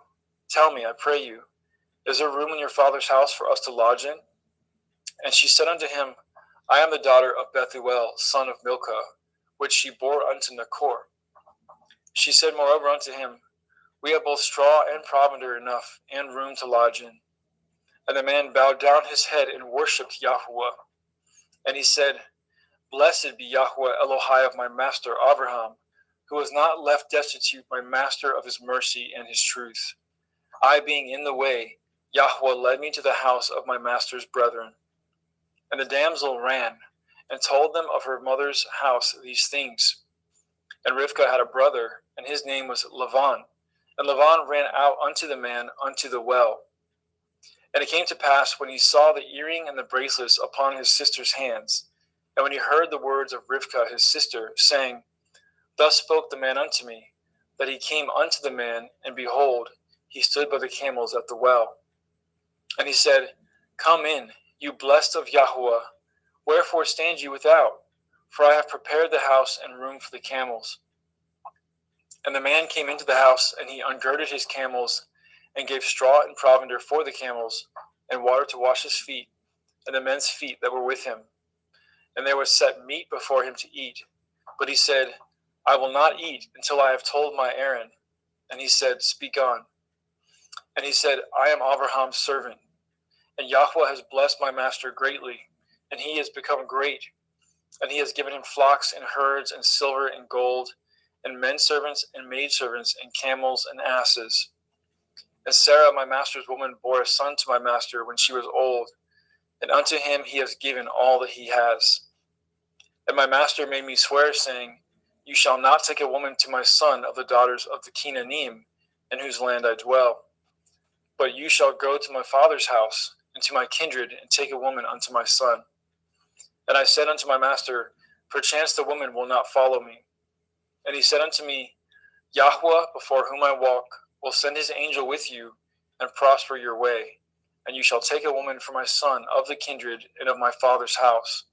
Tell me, I pray you, is there room in your father's house for us to lodge in? And she said unto him, I am the daughter of Bethuel, son of Milcah, which she bore unto Nachor. She said moreover unto him, We have both straw and provender enough, and room to lodge in. And the man bowed down his head and worshipped Yahweh. And he said, Blessed be Yahweh Elohai of my master Abraham, who has not left destitute my master of his mercy and his truth. I being in the way, Yahweh led me to the house of my master's brethren. And the damsel ran, and told them of her mother's house these things. And Rivkah had a brother, and his name was Lavan. And Lavan ran out unto the man unto the well. And it came to pass, when he saw the earring and the bracelets upon his sister's hands, and when he heard the words of Rivkah his sister, saying, Thus spoke the man unto me, that he came unto the man, and behold, he stood by the camels at the well. And he said, Come in, you blessed of Yahweh, wherefore stand you without? For I have prepared the house and room for the camels. And the man came into the house, and he ungirded his camels, and gave straw and provender for the camels, and water to wash his feet, and the men's feet that were with him. And there was set meat before him to eat. But he said, I will not eat until I have told my errand. And he said, Speak on. And he said, I am Abraham's servant, and Yahweh has blessed my master greatly, and he has become great. And he has given him flocks and herds and silver and gold, and men servants and maid servants and camels and asses. And Sarah, my master's woman, bore a son to my master when she was old, and unto him he has given all that he has. And my master made me swear, saying, You shall not take a woman to my son of the daughters of the Canaanim, in whose land I dwell. But you shall go to my father's house, and to my kindred, and take a woman unto my son. And I said unto my master, Perchance the woman will not follow me. And he said unto me, Yahweh, before whom I walk, will send his angel with you, and prosper your way. And you shall take a woman for my son of the kindred and of my father's house.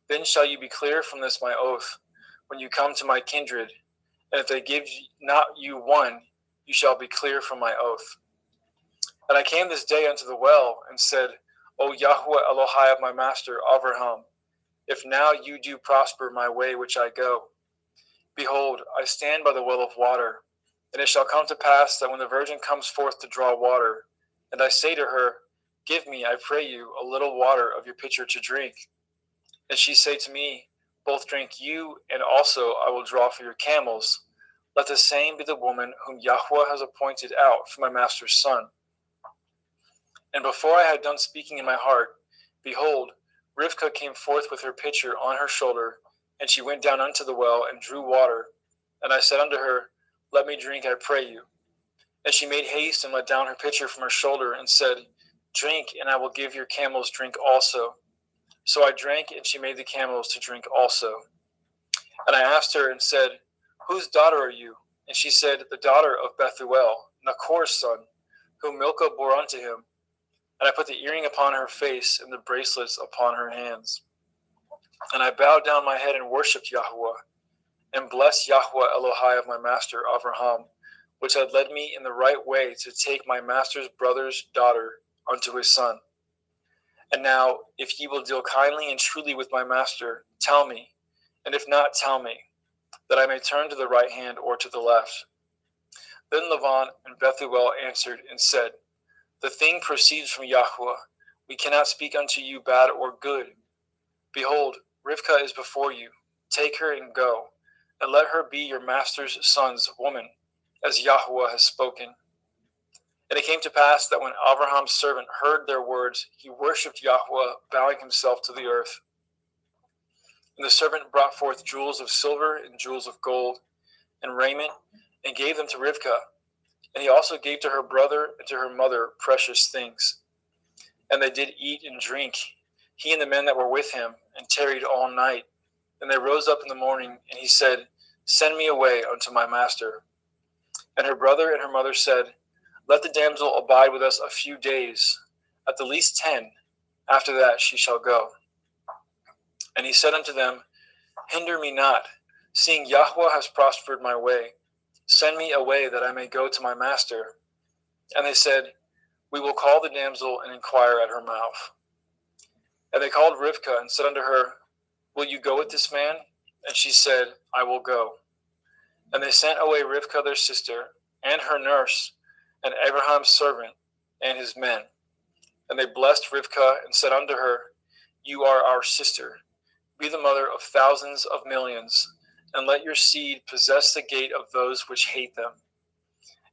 Then shall you be clear from this my oath, when you come to my kindred. And if they give not you one, you shall be clear from my oath. And I came this day unto the well, and said, O Yahweh Elohai of my master Avraham, if now you do prosper my way which I go. Behold, I stand by the well of water, and it shall come to pass that when the virgin comes forth to draw water, and I say to her, Give me, I pray you, a little water of your pitcher to drink. And she say to me, Both drink you, and also I will draw for your camels. Let the same be the woman whom Yahweh has appointed out for my master's son. And before I had done speaking in my heart, behold, Rivkah came forth with her pitcher on her shoulder, and she went down unto the well and drew water. And I said unto her, Let me drink, I pray you. And she made haste and let down her pitcher from her shoulder, and said, Drink, and I will give your camels drink also. So I drank, and she made the camels to drink also. And I asked her and said, Whose daughter are you? And she said, The daughter of Bethuel, Nachor's son, whom Milcah bore unto him. And I put the earring upon her face and the bracelets upon her hands. And I bowed down my head and worshipped Yahweh, and blessed Yahweh Elohai of my master Avraham, which had led me in the right way to take my master's brother's daughter unto his son. And now, if ye will deal kindly and truly with my master, tell me, and if not, tell me, that I may turn to the right hand or to the left. Then Lavan and Bethuel answered and said, The thing proceeds from Yahweh. We cannot speak unto you bad or good. Behold, Rivkah is before you. Take her and go, and let her be your master's son's woman, as Yahweh has spoken. And it came to pass that when Abraham's servant heard their words, he worshipped Yahweh, bowing himself to the earth. And the servant brought forth jewels of silver and jewels of gold, and raiment, and gave them to Rivkah. And he also gave to her brother and to her mother precious things. And they did eat and drink, he and the men that were with him, and tarried all night. And they rose up in the morning, and he said, Send me away unto my master. And her brother and her mother said, Let the damsel abide with us a few days, at the least 10. After that she shall go. And he said unto them, Hinder me not, seeing Yahweh has prospered my way. Send me away that I may go to my master. And they said, We will call the damsel and inquire at her mouth. And they called Rivkah and said unto her, Will you go with this man? And she said, I will go. And they sent away Rivkah their sister, and her nurse, and Abraham's servant, and his men. And they blessed Rivkah and said unto her, You are our sister. Be the mother of thousands of millions, and let your seed possess the gate of those which hate them.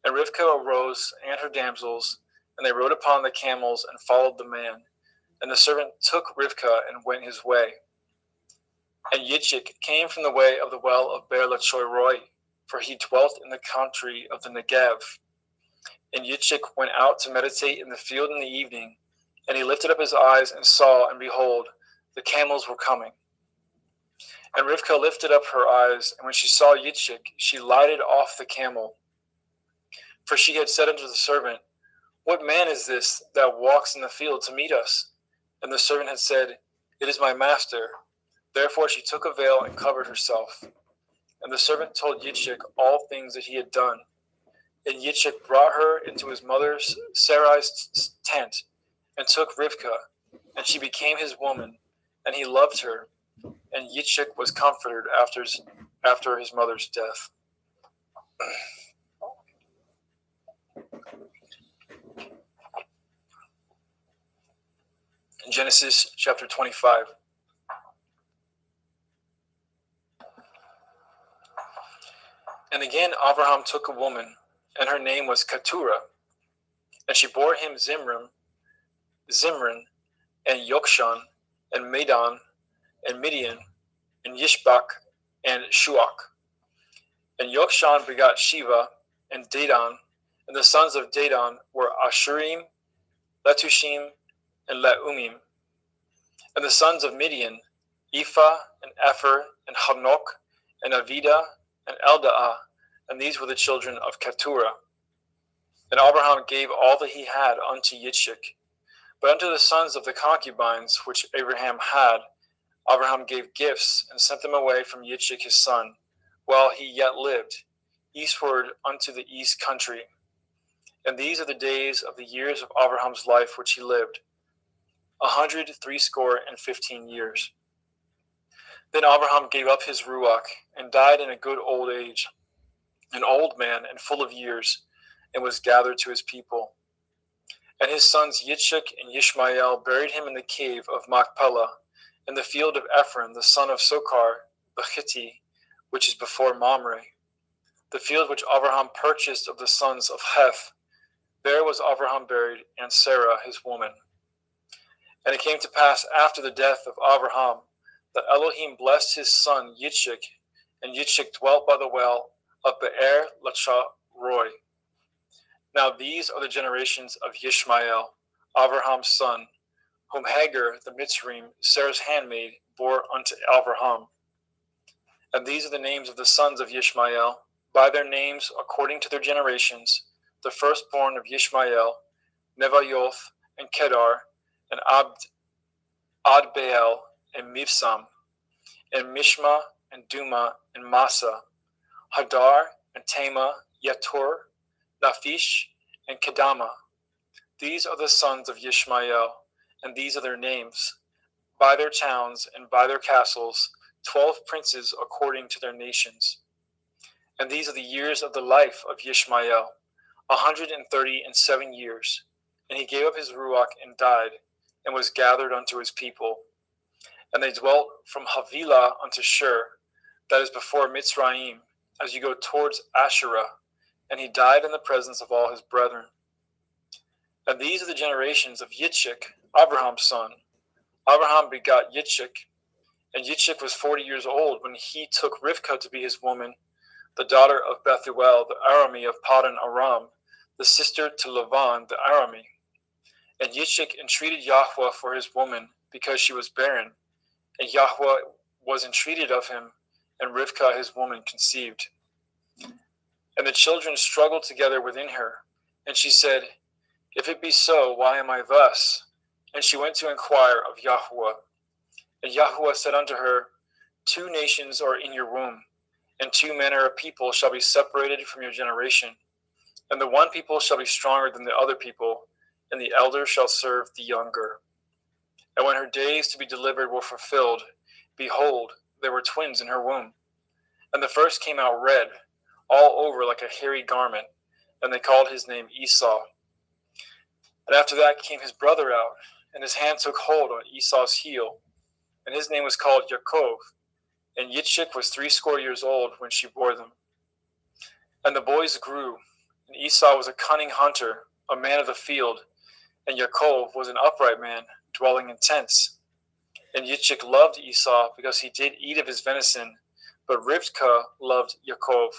And Rivkah arose, and her damsels, and they rode upon the camels and followed the man. And the servant took Rivkah and went his way. And Yitzchak came from the way of the well of Beer Lachoiroi, for he dwelt in the country of the Negev. And Yitzchak went out to meditate in the field in the evening, and he lifted up his eyes and saw, and behold, the camels were coming. And Rivkah lifted up her eyes, and when she saw Yitzchak, she lighted off the camel. For she had said unto the servant, What man is this that walks in the field to meet us? And the servant had said, It is my master. Therefore she took a veil and covered herself. And the servant told Yitzchak all things that he had done. And Yitzchak brought her into his mother Sarai's tent, and took Rivkah, and she became his woman, and he loved her. And Yitzchak was comforted after his mother's death. In Genesis chapter 25. And again Abraham took a woman, and her name was Keturah. And she bore him Zimran, and Yokshan, and Medan, and Midian, and Yishbak, and Shuach. And Yokshan begot Shiva, and Dedan, and the sons of Dedan were Ashurim, Letushim, and Leumim. And the sons of Midian, Ephah, and Epher, and Hanok, and Avida, and Eldaah, and these were the children of Keturah. And Abraham gave all that he had unto Yitzchak. But unto the sons of the concubines which Abraham had, Abraham gave gifts, and sent them away from Yitzchak his son, while he yet lived, eastward unto the east country. And these are the days of the years of Abraham's life which he lived, 180 years. Then Abraham gave up his ruach, and died in a good old age, an old man and full of years, and was gathered to his people. And his sons Yitzchak and Yishmael buried him in the cave of Machpelah, in the field of Ephron, the son of Sochar, the Hittite, which is before Mamre. The field which Abraham purchased of the sons of Heth, there was Abraham buried, and Sarah his woman. And it came to pass after the death of Abraham, that Elohim blessed his son Yitzchak, and Yitzchak dwelt by the well of Be'er Lachai-roi. Now these are the generations of Yishmael, Abraham's son, whom Hagar the Mitzrayim, Sarah's handmaid, bore unto Abraham. And these are the names of the sons of Yishmael, by their names according to their generations: the firstborn of Yishmael, Nevayoth, and Kedar, and Adbeel, and Mibsam, and Mishma, and Duma, and Massa, Hadar, and Tema, Yatur, Naphish, and Kedama. These are the sons of Yishmael, and these are their names, by their towns and by their castles, 12 princes according to their nations. And these are the years of the life of Yishmael, 137 years. And he gave up his ruach and died, and was gathered unto his people. And they dwelt from Havilah unto Shur, that is before Mitzrayim, as you go towards Asherah. And he died in the presence of all his brethren. And these are the generations of Yitzchak, Abraham's son. Abraham begot Yitzchak, and Yitzchak was 40 years old when he took Rivkah to be his woman, the daughter of Bethuel, the Arami of Paddan Aram, the sister to Lavan, the Arami. And Yitzchak entreated Yahweh for his woman, because she was barren. And Yahweh was entreated of him, and Rivkah his woman conceived. And the children struggled together within her. And she said, If it be so, why am I thus? And she went to inquire of Yahweh. And Yahweh said unto her, 2 nations are in your womb, and 2 manner of people shall be separated from your generation. And the one people shall be stronger than the other people, and the elder shall serve the younger. And when her days to be delivered were fulfilled, behold, there were twins in her womb. And the first came out red, all over like a hairy garment, and they called his name Esau. And after that came his brother out, and his hand took hold on Esau's heel, and his name was called Yaakov. And Yitzchak was 80 years old when she bore them. And the boys grew, and Esau was a cunning hunter, a man of the field, and Yaakov was an upright man, dwelling in tents. And Yitzchak loved Esau because he did eat of his venison, but Rivkah loved Yaakov.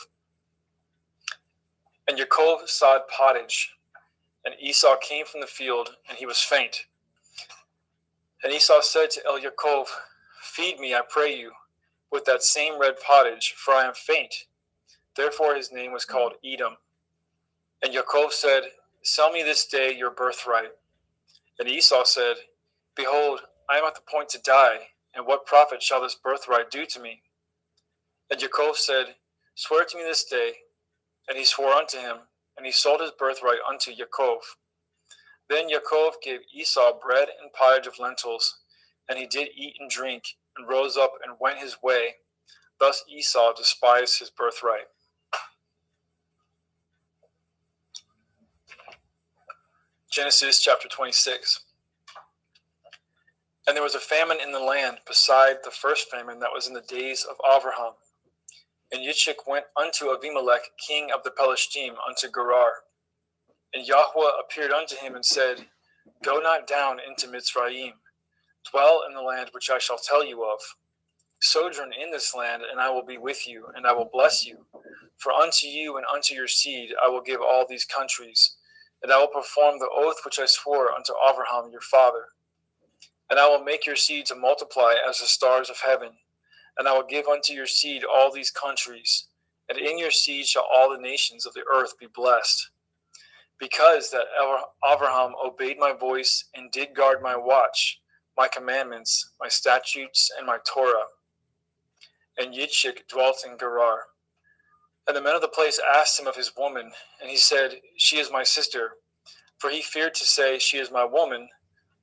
And Yaakov sawed pottage, and Esau came from the field, and he was faint. And Esau said to Yaakov, Feed me, I pray you, with that same red pottage, for I am faint. Therefore his name was called Edom. And Yaakov said, Sell me this day your birthright. And Esau said, Behold, I am at the point to die, and what profit shall this birthright do to me? And Yaakov said, Swear to me this day. And he swore unto him, and he sold his birthright unto Yaakov. Then Yaakov gave Esau bread and pottage of lentils, and he did eat and drink, and rose up and went his way. Thus Esau despised his birthright. Genesis chapter 26. And there was a famine in the land beside the first famine that was in the days of Abraham. And Yitzchak went unto Abimelech, king of the Pelishtim, unto Gerar. And Yahweh appeared unto him and said, Go not down into Mitzrayim, dwell in the land which I shall tell you of. Sojourn in this land, and I will be with you, and I will bless you. For unto you and unto your seed I will give all these countries, and I will perform the oath which I swore unto Abraham your father. And I will make your seed to multiply as the stars of heaven, and I will give unto your seed all these countries, and in your seed shall all the nations of the earth be blessed. Because that Abraham obeyed my voice and did guard my watch, my commandments, my statutes, and my Torah. And Yitzchak dwelt in Gerar. And the men of the place asked him of his woman, and he said, She is my sister. For he feared to say, She is my woman,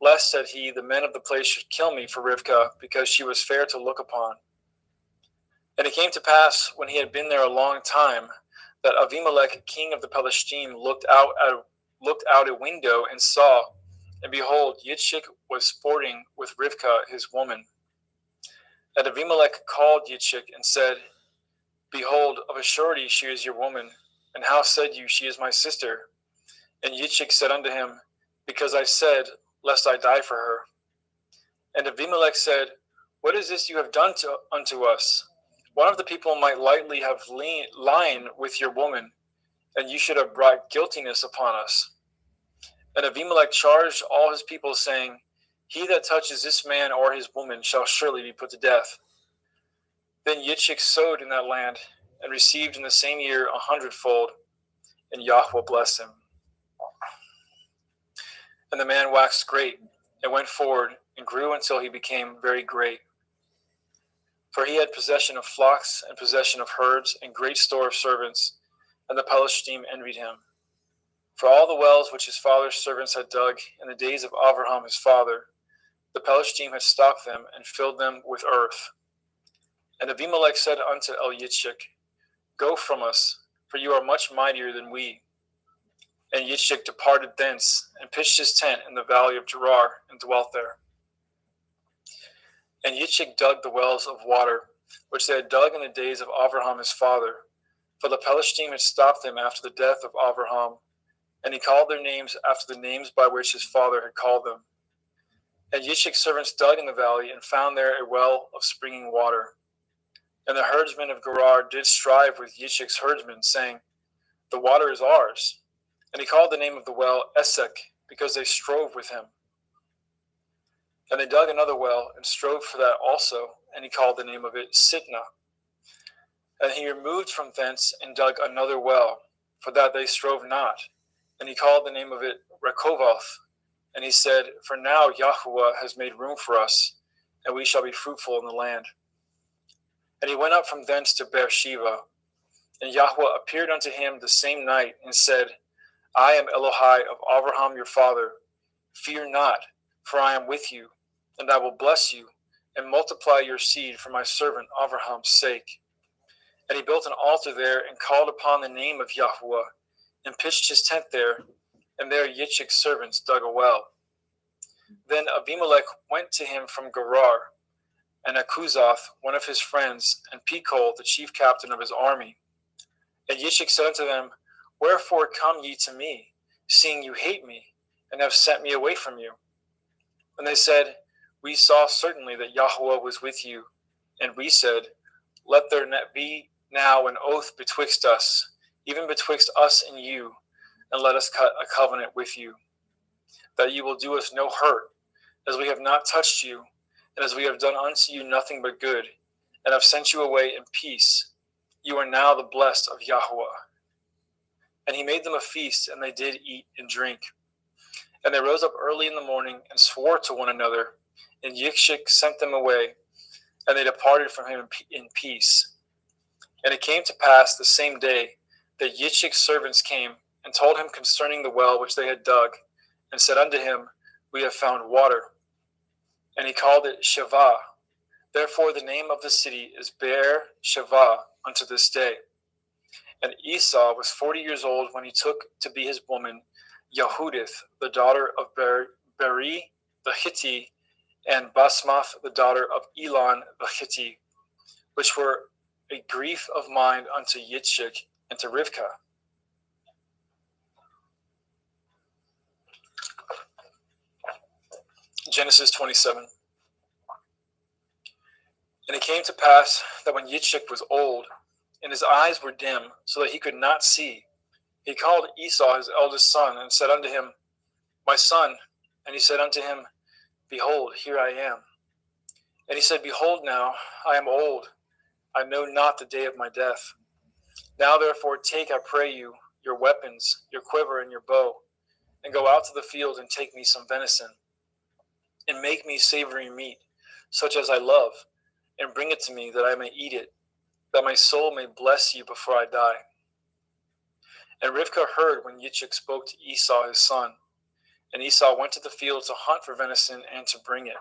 lest, said he, the men of the place should kill me for Rivkah, because she was fair to look upon. And it came to pass, when he had been there a long time, that Avimelech, king of the Palestine, looked out a window and saw, and behold, Yitzchak was sporting with Rivkah his woman. And Avimelech called Yitzchak and said, Behold, of a surety she is your woman, and how said you, She is my sister? And Yitzchak said unto him, Because I said, Lest I die for her. And Avimelech said, What is this you have done unto us? One of the people might lightly have lain with your woman, and you should have brought guiltiness upon us. And Avimelech charged all his people, saying, He that touches this man or his woman shall surely be put to death. Then Yitzchak sowed in that land, and received in the same year 100-fold, and Yahweh blessed him. And the man waxed great, and went forward, and grew until he became very great. For he had possession of flocks, and possession of herds, and great store of servants, and the Palestine envied him. For all the wells which his father's servants had dug in the days of Abraham his father, the Palestine had stopped them, and filled them with earth. And Abimelech said unto Yitzchak, Go from us, for you are much mightier than we. And Yitzchak departed thence, and pitched his tent in the valley of Gerar, and dwelt there. And Yitzchak dug the wells of water, which they had dug in the days of Abraham his father, for the Palestine had stopped them after the death of Abraham, and he called their names after the names by which his father had called them. And Yitzchak's servants dug in the valley, and found there a well of springing water. And the herdsmen of Gerar did strive with Yitzchak's herdsmen, saying, The water is ours. And he called the name of the well Esek, because they strove with him. And they dug another well, and strove for that also, and he called the name of it Sitnah. And he removed from thence, and dug another well, for that they strove not, and he called the name of it Rechovoth. And he said, For now Yahweh has made room for us, and we shall be fruitful in the land. And he went up from thence to Beersheba, and Yahweh appeared unto him the same night, and said, I am Elohai of Abraham your father. Fear not, for I am with you, and I will bless you, and multiply your seed for my servant Abraham's sake. And he built an altar there, and called upon the name of Yahweh, and pitched his tent there, and there Yitzchak's servants dug a well. Then Abimelech went to him from Gerar, and Akuzoth, one of his friends, and Pekol, the chief captain of his army. And Yitzchak said unto them, Wherefore come ye to me, seeing you hate me, and have sent me away from you? And they said, We saw certainly that Yahweh was with you. And we said, Let there be now an oath betwixt us, even betwixt us and you, and let us cut a covenant with you, that you will do us no hurt, as we have not touched you, and as we have done unto you nothing but good, and have sent you away in peace. You are now the blessed of Yahweh. And he made them a feast, and they did eat and drink. And they rose up early in the morning, and swore to one another, and Yitzchak sent them away, and they departed from him in peace. And it came to pass the same day that Yitzchak's servants came, and told him concerning the well which they had dug, and said unto him, We have found water. And he called it Shavah. Therefore the name of the city is Beer Shavah unto this day. And Esau was 40 years old when he took to be his woman Yehudith, the daughter of Beri the Hittite, and Basmath, the daughter of Elon the Hittite, which were a grief of mind unto Yitzchak and to Rivkah. Genesis 27. And it came to pass that when Yitzchak was old, and his eyes were dim, so that he could not see, he called Esau his eldest son, and said unto him, My son. And he said unto him, Behold, here I am. And he said, Behold now, I am old, I know not the day of my death. Now therefore take, I pray you, your weapons, your quiver, and your bow, and go out to the field, and take me some venison, and make me savory meat, such as I love, and bring it to me, that I may eat it, that my soul may bless you before I die. And Rivkah heard when Yitzchak spoke to Esau his son. And Esau went to the field to hunt for venison and to bring it.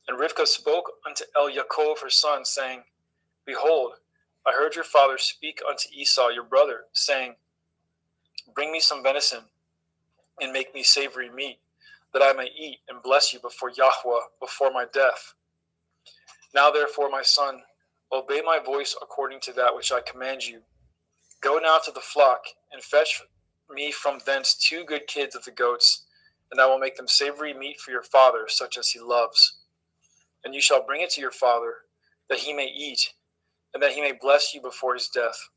And Rivkah spoke unto Yaakov her son, saying, Behold, I heard your father speak unto Esau your brother, saying, Bring me some venison, and make me savory meat, that I may eat and bless you before Yahweh, before my death. Now therefore, my son, obey my voice according to that which I command you. Go now to the flock, and fetch me from thence 2 good kids of the goats, and I will make them savory meat for your father, such as he loves. And you shall bring it to your father, that he may eat, and that he may bless you before his death.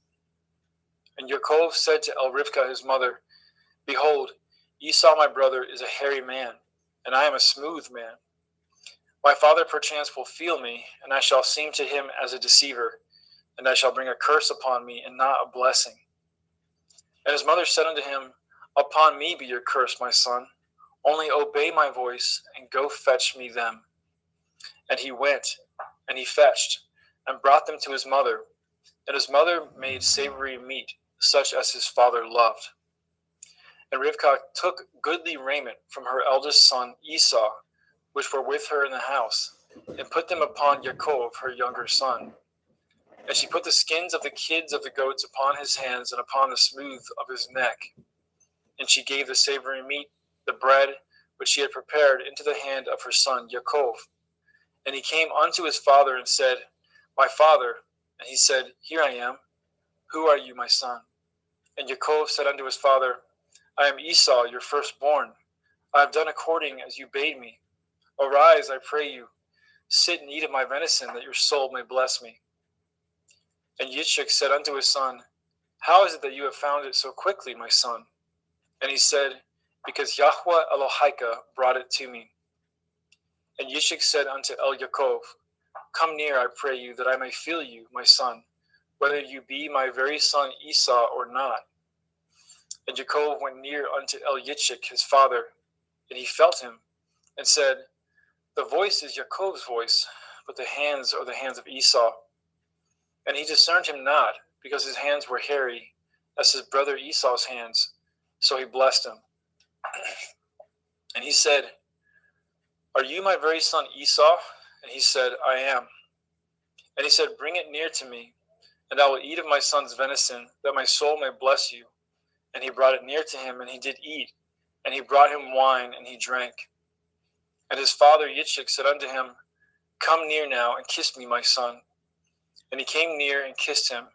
And Yaakov said to Rivkah his mother, Behold, Esau my brother is a hairy man, and I am a smooth man. My father perchance will feel me, and I shall seem to him as a deceiver, and I shall bring a curse upon me, and not a blessing. And his mother said unto him, Upon me be your curse, my son. Only obey my voice, and go fetch me them. And he went, and he fetched, and brought them to his mother. And his mother made savory meat, such as his father loved. And Rivkah took goodly raiment from her eldest son Esau, which were with her in the house, and put them upon Yaakov her younger son. And she put the skins of the kids of the goats upon his hands, and upon the smooth of his neck. And she gave the savory meat, the bread, which she had prepared, into the hand of her son Yaakov. And he came unto his father, and said, My father. And he said, Here I am. Who are you, my son? And Yaakov said unto his father, I am Esau, your firstborn. I have done according as you bade me. Arise, I pray you, sit and eat of my venison, that your soul may bless me. And Yitzchak said unto his son, How is it that you have found it so quickly, my son? And he said, Because Yahweh Elohika brought it to me. And Yitzchak said unto Yaakov, Come near, I pray you, that I may feel you, my son, whether you be my very son Esau or not. And Yaakov went near unto Yitzchak his father, and he felt him, and said, The voice is Yaakov's voice, but the hands are the hands of Esau. And he discerned him not, because his hands were hairy, as his brother Esau's hands. So he blessed him. And he said, Are you my very son Esau? And he said, I am. And he said, Bring it near to me, and I will eat of my son's venison, that my soul may bless you. And he brought it near to him, and he did eat. And he brought him wine, and he drank. And his father Yitzchak said unto him, Come near now, and kiss me, my son. And he came near and kissed him.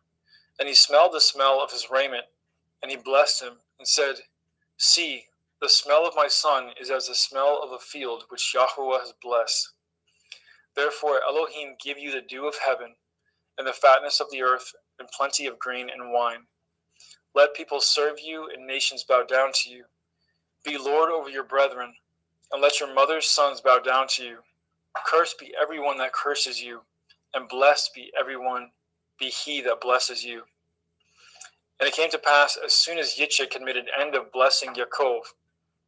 And he smelled the smell of his raiment, and he blessed him, and said, See, the smell of my son is as the smell of a field which Yahweh has blessed. Therefore Elohim give you the dew of heaven, and the fatness of the earth, and plenty of grain and wine. Let people serve you, and nations bow down to you. Be Lord over your brethren, and let your mother's sons bow down to you. Cursed be everyone that curses you, and blessed be he that blesses you. And it came to pass, as soon as Yitzchak had made an end of blessing Yaakov,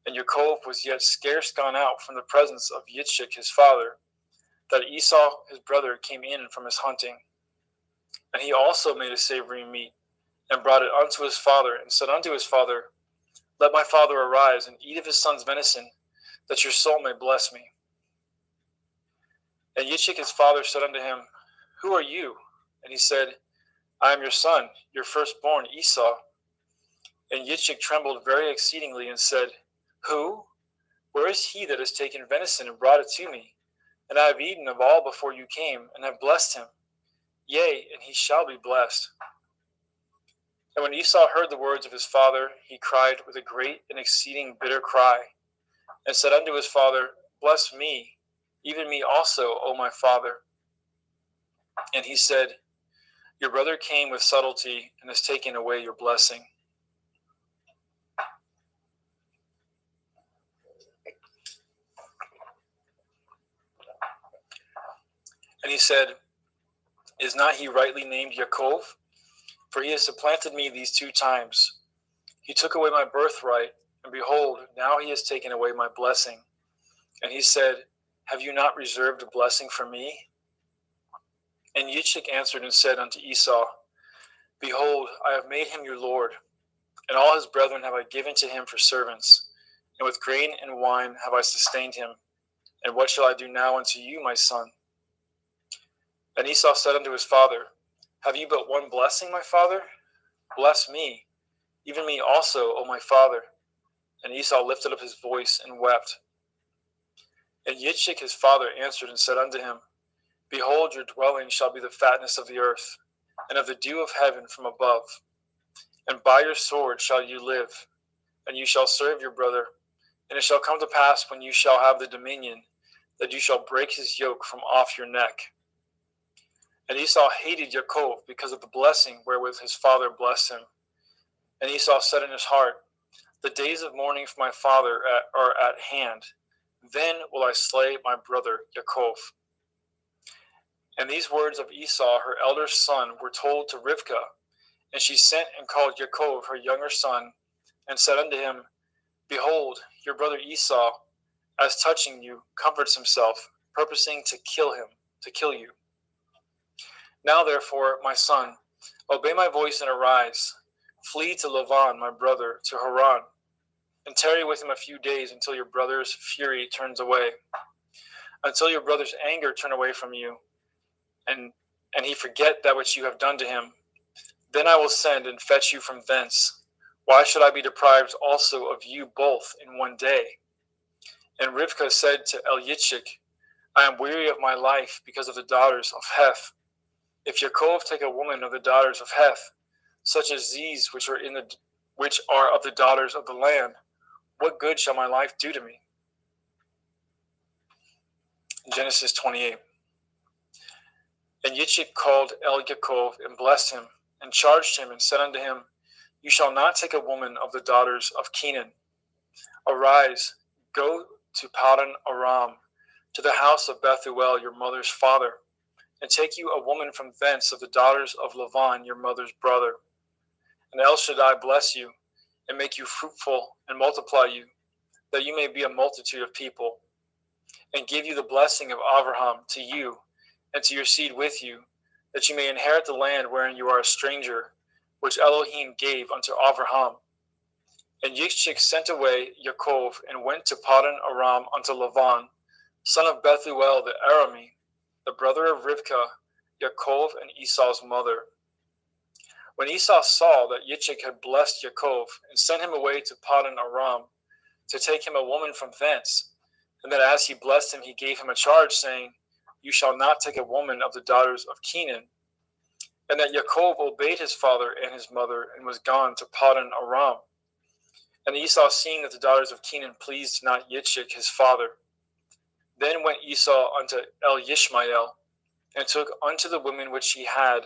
and Yaakov was yet scarce gone out from the presence of Yitzchak his father, that Esau his brother came in from his hunting. And he also made a savory meat, and brought it unto his father, and said unto his father, Let my father arise, and eat of his son's venison, that your soul may bless me. And Yitzchak his father said unto him, Who are you? And he said, I am your son, your firstborn Esau. And Yitzchak trembled very exceedingly, and said, Who? Where is he that has taken venison and brought it to me? And I have eaten of all before you came, and have blessed him. Yea, and he shall be blessed. And when Esau heard the words of his father, he cried with a great and exceeding bitter cry. and said unto his father, Bless me, even me also, O my father. And he said, Your brother came with subtlety and has taken away your blessing. And he said, Is not he rightly named Yaakov? For he has supplanted me these 2 times. He took away my birthright, and behold, now he has taken away my blessing. And he said, Have you not reserved a blessing for me? And Yitzchak answered and said unto Esau, Behold, I have made him your lord, and all his brethren have I given to him for servants, and with grain and wine have I sustained him. And what shall I do now unto you, my son? And Esau said unto his father, Have you but one blessing, my father? Bless me, even me also, O my father. And Esau lifted up his voice and wept. And Yitzchak his father answered and said unto him, Behold, your dwelling shall be the fatness of the earth, and of the dew of heaven from above. And by your sword shall you live, and you shall serve your brother. And it shall come to pass, when you shall have the dominion, that you shall break his yoke from off your neck. And Esau hated Yaakov because of the blessing wherewith his father blessed him. And Esau said in his heart, The days of mourning for my father are at hand. Then will I slay my brother Yaakov. And these words of Esau, her elder son, were told to Rivkah. And she sent and called Yaakov, her younger son, and said unto him, Behold, your brother Esau, as touching you, comforts himself, purposing to kill you. Now therefore, my son, obey my voice and arise. Flee to Lavan, my brother, to Haran, and tarry with him a few days until your brother's fury turns away, until your brother's anger turn away from you, and he forget that which you have done to him. Then I will send and fetch you from thence. Why should I be deprived also of you both in one day? And Rivkah said to Yitzchak, I am weary of my life because of the daughters of Heth. If Yaakov take a woman of the daughters of Heth, such as these which are of the daughters of the land, what good shall my life do to me? Genesis 28. And Yitzchak called Yaakov and blessed him, and charged him, and said unto him, You shall not take a woman of the daughters of Canaan. Arise, go to Padan Aram, to the house of Bethuel your mother's father, and take you a woman from thence of the daughters of Lavan your mother's brother. And El Shaddai bless you, and make you fruitful, and multiply you, that you may be a multitude of people, and give you the blessing of Abraham to you, and to your seed with you, that you may inherit the land wherein you are a stranger, which Elohim gave unto Abraham. And Yitzchak sent away Yaakov, and went to Padan Aram unto Lavan, son of Bethuel the Arami, the brother of Rivkah, Yaakov and Esau's mother. When Esau saw that Yitzchak had blessed Yaakov, and sent him away to Padan Aram, to take him a woman from thence, and that as he blessed him, he gave him a charge, saying, You shall not take a woman of the daughters of Canaan, and that Yaakov obeyed his father and his mother, and was gone to Padan Aram. And Esau, seeing that the daughters of Canaan pleased not Yitzchak his father, then went Esau unto Yishmael, and took unto the women which he had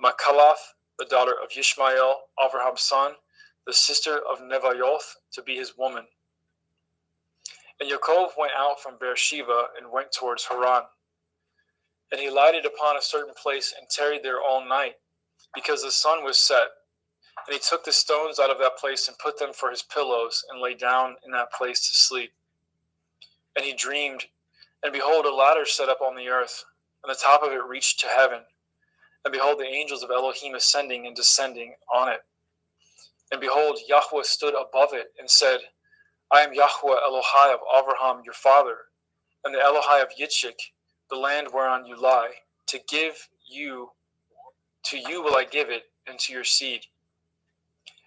Machalath, the daughter of Yishmael, Abraham's son, the sister of Nevaioth, to be his woman. And Yaakov went out from Beersheba, and went towards Haran. And he lighted upon a certain place, and tarried there all night, because the sun was set. And he took the stones out of that place, and put them for his pillows, and lay down in that place to sleep. And he dreamed, and behold, a ladder set up on the earth, and the top of it reached to heaven. And behold, the angels of Elohim ascending and descending on it. And behold, Yahweh stood above it, and said, I am Yahweh Elohai of Abraham your father, and the Elohai of Yitzchak, the land whereon you lie. To you will I give it, and to your seed.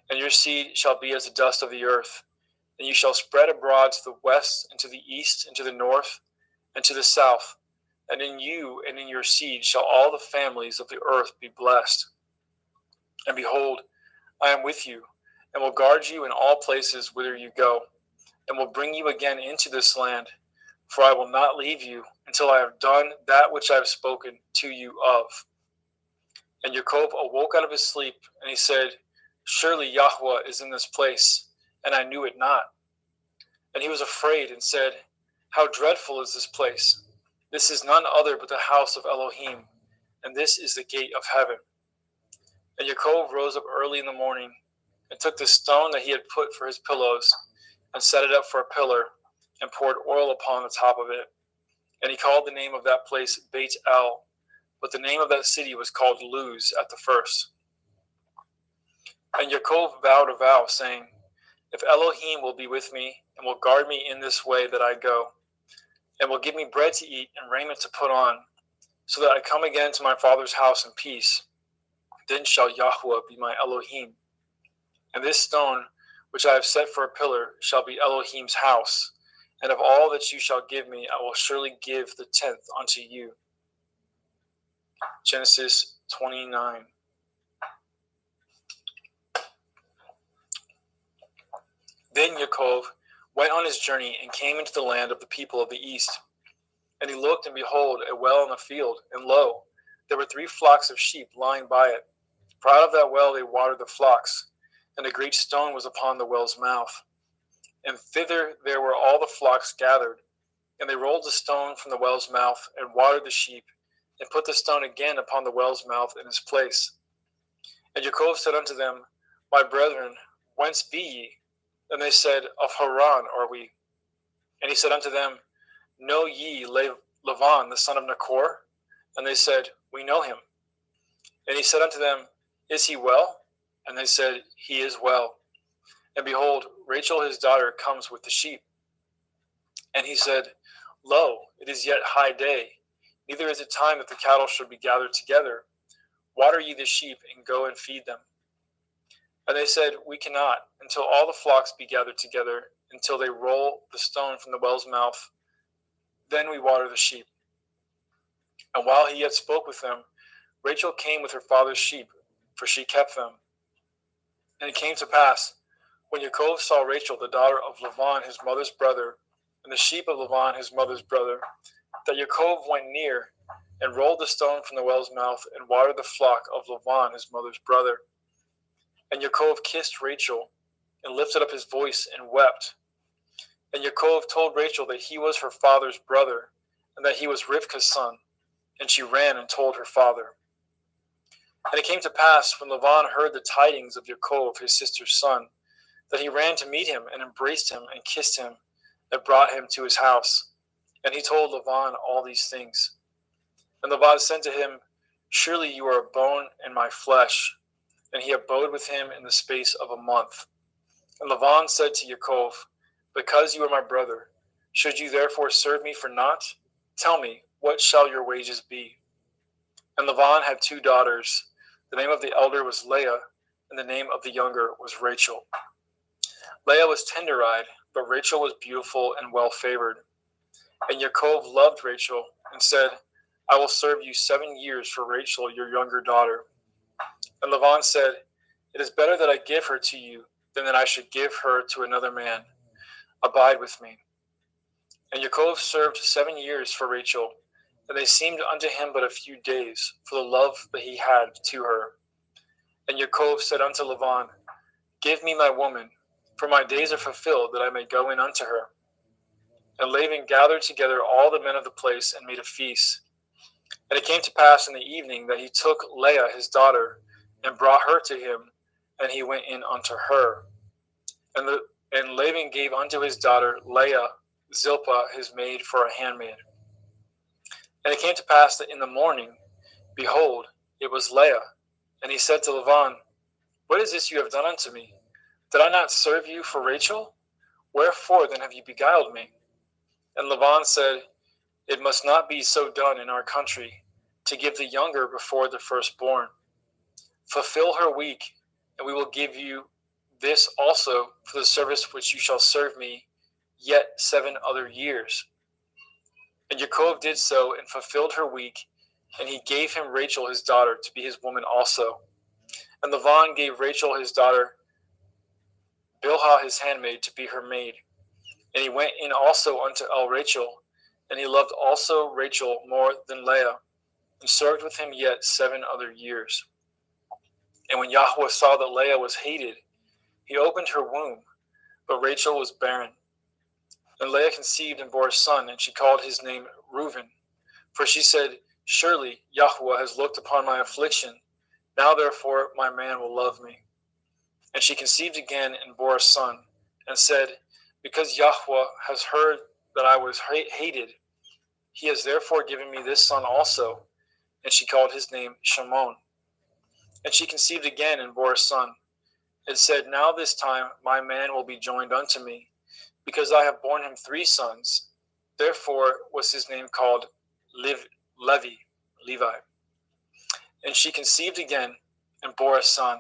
And your seed shall be as the dust of the earth, and you shall spread abroad to the west, and to the east, and to the north, and to the south. And in you and in your seed shall all the families of the earth be blessed. And behold, I am with you, and will guard you in all places whither you go. and will bring you again into this land, for I will not leave you until I have done that which I have spoken to you of. And Yaakov awoke out of his sleep, and he said, Surely Yahweh is in this place, and I knew it not. And he was afraid and said, How dreadful is this place! This is none other but the house of Elohim, and this is the gate of heaven. And Yaakov rose up early in the morning, and took the stone that he had put for his pillows, and set it up for a pillar, and poured oil upon the top of it. And he called the name of that place Beit El, but the name of that city was called Luz at the first. And Yaakov vowed a vow, saying, If Elohim will be with me, and will guard me in this way that I go, and will give me bread to eat and raiment to put on, so that I come again to my father's house in peace, then shall Yahweh be my Elohim. And this stone, which I have set for a pillar, shall be Elohim's house. And of all that you shall give me, I will surely give the 10th unto you. Genesis 29. Then Yaakov went on his journey and came into the land of the people of the east. And he looked, and behold, a well in the field, and lo, there were 3 flocks of sheep lying by it. For out of that well they watered the flocks, and a great stone was upon the well's mouth. And thither there were all the flocks gathered, and they rolled the stone from the well's mouth, and watered the sheep, and put the stone again upon the well's mouth in his place. And Yaakov said unto them, My brethren, whence be ye? And they said, Of Haran are we. And he said unto them, Know ye Lavan the son of Nachor? And they said, We know him. And he said unto them, Is he well? And they said, He is well. And behold, Rachel his daughter comes with the sheep. And he said, Lo, it is yet high day, neither is it time that the cattle should be gathered together. Water ye the sheep, and go and feed them. And they said, We cannot, until all the flocks be gathered together, until they roll the stone from the well's mouth. Then we water the sheep. And while he yet spoke with them, Rachel came with her father's sheep, for she kept them. And it came to pass, when Yaakov saw Rachel, the daughter of Lavan his mother's brother, and the sheep of Lavan his mother's brother, that Yaakov went near, and rolled the stone from the well's mouth, and watered the flock of Lavan his mother's brother. And Yaakov kissed Rachel, and lifted up his voice, and wept. And Yaakov told Rachel that he was her father's brother, and that he was Rivka's son. And she ran and told her father. And it came to pass, when Lavan heard the tidings of Yaakov his sister's son, that he ran to meet him, and embraced him, and kissed him, and brought him to his house. And he told Lavan all these things. And Laban said to him, Surely you are a bone in my flesh. And he abode with him in the space of a month. And Laban said to Yaakov, Because you are my brother, should you therefore serve me for naught? Tell me, what shall your wages be? And Laban had 2 daughters. The name of the elder was Leah, and the name of the younger was Rachel. Leah was tender-eyed, but Rachel was beautiful and well-favored. And Yaakov loved Rachel, and said, I will serve you 7 years for Rachel, your younger daughter. And Laban said, It is better that I give her to you than that I should give her to another man. Abide with me. And Yaakov served 7 years for Rachel, and they seemed unto him but a few days, for the love that he had to her. And Yaakov said unto Laban, Give me my woman, for my days are fulfilled, that I may go in unto her. And Laban gathered together all the men of the place, and made a feast. And it came to pass in the evening that he took Leah his daughter, and brought her to him, and he went in unto her. And Laban gave unto his daughter Leah Zilpah his maid for a handmaid. And it came to pass that in the morning, behold, it was Leah. And he said to Laban, What is this you have done unto me? Did I not serve you for Rachel? Wherefore then have you beguiled me? And Laban said, It must not be so done in our country, to give the younger before the firstborn. Fulfill her week, and we will give you this also for the service which you shall serve me yet 7 other years. And Yaakov did so, and fulfilled her week, and he gave him Rachel his daughter to be his woman also. And Laban gave Rachel his daughter Bilhah his handmaid to be her maid. And he went in also unto Rachel, and he loved also Rachel more than Leah, and served with him yet 7 other years. And when Yahweh saw that Leah was hated, he opened her womb, but Rachel was barren. And Leah conceived and bore a son, and she called his name Reuben. For she said, Surely Yahweh has looked upon my affliction. Now therefore my man will love me. And she conceived again and bore a son, and said, Because Yahweh has heard that I was hated, he has therefore given me this son also. And she called his name Shimon. And she conceived again and bore a son, and said, Now this time my man will be joined unto me, because I have borne him 3 sons. Therefore was his name called Levi. And she conceived again and bore a son.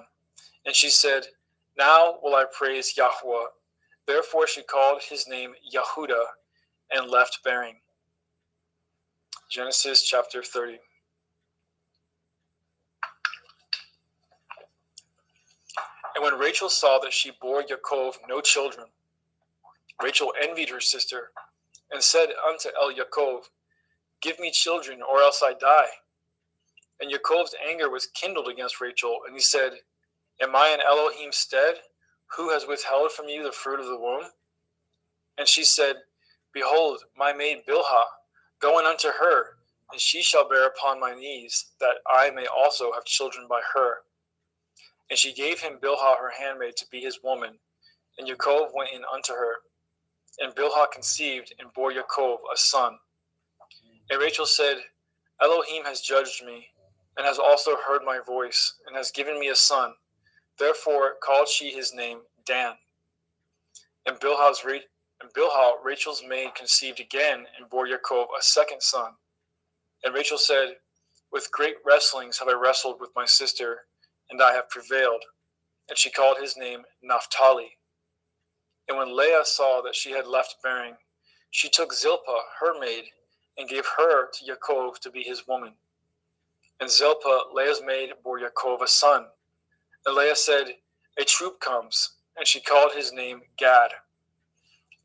And she said, Now will I praise Yahweh. Therefore she called his name Yehudah, and left bearing. Genesis chapter 30. And when Rachel saw that she bore Yaakov no children, Rachel envied her sister, and said unto Yaakov, Give me children, or else I die. And Yaakov's anger was kindled against Rachel, and he said, Am I in Elohim's stead, who has withheld from you the fruit of the womb? And she said, Behold, my maid Bilhah, go in unto her, and she shall bear upon my knees, that I may also have children by her. And she gave him Bilhah her handmaid to be his woman, and Yaakov went in unto her. And Bilhah conceived and bore Yaakov a son. And Rachel said, Elohim has judged me, and has also heard my voice, and has given me a son. Therefore called she his name Dan. And Bilhah, Rachel's maid, conceived again, and bore Yaakov a second son. And Rachel said, With great wrestlings have I wrestled with my sister, and I have prevailed. And she called his name Naphtali. And when Leah saw that she had left bearing, she took Zilpah, her maid, and gave her to Yaakov to be his woman. And Zilpah, Leah's maid, bore Yaakov a son. And Leah said, A troop comes, and she called his name Gad.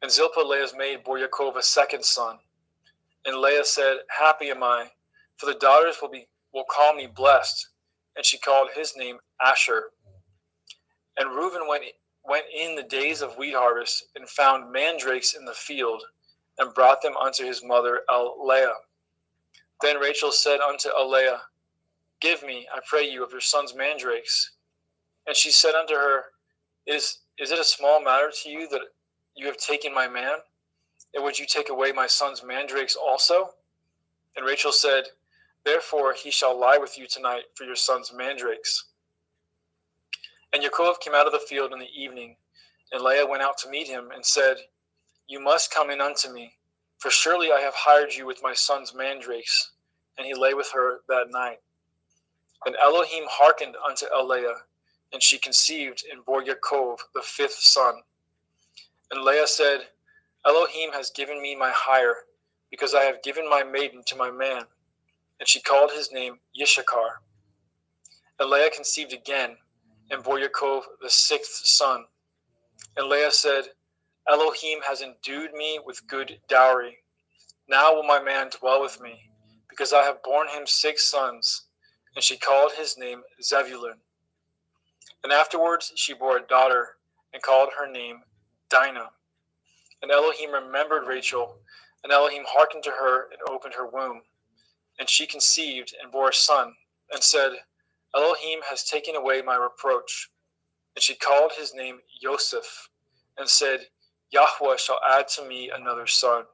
And Zilpah, Leah's maid, bore Yaakov a second son. And Leah said, Happy am I, for the daughters will call me blessed. And she called his name Asher. And Reuben went in the days of wheat harvest, and found mandrakes in the field, and brought them unto his mother Leah. Then Rachel said unto Leah, Give me, I pray you, of your son's mandrakes. And she said unto her, Is it a small matter to you that you have taken my man? And would you take away my son's mandrakes also? And Rachel said, Therefore he shall lie with you tonight for your son's mandrakes. And Yaakov came out of the field in the evening, and Leah went out to meet him, and said, You must come in unto me, for surely I have hired you with my son's mandrakes. And he lay with her that night. And Elohim hearkened unto Leah, and she conceived and bore Yaakov the 5th son. And Leah said, Elohim has given me my hire, because I have given my maiden to my man. And she called his name Yishakar. And Leah conceived again, and bore Yaakov the 6th son. And Leah said, Elohim has endued me with good dowry. Now will my man dwell with me, because I have borne him 6 sons. And she called his name Zebulun. And afterwards she bore a daughter, and called her name Dinah. And Elohim remembered Rachel, and Elohim hearkened to her, and opened her womb. And she conceived and bore a son, and said, Elohim has taken away my reproach. And she called his name Joseph, and said, Yahweh shall add to me another son.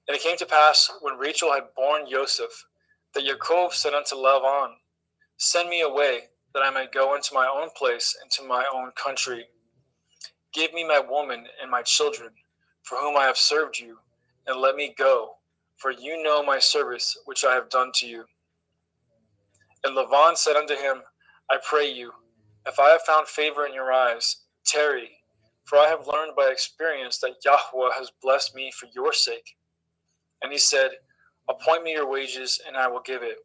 And it came to pass, when Rachel had borne Joseph, that Yaakov said unto Laban, Send me away, that I may go into my own place, and to my own country. Give me my woman and my children, for whom I have served you, and let me go, for you know my service which I have done to you. And Laban said unto him, I pray you, if I have found favor in your eyes, tarry, for I have learned by experience that Yahweh has blessed me for your sake. And he said, Appoint me your wages, and I will give it.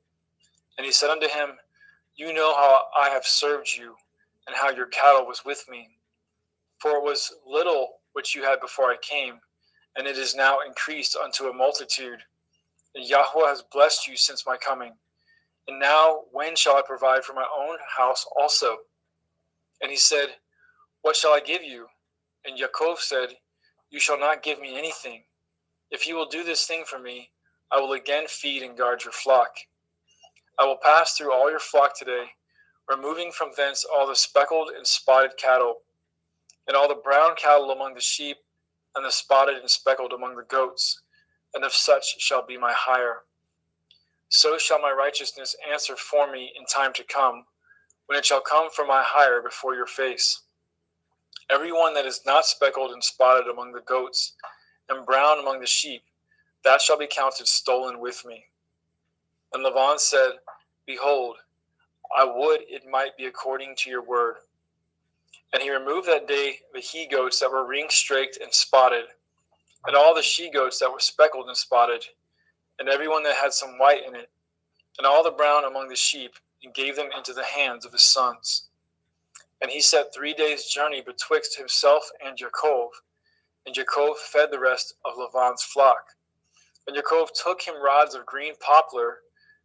And he said unto him, You know how I have served you, and how your cattle was with me. For it was little which you had before I came, and it is now increased unto a multitude. And Yahweh has blessed you since my coming. And now when shall I provide for my own house also? And he said, What shall I give you? And Yaakov said, You shall not give me anything. If you will do this thing for me, I will again feed and guard your flock. I will pass through all your flock today, removing from thence all the speckled and spotted cattle, and all the brown cattle among the sheep, and the spotted and speckled among the goats, and of such shall be my hire. So shall my righteousness answer for me in time to come, when it shall come for my hire before your face. Every one that is not speckled and spotted among the goats, and brown among the sheep, that shall be counted stolen with me. And Laban said, Behold, I would it might be according to your word. And he removed that day the he-goats that were ring-straked and spotted, and all the she-goats that were speckled and spotted, and every one that had some white in it, and all the brown among the sheep, and gave them into the hands of his sons. And he set 3 days' journey betwixt himself and Yaakov, and Yaakov fed the rest of Laban's flock. And Yaakov took him rods of green poplar,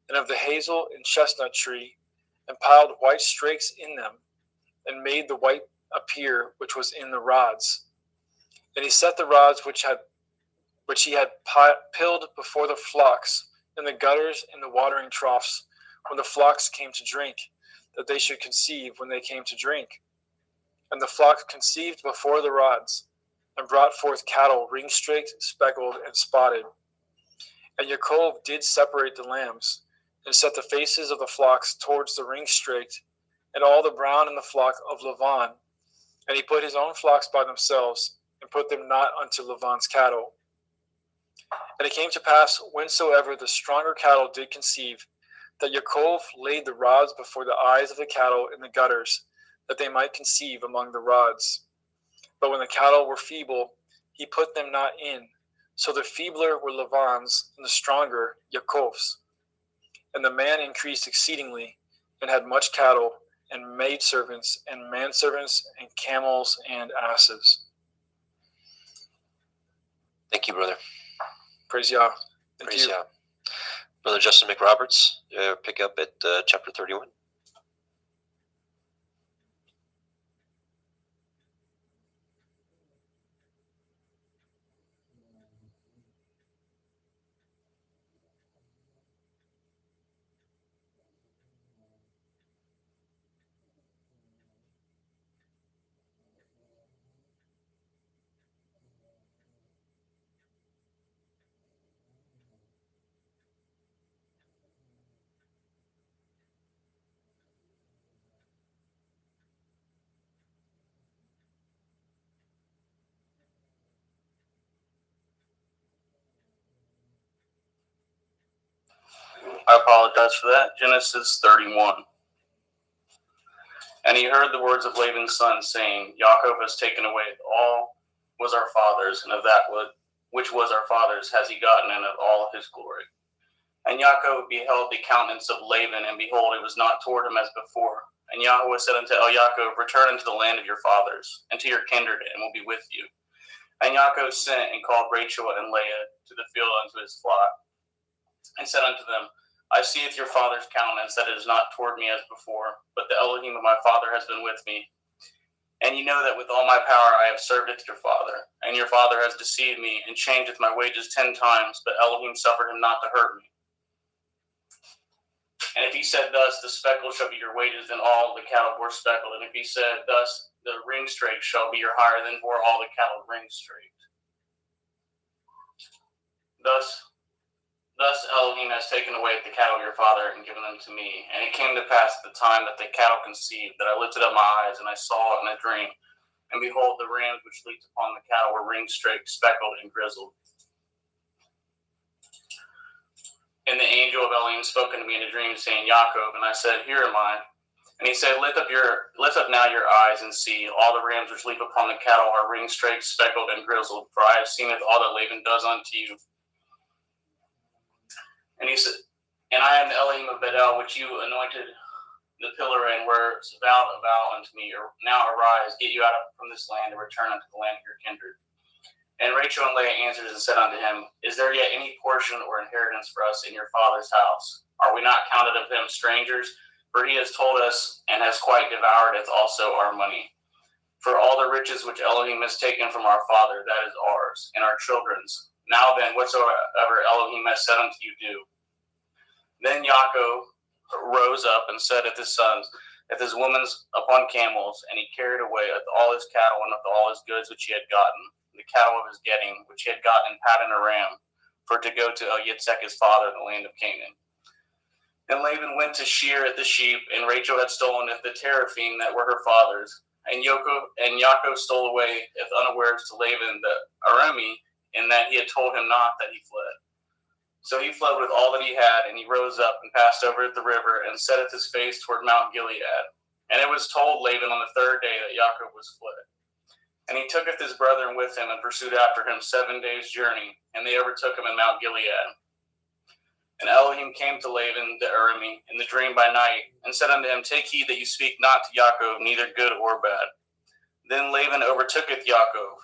and of the hazel and chestnut tree, and piled white strakes in them, and made the white appear which was in the rods. And he set the rods which he had pilled before the flocks in the gutters and the watering troughs, when the flocks came to drink, that they should conceive when they came to drink. And the flock conceived before the rods, and brought forth cattle ring-straked, speckled, and spotted. And Yaakov did separate the lambs, and set the faces of the flocks towards the ring-straked, and all the brown in the flock of Laban. And he put his own flocks by themselves, and put them not unto Laban's cattle. And it came to pass, whensoever the stronger cattle did conceive, that Yaakov laid the rods before the eyes of the cattle in the gutters, that they might conceive among the rods. But when the cattle were feeble, he put them not in. So the feebler were Laban's, and the stronger Yaakov's. And the man increased exceedingly, and had much cattle, and maidservants, and manservants, and camels, and asses. Thank you, brother. Praise Yah. Praise Yah. Brother Justin McRoberts, pick up at chapter 31. I apologize for that. Genesis 31. And he heard the words of Laban's son, saying, Yaakov has taken away all was our father's, and of that which was our father's has he gotten, and of all his glory. And Yaakov beheld the countenance of Laban, and behold, it was not toward him as before. And Yahweh said unto Yaakov, Return unto the land of your fathers, and to your kindred, and will be with you. And Yaakov sent and called Rachel and Leah to the field unto his flock, and said unto them, I seeth your father's countenance, that it is not toward me as before, but the Elohim of my father has been with me. And you know that with all my power I have served it to your father. And your father has deceived me, and changeth my wages 10 times, but Elohim suffered him not to hurt me. And if he said thus, the speckle shall be your wages, then all the cattle bore speckled. And if he said thus, the ring-straked shall be your hire, then bore all the cattle ring-straked. Thus Elohim has taken away the cattle of your father and given them to me. And it came to pass at the time that the cattle conceived, that I lifted up my eyes, and I saw in a dream. And behold, the rams which leaped upon the cattle were ring-straked, speckled, and grizzled. And the angel of Elohim spoke unto me in a dream, saying, Yaakov. And I said, Here am I. And he said, Lift up now your eyes, and see, all the rams which leap upon the cattle are ring-straked, speckled, and grizzled. For I have seen all that Laban does unto you. And he said, And I am the Elohim of Bedel, which you anointed the pillar and words vowed a vow unto me. Now arise, get you out from this land, and return unto the land of your kindred. And Rachel and Leah answered and said unto him, Is there yet any portion or inheritance for us in your father's house? Are we not counted of him strangers? For he has told us, and has quite devoured also our money. For all the riches which Elohim has taken from our father, that is ours, and our children's. Now then, whatsoever Elohim has said unto you, do. Then Yaakov rose up and set at his sons, at his women's upon camels, and he carried away all his cattle and all his goods which he had gotten, the cattle of his getting, which he had gotten in Paddan Aram, for to go to Yitzhak his father in the land of Canaan. And Laban went to shear at the sheep, and Rachel had stolen at the teraphim that were her father's. And Yaakov stole away as unawares to Laban the Aramean, in that he had told him not that he fled. So he fled with all that he had, and he rose up and passed over the river, and setteth his face toward Mount Gilead. And it was told Laban on the third day that Yaakov was fled. And he tooketh his brethren with him, and pursued after him 7 days' journey, and they overtook him in Mount Gilead. And Elohim came to Laban the Aramean in the dream by night, and said unto him, Take heed that you speak not to Yaakov, neither good or bad. Then Laban overtooketh Yaakov.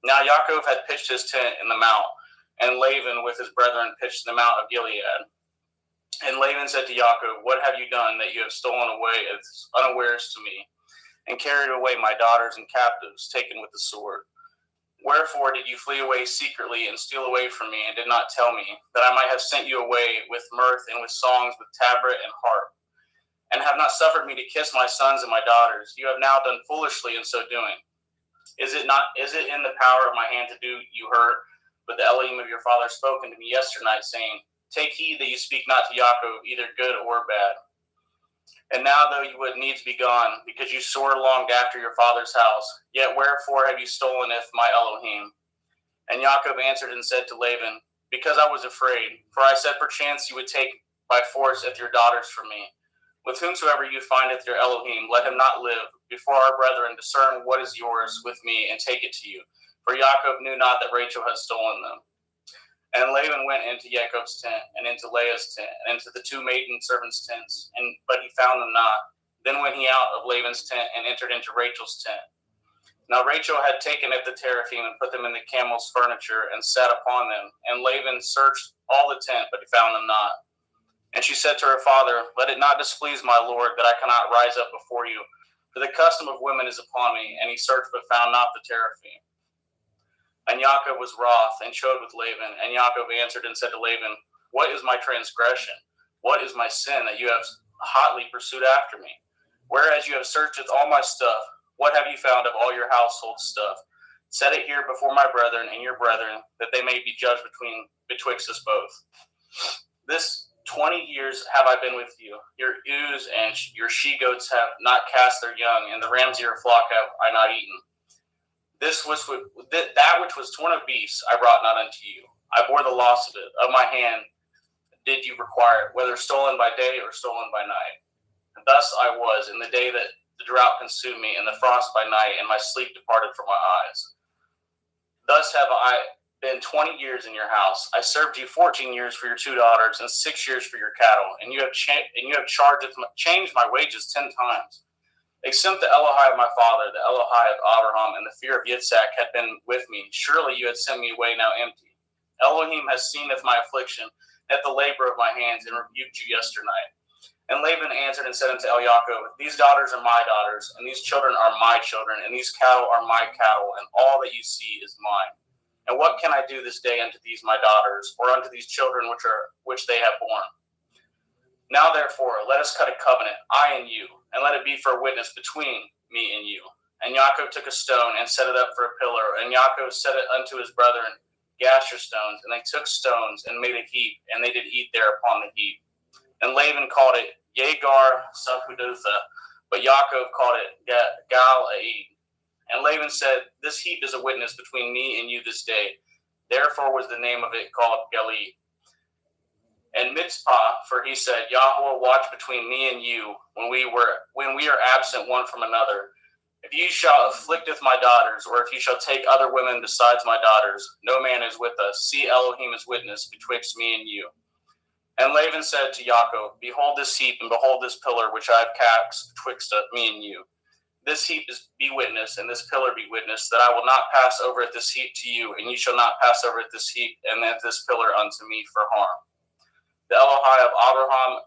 Now Yaakov had pitched his tent in the mount, and Laban with his brethren pitched in the mount of Gilead. And Laban said to Yaakov, What have you done that you have stolen away as unawares to me, and carried away my daughters and captives, taken with the sword? Wherefore did you flee away secretly and steal away from me, and did not tell me, that I might have sent you away with mirth and with songs, with tabret and harp, and have not suffered me to kiss my sons and my daughters? You have now done foolishly in so doing. Is it in the power of my hand to do you hurt? But the Elohim of your father spoke unto me yesternight, saying, Take heed that you speak not to Yaakov, either good or bad. And now, though you would needs be gone, because you sore longed after your father's house, yet wherefore have you stolen my Elohim? And Yaakov answered and said to Laban, Because I was afraid, for I said, Perchance you would take by force your daughters from me. With whomsoever you findeth your Elohim, let him not live. Before our brethren discern what is yours with me, and take it to you. For Yaakov knew not that Rachel had stolen them. And Laban went into Yaakov's tent, and into Leah's tent, and into the two maiden servants' tents, but he found them not. Then went he out of Laban's tent, and entered into Rachel's tent. Now Rachel had taken at the teraphim, and put them in the camel's furniture, and sat upon them. And Laban searched all the tent, but he found them not. And she said to her father, Let it not displease my lord, that I cannot rise up before you, for the custom of women is upon me. And he searched, but found not the teraphim. And Yaakov was wroth, and chode with Laban. And Yaakov answered and said to Laban, What is my transgression? What is my sin, that you have hotly pursued after me? Whereas you have searched all my stuff, what have you found of all your household stuff? Set it here before my brethren and your brethren, that they may be judged betwixt us both. This 20 years have I been with you. Your ewes and your she-goats have not cast their young, and the rams of your flock have I not eaten. That which was torn of beasts I brought not unto you. I bore the loss of it. Of my hand did you require it, whether stolen by day or stolen by night. And thus I was in the day that the drought consumed me, and the frost by night, and my sleep departed from my eyes. Thus have I been 20 years in your house. I served you 14 years for your 2 daughters, and 6 years for your cattle, and you have changed my wages 10 times. Except the Elohai of my father, the Elohai of Abraham, and the fear of Yitzhak had been with me, surely you had sent me away now empty. Elohim has seen of my affliction, at the labor of my hands, and rebuked you yesternight. And Laban answered and said unto Yaakov, These daughters are my daughters, and these children are my children, and these cattle are my cattle, and all that you see is mine. And what can I do this day unto these my daughters, or unto these children which they have borne? Now therefore, let us cut a covenant, I and you, and let it be for a witness between me and you. And Yaakov took a stone and set it up for a pillar, and Yaakov set it unto his brethren, Gasher stones, and they took stones and made a heap, and they did eat there upon the heap. And Laban called it Yegar Sahudotha, but Yaakov called it Gal-Aid. And Laban said, This heap is a witness between me and you this day. Therefore was the name of it called Galid. And Mitzpah, for he said, Yahweh watch between me and you when we are absent one from another. If you shall afflicteth my daughters, or if you shall take other women besides my daughters, no man is with us. See Elohim is witness betwixt me and you. And Laban said to Yaakov, Behold this heap, and behold this pillar which I have cast twixt me and you. This heap be witness, and this pillar be witness, that I will not pass over at this heap to you, and you shall not pass over at this heap and at this pillar unto me for harm. The Elohai of Abraham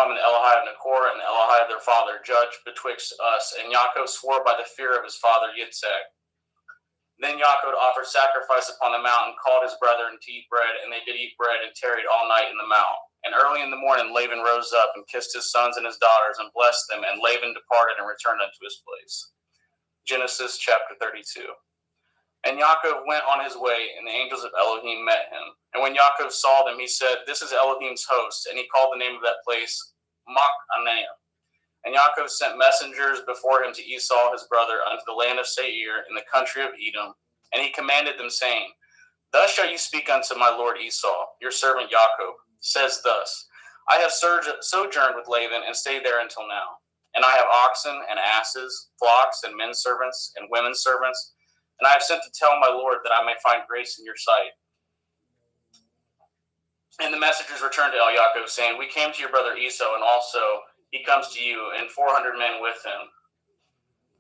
and the Elohai of Nachor and the Elohai of their father judged betwixt us. And Yaakov swore by the fear of his father Yitzhak. Then Yaakov offered sacrifice upon the mountain, called his brethren to eat bread, and they did eat bread and tarried all night in the mount. And early in the morning Laban rose up and kissed his sons and his daughters and blessed them, and Laban departed and returned unto his place. Genesis chapter 32. And Yaakov went on his way, and the angels of Elohim met him. And when Yaakov saw them, he said, This is Elohim's host. And he called the name of that place Machanaim. And Yaakov sent messengers before him to Esau his brother unto the land of Seir in the country of Edom. And he commanded them, saying, Thus shall you speak unto my lord Esau, your servant Yaakov, says thus, I have sojourned with Laban and stayed there until now. And I have oxen and asses, flocks and men servants and women servants. And I have sent to tell my lord that I may find grace in your sight. And the messengers returned to Yaakov, saying, We came to your brother Esau, and also he comes to you, and 400 men with him.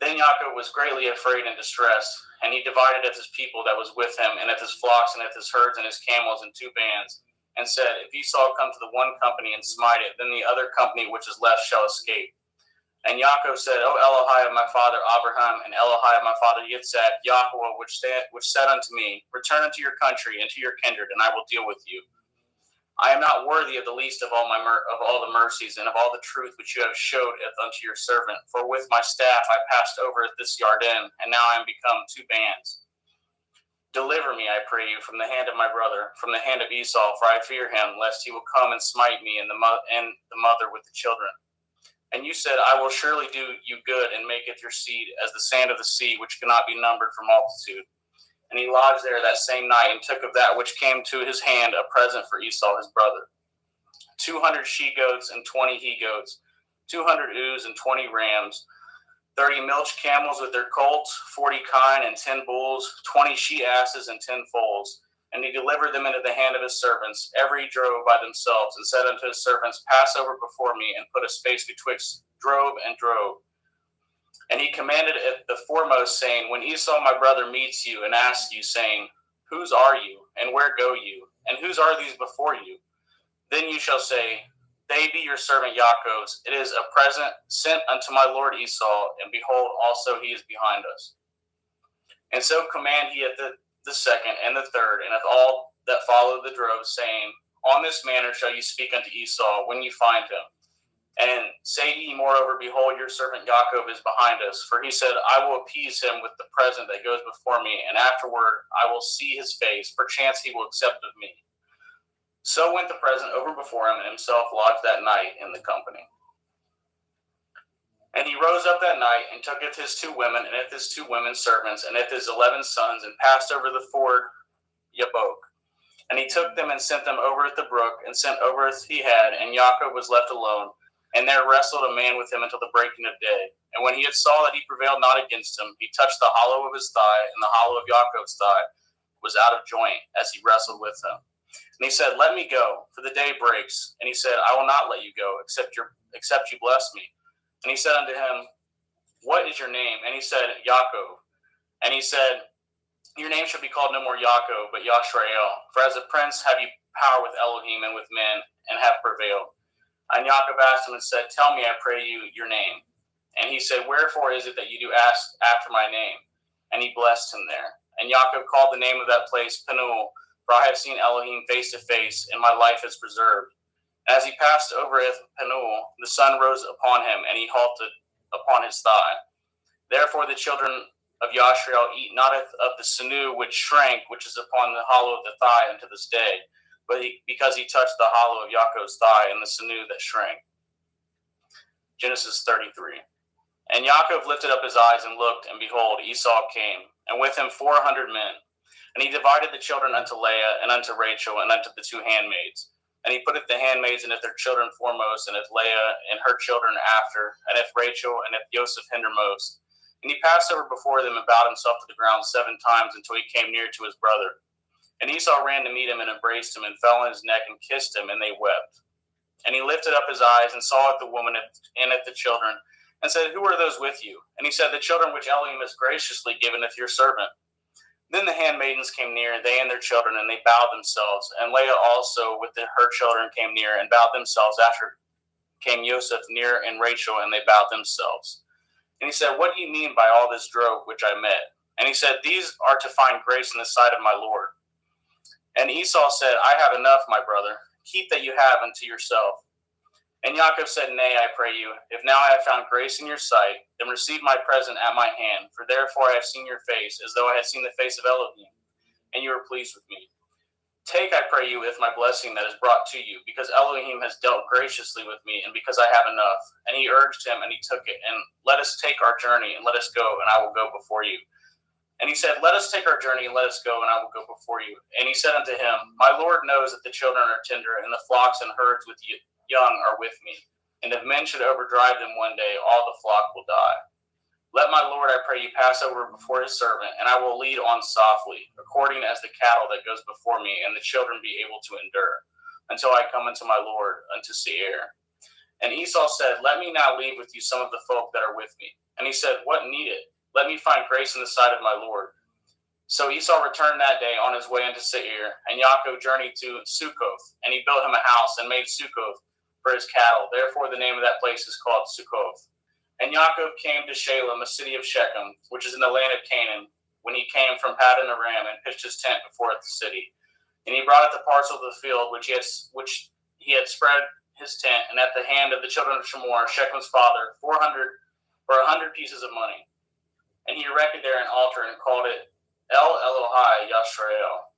Then Yaakov was greatly afraid and distressed, and he divided of his people that was with him, and of his flocks, and of his herds, and his camels, in 2 bands, and said, If Esau come to the one company and smite it, then the other company which is left shall escape. And Yaakov said, O Elohai of my father Abraham, and Elohai of my father Yitzhak, Yahweh, which said unto me, Return unto your country and to your kindred, and I will deal with you. I am not worthy of the least of all the mercies and of all the truth which you have showed unto your servant. For with my staff I passed over this Yarden, and now I am become 2 bands. Deliver me, I pray you, from the hand of my brother, from the hand of Esau, for I fear him, lest he will come and smite me and the mother with the children. And you said, I will surely do you good and maketh your seed as the sand of the sea, which cannot be numbered for multitude. And he lodged there that same night, and took of that which came to his hand a present for Esau his brother, 200 she-goats and 20 he-goats, 200 ewes and 20 rams, 30 milch camels with their colts, 40 kine and 10 bulls, 20 she-asses and 10 foals. And he delivered them into the hand of his servants, every drove by themselves, and said unto his servants, Pass over before me, and put a space betwixt drove and drove. And he commanded it the foremost, saying, When Esau my brother meets you, and asks you, saying, Whose are you, and where go you, and whose are these before you? Then you shall say, They be your servant Yaakov's. It is a present sent unto my lord Esau, and behold, also he is behind us. And so command he at the second and the third, and of all that follow the drove, saying, On this manner shall you speak unto Esau when you find him. And say ye moreover, Behold, your servant Yaakov is behind us. For he said, I will appease him with the present that goes before me, and afterward I will see his face. Perchance he will accept of me. So went the present over before him, and himself lodged that night in the company. And he rose up that night, and tooketh his 2 women, and his 2 women servants, and his 11 sons, and passed over the ford Yabok. And he took them and sent them over at the brook, and sent over as he had, and Yaakov was left alone. And there wrestled a man with him until the breaking of day. And when he had saw that he prevailed not against him, he touched the hollow of his thigh, and the hollow of Yaakov's thigh was out of joint as he wrestled with him. And he said, Let me go, for the day breaks. And he said, I will not let you go, except you bless me. And he said unto him, What is your name? And he said, Yaakov. And he said, Your name shall be called no more Yaakov, but Yashrael. For as a prince have you power with Elohim and with men, and have prevailed. And Yaakov asked him and said, Tell me, I pray you, your name. And he said, Wherefore is it that you do ask after my name? And he blessed him there. And Yaakov called the name of that place Penuel, for I have seen Elohim face to face, and my life is preserved. And as he passed over Penuel, the sun rose upon him, and he halted upon his thigh. Therefore the children of Yashrael eat not of the sinew which shrank, which is upon the hollow of the thigh unto this day, but because he touched the hollow of Yaakov's thigh and the sinew that shrank. Genesis 33. And Yaakov lifted up his eyes and looked, and behold, Esau came, and with him 400 men. And he divided the children unto Leah, and unto Rachel, and unto the 2 handmaids. And he putteth the handmaids and their children foremost, and Leah and her children after, and Rachel and Joseph hindermost. And he passed over before them and bowed himself to the ground 7 times until he came near to his brother. And Esau ran to meet him and embraced him and fell on his neck and kissed him, and they wept. And he lifted up his eyes and saw at the woman and at the children, and said, Who are those with you? And he said, The children which Elohim has graciously given to your servant. Then the handmaidens came near, they and their children, and they bowed themselves. And Leah also with her children came near and bowed themselves. After came Joseph near and Rachel, and they bowed themselves. And he said, What do you mean by all this drove which I met? And he said, These are to find grace in the sight of my Lord. And Esau said, I have enough, my brother. Keep that you have unto yourself. And Yaakov said, Nay, I pray you, if now I have found grace in your sight, then receive my present at my hand. For therefore I have seen your face, as though I had seen the face of Elohim, and you are pleased with me. Take, I pray you, my blessing that is brought to you, because Elohim has dealt graciously with me, and because I have enough. And he urged him, and he took it. And let us take our journey, and let us go, and I will go before you. And he said, Let us take our journey, and let us go, and I will go before you. And he said unto him, My Lord knows that the children are tender, and the flocks and herds with young are with me. And if men should overdrive them one day, all the flock will die. Let my Lord, I pray you, pass over before his servant, and I will lead on softly, according as the cattle that goes before me, and the children be able to endure, until I come unto my Lord, unto Seir. And Esau said, Let me now leave with you some of the folk that are with me. And he said, What need it? Let me find grace in the sight of my Lord. So Esau returned that day on his way into Seir, and Yaakov journeyed to Succoth, and he built him a house and made Succoth for his cattle. Therefore the name of that place is called Succoth. And Yaakov came to Shalem, a city of Shechem, which is in the land of Canaan, when he came from Paddan Aram, and pitched his tent before the city. And he brought at the parcel of the field which he had spread his tent, and at the hand of the children of Shemor, Shechem's father, 400 for 100 pieces of money. And he erected there an altar and called it El Elohai Yashrael.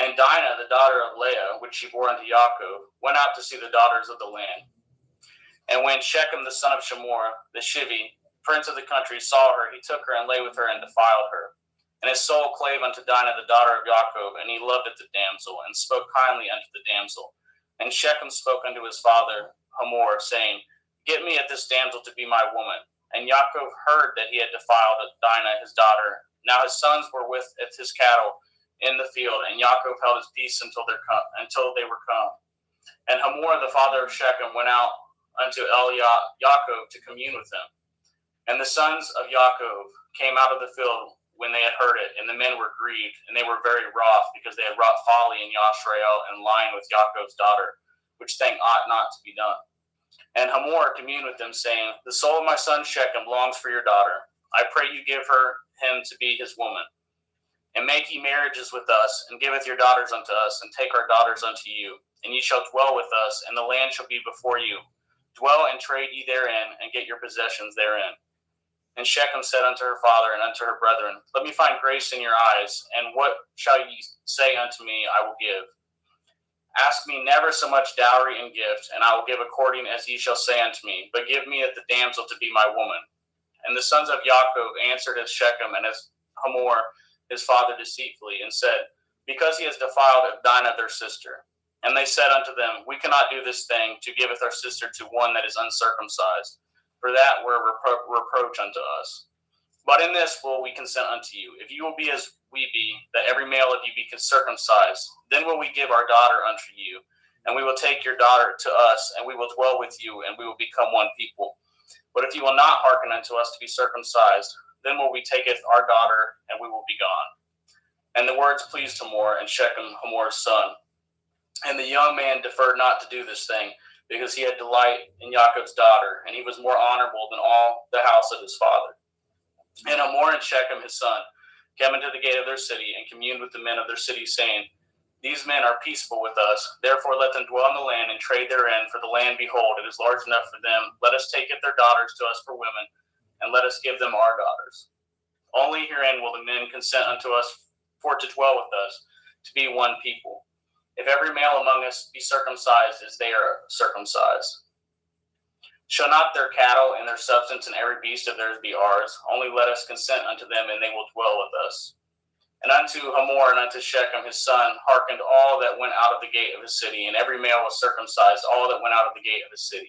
And Dinah, the daughter of Leah, which she bore unto Yaakov, went out to see the daughters of the land. And when Shechem, the son of Shemor, the Shivi, prince of the country, saw her, he took her and lay with her and defiled her. And his soul clave unto Dinah, the daughter of Yaakov, and he loved at the damsel, and spoke kindly unto the damsel. And Shechem spoke unto his father Hamor, saying, Get me at this damsel to be my woman. And Yaakov heard that he had defiled Dinah, his daughter. Now his sons were with his cattle in the field, and Yaakov held his peace until they were come. And Hamor, the father of Shechem, went out unto Yaakov to commune with him. And the sons of Yaakov came out of the field when they had heard it, and the men were grieved, and they were very wroth, because they had wrought folly in Yashrael and lying with Yaakov's daughter, which thing ought not to be done. And Hamor communed with them, saying, The soul of my son Shechem longs for your daughter. I pray you give him to be his woman. And make ye marriages with us, and giveth your daughters unto us, and take our daughters unto you. And ye shall dwell with us, and the land shall be before you. Dwell and trade ye therein, and get your possessions therein. And Shechem said unto her father and unto her brethren, Let me find grace in your eyes, and what shall ye say unto me, I will give. Ask me never so much dowry and gift, and I will give according as ye shall say unto me, but give me at the damsel to be my woman. And the sons of Yaakov answered as Shechem and as Hamor his father deceitfully, and said, Because he has defiled Dinah their sister. And they said unto them, We cannot do this thing, to giveth our sister to one that is uncircumcised, for that were reproach unto us. But in this will we consent unto you, if you will be as we be, that every male of you be circumcised, then will we give our daughter unto you, and we will take your daughter to us, and we will dwell with you, and we will become one people. But if you will not hearken unto us to be circumcised, then will we taketh our daughter, and we will be gone. And the words pleased Hamor and Shechem, Hamor's son. And the young man deferred not to do this thing, because he had delight in Yaakov's daughter, and he was more honorable than all the house of his father. And Hamor and Shechem his son came into the gate of their city, and communed with the men of their city, saying, These men are peaceable with us, therefore let them dwell in the land and trade therein, for the land, behold, it is large enough for them. Let us take it their daughters to us for women, and let us give them our daughters. Only herein will the men consent unto us for to dwell with us, to be one people. If every male among us be circumcised as they are circumcised. Shall not their cattle and their substance and every beast of theirs be ours? Only let us consent unto them, and they will dwell with us. And unto Hamor and unto Shechem his son hearkened all that went out of the gate of the city, and every male was circumcised, all that went out of the gate of the city.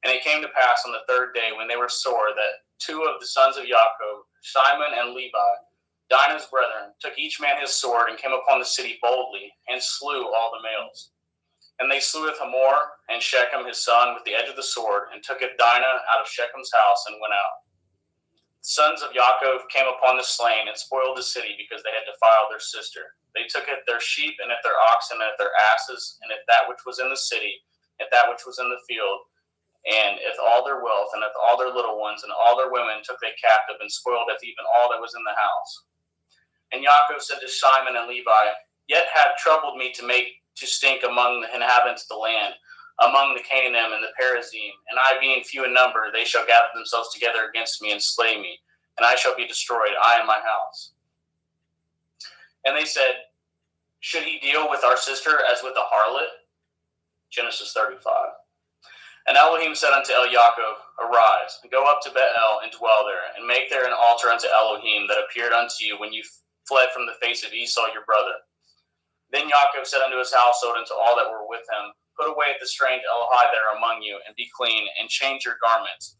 And it came to pass on the third day, when they were sore, that two of the sons of Yaakov, Shimon and Levi, Dinah's brethren took each man his sword and came upon the city boldly and slew all the males. And they slew Hamor and Shechem his son with the edge of the sword, and took Dinah out of Shechem's house and went out. The sons of Yaakov came upon the slain and spoiled the city because they had defiled their sister. They took at their sheep and at their oxen and at their asses and at that which was in the city, at that which was in the field, and at all their wealth and at all their little ones and all their women took they captive and spoiled at even all that was in the house. And Yaakov said to Simon and Levi, Yet have troubled me to stink among the inhabitants of the land, among the Canaanim and the Perizim, and I being few in number, they shall gather themselves together against me and slay me, and I shall be destroyed, I and my house. And they said, Should he deal with our sister as with a harlot? Genesis 35. And Elohim said unto Yaakov, Arise, and go up to Bethel and dwell there, and make there an altar unto Elohim that appeared unto you when you fled from the face of Esau your brother. Then Yaakov said unto his household and to all that were with him, Put away the strange Elohai that are among you, and be clean, and change your garments.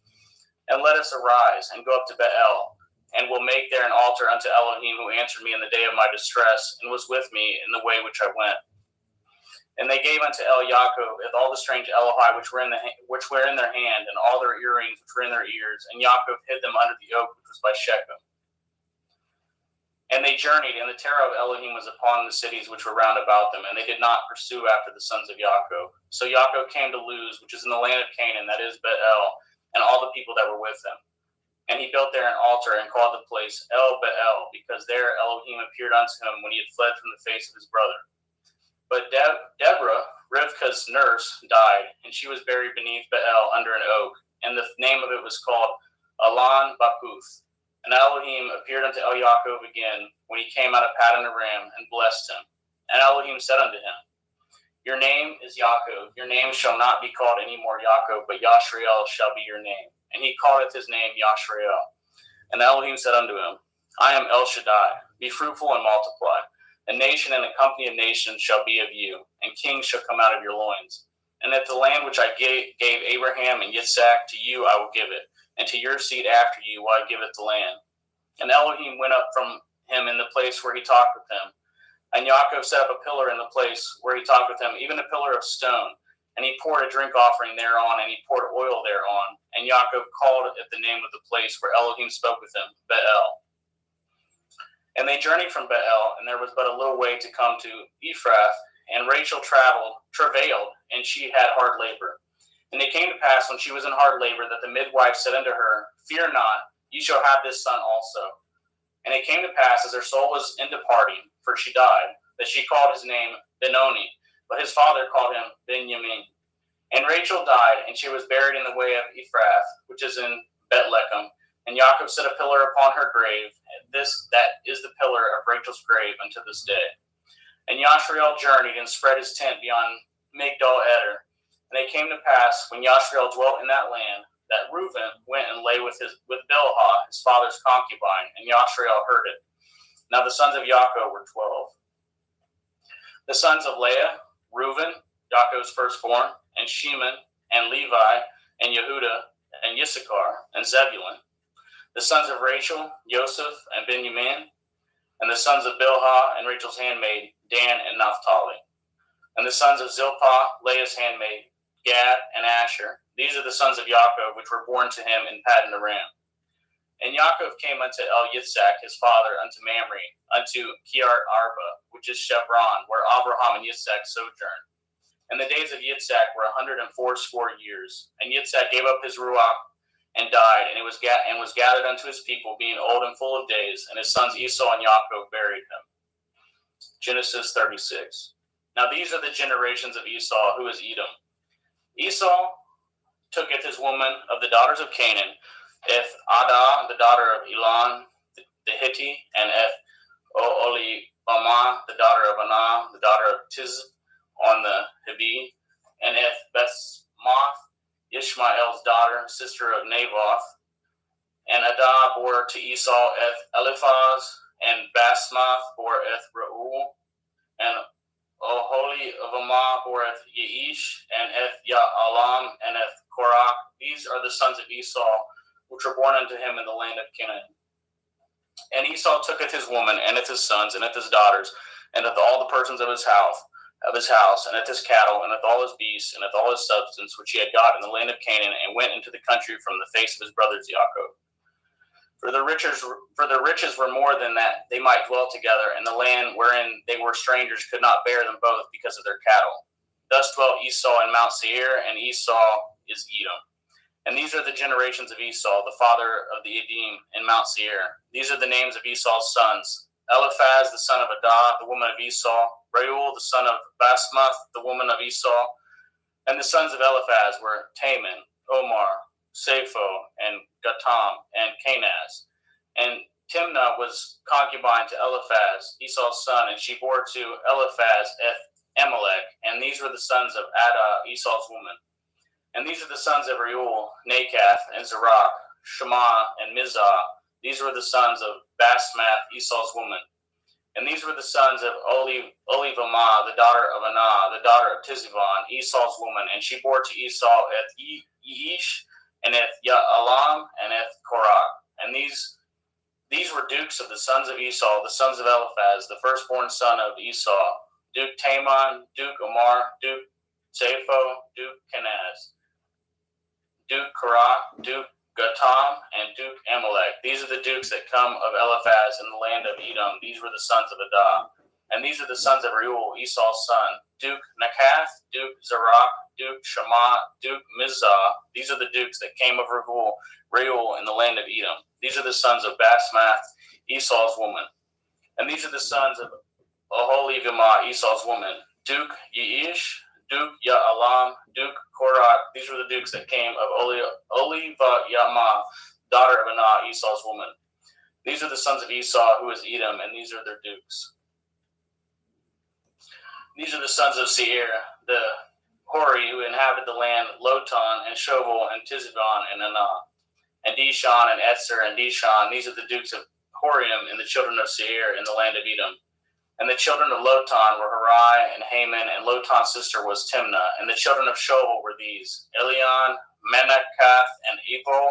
And let us arise, and go up to Bethel, and will make there an altar unto Elohim, who answered me in the day of my distress, and was with me in the way which I went. And they gave unto Yaakov all the strange Elohai which were in their hand, and all their earrings which were in their ears, and Yaakov hid them under the oak which was by Shechem. And they journeyed, and the terror of Elohim was upon the cities which were round about them, and they did not pursue after the sons of Yaakov. So Yaakov came to Luz, which is in the land of Canaan, that is Bethel, and all the people that were with him. And he built there an altar, and called the place El Bethel, because there Elohim appeared unto him when he had fled from the face of his brother. But Deborah, Rivkah's nurse, died, and she was buried beneath Bethel under an oak, and the name of it was called Alon Bakuth. And Elohim appeared unto Yaakov again when he came out of Paddan Aram, and blessed him. And Elohim said unto him, Your name is Yaakov. Your name shall not be called any more Yaakov, but Yashrael shall be your name. And he calleth his name Yashrael. And Elohim said unto him, I am El Shaddai. Be fruitful and multiply. A nation and a company of nations shall be of you, and kings shall come out of your loins. And that the land which I gave Abraham and Yitzhak, to you I will give it, and to your seed after you will I give it the land. And Elohim went up from him in the place where he talked with him. And Yaakov set up a pillar in the place where he talked with him, even a pillar of stone. And he poured a drink offering thereon, and he poured oil thereon. And Yaakov called it the name of the place where Elohim spoke with him, Bethel. And they journeyed from Bethel, and there was but a little way to come to Ephrath. And Rachel travailed, and she had hard labor. And it came to pass, when she was in hard labor, that the midwife said unto her, Fear not, you shall have this son also. And it came to pass, as her soul was in departing, for she died, that she called his name Benoni, but his father called him Benjamin. And Rachel died, and she was buried in the way of Ephrath, which is in Bethlehem. And Yaakov set a pillar upon her grave, and that is the pillar of Rachel's grave unto this day. And Yashrael journeyed and spread his tent beyond Migdal Eder. And it came to pass, when Yashrael dwelt in that land, that Reuben went and lay with Bilhah, his father's concubine, and Yashrael heard it. Now the sons of Yaakov were 12. The sons of Leah, Reuben, Yaakov's firstborn, and Shimon, and Levi, and Yehuda, and Issachar, and Zebulun. The sons of Rachel, Joseph, and Benjamin. And the sons of Bilhah, and Rachel's handmaid, Dan and Naphtali. And the sons of Zilpah, Leah's handmaid, Gad, and Asher. These are the sons of Yaakov, which were born to him in Paddan Aram. And Yaakov came unto Yitzhak his father, unto Mamre, unto Kiart Arba, which is Chevron, where Abraham and Yitzhak sojourned. And the days of Yitzhak were 180 years. And Yitzhak gave up his ruach and died, and was gathered unto his people, being old and full of days. And his sons Esau and Yaakov buried him. Genesis 36. Now these are the generations of Esau, who is Edom. Esau tooketh his woman of the daughters of Canaan, Eth Adah, the daughter of Elon the Hittite, and Eth Oholibamah, the daughter of Anah, the daughter of Tiz on the Hivi, and Eth Bethmoth, Ishmael's daughter, sister of Naboth. And Adah bore to Esau Eth Eliphaz, and Basmath bore Eth Reuel, and Oholibamah bore Eth Yeish, and Eth Ya'alam, and Eth Korach. These are the sons of Esau, which were born unto him in the land of Canaan. And Esau tooketh his woman, and his sons, and his daughters, and all the persons of his house, and his cattle, and all his beasts, and all his substance which he had got in the land of Canaan, and went into the country from the face of his brothers Jacob. For the riches were more than that they might dwell together, and the land wherein they were strangers could not bear them both because of their cattle. Thus dwelt Esau in Mount Seir, and Esau is Edom. And these are the generations of Esau, the father of the Edom in Mount Seir. These are the names of Esau's sons: Eliphaz, the son of Adah, the woman of Esau; Reuel, the son of Basmath, the woman of Esau. And the sons of Eliphaz were Taman, Omar, Sapho, and Gatam, and Kenaz. And Timnah was concubine to Eliphaz, Esau's son, and she bore to Eliphaz Amalek. And these were the sons of Adah, Esau's woman. And these are the sons of Reuel, Nakath, and Zerach, Shema, and Mizah. These were the sons of Basmath, Esau's woman. And these were the sons of Olivamah, the daughter of Anah, the daughter of Tizivon, Esau's woman. And she bore to Esau Eish, and Ya'alam, and Korah. And these were dukes of the sons of Esau, the sons of Eliphaz, the firstborn son of Esau: Duke Taman, Duke Omar, Duke Sapho, Duke Kenaz, Duke Korah, Duke Gatam, and Duke Amalek. These are the dukes that come of Eliphaz in the land of Edom. These were the sons of Adah. And these are the sons of Reuel, Esau's son: Duke Nakath, Duke Zerach, Duke Shema, Duke Mizah. These are the dukes that came of Reuel in the land of Edom. These are the sons of Basmath, Esau's woman. And these are the sons of Oholibamah, Esau's woman: Duke Yeish, Duke Ya'alam, Duke Korah. These were the dukes that came of Olivamah, daughter of Anah, Esau's woman. These are the sons of Esau, who is Edom, and these are their dukes. These are the sons of Seir, the Hori, who inhabited the land: Lotan, and Shoval, and Tizibon, and Anah, and Dishon, and Etzer, and Dishon. These are the dukes of Horium, and the children of Seir in the land of Edom. And the children of Lotan were Harai and Haman, and Lotan's sister was Timnah. And the children of Shoval were these: Elion, Menakath, and Ebal,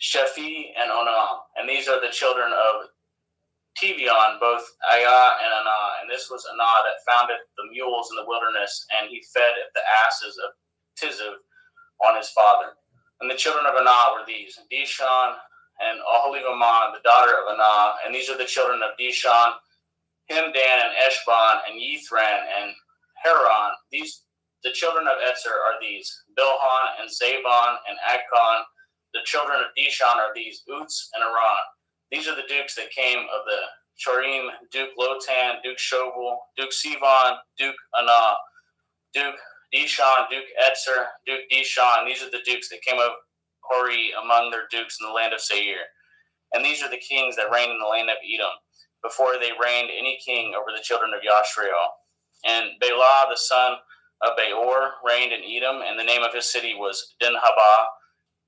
Shephi, and Onam. And these are the children of Tevion, both Ayah and Anah. And this was Anah that founded the mules in the wilderness, and he fed the asses of Tiziv on his father. And the children of Anah were these: Dishon and Oholibamah, the daughter of Anah. And these are the children of Dishon: Himdan, and Eshban, and Yithran, and Haran. The children of Etzer are these: Bilhan, and Zabon, and Akon. The children of Dishon are these: Uts and Aran. These are the dukes that came of the Chorim: Duke Lotan, Duke Shoval, Duke Sivan, Duke Anah, Duke Dishon, Duke Etzer, Duke Dishon. These are the dukes that came of Hori among their dukes in the land of Seir. And these are the kings that reigned in the land of Edom, before they reigned any king over the children of Yashrael. And Bela, the son of Beor, reigned in Edom, and the name of his city was Dinhabah.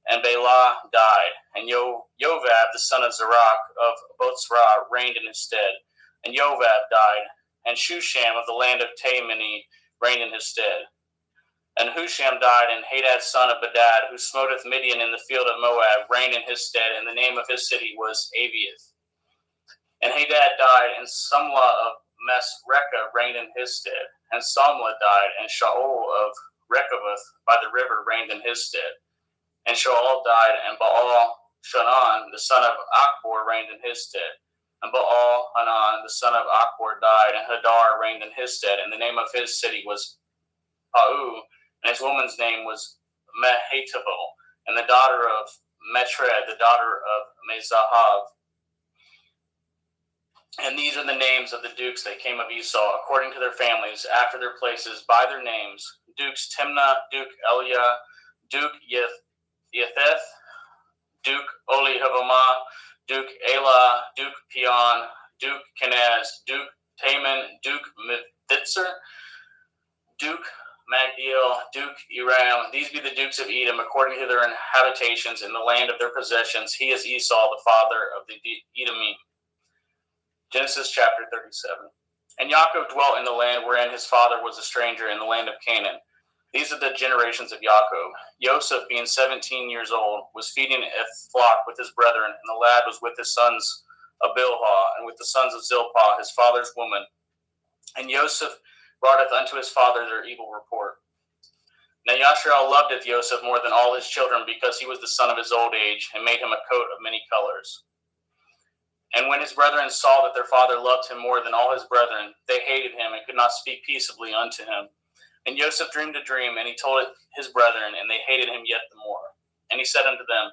And Bela died, and Jovab, the son of Zerach of Botzrah, reigned in his stead. And Jovab died, and Shusham of the land of Taimani reigned in his stead. And Husham died, and Hadad, son of Badad, who smoteth Midian in the field of Moab, reigned in his stead, and the name of his city was Aviath. And Hadad died, and Sumlah of Mesrekah reigned in his stead. And Samlah died, and Shaul of Rechoboth by the river reigned in his stead. And Shaul died, and Baal-Shannon, the son of Achbor, reigned in his stead. And Baal-Hanan, the son of Achbor, died, and Hadar reigned in his stead. And the name of his city was Pau, and his woman's name was Mehetabel, and the daughter of Metred, the daughter of Mezahav. And these are the names of the dukes that came of Esau, according to their families, after their places, by their names: Dukes Timnah, Duke Eliah, Duke Yetheth, Duke Olihavamah, Duke Elah, Duke Pion, Duke Kenaz, Duke Taman, Duke Mithitzer, Duke Magdiel, Duke Eram. These be the dukes of Edom, according to their habitations in the land of their possessions. He is Esau, the father of the Edomim. Genesis chapter 37. And Yaakov dwelt in the land wherein his father was a stranger, in the land of Canaan. These are the generations of Yaakov. Joseph, being 17 years old, was feeding a flock with his brethren, and the lad was with his sons of Bilhah, and with the sons of Zilpah, his father's woman. And Joseph broughteth unto his father their evil report. Now Yashrael loved Joseph more than all his children, because he was the son of his old age, and made him a coat of many colors. And when his brethren saw that their father loved him more than all his brethren, they hated him and could not speak peaceably unto him. And Joseph dreamed a dream, and he told it his brethren, and they hated him yet the more. And he said unto them,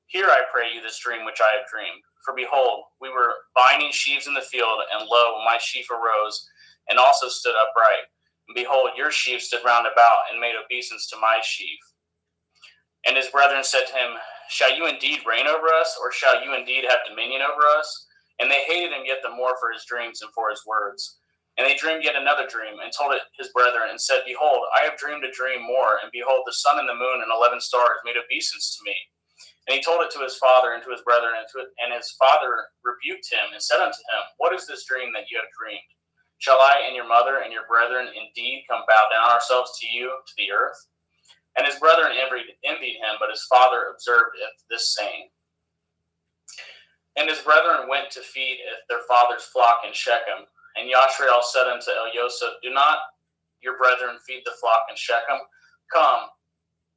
Hear, I pray you, this dream which I have dreamed. For behold, we were binding sheaves in the field, and lo, my sheaf arose, and also stood upright. And behold, your sheaf stood round about, and made obeisance to my sheaf. And his brethren said to him, Shall you indeed reign over us, or shall you indeed have dominion over us? And they hated him yet the more for his dreams and for his words. And they dreamed yet another dream, and told it his brethren, and said, Behold, I have dreamed a dream more, and behold, the sun and the moon and 11 stars made obeisance to me. And he told it to his father and to his brethren, and his father rebuked him, and said unto him, What is this dream that you have dreamed? Shall I and your mother and your brethren indeed come bow down ourselves to you, to the earth? And his brethren envied him, but his father observed this saying. And his brethren went to feed their father's flock in Shechem. And Yashrael said unto Joseph, Do not your brethren feed the flock in Shechem? Come,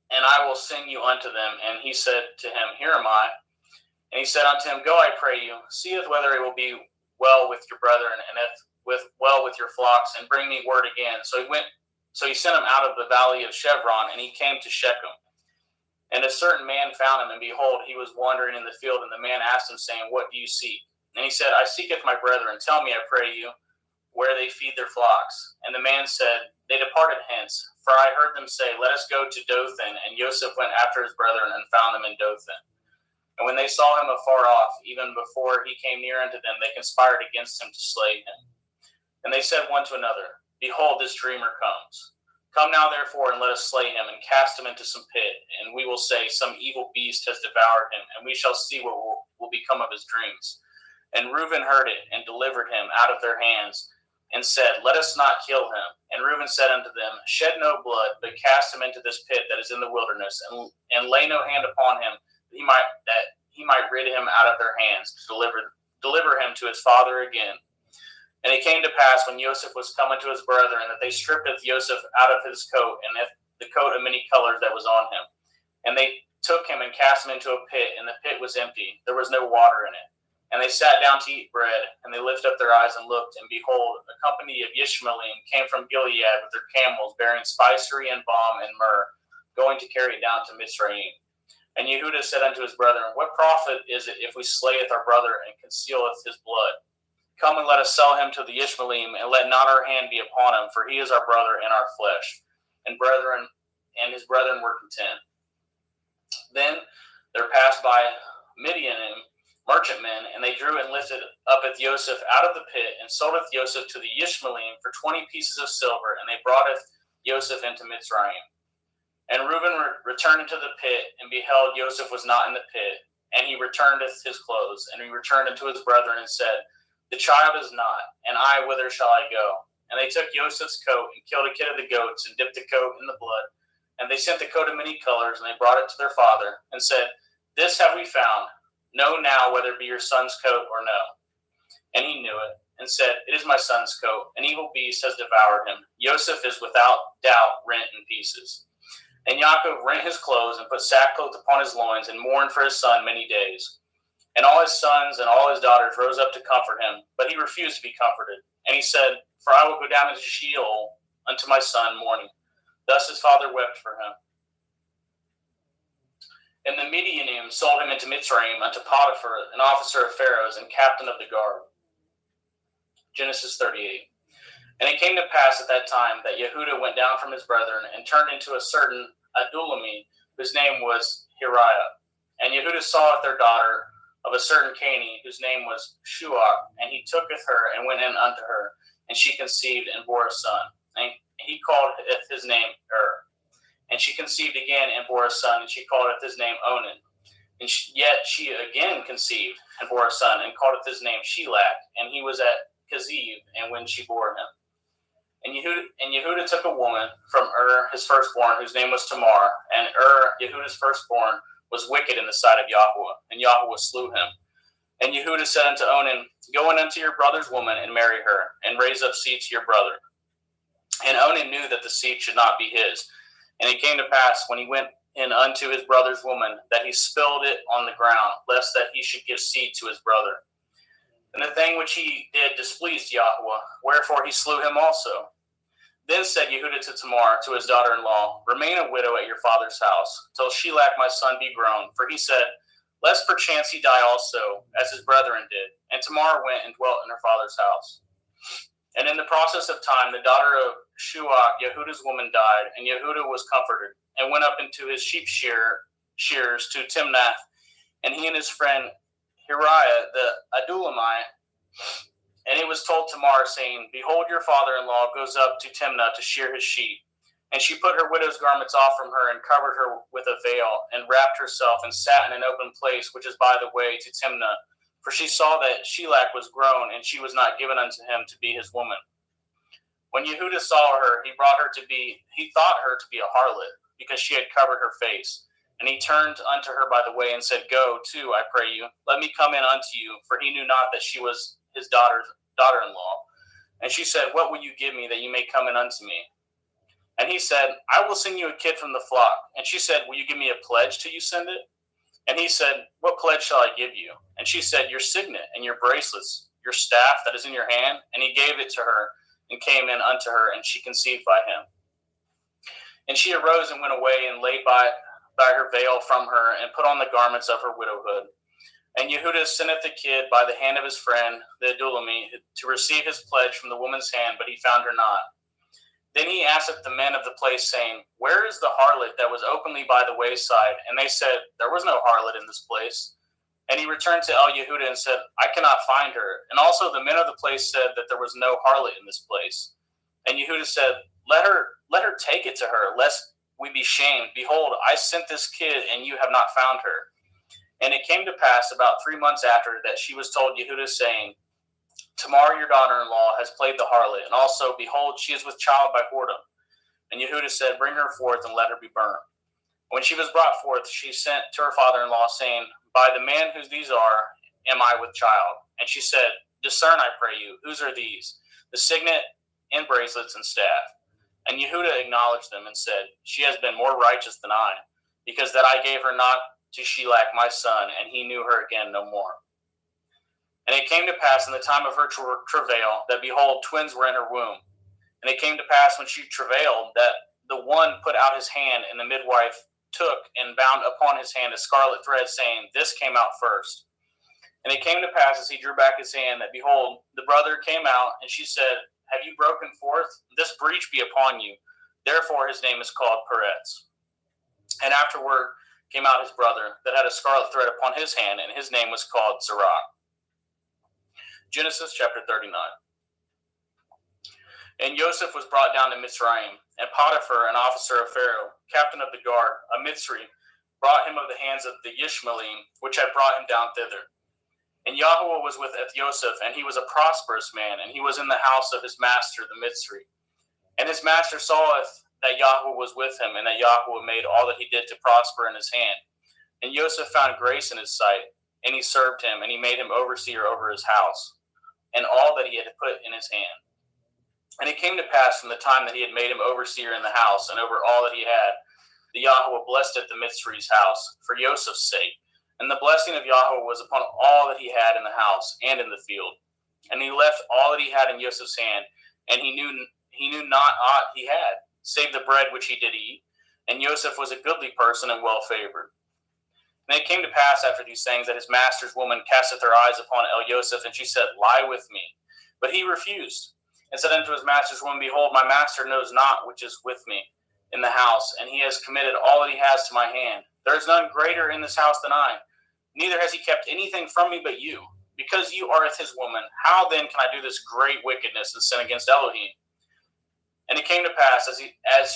and I will send you unto them. And he said to him, Here am I. And he said unto him, Go, I pray you, seeth whether it will be well with your brethren, and if well with your flocks, and bring me word again. So he sent him out of the valley of Chevron, and he came to Shechem. And a certain man found him, and behold, he was wandering in the field. And the man asked him, saying, What do you seek? And he said, I seeketh my brethren. Tell me, I pray you, where they feed their flocks. And the man said, They departed hence, for I heard them say, Let us go to Dothan. And Joseph went after his brethren, and found them in Dothan. And when they saw him afar off, even before he came near unto them, they conspired against him to slay him. And they said one to another, Behold, this dreamer comes. Come now, therefore, and let us slay him, and cast him into some pit. And we will say, Some evil beast has devoured him, and we shall see what will become of his dreams. And Reuben heard it, and delivered him out of their hands, and said, Let us not kill him. And Reuben said unto them, Shed no blood, but cast him into this pit that is in the wilderness, and lay no hand upon him, that he might rid him out of their hands, to deliver him to his father again. And it came to pass, when Joseph was come unto his brethren, that they stripped Joseph out of his coat, and the coat of many colors that was on him. And they took him and cast him into a pit, and the pit was empty. There was no water in it. And they sat down to eat bread, and they lifted up their eyes and looked, and behold, a company of Ishmaelim came from Gilead with their camels, bearing spicery and balm and myrrh, going to carry it down to Mitzrayim. And Yehudah said unto his brethren, What profit is it if we slayeth our brother and concealeth his blood? Come and let us sell him to the Ishmaelim, and let not our hand be upon him, for he is our brother and our flesh. And his brethren were content. Then there passed by Midianim merchantmen, and they drew and lifted up Joseph out of the pit, and sold Joseph to the Ishmaelim for 20 pieces of silver, and they brought Joseph into Mitzrayim. And Reuben returned into the pit, and beheld Joseph was not in the pit, and he returned his clothes, and he returned unto his brethren, and said, The child is not, and I, whither shall I go? And they took Joseph's coat, and killed a kid of the goats, and dipped the coat in the blood. And they sent the coat of many colors, and they brought it to their father, and said, This have we found. Know now whether it be your son's coat or no. And he knew it, and said, It is my son's coat. An evil beast has devoured him. Joseph is without doubt rent in pieces. And Yaakov rent his clothes, and put sackcloth upon his loins, and mourned for his son many days. And all his sons and all his daughters rose up to comfort him, but he refused to be comforted. And he said, For I will go down into Sheol unto my son mourning. Thus his father wept for him. And the Midianim sold him into Mitzrayim unto Potiphar, an officer of Pharaoh's and captain of the guard. Genesis 38. And it came to pass at that time that Yehudah went down from his brethren, and turned into a certain Adulami, whose name was Hiriah. And Yehudah saw their daughter of a certain Canaanite, whose name was Shuach, and he tooketh her, and went in unto her, and she conceived and bore a son. And he called his name And she conceived again and bore a son, and she called his name Onan. And yet she again conceived and bore a son, and called his name Shelach. And he was at Kaziv, and when she bore him. And Yehudah took a woman from his firstborn, whose name was Tamar. And Yehudah's firstborn, was wicked in the sight of Yahweh, and Yahweh slew him. And Yehuda said unto Onan, Go in unto your brother's woman, and marry her, and raise up seed to your brother. And Onan knew that the seed should not be his. And it came to pass, when he went in unto his brother's woman, that he spilled it on the ground, lest that he should give seed to his brother. And the thing which he did displeased Yahweh, wherefore he slew him also. Then said Yehuda to Tamar, to his daughter-in-law, Remain a widow at your father's house, till Shelach my son be grown. For he said, Lest perchance he die also, as his brethren did. And Tamar went and dwelt in her father's house. And in the process of time, the daughter of Shuach, Yehuda's woman, died, and Yehuda was comforted, and went up into his sheep shears to Timnath, and he and his friend Hiriah the Adullamite. And it was told Tamar, saying, Behold, your father-in-law goes up to Timnah to shear his sheep. And she put her widow's garments off from her, and covered her with a veil, and wrapped herself, and sat in an open place, which is by the way to Timnah. For she saw that Shelach was grown, and she was not given unto him to be his woman. When Yehuda saw her, he thought her to be a harlot, because she had covered her face. And he turned unto her by the way, and said, Go to, I pray you, let me come in unto you, for he knew not that she was his daughter-in-law. And she said, What will you give me that you may come in unto me? And he said, I will send you a kid from the flock. And she said, Will you give me a pledge till you send it? And he said, What pledge shall I give you? And she said, Your signet and your bracelets, your staff that is in your hand. And he gave it to her, and came in unto her, and she conceived by him. And she arose and went away, and laid by her veil from her, and put on the garments of her widowhood. And Yehuda senteth the kid by the hand of his friend, the Adullamite, to receive his pledge from the woman's hand, but he found her not. Then he asked the men of the place, saying, Where is the harlot that was openly by the wayside? And they said, There was no harlot in this place. And he returned to Yehuda and said, I cannot find her. And also the men of the place said that there was no harlot in this place. And Yehuda said, Let her take it to her, lest we be shamed. Behold, I sent this kid, and you have not found her. And it came to pass about 3 months after that she was told Yehuda, saying, Tamar, your daughter-in-law, has played the harlot, and also, behold, she is with child by whoredom. And Yehuda said, Bring her forth, and let her be burnt. When she was brought forth, she sent to her father-in-law, saying, By the man whose these are, am I with child? And she said, Discern, I pray you, whose are these? The signet, and bracelets, and staff. And Yehuda acknowledged them, and said, She has been more righteous than I, because that I gave her not to Shelach my son, and he knew her again no more. And it came to pass in the time of her travail, that behold, twins were in her womb. And it came to pass when she travailed, that the one put out his hand, and the midwife took and bound upon his hand a scarlet thread, saying, This came out first. And it came to pass, as he drew back his hand, that behold, the brother came out, and she said, Have you broken forth? This breach be upon you. Therefore his name is called Peretz. And afterward came out his brother, that had a scarlet thread upon his hand, and his name was called Zerah. Genesis chapter 39. And Joseph was brought down to Mitzrayim, and Potiphar, an officer of Pharaoh, captain of the guard, a Mitzri, brought him of the hands of the Ishmaelim, which had brought him down thither. And Yahweh was with Joseph, and he was a prosperous man, and he was in the house of his master, the Mitzri. And his master saweth that Yahweh was with him, and that Yahweh made all that he did to prosper in his hand. And Joseph found grace in his sight, and he served him, and he made him overseer over his house, and all that he had put in his hand. And it came to pass from the time that he had made him overseer in the house, and over all that he had, the Yahweh blessed at the Mitzri's house, for Joseph's sake. And the blessing of Yahweh was upon all that he had in the house and in the field. And he left all that he had in Joseph's hand, and he knew not aught he had, save the bread which he did eat. And Joseph was a goodly person and well favored. And it came to pass after these things that his master's woman casteth her eyes upon Joseph, and she said, Lie with me. But he refused, and said unto his master's woman, Behold, my master knows not which is with me in the house, and he has committed all that he has to my hand. There is none greater in this house than I, neither has he kept anything from me but you. Because you are his woman, how then can I do this great wickedness and sin against Elohim? And it came to pass, as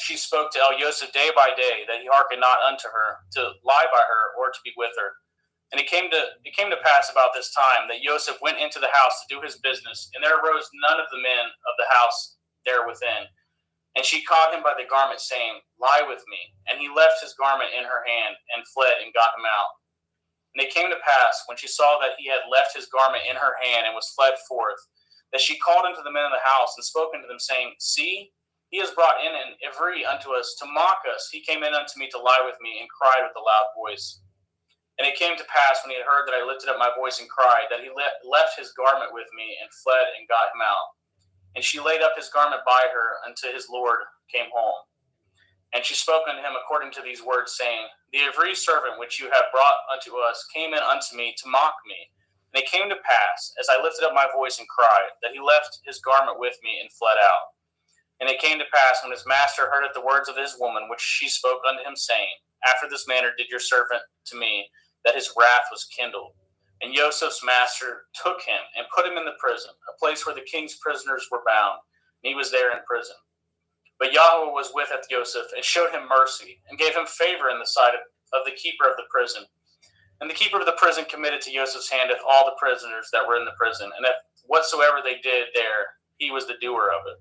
she spoke to Joseph day by day, that he hearkened not unto her, to lie by her, or to be with her. And it came to pass about this time, that Joseph went into the house to do his business, and there arose none of the men of the house there within. And she caught him by the garment, saying, Lie with me. And he left his garment in her hand, and fled, and got him out. And it came to pass, when she saw that he had left his garment in her hand and was fled forth, that she called unto the men of the house and spoke unto them, saying, See, he has brought in an Ivri unto us to mock us. He came in unto me to lie with me, and cried with a loud voice. And it came to pass, when he had heard that I lifted up my voice and cried, that he left his garment with me, and fled and got him out. And she laid up his garment by her until his Lord came home. And she spoke unto him according to these words, saying, The Ivri servant which you have brought unto us came in unto me to mock me. And it came to pass, as I lifted up my voice and cried, that he left his garment with me and fled out. And it came to pass, when his master heard the words of his woman, which she spoke unto him, saying, After this manner did your servant to me, that his wrath was kindled. And Joseph's master took him and put him in the prison, a place where the king's prisoners were bound. And he was there in prison. But Yahweh was with Joseph, and showed him mercy, and gave him favor in the sight of the keeper of the prison. And the keeper of the prison committed to Joseph's hand all the prisoners that were in the prison, and that whatsoever they did there, he was the doer of it.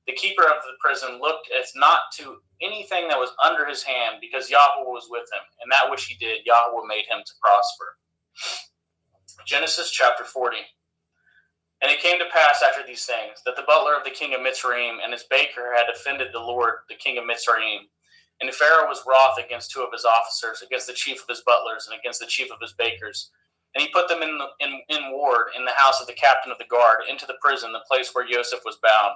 The keeper of the prison looked as not to anything that was under his hand, because Yahweh was with him, and that which he did, Yahweh made him to prosper. Genesis chapter 40. And it came to pass after these things, that the butler of the king of Mitzrayim and his baker had offended the Lord, the king of Mitzrayim. And Pharaoh was wroth against two of his officers, against the chief of his butlers, and against the chief of his bakers. And he put them in ward in the house of the captain of the guard, into the prison, the place where Joseph was bound.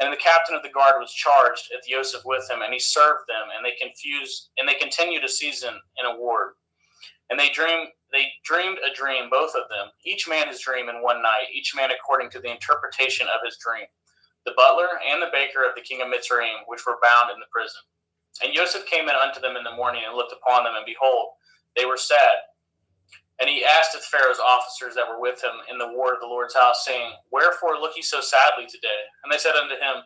And the captain of the guard was charged at Joseph with him, and he served them, and they continued a season in a ward. And they dreamed a dream, both of them, each man his dream in one night, each man according to the interpretation of his dream, the butler and the baker of the king of Mitzrayim, which were bound in the prison. And Joseph came in unto them in the morning, and looked upon them, and behold, they were sad. And he asked of Pharaoh's officers that were with him in the ward of the Lord's house, saying, Wherefore look ye so sadly today? And they said unto him,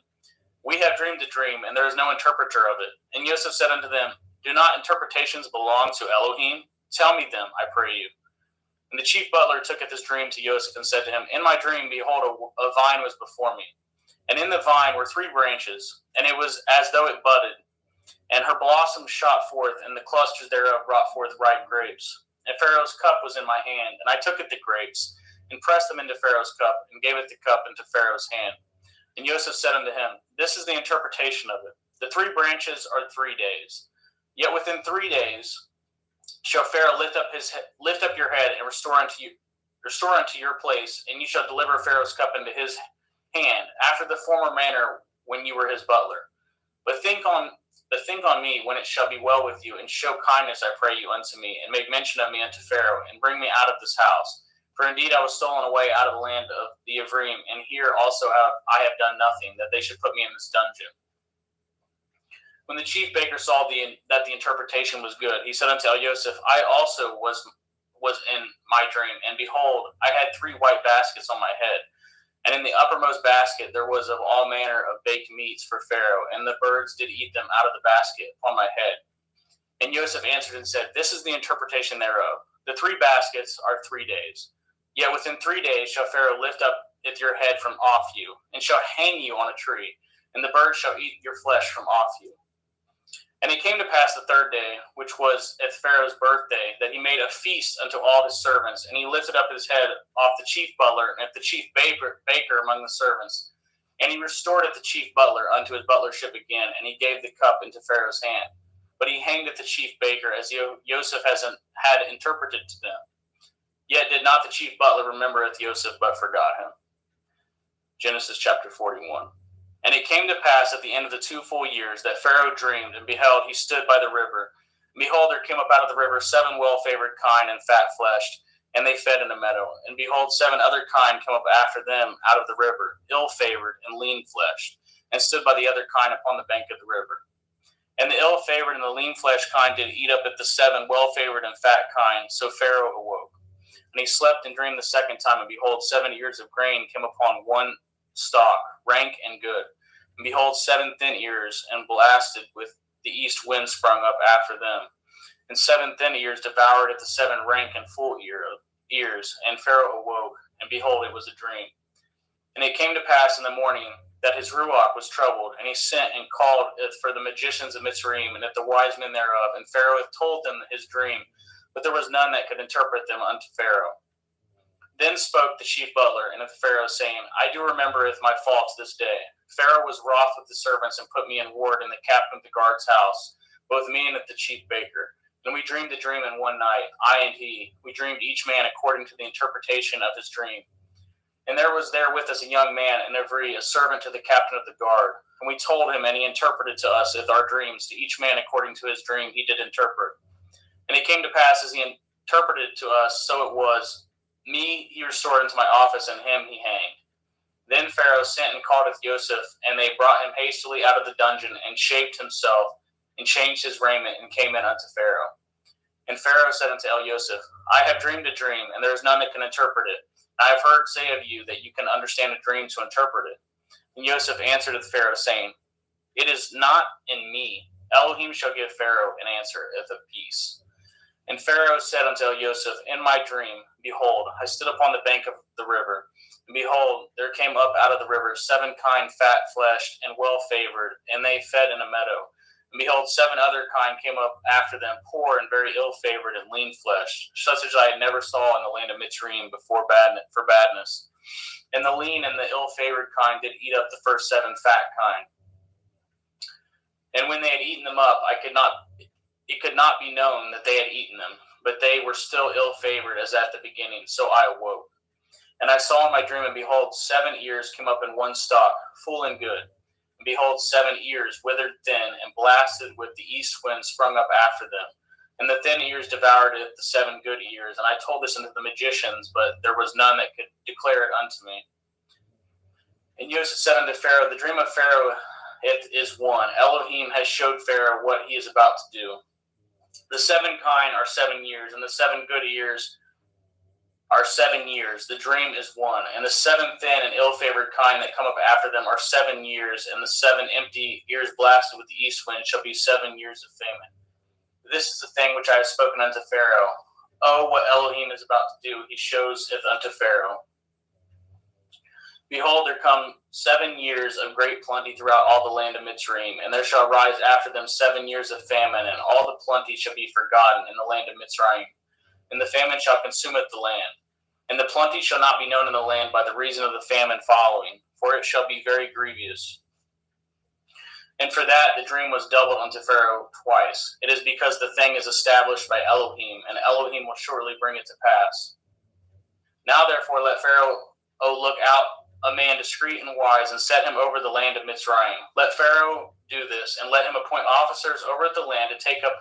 We have dreamed a dream, and there is no interpreter of it. And Joseph said unto them, Do not interpretations belong to Elohim? Tell me them, I pray you. And the chief butler tooketh this dream to Joseph, and said to him, In my dream, behold, a vine was before me. And in the vine were 3 branches, and it was as though it budded. And her blossoms shot forth, and the clusters thereof brought forth ripe grapes. And Pharaoh's cup was in my hand, and I took it the grapes, and pressed them into Pharaoh's cup, and gave it the cup into Pharaoh's hand. And Joseph said unto him, This is the interpretation of it. The 3 branches are 3 days. Yet within 3 days shall Pharaoh lift up your head, and restore unto your place, and you shall deliver Pharaoh's cup into his hand, after the former manner when you were his butler. But think on me when it shall be well with you, and show kindness, I pray you, unto me, and make mention of me unto Pharaoh, and bring me out of this house. For indeed I was stolen away out of the land of the Ivrim, and here also I have done nothing, that they should put me in this dungeon. When the chief baker saw that the interpretation was good, he said unto Joseph, I also was in my dream, and behold, I had 3 white baskets on my head. And in the uppermost basket there was of all manner of baked meats for Pharaoh, and the birds did eat them out of the basket upon my head. And Joseph answered and said, This is the interpretation thereof. The 3 baskets are 3 days. Yet within 3 days shall Pharaoh lift up your head from off you, and shall hang you on a tree, and the birds shall eat your flesh from off you. And it came to pass the 3rd day, which was at Pharaoh's birthday, that he made a feast unto all his servants, and he lifted up his head off the chief butler and the chief baker among the servants. And he restored the chief butler unto his butlership again, and he gave the cup into Pharaoh's hand. But he hanged the chief baker, as Joseph had interpreted to them. Yet did not the chief butler remember Joseph, but forgot him. Genesis chapter 41. And it came to pass at the end of the 2 full years that Pharaoh dreamed, and beheld, he stood by the river. And behold, there came up out of the river 7 well-favored kine and fat-fleshed, and they fed in a meadow. And behold, 7 other kine come up after them out of the river, ill-favored and lean-fleshed, and stood by the other kine upon the bank of the river. And the ill-favored and the lean-fleshed kine did eat up at the 7 well-favored and fat kine. So Pharaoh awoke. And he slept and dreamed the 2nd time, and behold, 7 ears of grain came upon one stalk, rank and good. And behold, 7 thin ears, and blasted with the east wind sprung up after them. And 7 thin ears devoured at the 7 rank and full ears. And Pharaoh awoke, and behold, it was a dream. And it came to pass in the morning that his ruach was troubled, and he sent and called for the magicians of Mitzrayim, and at the wise men thereof. And Pharaoh told them his dream. but there was none that could interpret them unto Pharaoh. Then spoke the chief butler and of Pharaoh, saying, I do remember my faults this day. Pharaoh was wroth with the servants and put me in ward in the captain of the guard's house, both me and the chief baker. And we dreamed a dream in one night, I and he. We dreamed each man according to the interpretation of his dream. And there was there with us a young man, and a servant to the captain of the guard. And we told him, and he interpreted to us with our dreams, to each man according to his dream he did interpret. And it came to pass, as he interpreted to us, so it was. Me he restored into my office, and him he hanged. Then Pharaoh sent and calleth Joseph, and they brought him hastily out of the dungeon, and shaved himself, and changed his raiment, and came in unto Pharaoh. And Pharaoh said unto Joseph, I have dreamed a dream, and there is none that can interpret it. I have heard say of you that you can understand a dream to interpret it. And Joseph answered the Pharaoh, saying, It is not in me. Elohim shall give Pharaoh an answer of peace. And Pharaoh said unto Joseph, In my dream, behold, I stood upon the bank of the river, and behold, there came up out of the river 7 kine fat-fleshed and well-favored, and they fed in a meadow. And behold, 7 other kine came up after them, poor and very ill-favored and lean-fleshed, such as I had never saw in the land of Mitzrayim for badness. And the lean and the ill-favored kine did eat up the first 7 fat kine. And when they had eaten them up, it could not be known that they had eaten them, but they were still ill-favored as at the beginning. So I awoke. And I saw in my dream, and behold, 7 ears came up in one stalk, full and good. And behold, 7 ears withered thin, and blasted with the east wind sprung up after them. And the thin ears devoured it, the 7 good ears. And I told this unto the magicians, but there was none that could declare it unto me. And Joseph said unto Pharaoh, The dream of Pharaoh it is one. Elohim has showed Pharaoh what he is about to do. The 7 kine are 7 years, and the 7 good ears are 7 years. The dream is one. And the 7 thin and ill-favored kine that come up after them are 7 years, and the 7 empty ears blasted with the east wind shall be 7 years of famine. This is the thing which I have spoken unto Pharaoh. Oh, what Elohim is about to do, he shows it unto Pharaoh. Behold, there come 7 years of great plenty throughout all the land of Mitzrayim, and there shall rise after them 7 years of famine, and all the plenty shall be forgotten in the land of Mitzrayim. And the famine shall consume the land. And the plenty shall not be known in the land by the reason of the famine following, for it shall be very grievous. And for that the dream was doubled unto Pharaoh twice. It is because the thing is established by Elohim, and Elohim will shortly bring it to pass. Now therefore let Pharaoh look out a man discreet and wise, and set him over the land of Mitzrayim. Let Pharaoh do this, and let him appoint officers over the land to take up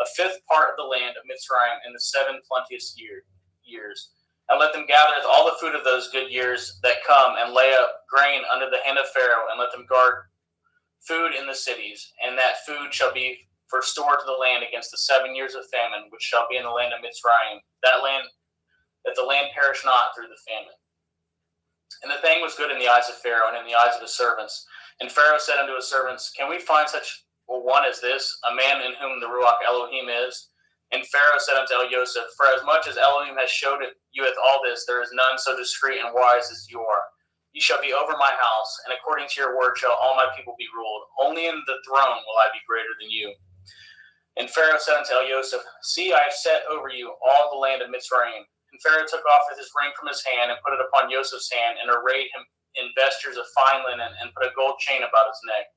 a 5th part of the land of Mitzrayim in the 7 plenteous years. And let them gather all the food of those good years that come, and lay up grain under the hand of Pharaoh, and let them guard food in the cities, and that food shall be for store to the land against the 7 years of famine, which shall be in the land of Mitzrayim, that the land perish not through the famine. And the thing was good in the eyes of Pharaoh and in the eyes of his servants. And Pharaoh said unto his servants, Can we find such a one as this, a man in whom the Ruach Elohim is? And Pharaoh said unto Joseph, For as much as Elohim has showed you with all this, there is none so discreet and wise as you are. You shall be over my house, and according to your word shall all my people be ruled. Only in the throne will I be greater than you. And Pharaoh said unto Joseph, See, I have set over you all the land of Mitzrayim. And Pharaoh took off his ring from his hand, and put it upon Joseph's hand, and arrayed him in vestures of fine linen, and put a gold chain about his neck.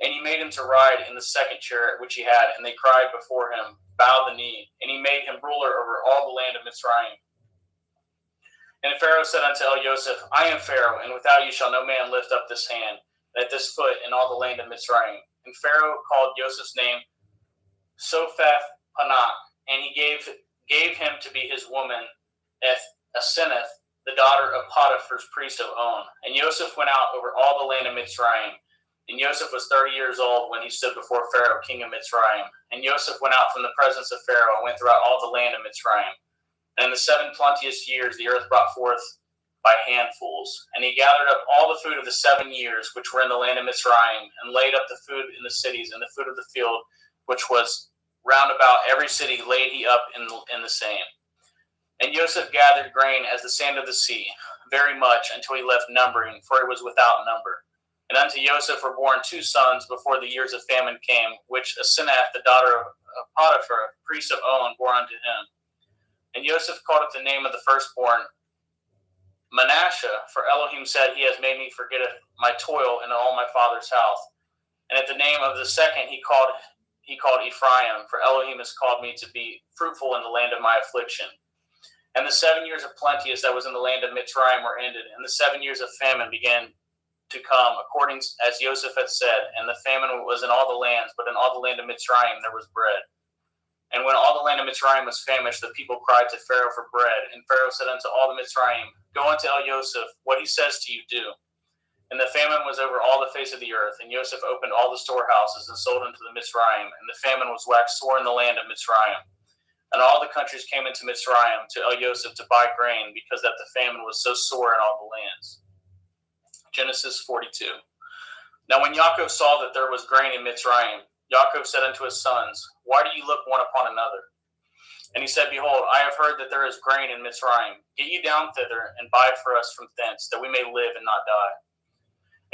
And he made him to ride in the 2nd chariot which he had, and they cried before him, Bow the knee. And he made him ruler over all the land of Mitzrayim. And Pharaoh said unto Joseph, I am Pharaoh, and without you shall no man lift up this hand, at this foot in all the land of Mitzrayim. And Pharaoh called Joseph's name Sophath-Panach, and he gave him to be his woman, Asenath, the daughter of Potiphar's priest of On. And Joseph went out over all the land of Mitzrayim. And Joseph was 30 years old when he stood before Pharaoh, king of Mitzrayim. And Joseph went out from the presence of Pharaoh, and went throughout all the land of Mitzrayim. And in the 7 plenteous years the earth brought forth by handfuls. And he gathered up all the food of the 7 years which were in the land of Mitzrayim, and laid up the food in the cities, and the food of the field, which was round about every city, laid he up in the same. And Joseph gathered grain as the sand of the sea, very much, until he left numbering, for it was without number. And unto Joseph were born 2 sons before the years of famine came, which Asenath, the daughter of Potiphar, priest of On, bore unto him. And Joseph called it the name of the firstborn Manasseh, for Elohim said, He has made me forget my toil in all my father's house. And at the name of the second he called Ephraim, for Elohim has called me to be fruitful in the land of my affliction. And the 7 years of plenteous that was in the land of Mitzrayim were ended, and the 7 years of famine began to come, according as Joseph had said. And the famine was in all the lands, but in all the land of Mitzrayim there was bread. And when all the land of Mitzrayim was famished, the people cried to Pharaoh for bread. And Pharaoh said unto all the Mitzrayim, Go unto Joseph, what he says to you do. And the famine was over all the face of the earth, and Joseph opened all the storehouses and sold unto the Mitzrayim, and the famine was waxed sore in the land of Mitzrayim. And all the countries came into Mitzrayim to Joseph to buy grain, because that the famine was so sore in all the lands. Genesis 42. Now when Yaakov saw that there was grain in Mitzrayim, Yaakov said unto his sons, Why do you look one upon another? And he said, Behold, I have heard that there is grain in Mitzrayim. Get ye down thither, and buy for us from thence, that we may live and not die.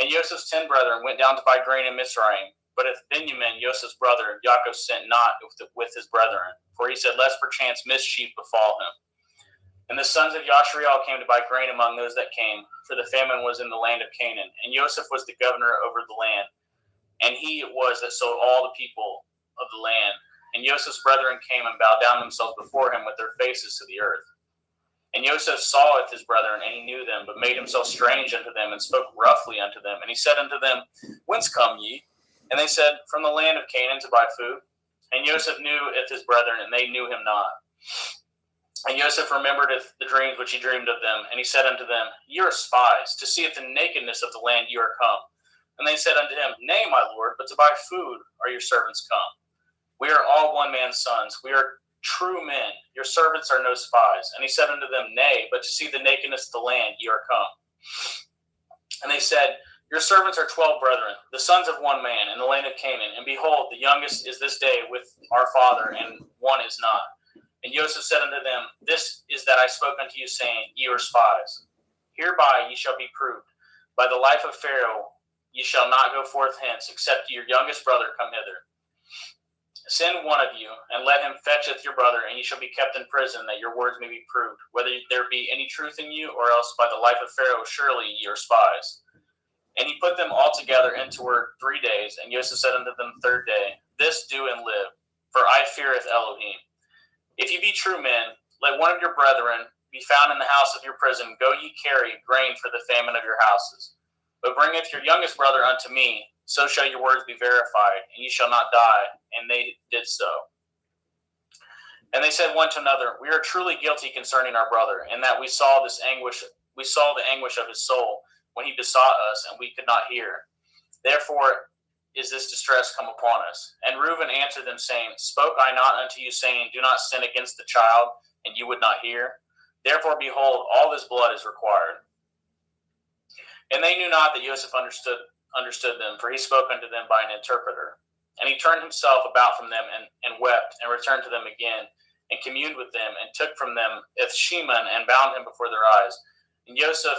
And Joseph's 10 brethren went down to buy grain in Mitzrayim. But if Benjamin, Joseph's brother, Yaakov sent not with his brethren, for he said, Lest perchance mischief befall him. And the sons of Yashriel came to buy grain among those that came, for the famine was in the land of Canaan. And Joseph was the governor over the land, and he it was that sold all the people of the land. And Joseph's brethren came and bowed down themselves before him with their faces to the earth. And Joseph saweth his brethren, and he knew them, but made himself strange unto them, and spoke roughly unto them. And he said unto them, Whence come ye? And they said, From the land of Canaan to buy food. And Joseph knew his brethren, and they knew him not. And Joseph remembered the dreams which he dreamed of them. And he said unto them, Ye are spies, to see if the nakedness of the land ye are come. And they said unto him, Nay, my lord, but to buy food are your servants come. We are all one man's sons. We are true men. Your servants are no spies. And he said unto them, Nay, but to see the nakedness of the land ye are come. And they said, Your servants are 12 brethren, the sons of one man, in the land of Canaan. And behold, the youngest is this day with our father, and one is not. And Joseph said unto them, This is that I spoke unto you, saying, Ye are spies. Hereby ye shall be proved. By the life of Pharaoh ye shall not go forth hence, except your youngest brother come hither. Send one of you, and let him fetcheth your brother, and ye shall be kept in prison, that your words may be proved, whether there be any truth in you, or else by the life of Pharaoh surely ye are spies. And he put them all together intoward 3 days, and Joseph said unto them the third day, This do and live, for I feareth Elohim. If ye be true men, let one of your brethren be found in the house of your prison. Go ye carry grain for the famine of your houses. But bringeth your youngest brother unto me, so shall your words be verified, and ye shall not die. And they did so. And they said one to another, We are truly guilty concerning our brother, in that we saw the anguish of his soul when he besought us, and we could not hear. Therefore is this distress come upon us. And Reuben answered them, saying, Spoke I not unto you, saying, Do not sin against the child, and you would not hear? Therefore, behold, all this blood is required. And they knew not that Joseph understood them, for he spoke unto them by an interpreter. And he turned himself about from them, and wept, and returned to them again, and communed with them, and took from them Ethsheman, and bound him before their eyes. And Joseph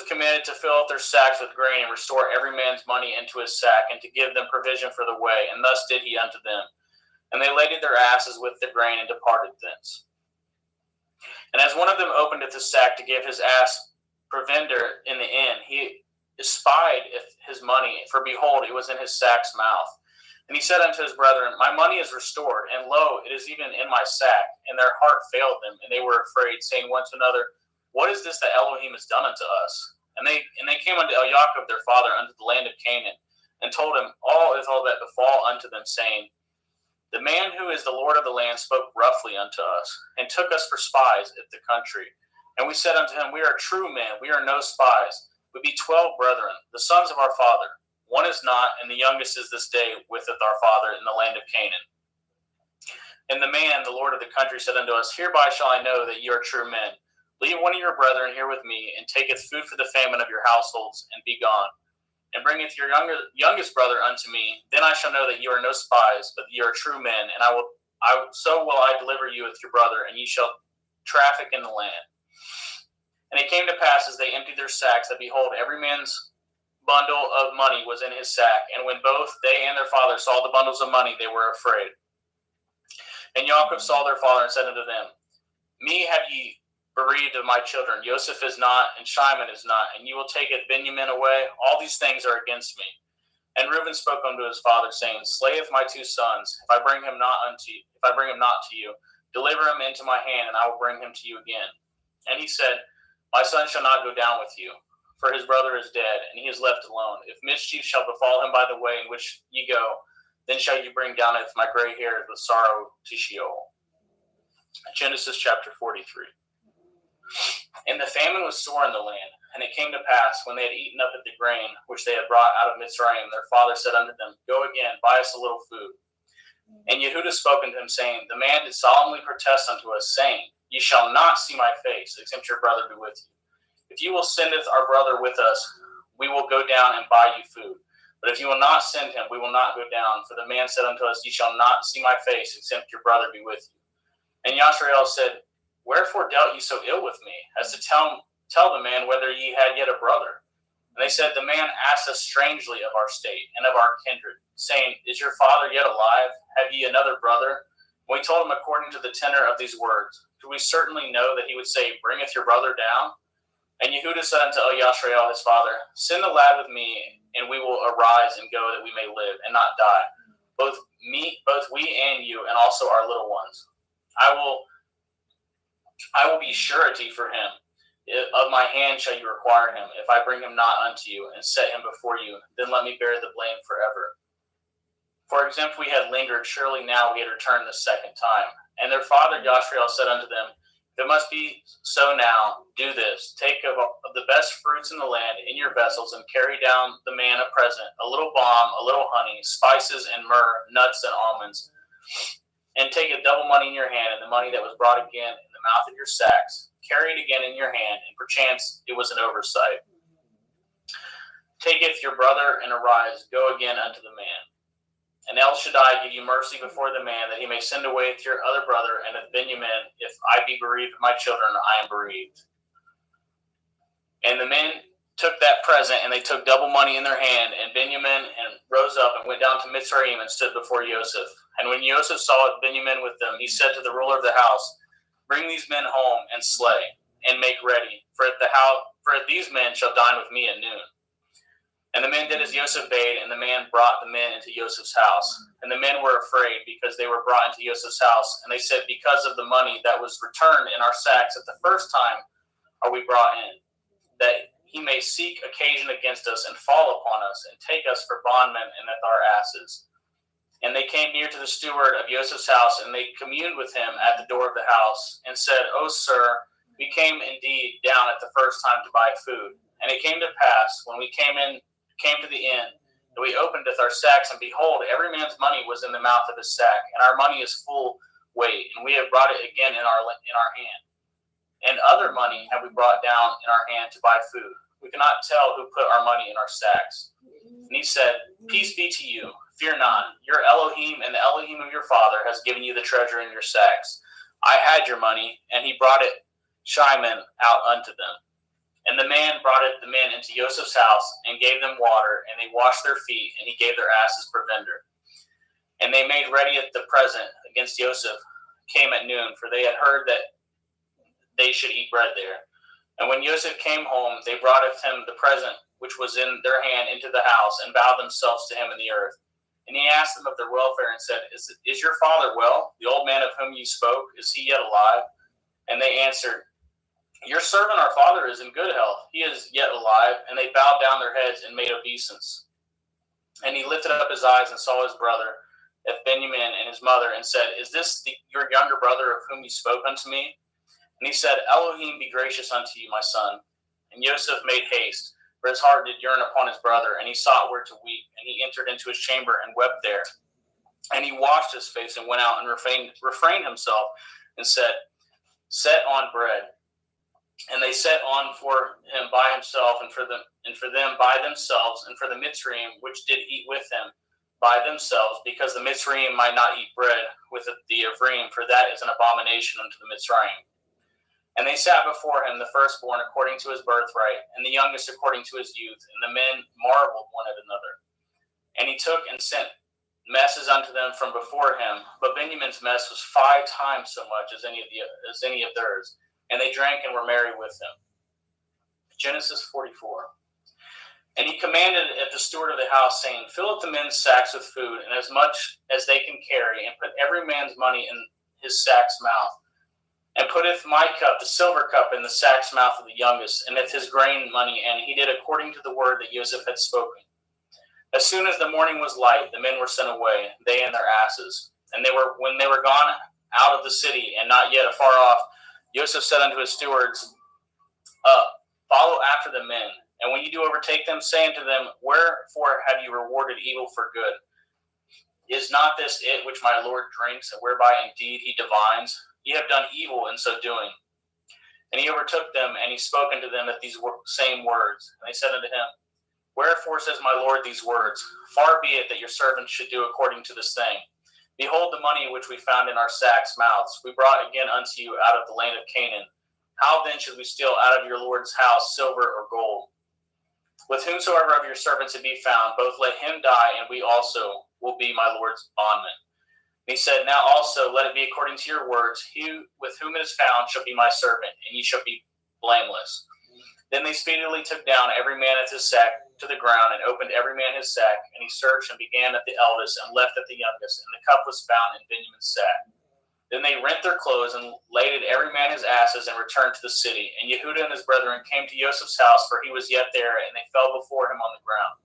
commanded to fill up their sacks with grain, and restore every man's money into his sack, and to give them provision for the way. And thus did he unto them. And they laded their asses with the grain, and departed thence. And as one of them opened his sack to give his ass provender in the inn, he espied his money, for behold, it was in his sack's mouth. And he said unto his brethren, My money is restored, and lo, it is even in my sack. And their heart failed them, and they were afraid, saying one to another, What is this that Elohim has done unto us? And they came unto Yaakov their father unto the land of Canaan, and told him all that befall unto them, saying, The man who is the Lord of the land spoke roughly unto us, and took us for spies of the country. And we said unto him, We are true men, we are no spies. We be 12 brethren, the sons of our father. One is not, and the youngest is this day with our father in the land of Canaan. And the man, the Lord of the country, said unto us, Hereby shall I know that ye are true men. Leave one of your brethren here with me, and taketh food for the famine of your households, and be gone. And bringeth your youngest brother unto me, then I shall know that ye are no spies, but ye are true men, and so will I deliver you with your brother, and ye shall traffic in the land. And it came to pass, as they emptied their sacks, that behold, every man's bundle of money was in his sack, and when both they and their father saw the bundles of money, they were afraid. And Yaakov saw their father and said unto them, Me have ye bereaved of my children. Joseph is not, and Shimon is not, and you will take it Benjamin away. All these things are against me. And Reuben spoke unto his father, saying, Slay of my two sons, if I bring him not to you, deliver him into my hand, and I will bring him to you again. And he said, My son shall not go down with you, for his brother is dead, and he is left alone. If mischief shall befall him by the way in which ye go, then shall you bring down my gray hairs with sorrow to Sheol. Genesis chapter 43. And the famine was sore in the land. And it came to pass, when they had eaten up the grain which they had brought out of Mitzrayim, their father said unto them, Go again, buy us a little food. And Yehudah spoke unto him, saying, The man did solemnly protest unto us, saying, Ye shall not see my face, except your brother be with you. If you will sendeth our brother with us, we will go down and buy you food. But if you will not send him, we will not go down. For the man said unto us, Ye shall not see my face, except your brother be with you. And Yashrael said, Wherefore dealt ye so ill with me, as to tell the man whether ye had yet a brother? And they said, The man asked us strangely of our state and of our kindred, saying, Is your father yet alive? Have ye another brother? And we told him according to the tenor of these words. Do we certainly know that he would say, Bringeth your brother down? And Yehudah said unto Yashrael his father, Send the lad with me, and we will arise and go, that we may live and not die, both we and you, and also our little ones. I will be surety for him. Of my hand shall you require him. If I bring him not unto you, and set him before you, then let me bear the blame forever. For exempt we had lingered, surely now we had returned the second time. And their father Yashrael said unto them, If it must be so now, do this. Take of the best fruits in the land in your vessels, and carry down the man a present, a little balm, a little honey, spices and myrrh, nuts and almonds. And take a double money in your hand, and the money that was brought again in the mouth of your sacks. Carry it again in your hand, and perchance it was an oversight. Taketh your brother, and arise, go again unto the man. And El Shaddai give you mercy before the man, that he may send away to your other brother, and of Benjamin, if I be bereaved of my children, I am bereaved. And the men took that present, and they took double money in their hand, and Benjamin and rose up and went down to Mitzrayim and stood before Joseph. And when Joseph saw Benjamin with them, he said to the ruler of the house, Bring these men home and slay, and make ready, for these men shall dine with me at noon. And the men did as Joseph bade, and the man brought the men into Joseph's house. And the men were afraid, because they were brought into Joseph's house. And they said, Because of the money that was returned in our sacks at the first time are we brought in, that he may seek occasion against us, and fall upon us, and take us for bondmen and with our asses. And they came near to the steward of Joseph's house, and they communed with him at the door of the house, and said, O sir, we came indeed down at the first time to buy food. And it came to pass, when we came to the inn, that we opened our sacks, and behold, every man's money was in the mouth of his sack, and our money is full weight, and we have brought it again in our hand. And other money have we brought down in our hand to buy food. We cannot tell who put our money in our sacks. And he said, Peace be to you. Fear not. Your Elohim and the Elohim of your father has given you the treasure in your sacks. I had your money, and he brought it Shimon out unto them. And the man brought the men into Joseph's house, and gave them water, and they washed their feet, and he gave their asses provender. And they made ready at the present against Joseph, came at noon, for they had heard that they should eat bread there. And when Joseph came home, they brought of him the present which was in their hand into the house, and bowed themselves to him in the earth. And he asked them of their welfare, and said, Is your father well? The old man of whom you spoke, is he yet alive? And they answered, Your servant our father is in good health. He is yet alive. And they bowed down their heads and made obeisance. And he lifted up his eyes and saw his brother, Benjamin, and his mother, and said, Is this your younger brother of whom you spoke unto me? And he said, Elohim be gracious unto you, my son. And Joseph made haste, for his heart did yearn upon his brother, and he sought where to weep. And he entered into his chamber and wept there. And he washed his face and went out and refrained himself, and said, Set on bread. And they set on for him by himself, and for them by themselves, and for the Mitzrayim which did eat with him by themselves, because the Mitzrayim might not eat bread with the Ephraim, for that is an abomination unto the Mitzrayim. And they sat before him, the firstborn according to his birthright, and the youngest according to his youth. And the men marveled one at another. And he took and sent messes unto them from before him. But Benjamin's mess was 5 times so much as any of theirs. And they drank and were merry with him. Genesis 44. And he commanded at the steward of the house, saying, Fill up the men's sacks with food, and as much as they can carry, and put every man's money in his sack's mouth. And putteth my cup, the silver cup, in the sack's mouth of the youngest, and with his grain money, and he did according to the word that Joseph had spoken. As soon as the morning was light, the men were sent away, they and their asses. And when they were gone out of the city, and not yet afar off, Joseph said unto his stewards, Follow after the men, and when you do overtake them, say unto them, Wherefore have you rewarded evil for good? Is not this it which my Lord drinks, and whereby indeed he divines? Ye have done evil in so doing. And he overtook them, and he spoke unto them at these same words. And they said unto him, Wherefore says my Lord these words? Far be it that your servants should do according to this thing. Behold the money which we found in our sacks' mouths, we brought again unto you out of the land of Canaan. How then should we steal out of your Lord's house silver or gold? With whomsoever of your servants it be found, both let him die, and we also will be my Lord's bondmen. And he said, Now also let it be according to your words. He with whom it is found shall be my servant, and ye shall be blameless. Then they speedily took down every man at his sack to the ground, and opened every man his sack. And he searched and began at the eldest, and left at the youngest. And the cup was found in Benjamin's sack. Then they rent their clothes, and laded every man his asses, and returned to the city. And Yehudah and his brethren came to Joseph's house, for he was yet there, and they fell before him on the ground.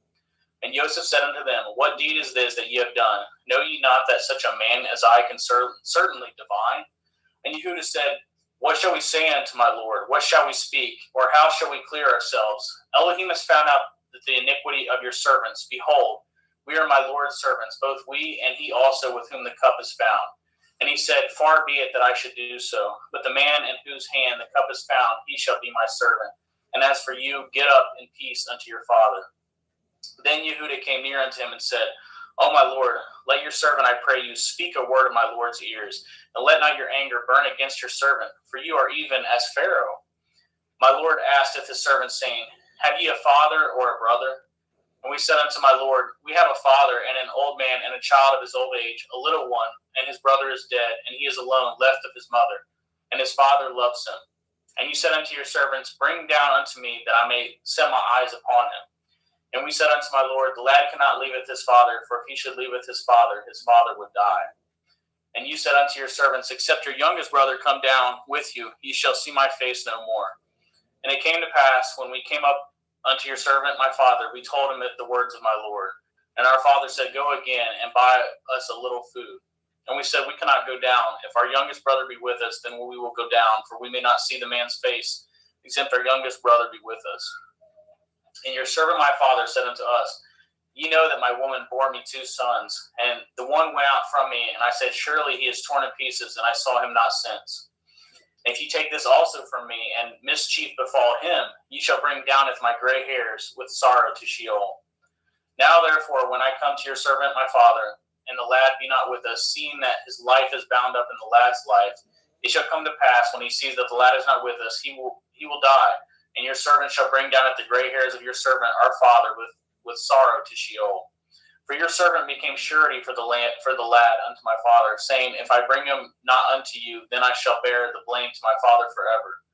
And Joseph said unto them, What deed is this that ye have done? Know ye not that such a man as I can certainly divine? And Yehudah said, What shall we say unto my Lord? What shall we speak? Or how shall we clear ourselves? Elohim has found out the iniquity of your servants. Behold, we are my Lord's servants, both we and he also with whom the cup is found. And he said, Far be it that I should do so. But the man in whose hand the cup is found, he shall be my servant. And as for you, get up in peace unto your father. Then Yehudah came near unto him and said, O my Lord, let your servant, I pray you, speak a word of my Lord's ears, and let not your anger burn against your servant, for you are even as Pharaoh. My Lord asketh his servant, saying, Have ye a father or a brother? And we said unto my Lord, We have a father, and an old man, and a child of his old age, a little one, and his brother is dead, and he is alone, left of his mother, and his father loves him. And you said unto your servants, Bring down unto me, that I may set my eyes upon him. And we said unto my Lord, The lad cannot leave with his father, for if he should leave with his father would die. And you said unto your servants, Except your youngest brother come down with you, ye shall see my face no more. And it came to pass, when we came up unto your servant my father, we told him the words of my Lord. And our father said, Go again, and buy us a little food. And we said, We cannot go down. If our youngest brother be with us, then we will go down, for we may not see the man's face, except our youngest brother be with us. And your servant my father said unto us, Ye know that my woman bore me 2 sons, and the one went out from me, and I said, Surely he is torn in pieces, and I saw him not since. And if ye take this also from me, and mischief befall him, ye shall bring down with my gray hairs with sorrow to Sheol. Now therefore, when I come to your servant my father, and the lad be not with us, seeing that his life is bound up in the lad's life, it shall come to pass, when he sees that the lad is not with us, he will die. And your servant shall bring down at the gray hairs of your servant our father with sorrow to Sheol. For your servant became surety for the lad unto my father, saying, If I bring him not unto you, then I shall bear the blame to my father forever.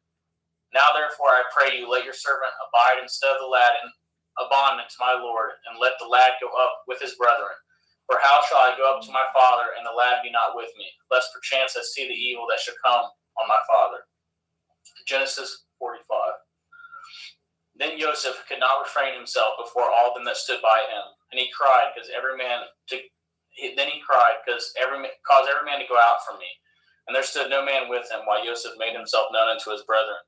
Now therefore I pray you, let your servant abide instead of the lad in a bondman to my Lord, and let the lad go up with his brethren. For how shall I go up to my father, and the lad be not with me, lest perchance I see the evil that should come on my father? Genesis 45. Then Joseph could not refrain himself before all them that stood by him, and he cried, caused every man to go out from me. And there stood no man with him, while Joseph made himself known unto his brethren.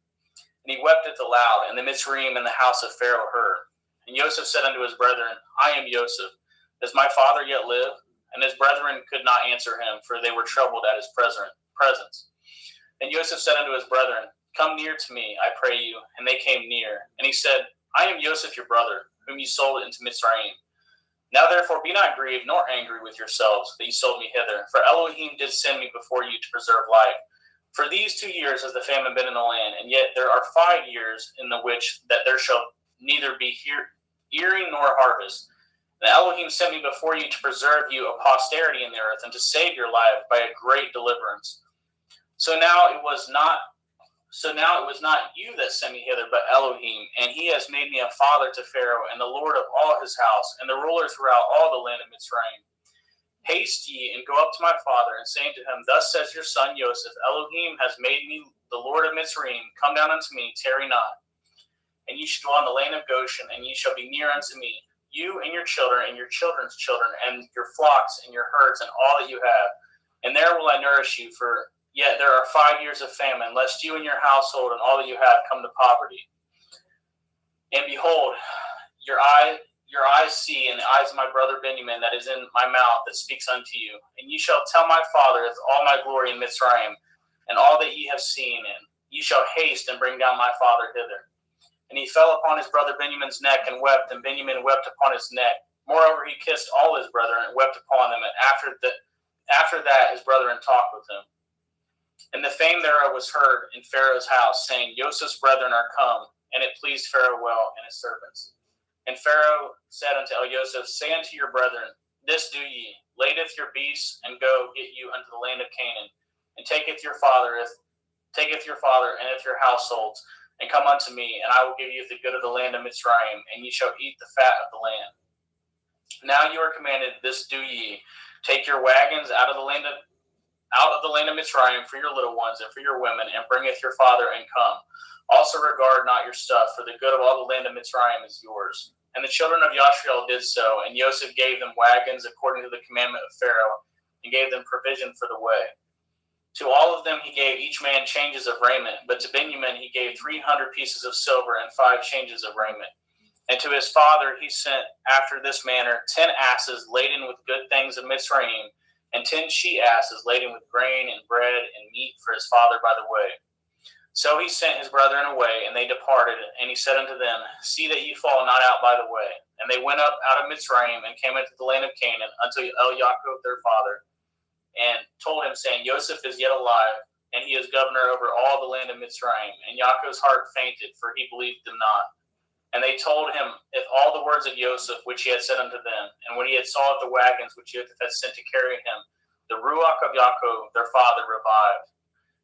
And he wept at the loud, and the Mitzrayim and the house of Pharaoh heard. And Joseph said unto his brethren, I am Joseph. Does my father yet live? And his brethren could not answer him, for they were troubled at his presence. And Joseph said unto his brethren, Come near to me, I pray you. And they came near. And he said, I am Joseph your brother, whom you sold into Mitzrayim. Now therefore be not grieved nor angry with yourselves that you sold me hither. For Elohim did send me before you to preserve life. For these 2 years has the famine been in the land, and yet there are 5 years in the which that there shall neither be earing nor harvest. And Elohim sent me before you to preserve you a posterity in the earth, and to save your life by a great deliverance. So now it was not you that sent me hither, but Elohim, and he has made me a father to Pharaoh, and the Lord of all his house, and the ruler throughout all the land of Mitzrayim. Haste ye, and go up to my father, and say to him, Thus says your son Joseph, Elohim has made me the Lord of Mitzrayim. Come down unto me, tarry not. And ye shall dwell in the land of Goshen, and ye shall be near unto me, you and your children, and your children's children, and your flocks, and your herds, and all that you have. And there will I nourish you, for yet there are 5 years of famine, lest you and your household and all that you have come to poverty. And behold, your eyes see, and the eyes of my brother Benjamin that is in my mouth that speaks unto you. And ye shall tell my father all my glory in Mitzrayim, and all that ye have seen, and ye shall haste and bring down my father hither. And he fell upon his brother Benjamin's neck and wept, and Benjamin wept upon his neck. Moreover, he kissed all his brethren and wept upon them, and after that his brethren talked with him. And the fame thereof was heard in Pharaoh's house, saying, Joseph's brethren are come, and it pleased Pharaoh well and his servants. And Pharaoh said unto Joseph, Say unto your brethren, This do ye, ladeth your beasts, and go get you unto the land of Canaan, and taketh your father and your households, and come unto me, and I will give you the good of the land of Mitzrayim, and ye shall eat the fat of the land. Now you are commanded, this do ye, take your wagons out of the land of Mitzrayim for your little ones and for your women, and bringeth your father, and come. Also regard not your stuff, for the good of all the land of Mitzrayim is yours. And the children of Yashriel did so, and Joseph gave them wagons according to the commandment of Pharaoh, and gave them provision for the way. To all of them he gave each man changes of raiment, but to Benjamin he gave 300 pieces of silver and 5 changes of raiment. And to his father he sent after this manner 10 asses laden with good things of Mitzrayim, and 10 she-asses laden with grain and bread and meat for his father by the way. So he sent his brethren away, and they departed, and he said unto them, See that ye fall not out by the way. And they went up out of Mitzrayim, and came into the land of Canaan, unto Yaakov their father, and told him, saying, Joseph is yet alive, and he is governor over all the land of Mitzrayim. And Yaakov's heart fainted, for he believed them not. And they told him if all the words of Joseph which he had said unto them. And when he had saw the wagons which Joseph had sent to carry him, the ruach of Yaakov their father revived.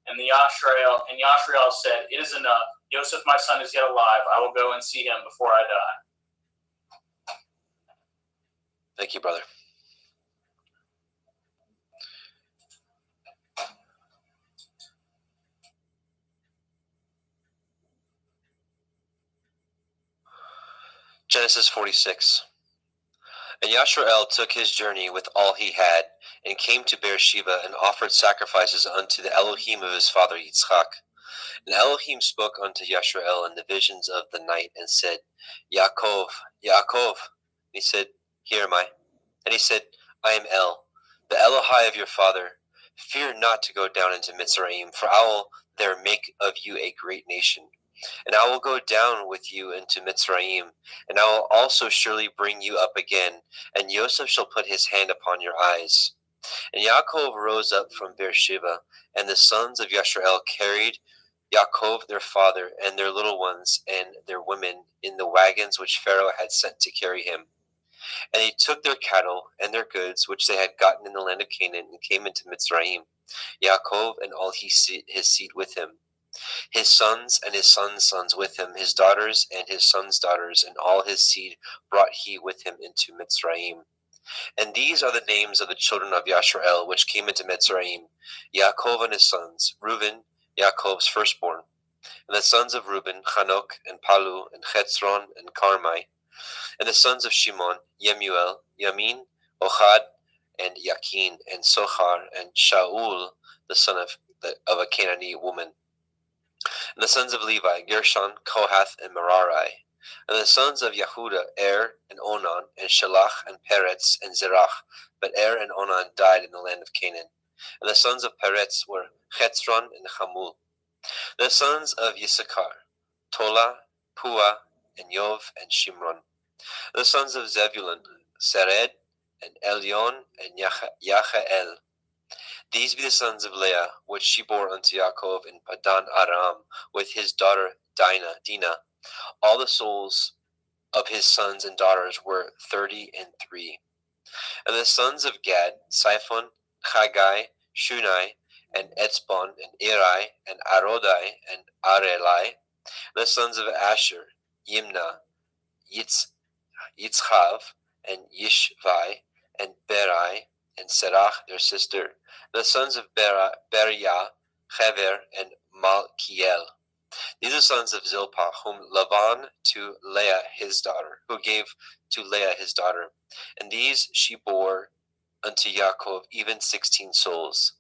And Yashriel said, It is enough. Joseph my son is yet alive. I will go and see him before I die. Thank you, brother. Genesis 46. And Yashrael took his journey with all he had, and came to Beersheba, and offered sacrifices unto the Elohim of his father Yitzchak. And Elohim spoke unto Yashrael in the visions of the night, and said, Yaakov, Yaakov. And he said, Here am I. And he said, I am El, the Elohai of your father. Fear not to go down into Mitzrayim, for I will there make of you a great nation. And I will go down with you into Mitzrayim, and I will also surely bring you up again, and Joseph shall put his hand upon your eyes. And Yaakov rose up from Beersheba, and the sons of Yashrael carried Yaakov their father, and their little ones, and their women, in the wagons which Pharaoh had sent to carry him. And they took their cattle and their goods, which they had gotten in the land of Canaan, and came into Mitzrayim, Yaakov and all his seed with him. His sons and his sons' sons with him, his daughters and his sons' daughters, and all his seed brought he with him into Mitzrayim. And these are the names of the children of Yashrael, which came into Mitzrayim, Yaakov and his sons, Reuben, Yaakov's firstborn. And the sons of Reuben, Hanok, and Palu, and Chetzron, and Carmi. And the sons of Shimon, Yemuel, Yamin, Ohad, and Yakin, and Sochar, and Shaul, the son of a Canaanite woman. And the sons of Levi, Gershon, Kohath, and Merari. And the sons of Yehuda, and Onan, and Shelach, and Peretz, and Zerach. But and Onan died in the land of Canaan. And the sons of Peretz were Chetzron and Hamul. The sons of Yisachar, Tola, Pua, and Yov, and Shimron. The sons of Zebulun, Sered, and Elyon, and Yachael. These be the sons of Leah, which she bore unto Yaakov in Padan Aram, with his daughter Dinah. All the souls of his sons and daughters were 33. And the sons of Gad, Siphon, Chagai, Shunai, and Etzbon, and Eri, and Arodai, and Arelai. The sons of Asher, Yimna, Yitzchav, and Yishvai, and Berai, and Serach, their sister. The sons of Beriah, Hever, and Malkiel. These are sons of Zilpah, whom Laban to Leah his daughter, who gave to Leah his daughter. And these she bore unto Yaakov, even 16 souls.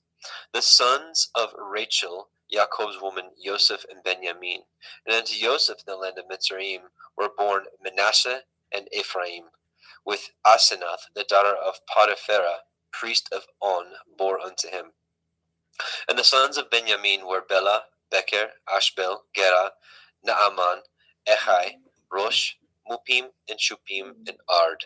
The sons of Rachel, Yaakov's woman, Joseph and Benjamin. And unto Joseph in the land of Mitzrayim were born Manasseh and Ephraim, with Asenath, the daughter of Potipharah, priest of On, bore unto him. And the sons of Benjamin were Bela, Becher, Ashbel, Gera, Naaman, Echai, Rosh, Mupim, and Shupim, and Ard.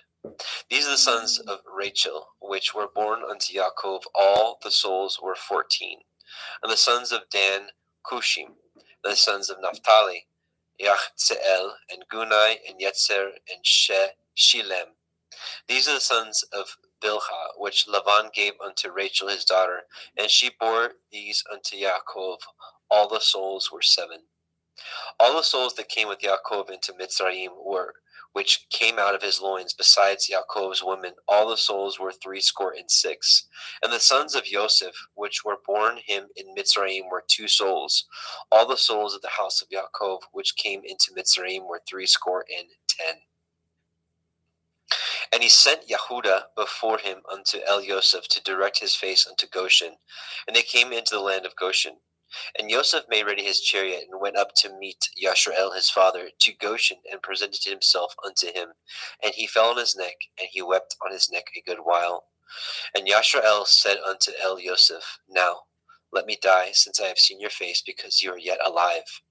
These are the sons of Rachel, which were born unto Yaakov. All the souls were 14. And the sons of Dan, Cushim. The sons of Naphtali, Yachzeel, and Gunai, and Yetzer, and Shilem. These are the sons of Bilhah, which Laban gave unto Rachel his daughter, and she bore these unto Yaakov. All the souls were 7. All the souls that came with Yaakov into Mitzrayim were, which came out of his loins, besides Yaakov's women, all the souls were 66. And the sons of Joseph, which were born him in Mitzrayim, were 2 souls. All the souls of the house of Yaakov, which came into Mitzrayim, were 10. And he sent Yehuda before him unto El Yosef to direct his face unto Goshen. And they came into the land of Goshen. And Yosef made ready his chariot, and went up to meet Yashrael his father to Goshen, and presented himself unto him. And he fell on his neck, and he wept on his neck a good while. And Yashrael said unto El Yosef, Now let me die, since I have seen your face, because you are yet alive.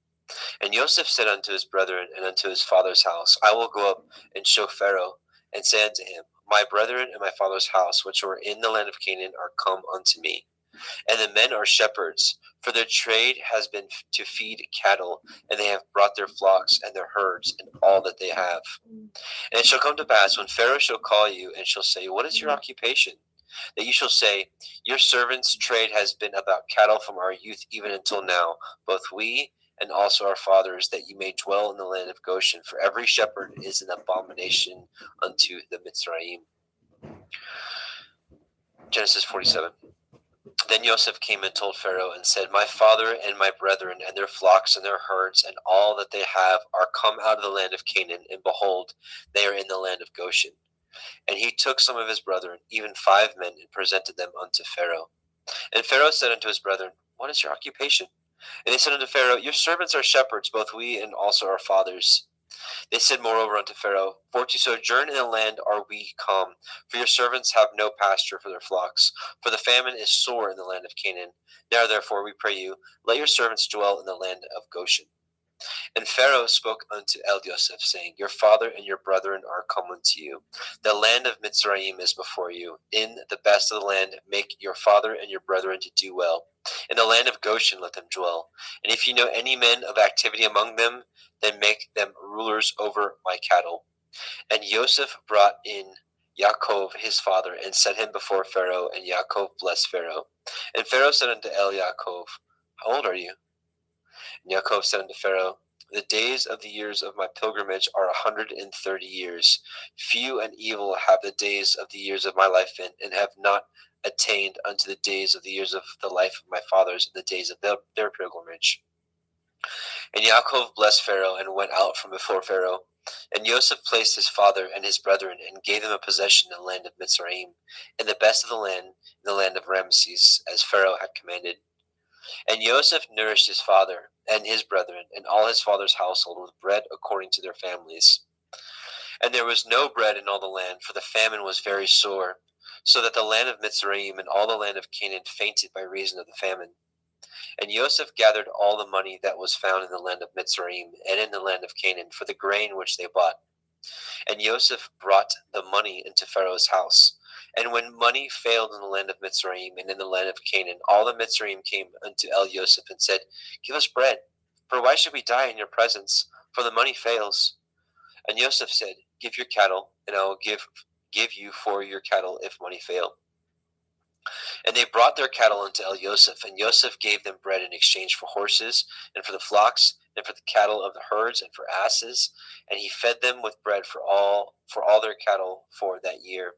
And Yosef said unto his brethren and unto his father's house, I will go up and show Pharaoh, and say unto him, My brethren and my father's house, which were in the land of Canaan, are come unto me. And the men are shepherds, for their trade has been to feed cattle, and they have brought their flocks and their herds and all that they have. And it shall come to pass, when Pharaoh shall call you, and shall say, What is your occupation? That you shall say, Your servant's trade has been about cattle from our youth even until now, both we and also our fathers, that you may dwell in the land of Goshen. For every shepherd is an abomination unto the Mitzrayim. Genesis 47. Then Joseph came and told Pharaoh, and said, My father and my brethren and their flocks and their herds and all that they have are come out of the land of Canaan, and behold, they are in the land of Goshen. And he took some of his brethren, even 5 men, and presented them unto Pharaoh. And Pharaoh said unto his brethren, What is your occupation? And they said unto Pharaoh, Your servants are shepherds, both we and also our fathers. They said moreover unto Pharaoh, For to sojourn in the land are we come, for your servants have no pasture for their flocks, for the famine is sore in the land of Canaan. Now therefore, we pray you, let your servants dwell in the land of Goshen. And Pharaoh spoke unto El Yosef, saying, Your father and your brethren are come unto you. The land of Mitzrayim is before you. In the best of the land make your father and your brethren to do well. In the land of Goshen let them dwell. And if you know any men of activity among them, then make them rulers over my cattle. And Joseph brought in Yaakov his father, and set him before Pharaoh, and Yaakov blessed Pharaoh. And Pharaoh said unto El Yaakov, How old are you? And Yaakov said unto Pharaoh, The days of the years of my pilgrimage are 130 years. Few and evil have the days of the years of my life been, and have not attained unto the days of the years of the life of my fathers, and the days of their pilgrimage. And Yaakov blessed Pharaoh, and went out from before Pharaoh. And Joseph placed his father and his brethren, and gave them a possession in the land of Mitzrayim, in the best of the land, in the land of Ramesses, as Pharaoh had commanded. And Joseph nourished his father and his brethren and all his father's household with bread according to their families. And there was no bread in all the land, for the famine was very sore, so that the land of Mitzrayim and all the land of Canaan fainted by reason of the famine. And Joseph gathered all the money that was found in the land of Mitzrayim and in the land of Canaan for the grain which they bought. And Joseph brought the money into Pharaoh's house. And when money failed in the land of Mitzrayim and in the land of Canaan, all the Mitzrayim came unto El Yosef and said, Give us bread, for why should we die in your presence? For the money fails. And Yosef said, Give your cattle, and I will give you for your cattle if money fail. And they brought their cattle unto El Yosef, and Yosef gave them bread in exchange for horses, and for the flocks, and for the cattle of the herds, and for asses. And he fed them with bread for all their cattle for that year.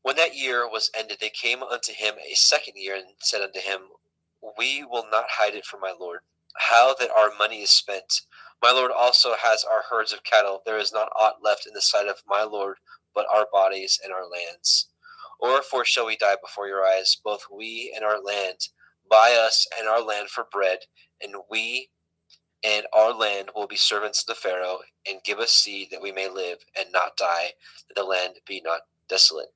When that year was ended, they came unto him a second year, and said unto him, We will not hide it from my lord, how that our money is spent. My lord also has our herds of cattle. There is not aught left in the sight of my lord but our bodies and our lands. Wherefore shall we die before your eyes, both we and our land? Buy us and our land for bread, and we and our land will be servants to Pharaoh, and give us seed that we may live and not die, that the land be not desolate.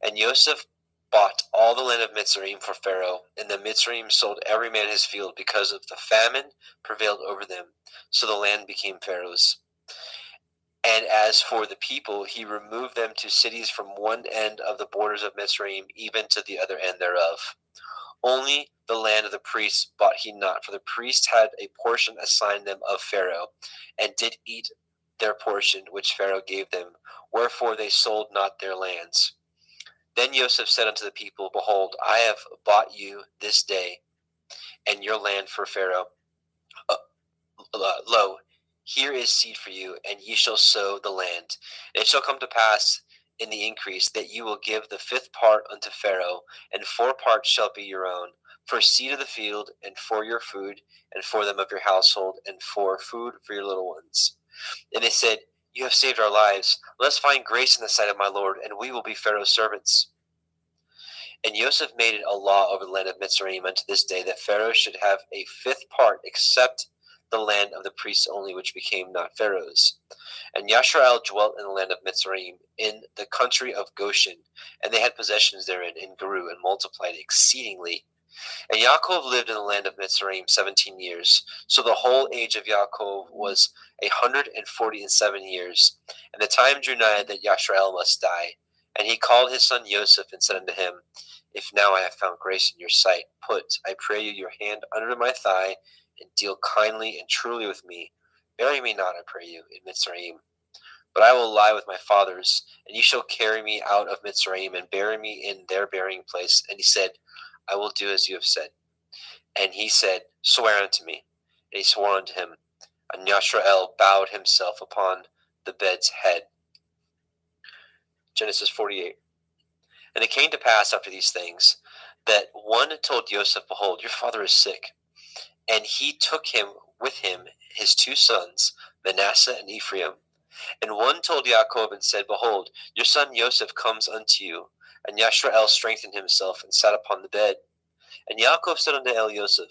And Yosef bought all the land of Mitzrayim for Pharaoh, and the Mitzrayim sold every man his field, because of the famine prevailed over them. So the land became Pharaoh's. And as for the people, he removed them to cities from one end of the borders of Mitzrayim even to the other end thereof. Only the land of the priests bought he not, for the priests had a portion assigned them of Pharaoh, and did eat their portion which Pharaoh gave them, wherefore they sold not their lands. Then Joseph said unto the people, Behold, I have bought you this day and your land for Pharaoh. Lo, here is seed for you, and ye shall sow the land. And it shall come to pass in the increase that you will give the fifth part unto Pharaoh, and 4 parts shall be your own, for seed of the field, and for your food, and for them of your household, and for food for your little ones. And they said, You have saved our lives. Let us find grace in the sight of my Lord, and we will be Pharaoh's servants. And Joseph made it a law over the land of Mitzrayim unto this day, that Pharaoh should have a 5th part, except the land of the priests only, which became not Pharaoh's. And Yashrael dwelt in the land of Mitzrayim, in the country of Goshen, and they had possessions therein, and grew and multiplied exceedingly. And Yaakov lived in the land of Mitzrayim 17 years. So the whole age of Yaakov was 147 years. And the time drew nigh that Yashrael must die. And he called his son Joseph, and said unto him, If now I have found grace in your sight, put, I pray you, your hand under my thigh, and deal kindly and truly with me. Bury me not, I pray you, in Mitzrayim. But I will lie with my fathers, and you shall carry me out of Mitzrayim, and bury me in their burying place. And he said, I will do as you have said. And he said, Swear unto me. And he swore unto him. And Yashrael bowed himself upon the bed's head. Genesis 48. And it came to pass after these things, that one told Joseph, Behold, your father is sick. And he took him with him his 2 sons, Manasseh and Ephraim. And one told Yaakov, and said, Behold, your son Joseph comes unto you. And Yashrael strengthened himself, and sat upon the bed. And Yaakov said unto El Yosef,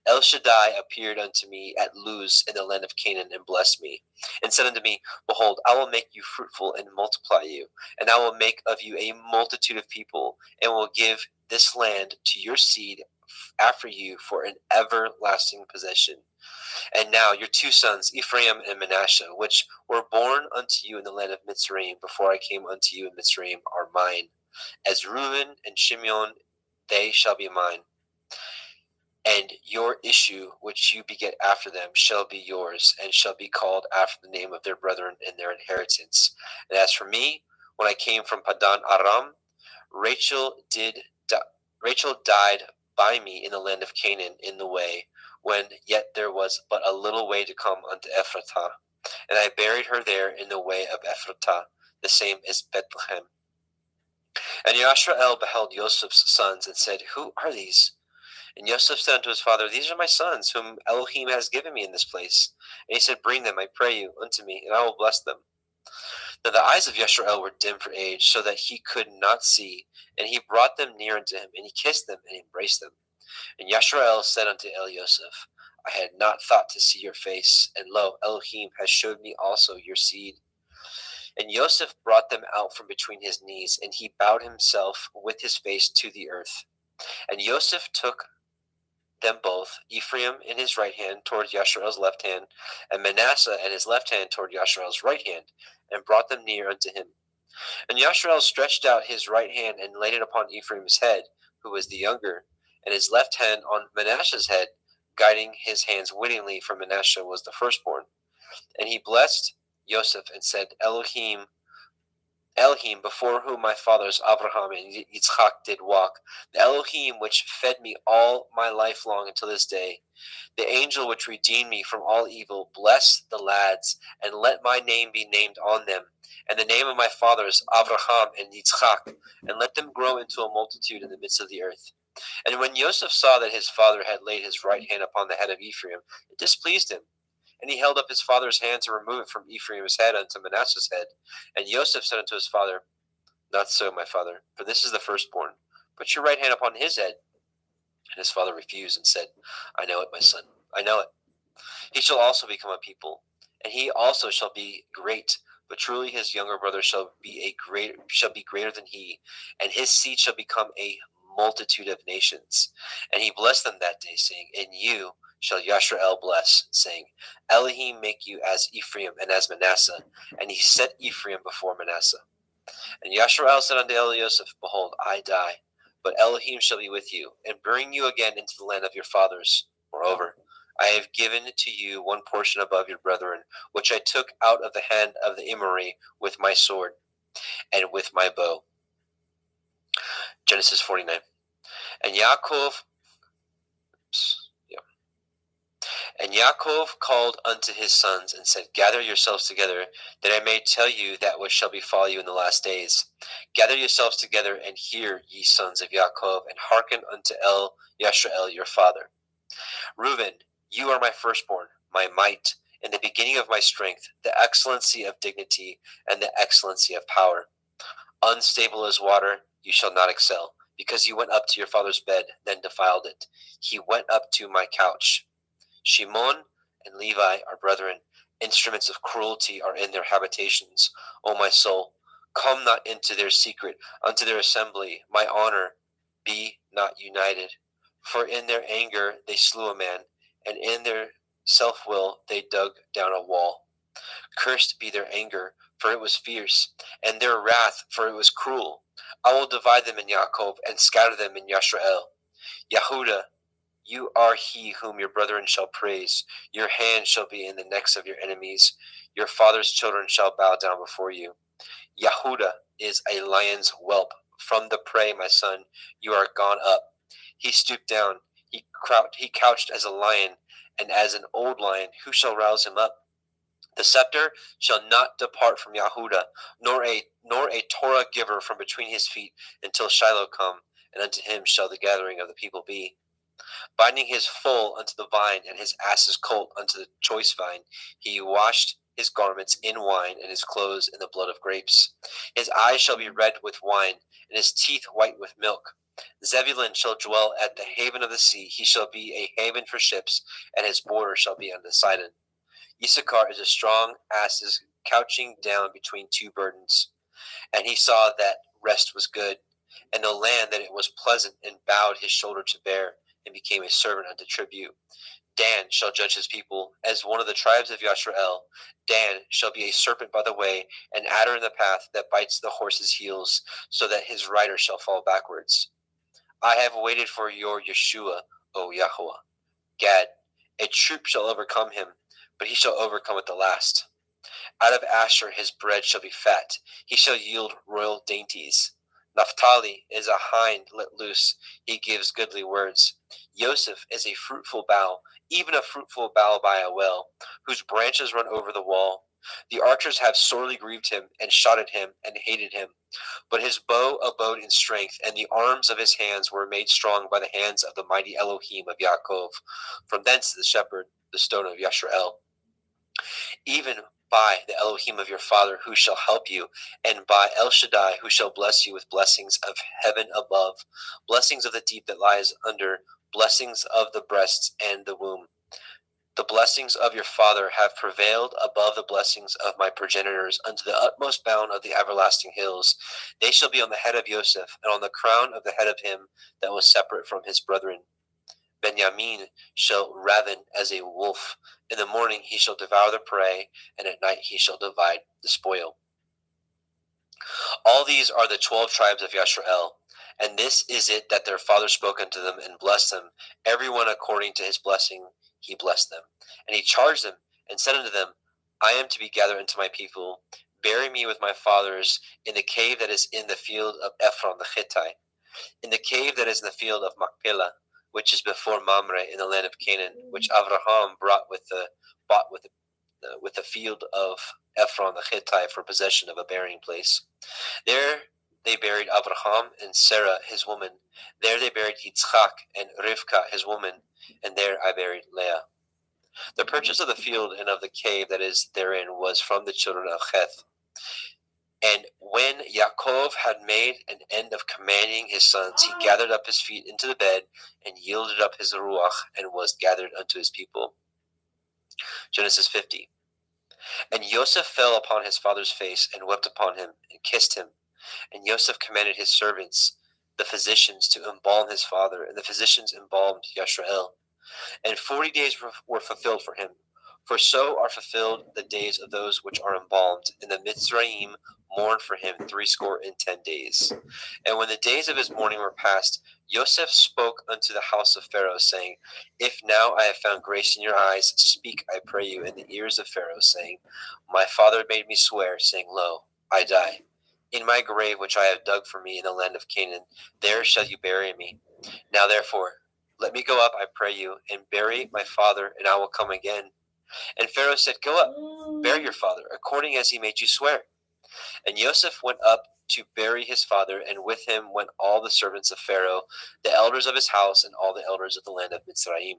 El Shaddai appeared unto me at Luz in the land of Canaan, and blessed me, and said unto me, Behold, I will make you fruitful, and multiply you, and I will make of you a multitude of people, and will give this land to your seed after you for an everlasting possession. And now your 2 sons, Ephraim and Manasseh, which were born unto you in the land of Mitzrayim, before I came unto you in Mitzrayim, are mine. As Reuben and Shimeon, they shall be mine. And your issue, which you beget after them, shall be yours, and shall be called after the name of their brethren in their inheritance. And as for me, when I came from Padan Aram, Rachel died by me in the land of Canaan in the way, when yet there was but a little way to come unto Ephrathah. And I buried her there in the way of Ephrathah, the same as Bethlehem. And Yashrael beheld Joseph's sons, and said, Who are these? And Joseph said unto his father, These are my sons, whom Elohim has given me in this place. And he said, Bring them, I pray you, unto me, and I will bless them. Now the eyes of Yashrael were dim for age, so that he could not see. And he brought them near unto him, and he kissed them, and embraced them. And Yashrael said unto El Yosef, I had not thought to see your face, and lo, Elohim has showed me also your seed. And Joseph brought them out from between his knees, and he bowed himself with his face to the earth. And Joseph took them both, Ephraim in his right hand toward Yashrael's left hand, and Manasseh in his left hand toward Yashrael's right hand, and brought them near unto him. And Yasharel stretched out his right hand and laid it upon Ephraim's head, who was the younger, and his left hand on Manasseh's head, guiding his hands wittingly, for Manasseh was the firstborn. And he blessed Joseph and said, Elohim, before whom my fathers Abraham and Yitzchak did walk, the Elohim which fed me all my life long until this day, the angel which redeemed me from all evil, bless the lads, and let my name be named on them, and the name of my fathers Abraham and Yitzchak, and let them grow into a multitude in the midst of the earth. And when Joseph saw that his father had laid his right hand upon the head of Ephraim, it displeased him. And he held up his father's hand to remove it from Ephraim's head unto Manasseh's head. And Joseph said unto his father, Not so, my father, for this is the firstborn. Put your right hand upon his head. And his father refused and said, I know it, my son, I know it. He shall also become a people, and he also shall be great. But truly his younger brother shall be greater than he, and his seed shall become a multitude of nations. And he blessed them that day, saying, In you shall Yasharel bless, saying, Elohim make you as Ephraim and as Manasseh. And he set Ephraim before Manasseh. And Yasharel said unto Elioseph, Behold, I die, but Elohim shall be with you, and bring you again into the land of your fathers. Moreover, I have given to you one portion above your brethren, which I took out of the hand of the Emori with my sword and with my bow. Genesis 49. And Yaakov called unto his sons, and said, Gather yourselves together, that I may tell you that which shall befall you in the last days. Gather yourselves together, and hear, ye sons of Yaakov, and hearken unto Yasharel your father. Reuben, you are my firstborn, my might, in the beginning of my strength, the excellency of dignity, and the excellency of power. Unstable as water, you shall not excel, because you went up to your father's bed, then defiled it. He went up to my couch. Shimon and Levi are brethren. Instruments of cruelty are in their habitations. O my soul, come not into their secret, unto their assembly. My honor be not united. For in their anger they slew a man, and in their self-will they dug down a wall. Cursed be their anger, for it was fierce, and their wrath, for it was cruel. I will divide them in Yaakov, and scatter them in Yasharel. Yehuda, you are he whom your brethren shall praise. Your hand shall be in the necks of your enemies. Your father's children shall bow down before you. Yehuda is a lion's whelp. From the prey, my son, you are gone up. He stooped down. He couched as a lion, and as an old lion, who shall rouse him up? The scepter shall not depart from Yehuda, nor a Torah giver from between his feet, until Shiloh come, and unto him shall the gathering of the people be. Binding his foal unto the vine, and his ass's colt unto the choice vine, he washed his garments in wine, and his clothes in the blood of grapes. His eyes shall be red with wine, and his teeth white with milk. Zebulun shall dwell at the haven of the sea. He shall be a haven for ships, and his border shall be unto Sidon. Issachar is a strong ass couching down between two burdens. And he saw that rest was good, and the land that it was pleasant, and bowed his shoulder to bear, and became a servant unto tribute. Dan shall judge his people, as one of the tribes of Yasharel. Dan shall be a serpent by the way, an adder in the path, that bites the horse's heels, so that his rider shall fall backwards. I have waited for your Yeshua, O Yahweh. Gad, a troop shall overcome him, but he shall overcome at the last. Out of Asher his bread shall be fat. He shall yield royal dainties. Naphtali is a hind let loose. He gives goodly words. Joseph is a fruitful bough, even a fruitful bough by a well, whose branches run over the wall. The archers have sorely grieved him, and shot at him, and hated him. But his bow abode in strength, and the arms of his hands were made strong by the hands of the mighty Elohim of Yaakov. From thence the shepherd, the stone of Yasharel. Even by the Elohim of your father, who shall help you, and by El Shaddai, who shall bless you with blessings of heaven above, blessings of the deep that lies under, blessings of the breasts and the womb. The blessings of your father have prevailed above the blessings of my progenitors unto the utmost bound of the everlasting hills. They shall be on the head of Joseph, and on the crown of the head of him that was separate from his brethren. Benjamin shall raven as a wolf. In the morning he shall devour the prey, and at night he shall divide the spoil. All these are the 12 tribes of Yashrael, and this is it that their father spoke unto them and blessed them, every one according to his blessing he blessed them. And he charged them and said unto them, I am to be gathered unto my people. Bury me with my fathers in the cave that is in the field of Ephron the Hittite, in the cave that is in the field of Machpelah, which is before Mamre in the land of Canaan, which Avraham bought with the field of Ephron the Hittite for possession of a burying place. There they buried Abraham and Sarah his woman. There they buried Yitzchak and Rivka his woman, and there I buried Leah. The purchase of the field and of the cave that is therein was from the children of Heth. And when Yaakov had made an end of commanding his sons, he gathered up his feet into the bed and yielded up his ruach and was gathered unto his people. Genesis 50. And Joseph fell upon his father's face and wept upon him and kissed him. And Joseph commanded his servants, the physicians, to embalm his father, and the physicians embalmed Yashrael. And 40 days were fulfilled for him. For so are fulfilled the days of those which are embalmed. And the Mitzrayim mourned for him 70 days. And when the days of his mourning were past, Joseph spoke unto the house of Pharaoh, saying, If now I have found grace in your eyes, speak, I pray you, in the ears of Pharaoh, saying, My father made me swear, saying, Lo, I die. In my grave which I have dug for me in the land of Canaan, there shall you bury me. Now therefore, let me go up, I pray you, and bury my father, and I will come again. And Pharaoh said, Go up, bury your father, according as he made you swear. And Joseph went up to bury his father, and with him went all the servants of Pharaoh, the elders of his house, and all the elders of the land of Mitzrayim.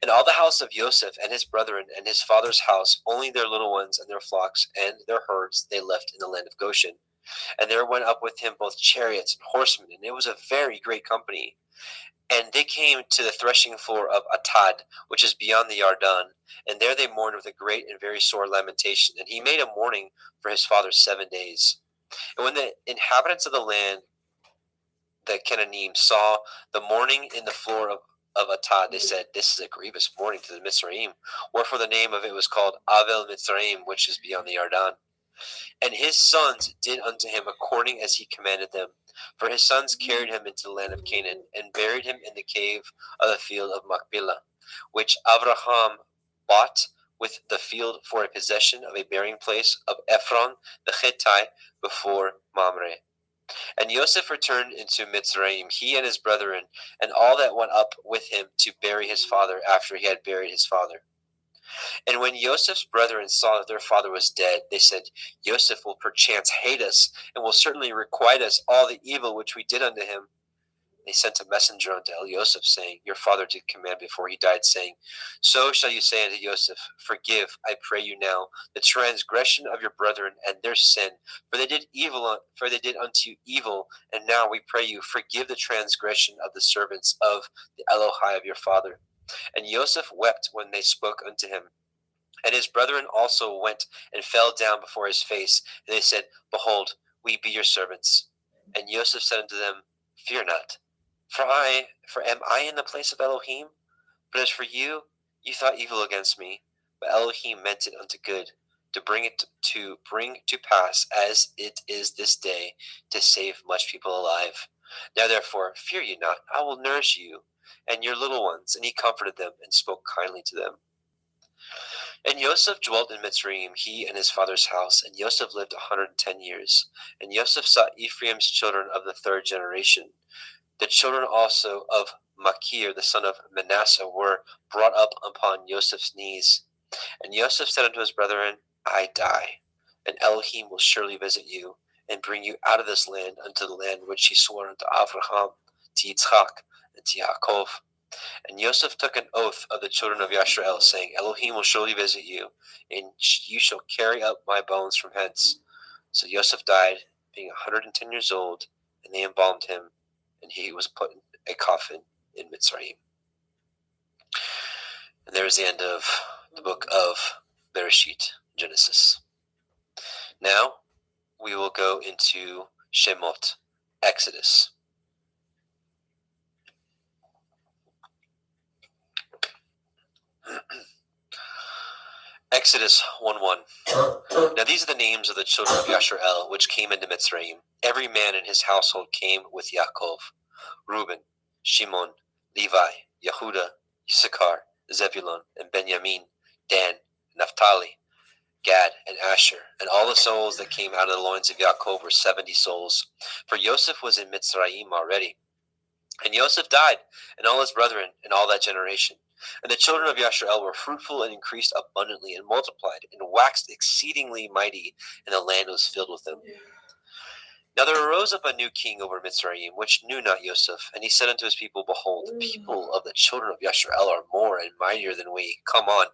And all the house of Joseph and his brethren and his father's house, only their little ones and their flocks and their herds they left in the land of Goshen. And there went up with him both chariots and horsemen, and it was a very great company. And they came to the threshing floor of Atad, which is beyond the Yarden, and there they mourned with a great and very sore lamentation. And he made a mourning for his father 7 days. And when the inhabitants of the land, the Canaanim, saw the mourning in the floor of Atad, they said, This is a grievous mourning to the Mitzrayim. Wherefore the name of it was called Avel Mitzrayim, which is beyond the Yarden. And his sons did unto him according as he commanded them. For his sons carried him into the land of Canaan, and buried him in the cave of the field of Machpelah, which Avraham bought with the field for a possession of a burying place of Ephron the Hittite before Mamre. And Joseph returned into Mitzrayim, he and his brethren, and all that went up with him to bury his father after he had buried his father. And when Joseph's brethren saw that their father was dead, they said, Joseph will perchance hate us, and will certainly requite us all the evil which we did unto him. They sent a messenger unto Joseph, saying, Your father did command before he died, saying, So shall you say unto Joseph, Forgive, I pray you now, the transgression of your brethren and their sin, for they did unto you evil, and now we pray you, forgive the transgression of the servants of the Elohai of your father. And Joseph wept when they spoke unto him. And his brethren also went and fell down before his face, and they said, Behold, we be your servants. And Joseph said unto them, Fear not, for am I in the place of Elohim? But as for you, you thought evil against me, but Elohim meant it unto good, to bring to pass as it is this day, to save much people alive. Now therefore, fear ye not, I will nourish you and your little ones. And he comforted them and spoke kindly to them. And Joseph dwelt in Mitzrayim, he and his father's house, and Joseph lived 110 years. And Joseph saw Ephraim's children of the third generation. The children also of Machir, the son of Manasseh, were brought up upon Joseph's knees. And Joseph said unto his brethren, I die, and Elohim will surely visit you, and bring you out of this land unto the land which he swore unto Avraham, to Yitzchak, and to Yaakov. And Joseph took an oath of the children of Yashrael, saying, Elohim will surely visit you, and you shall carry up my bones from hence. So Joseph died, being 110 years old, and they embalmed him, and he was put in a coffin in Mitzrayim. And there is the end of the book of Bereshit, Genesis. Now we will go into Shemot, Exodus. Exodus 1:1. Now these are the names of the children of Yashar'el, which came into Mitzrayim. Every man in his household came with Yaakov: Reuben, Shimon, Levi, Yehuda, Issachar, Zebulun, and Benjamin, Dan, Naphtali, Gad, and Asher. And all the souls that came out of the loins of Yaakov were 70 souls. For Joseph was in Mitzrayim already. And Joseph died, and all his brethren, and all that generation. And the children of Yashar'el were fruitful and increased abundantly, and multiplied, and waxed exceedingly mighty, and the land was filled with them. Now there arose up a new king over Mitzrayim, which knew not Joseph. And he said unto his people, Behold, the people of the children of Yashar'el are more and mightier than we. Come on,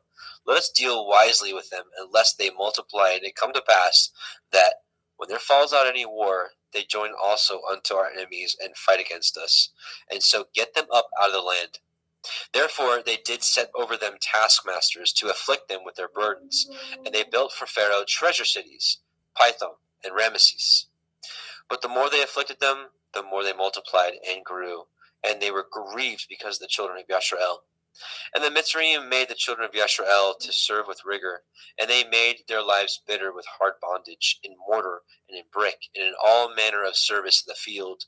let us deal wisely with them, and lest they multiply. And it come to pass that, when there falls out any war, they join also unto our enemies, and fight against us, and so get them up out of the land. Therefore they did set over them taskmasters, to afflict them with their burdens. And they built for Pharaoh treasure cities, Pithom and Ramesses. But the more they afflicted them, the more they multiplied and grew, and they were grieved because of the children of Yashar'el. And the Mitzrayim made the children of Yashar'el to serve with rigor, and they made their lives bitter with hard bondage, in mortar and in brick, and in all manner of service in the field.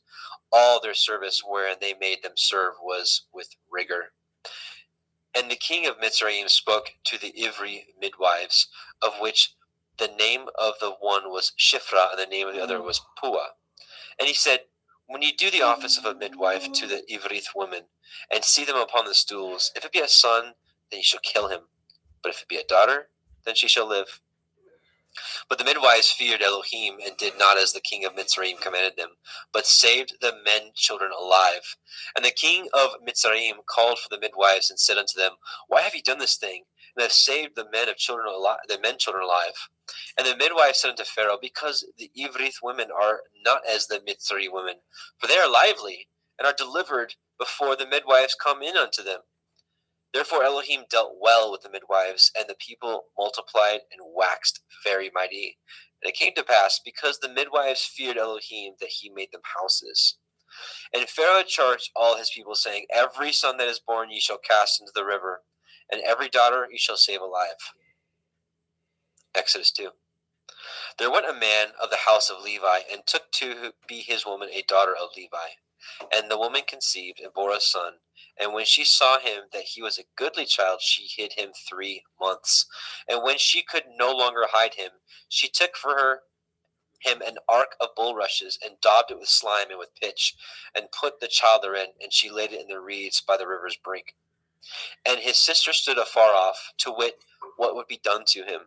All their service wherein they made them serve was with rigor. And the king of Mitzrayim spoke to the Ivri midwives, of which the name of the one was Shifra, and the name of the other was Pua. And he said, When you do the office of a midwife to the Ivrith women, and see them upon the stools, if it be a son, then you shall kill him. But if it be a daughter, then she shall live. But the midwives feared Elohim, and did not as the king of Mitzrayim commanded them, but saved the men children alive. And the king of Mitzrayim called for the midwives, and said unto them, Why have ye done this thing, and have saved the men children alive? And the midwives said unto Pharaoh, Because the Ivrith women are not as the Mitzri women, for they are lively, and are delivered before the midwives come in unto them. Therefore Elohim dealt well with the midwives, and the people multiplied and waxed very mighty. And it came to pass, because the midwives feared Elohim, that he made them houses. And Pharaoh charged all his people, saying, Every son that is born ye shall cast into the river, and every daughter ye shall save alive. Exodus 2. There went a man of the house of Levi, and took to be his woman a daughter of Levi. And the woman conceived, and bore a son. And when she saw him that he was a goodly child, she hid him 3 months. And when she could no longer hide him, she took for him an ark of bulrushes, and daubed it with slime and with pitch, and put the child therein, and she laid it in the reeds by the river's brink. And his sister stood afar off, to wit what would be done to him.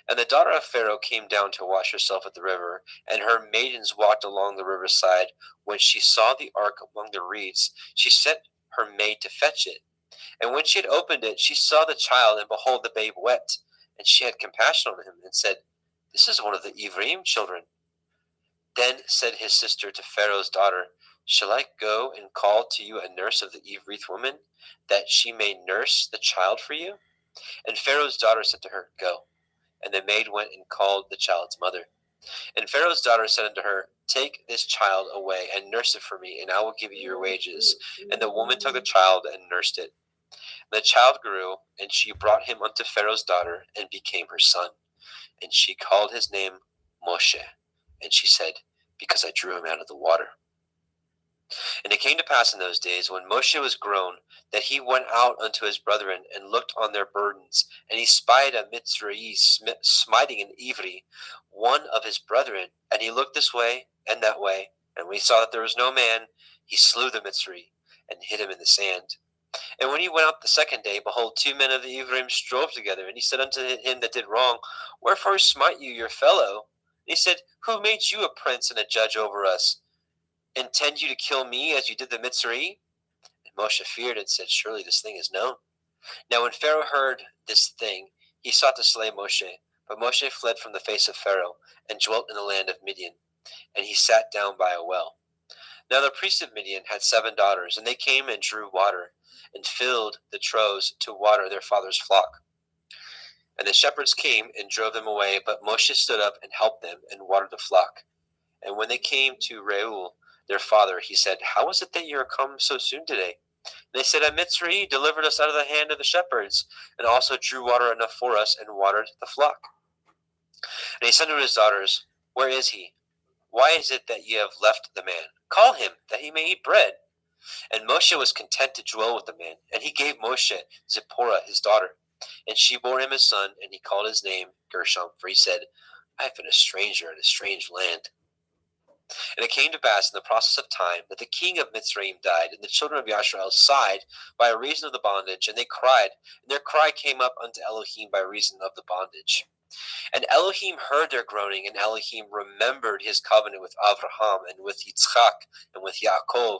And the daughter of Pharaoh came down to wash herself at the river, and her maidens walked along the riverside. When she saw the ark among the reeds, she sent her maid to fetch it. And when she had opened it, she saw the child, and behold, the babe wept. And she had compassion on him, and said, This is one of the Ephraim children. Then said his sister to Pharaoh's daughter, Shall I go and call to you a nurse of the Evrith woman, that she may nurse the child for you? And Pharaoh's daughter said to her, Go. And the maid went and called the child's mother. And Pharaoh's daughter said unto her, Take this child away, and nurse it for me, and I will give you your wages. And the woman took the child, and nursed it. And the child grew, and she brought him unto Pharaoh's daughter, and became her son. And she called his name Moshe. And she said, Because I drew him out of the water. And it came to pass in those days, when Moshe was grown, that he went out unto his brethren, and looked on their burdens. And he spied a Mitzri smiting an Ivri, one of his brethren. And he looked this way and that way. And when he saw that there was no man, he slew the Mitzri, and hid him in the sand. And when he went out the second day, behold, 2 men of the Ephraim strove together. And he said unto him that did wrong, Wherefore smite you your fellow? And he said, Who made you a prince and a judge over us? Intend you to kill me as you did the Mitzri? And Moshe feared, and said, Surely this thing is known. Now when Pharaoh heard this thing, he sought to slay Moshe. But Moshe fled from the face of Pharaoh, and dwelt in the land of Midian. And he sat down by a well. Now the priest of Midian had 7 daughters, and they came and drew water, and filled the troughs to water their father's flock. And the shepherds came and drove them away, but Moshe stood up and helped them, and watered the flock. And when they came to Reuel, their father, he said, How is it that you are come so soon today? And they said, A Mitzri delivered us out of the hand of the shepherds, and also drew water enough for us, and watered the flock. And he said to his daughters, Where is he? Why is it that ye have left the man? Call him, that he may eat bread. And Moshe was content to dwell with the man. And he gave Moshe Zipporah his daughter. And she bore him a son, and he called his name Gershom, for he said, I have been a stranger in a strange land. And it came to pass in the process of time that the king of Mitzrayim died, and the children of Yashrael sighed by reason of the bondage, and they cried, and their cry came up unto Elohim by reason of the bondage. And Elohim heard their groaning, and Elohim remembered his covenant with Abraham, and with Yitzchak, and with Yaakov.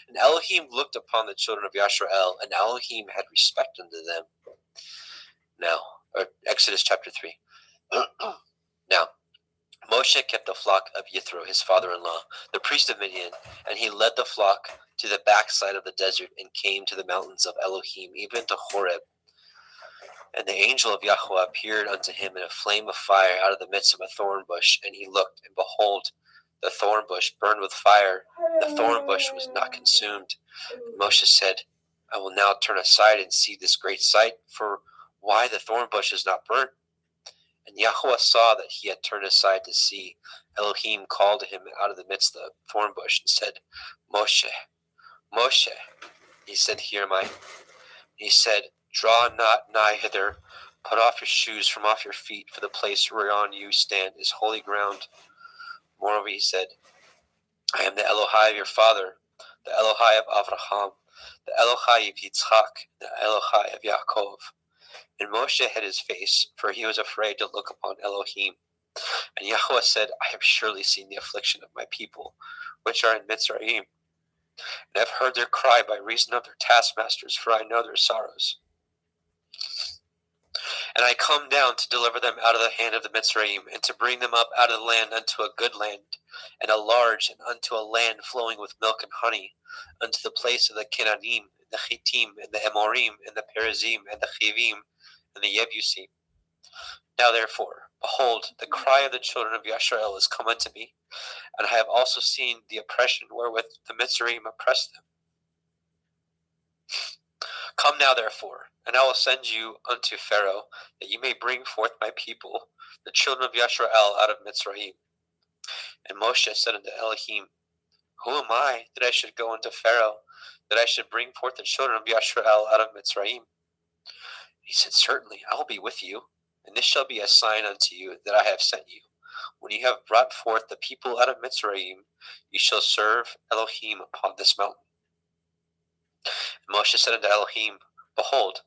And Elohim looked upon the children of Yashrael, and Elohim had respect unto them. Now, Exodus chapter 3. Now, Moshe kept the flock of Yithro, his father-in-law, the priest of Midian, and he led the flock to the backside of the desert, and came to the mountains of Elohim, even to Horeb. And the angel of Yahweh appeared unto him in a flame of fire out of the midst of a thorn bush. And he looked, and behold, the thorn bush burned with fire. The thorn bush was not consumed. And Moshe said, I will now turn aside and see this great sight, for why the thorn bush is not burnt? And Yahweh saw that he had turned aside to see. Elohim called to him out of the midst of the thorn bush and said, Moshe, Moshe. He said, Here am I. And he said, Draw not nigh hither. Put off your shoes from off your feet, for the place whereon you stand is holy ground. Moreover, he said, I am the Elohai of your father, the Elohai of Abraham, the Elohai of Yitzchak, the Elohai of Yaakov. And Moshe hid his face, for he was afraid to look upon Elohim. And Yahweh said, I have surely seen the affliction of my people, which are in Mitzrayim, and have heard their cry by reason of their taskmasters, for I know their sorrows. And I come down to deliver them out of the hand of the Mitzrayim, and to bring them up out of the land unto a good land, and a large, and unto a land flowing with milk and honey, unto the place of the Canaanim, and the Chittim, and the Amorim, and the Perizim, and the Chivim, and the Yebusim. Now therefore, behold, the cry of the children of Yashrael is come unto me, and I have also seen the oppression wherewith the Mitzrayim oppressed them. Come now therefore, and I will send you unto Pharaoh, that you may bring forth my people, the children of Yashrael, out of Mitzrayim. And Moshe said unto Elohim, Who am I, that I should go unto Pharaoh, that I should bring forth the children of Yashrael out of Mitzrayim? He said, Certainly, I will be with you, and this shall be a sign unto you that I have sent you. When you have brought forth the people out of Mitzrayim, you shall serve Elohim upon this mountain. And Moshe said unto Elohim, Behold,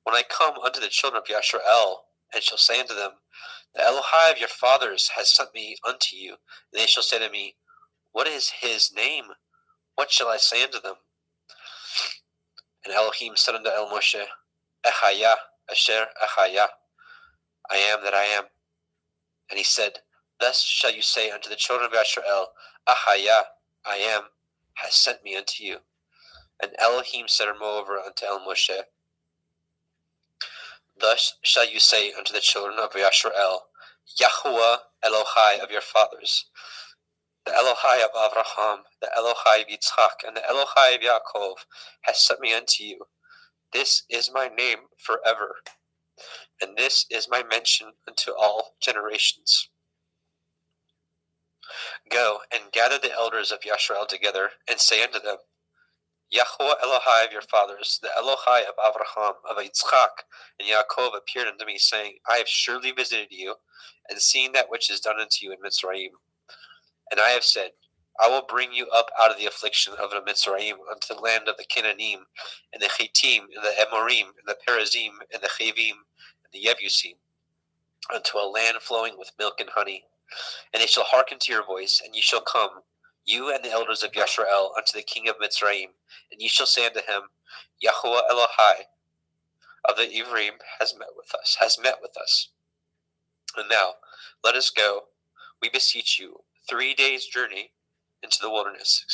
when I come unto the children of Yashrael, and shall say unto them, The Elohai of your fathers has sent me unto you, and they shall say to me, What is his name? What shall I say unto them? And Elohim said unto Moshe, Echaya, Asher Echaya, I am that I am. And he said, Thus shall you say unto the children of Yashrael, Ahaya, I am, has sent me unto you. And Elohim said moreover unto Moshe, Thus shall you say unto the children of Yashrael, Yahuwah Elohai of your fathers, the Elohai of Abraham, the Elohai of Yitzchak, and the Elohai of Yaakov, has sent me unto you. This is my name forever, and this is my mention unto all generations. Go and gather the elders of Yashrael together, and say unto them, Yahuwah Elohai of your fathers, the Elohai of Abraham, of Yitzchak, and Yaakov appeared unto me, saying, I have surely visited you, and seen that which is done unto you in Mitzrayim. And I have said, I will bring you up out of the affliction of the Mitzrayim unto the land of the Canaanim, and the Chittim, and the Amorim, and the Perizim, and the Chivim, and the Yebusim, unto a land flowing with milk and honey. And they shall hearken to your voice, and ye shall come, you and the elders of Yashrael, unto the king of Mitzrayim, and ye shall say unto him, Yahuwah Elohai of the Ivrim has met with us. And now, let us go, we beseech you, 3 days' journey into the wilderness.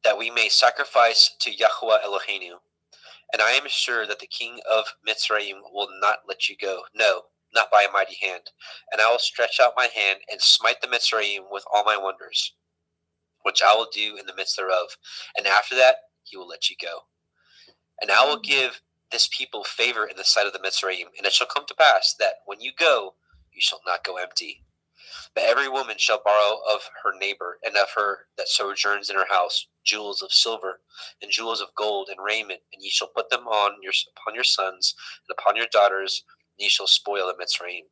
That we may sacrifice to Yahuwah Eloheinu. And I am sure that the king of Mitzrayim will not let you go. No, not by a mighty hand. And I will stretch out my hand and smite the Mitzrayim with all my wonders, which I will do in the midst thereof. And after that, he will let you go. And I will give this people favor in the sight of the Mitzrayim, and it shall come to pass that when you go, you shall not go empty. But every woman shall borrow of her neighbor, and of her that sojourns in her house, jewels of silver, and jewels of gold, and raiment, and ye shall put them upon your sons, and upon your daughters, and ye shall spoil the Mitzrayim.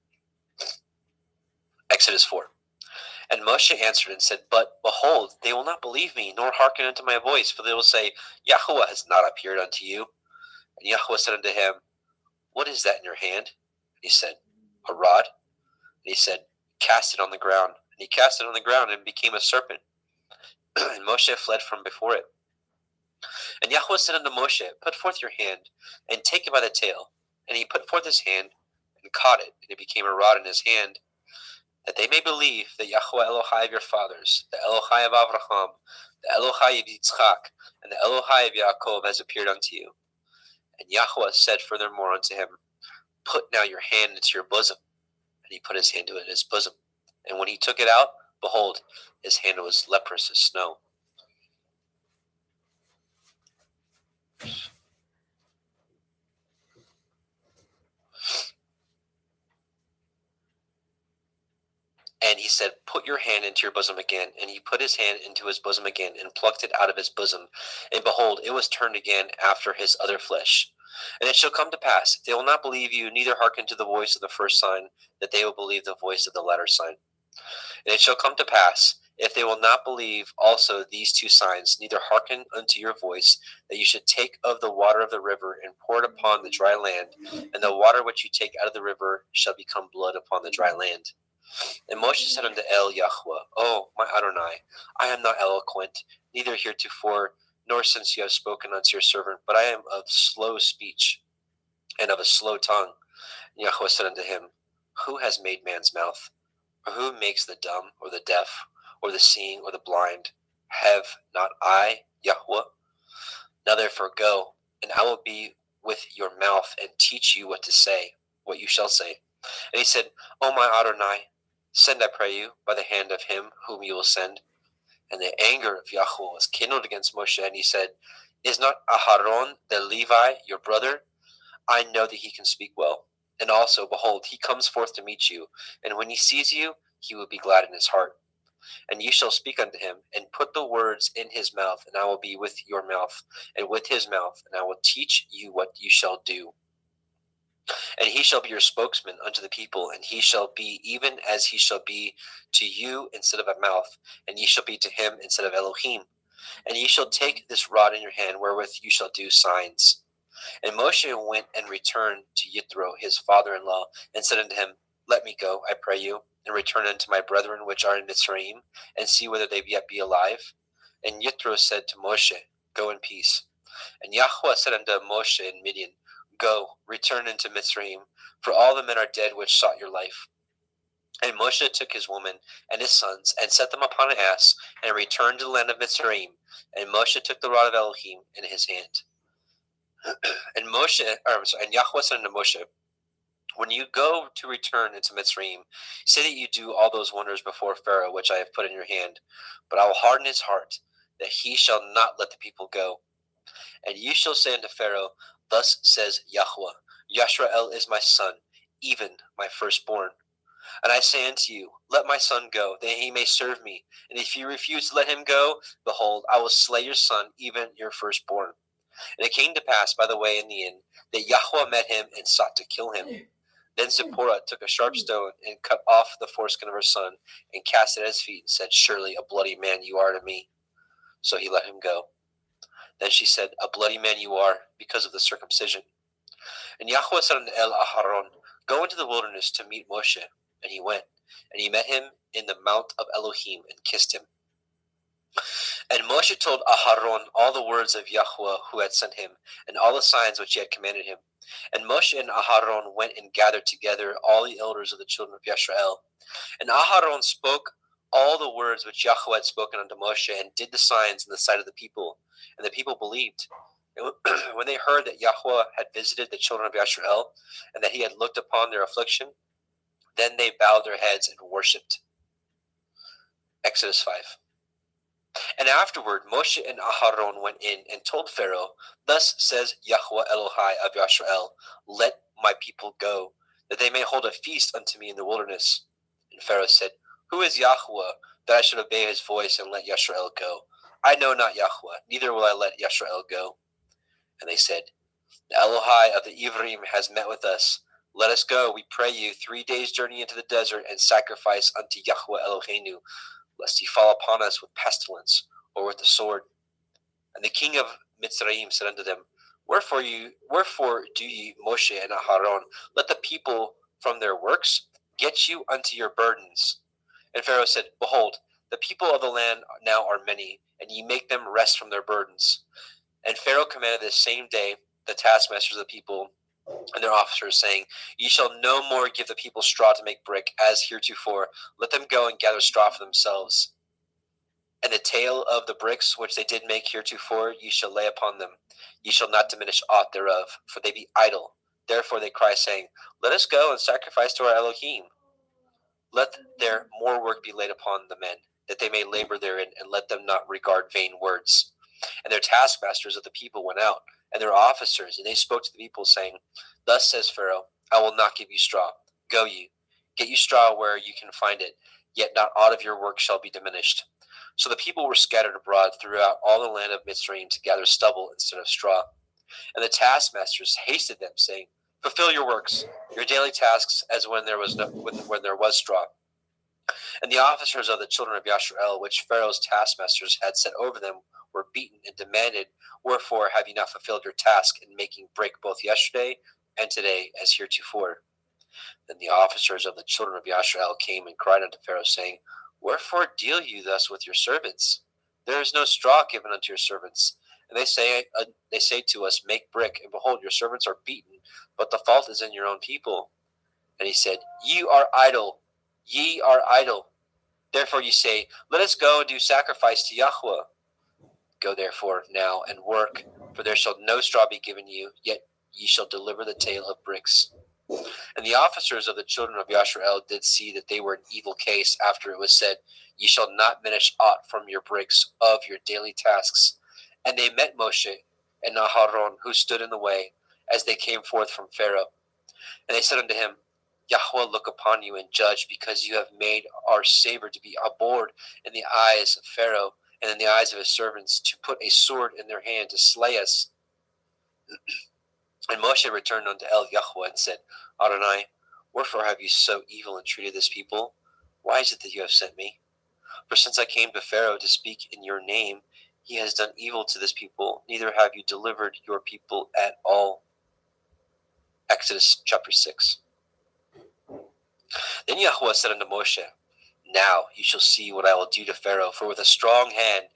Exodus 4. And Moshe answered and said, But behold, they will not believe me, nor hearken unto my voice, for they will say, Yahweh has not appeared unto you. And Yahweh said unto him, What is that in your hand? And he said, A rod. And he said, Cast it on the ground. And he cast it on the ground, and it became a serpent. And Moshe fled from before it. And Yahweh said unto Moshe, Put forth your hand, and take it by the tail. And he put forth his hand, and caught it, and it became a rod in his hand, that they may believe that Yahweh Elohai of your fathers, the Elohai of Abraham, the Elohai of Yitzchak, and the Elohai of Yaakov has appeared unto you. And Yahweh said furthermore unto him, Put now your hand into your bosom. And he put his hand into his bosom. And when he took it out, behold, his hand was leprous as snow. And he said, Put your hand into your bosom again. And he put his hand into his bosom again, and plucked it out of his bosom. And behold, it was turned again after his other flesh. And it shall come to pass, if they will not believe you, neither hearken to the voice of the first sign, that they will believe the voice of the latter sign. And it shall come to pass, if they will not believe also these two signs, neither hearken unto your voice, that you should take of the water of the river, and pour it upon the dry land, and the water which you take out of the river shall become blood upon the dry land. And Moshe said unto El Yahweh, O my Adonai, I am not eloquent, neither heretofore, nor since you have spoken unto your servant, but I am of slow speech, and of a slow tongue. And Yahweh said unto him, Who has made man's mouth? Or who makes the dumb, or the deaf, or the seeing, or the blind? Have not I, Yahweh? Now therefore go, and I will be with your mouth, and teach you what to say, what you shall say. And he said, O my Adonai, send, I pray you, by the hand of him whom you will send. And the anger of Yahweh was kindled against Moshe, and he said, Is not Aharon the Levi your brother? I know that he can speak well. And also, behold, he comes forth to meet you, and when he sees you, he will be glad in his heart. And ye shall speak unto him, and put the words in his mouth, and I will be with your mouth, and with his mouth, and I will teach you what you shall do. And he shall be your spokesman unto the people, and he shall be even as he shall be to you instead of a mouth, and ye shall be to him instead of Elohim. And ye shall take this rod in your hand, wherewith you shall do signs. And Moshe went and returned to Yithro his father-in-law, and said unto him, Let me go, I pray you, and return unto my brethren which are in Mitzrayim, and see whether they yet be alive. And Yithro said to Moshe, Go in peace. And Yahweh said unto Moshe in Midian, Go, return into Mitzrayim, for all the men are dead which sought your life. And Moshe took his woman and his sons, and set them upon an ass, and returned to the land of Mitzrayim. And Moshe took the rod of Elohim in his hand. And Yahweh said unto Moshe, When you go to return into Mitzrayim, say that you do all those wonders before Pharaoh which I have put in your hand, but I will harden his heart, that he shall not let the people go. And you shall say unto Pharaoh, Thus says Yahweh, Yashrael is my son, even my firstborn. And I say unto you, Let my son go, that he may serve me. And if you refuse to let him go, behold, I will slay your son, even your firstborn. And it came to pass by the way in the inn, that Yahweh met him and sought to kill him. Then Zipporah took a sharp stone, and cut off the foreskin of her son, and cast it at his feet, and said, Surely a bloody man you are to me. So he let him go. Then she said, A bloody man you are, because of the circumcision. And Yahweh said unto El Aharon, Go into the wilderness to meet Moshe. And he went, and he met him in the mount of Elohim, and kissed him. And Moshe told Aharon all the words of Yahweh who had sent him, and all the signs which he had commanded him. And Moshe and Aharon went and gathered together all the elders of the children of Yisrael. And Aharon spoke all the words which Yahweh had spoken unto Moshe, and did the signs in the sight of the people. And the people believed. And when they heard that Yahweh had visited the children of Yisrael, and that he had looked upon their affliction, then they bowed their heads and worshipped. Exodus 5. And afterward Moshe and Aharon went in and told Pharaoh, Thus says Yahweh Elohai of Yashrael, Let my people go, that they may hold a feast unto me in the wilderness. And Pharaoh said, Who is Yahweh, that I should obey his voice and let Yashrael go? I know not Yahweh, neither will I let Yashrael go. And they said, The Elohai of the Ivrim has met with us. Let us go, we pray you, 3 days' journey into the desert, and sacrifice unto Yahweh Eloheinu, lest he fall upon us with pestilence or with the sword. And the king of Mitzrayim said unto them, Wherefore do ye, Moshe and Aharon, let the people from their works get you unto your burdens? And Pharaoh said, Behold, the people of the land now are many, and ye make them rest from their burdens. And Pharaoh commanded this same day the taskmasters of the people and their officers, saying, Ye shall no more give the people straw to make brick, as heretofore. Let them go and gather straw for themselves. And the tale of the bricks which they did make heretofore ye shall lay upon them. Ye shall not diminish aught thereof, for they be idle. Therefore they cry, saying, Let us go and sacrifice to our Elohim. Let their more work be laid upon the men, that they may labor therein, and let them not regard vain words. And their taskmasters of the people went out, and their officers, and they spoke to the people, saying, Thus says Pharaoh, I will not give you straw. Go ye, get you straw where you can find it, yet not aught of your work shall be diminished. So the people were scattered abroad throughout all the land of Mitzrayim to gather stubble instead of straw. And the taskmasters hasted them, saying, Fulfill your works, your daily tasks, as when there was when there was straw. And the officers of the children of Yashrael, which Pharaoh's taskmasters had set over them, were beaten and demanded, Wherefore have ye not fulfilled your task in making brick both yesterday and today as heretofore? Then the officers of the children of Yashrael came and cried unto Pharaoh, saying, Wherefore deal you thus with your servants? There is no straw given unto your servants. And they say to us, Make brick, and behold, your servants are beaten, but the fault is in your own people. And he said, Ye are idle. Therefore ye say, Let us go and do sacrifice to Yahweh. Go therefore now and work, for there shall no straw be given you, yet ye shall deliver the tale of bricks. And the officers of the children of Yashrael did see that they were in evil case after it was said, Ye shall not diminish aught from your bricks of your daily tasks. And they met Moshe and Aharon, who stood in the way, as they came forth from Pharaoh. And they said unto him, Yahweh look upon you and judge, because you have made our savor to be abhorred in the eyes of Pharaoh and in the eyes of his servants, to put a sword in their hand to slay us. And Moshe returned unto El Yahweh and said, Adonai, wherefore have you so evil entreated this people? Why is it that you have sent me? For since I came to Pharaoh to speak in your name, he has done evil to this people, neither have you delivered your people at all. Exodus chapter 6. Then Yahweh said unto Moshe, Now you shall see what I will do to Pharaoh, for with a strong hand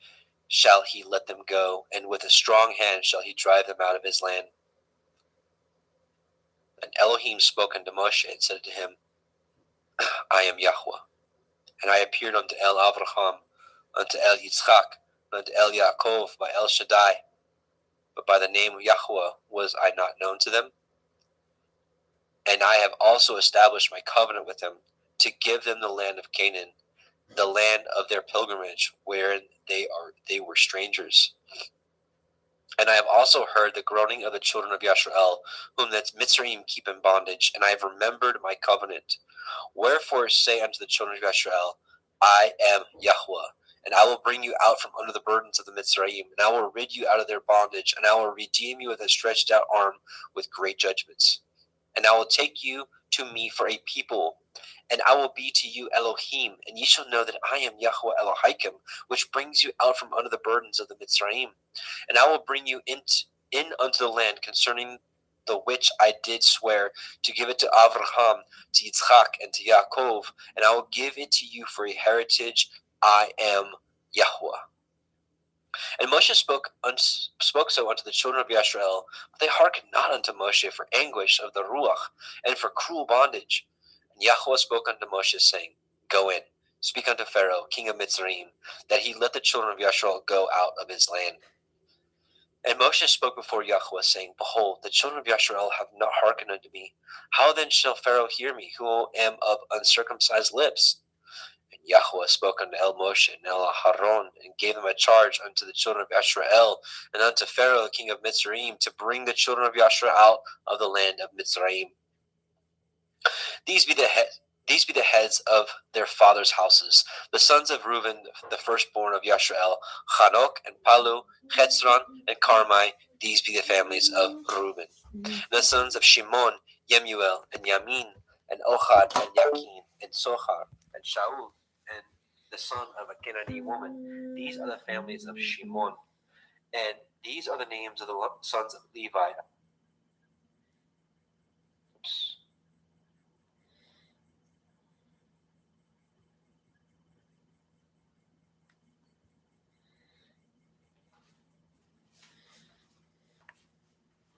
shall he let them go, and with a strong hand shall he drive them out of his land. And Elohim spoke unto Moshe and said to him, I am Yahweh. And I appeared unto El Avraham, unto El Yitzchak, and unto El Yaakov by El Shaddai. But by the name of Yahweh was I not known to them. And I have also established my covenant with them, to give them the land of Canaan, the land of their pilgrimage, wherein they were strangers. And I have also heard the groaning of the children of Yashrael, whom the Mitzrayim keep in bondage, and I have remembered my covenant. Wherefore say unto the children of Yashrael, I am Yahweh, and I will bring you out from under the burdens of the Mitzrayim, and I will rid you out of their bondage, and I will redeem you with a stretched out arm with great judgments. And I will take you to me for a people, and I will be to you Elohim, and ye shall know that I am Yahweh Elohaikim, which brings you out from under the burdens of the Mitzrayim. And I will bring you in unto the land concerning the which I did swear to give it to Avraham, to Yitzchak, and to Yaakov, and I will give it to you for a heritage. I am Yahweh. And Moshe spoke so unto the children of Yashrael, but they hearkened not unto Moshe for anguish of the Ruach, and for cruel bondage. And Yahweh spoke unto Moshe, saying, Go in, speak unto Pharaoh, king of Mitzrayim, that he let the children of Yashrael go out of his land. And Moshe spoke before Yahweh, saying, Behold, the children of Yashrael have not hearkened unto me. How then shall Pharaoh hear me, who am of uncircumcised lips? And Yahweh spoke unto El Moshe and El Aharon, and gave them a charge unto the children of Israel, and unto Pharaoh king of Mitzrayim, to bring the children of Yashra out of the land of Mitzrayim. These be the heads of their fathers' houses. The sons of Reuben, the firstborn of Yashrael, Chanok and Palu, Chetzron and Carmi. These be the families of Reuben. The sons of Shimon, Yemuel and Yamin, and Ochad and Yakin, and Sochar, and Shaul, and the son of a Canaanite woman. These are the families of Shimon. And these are the names of the sons of Levi: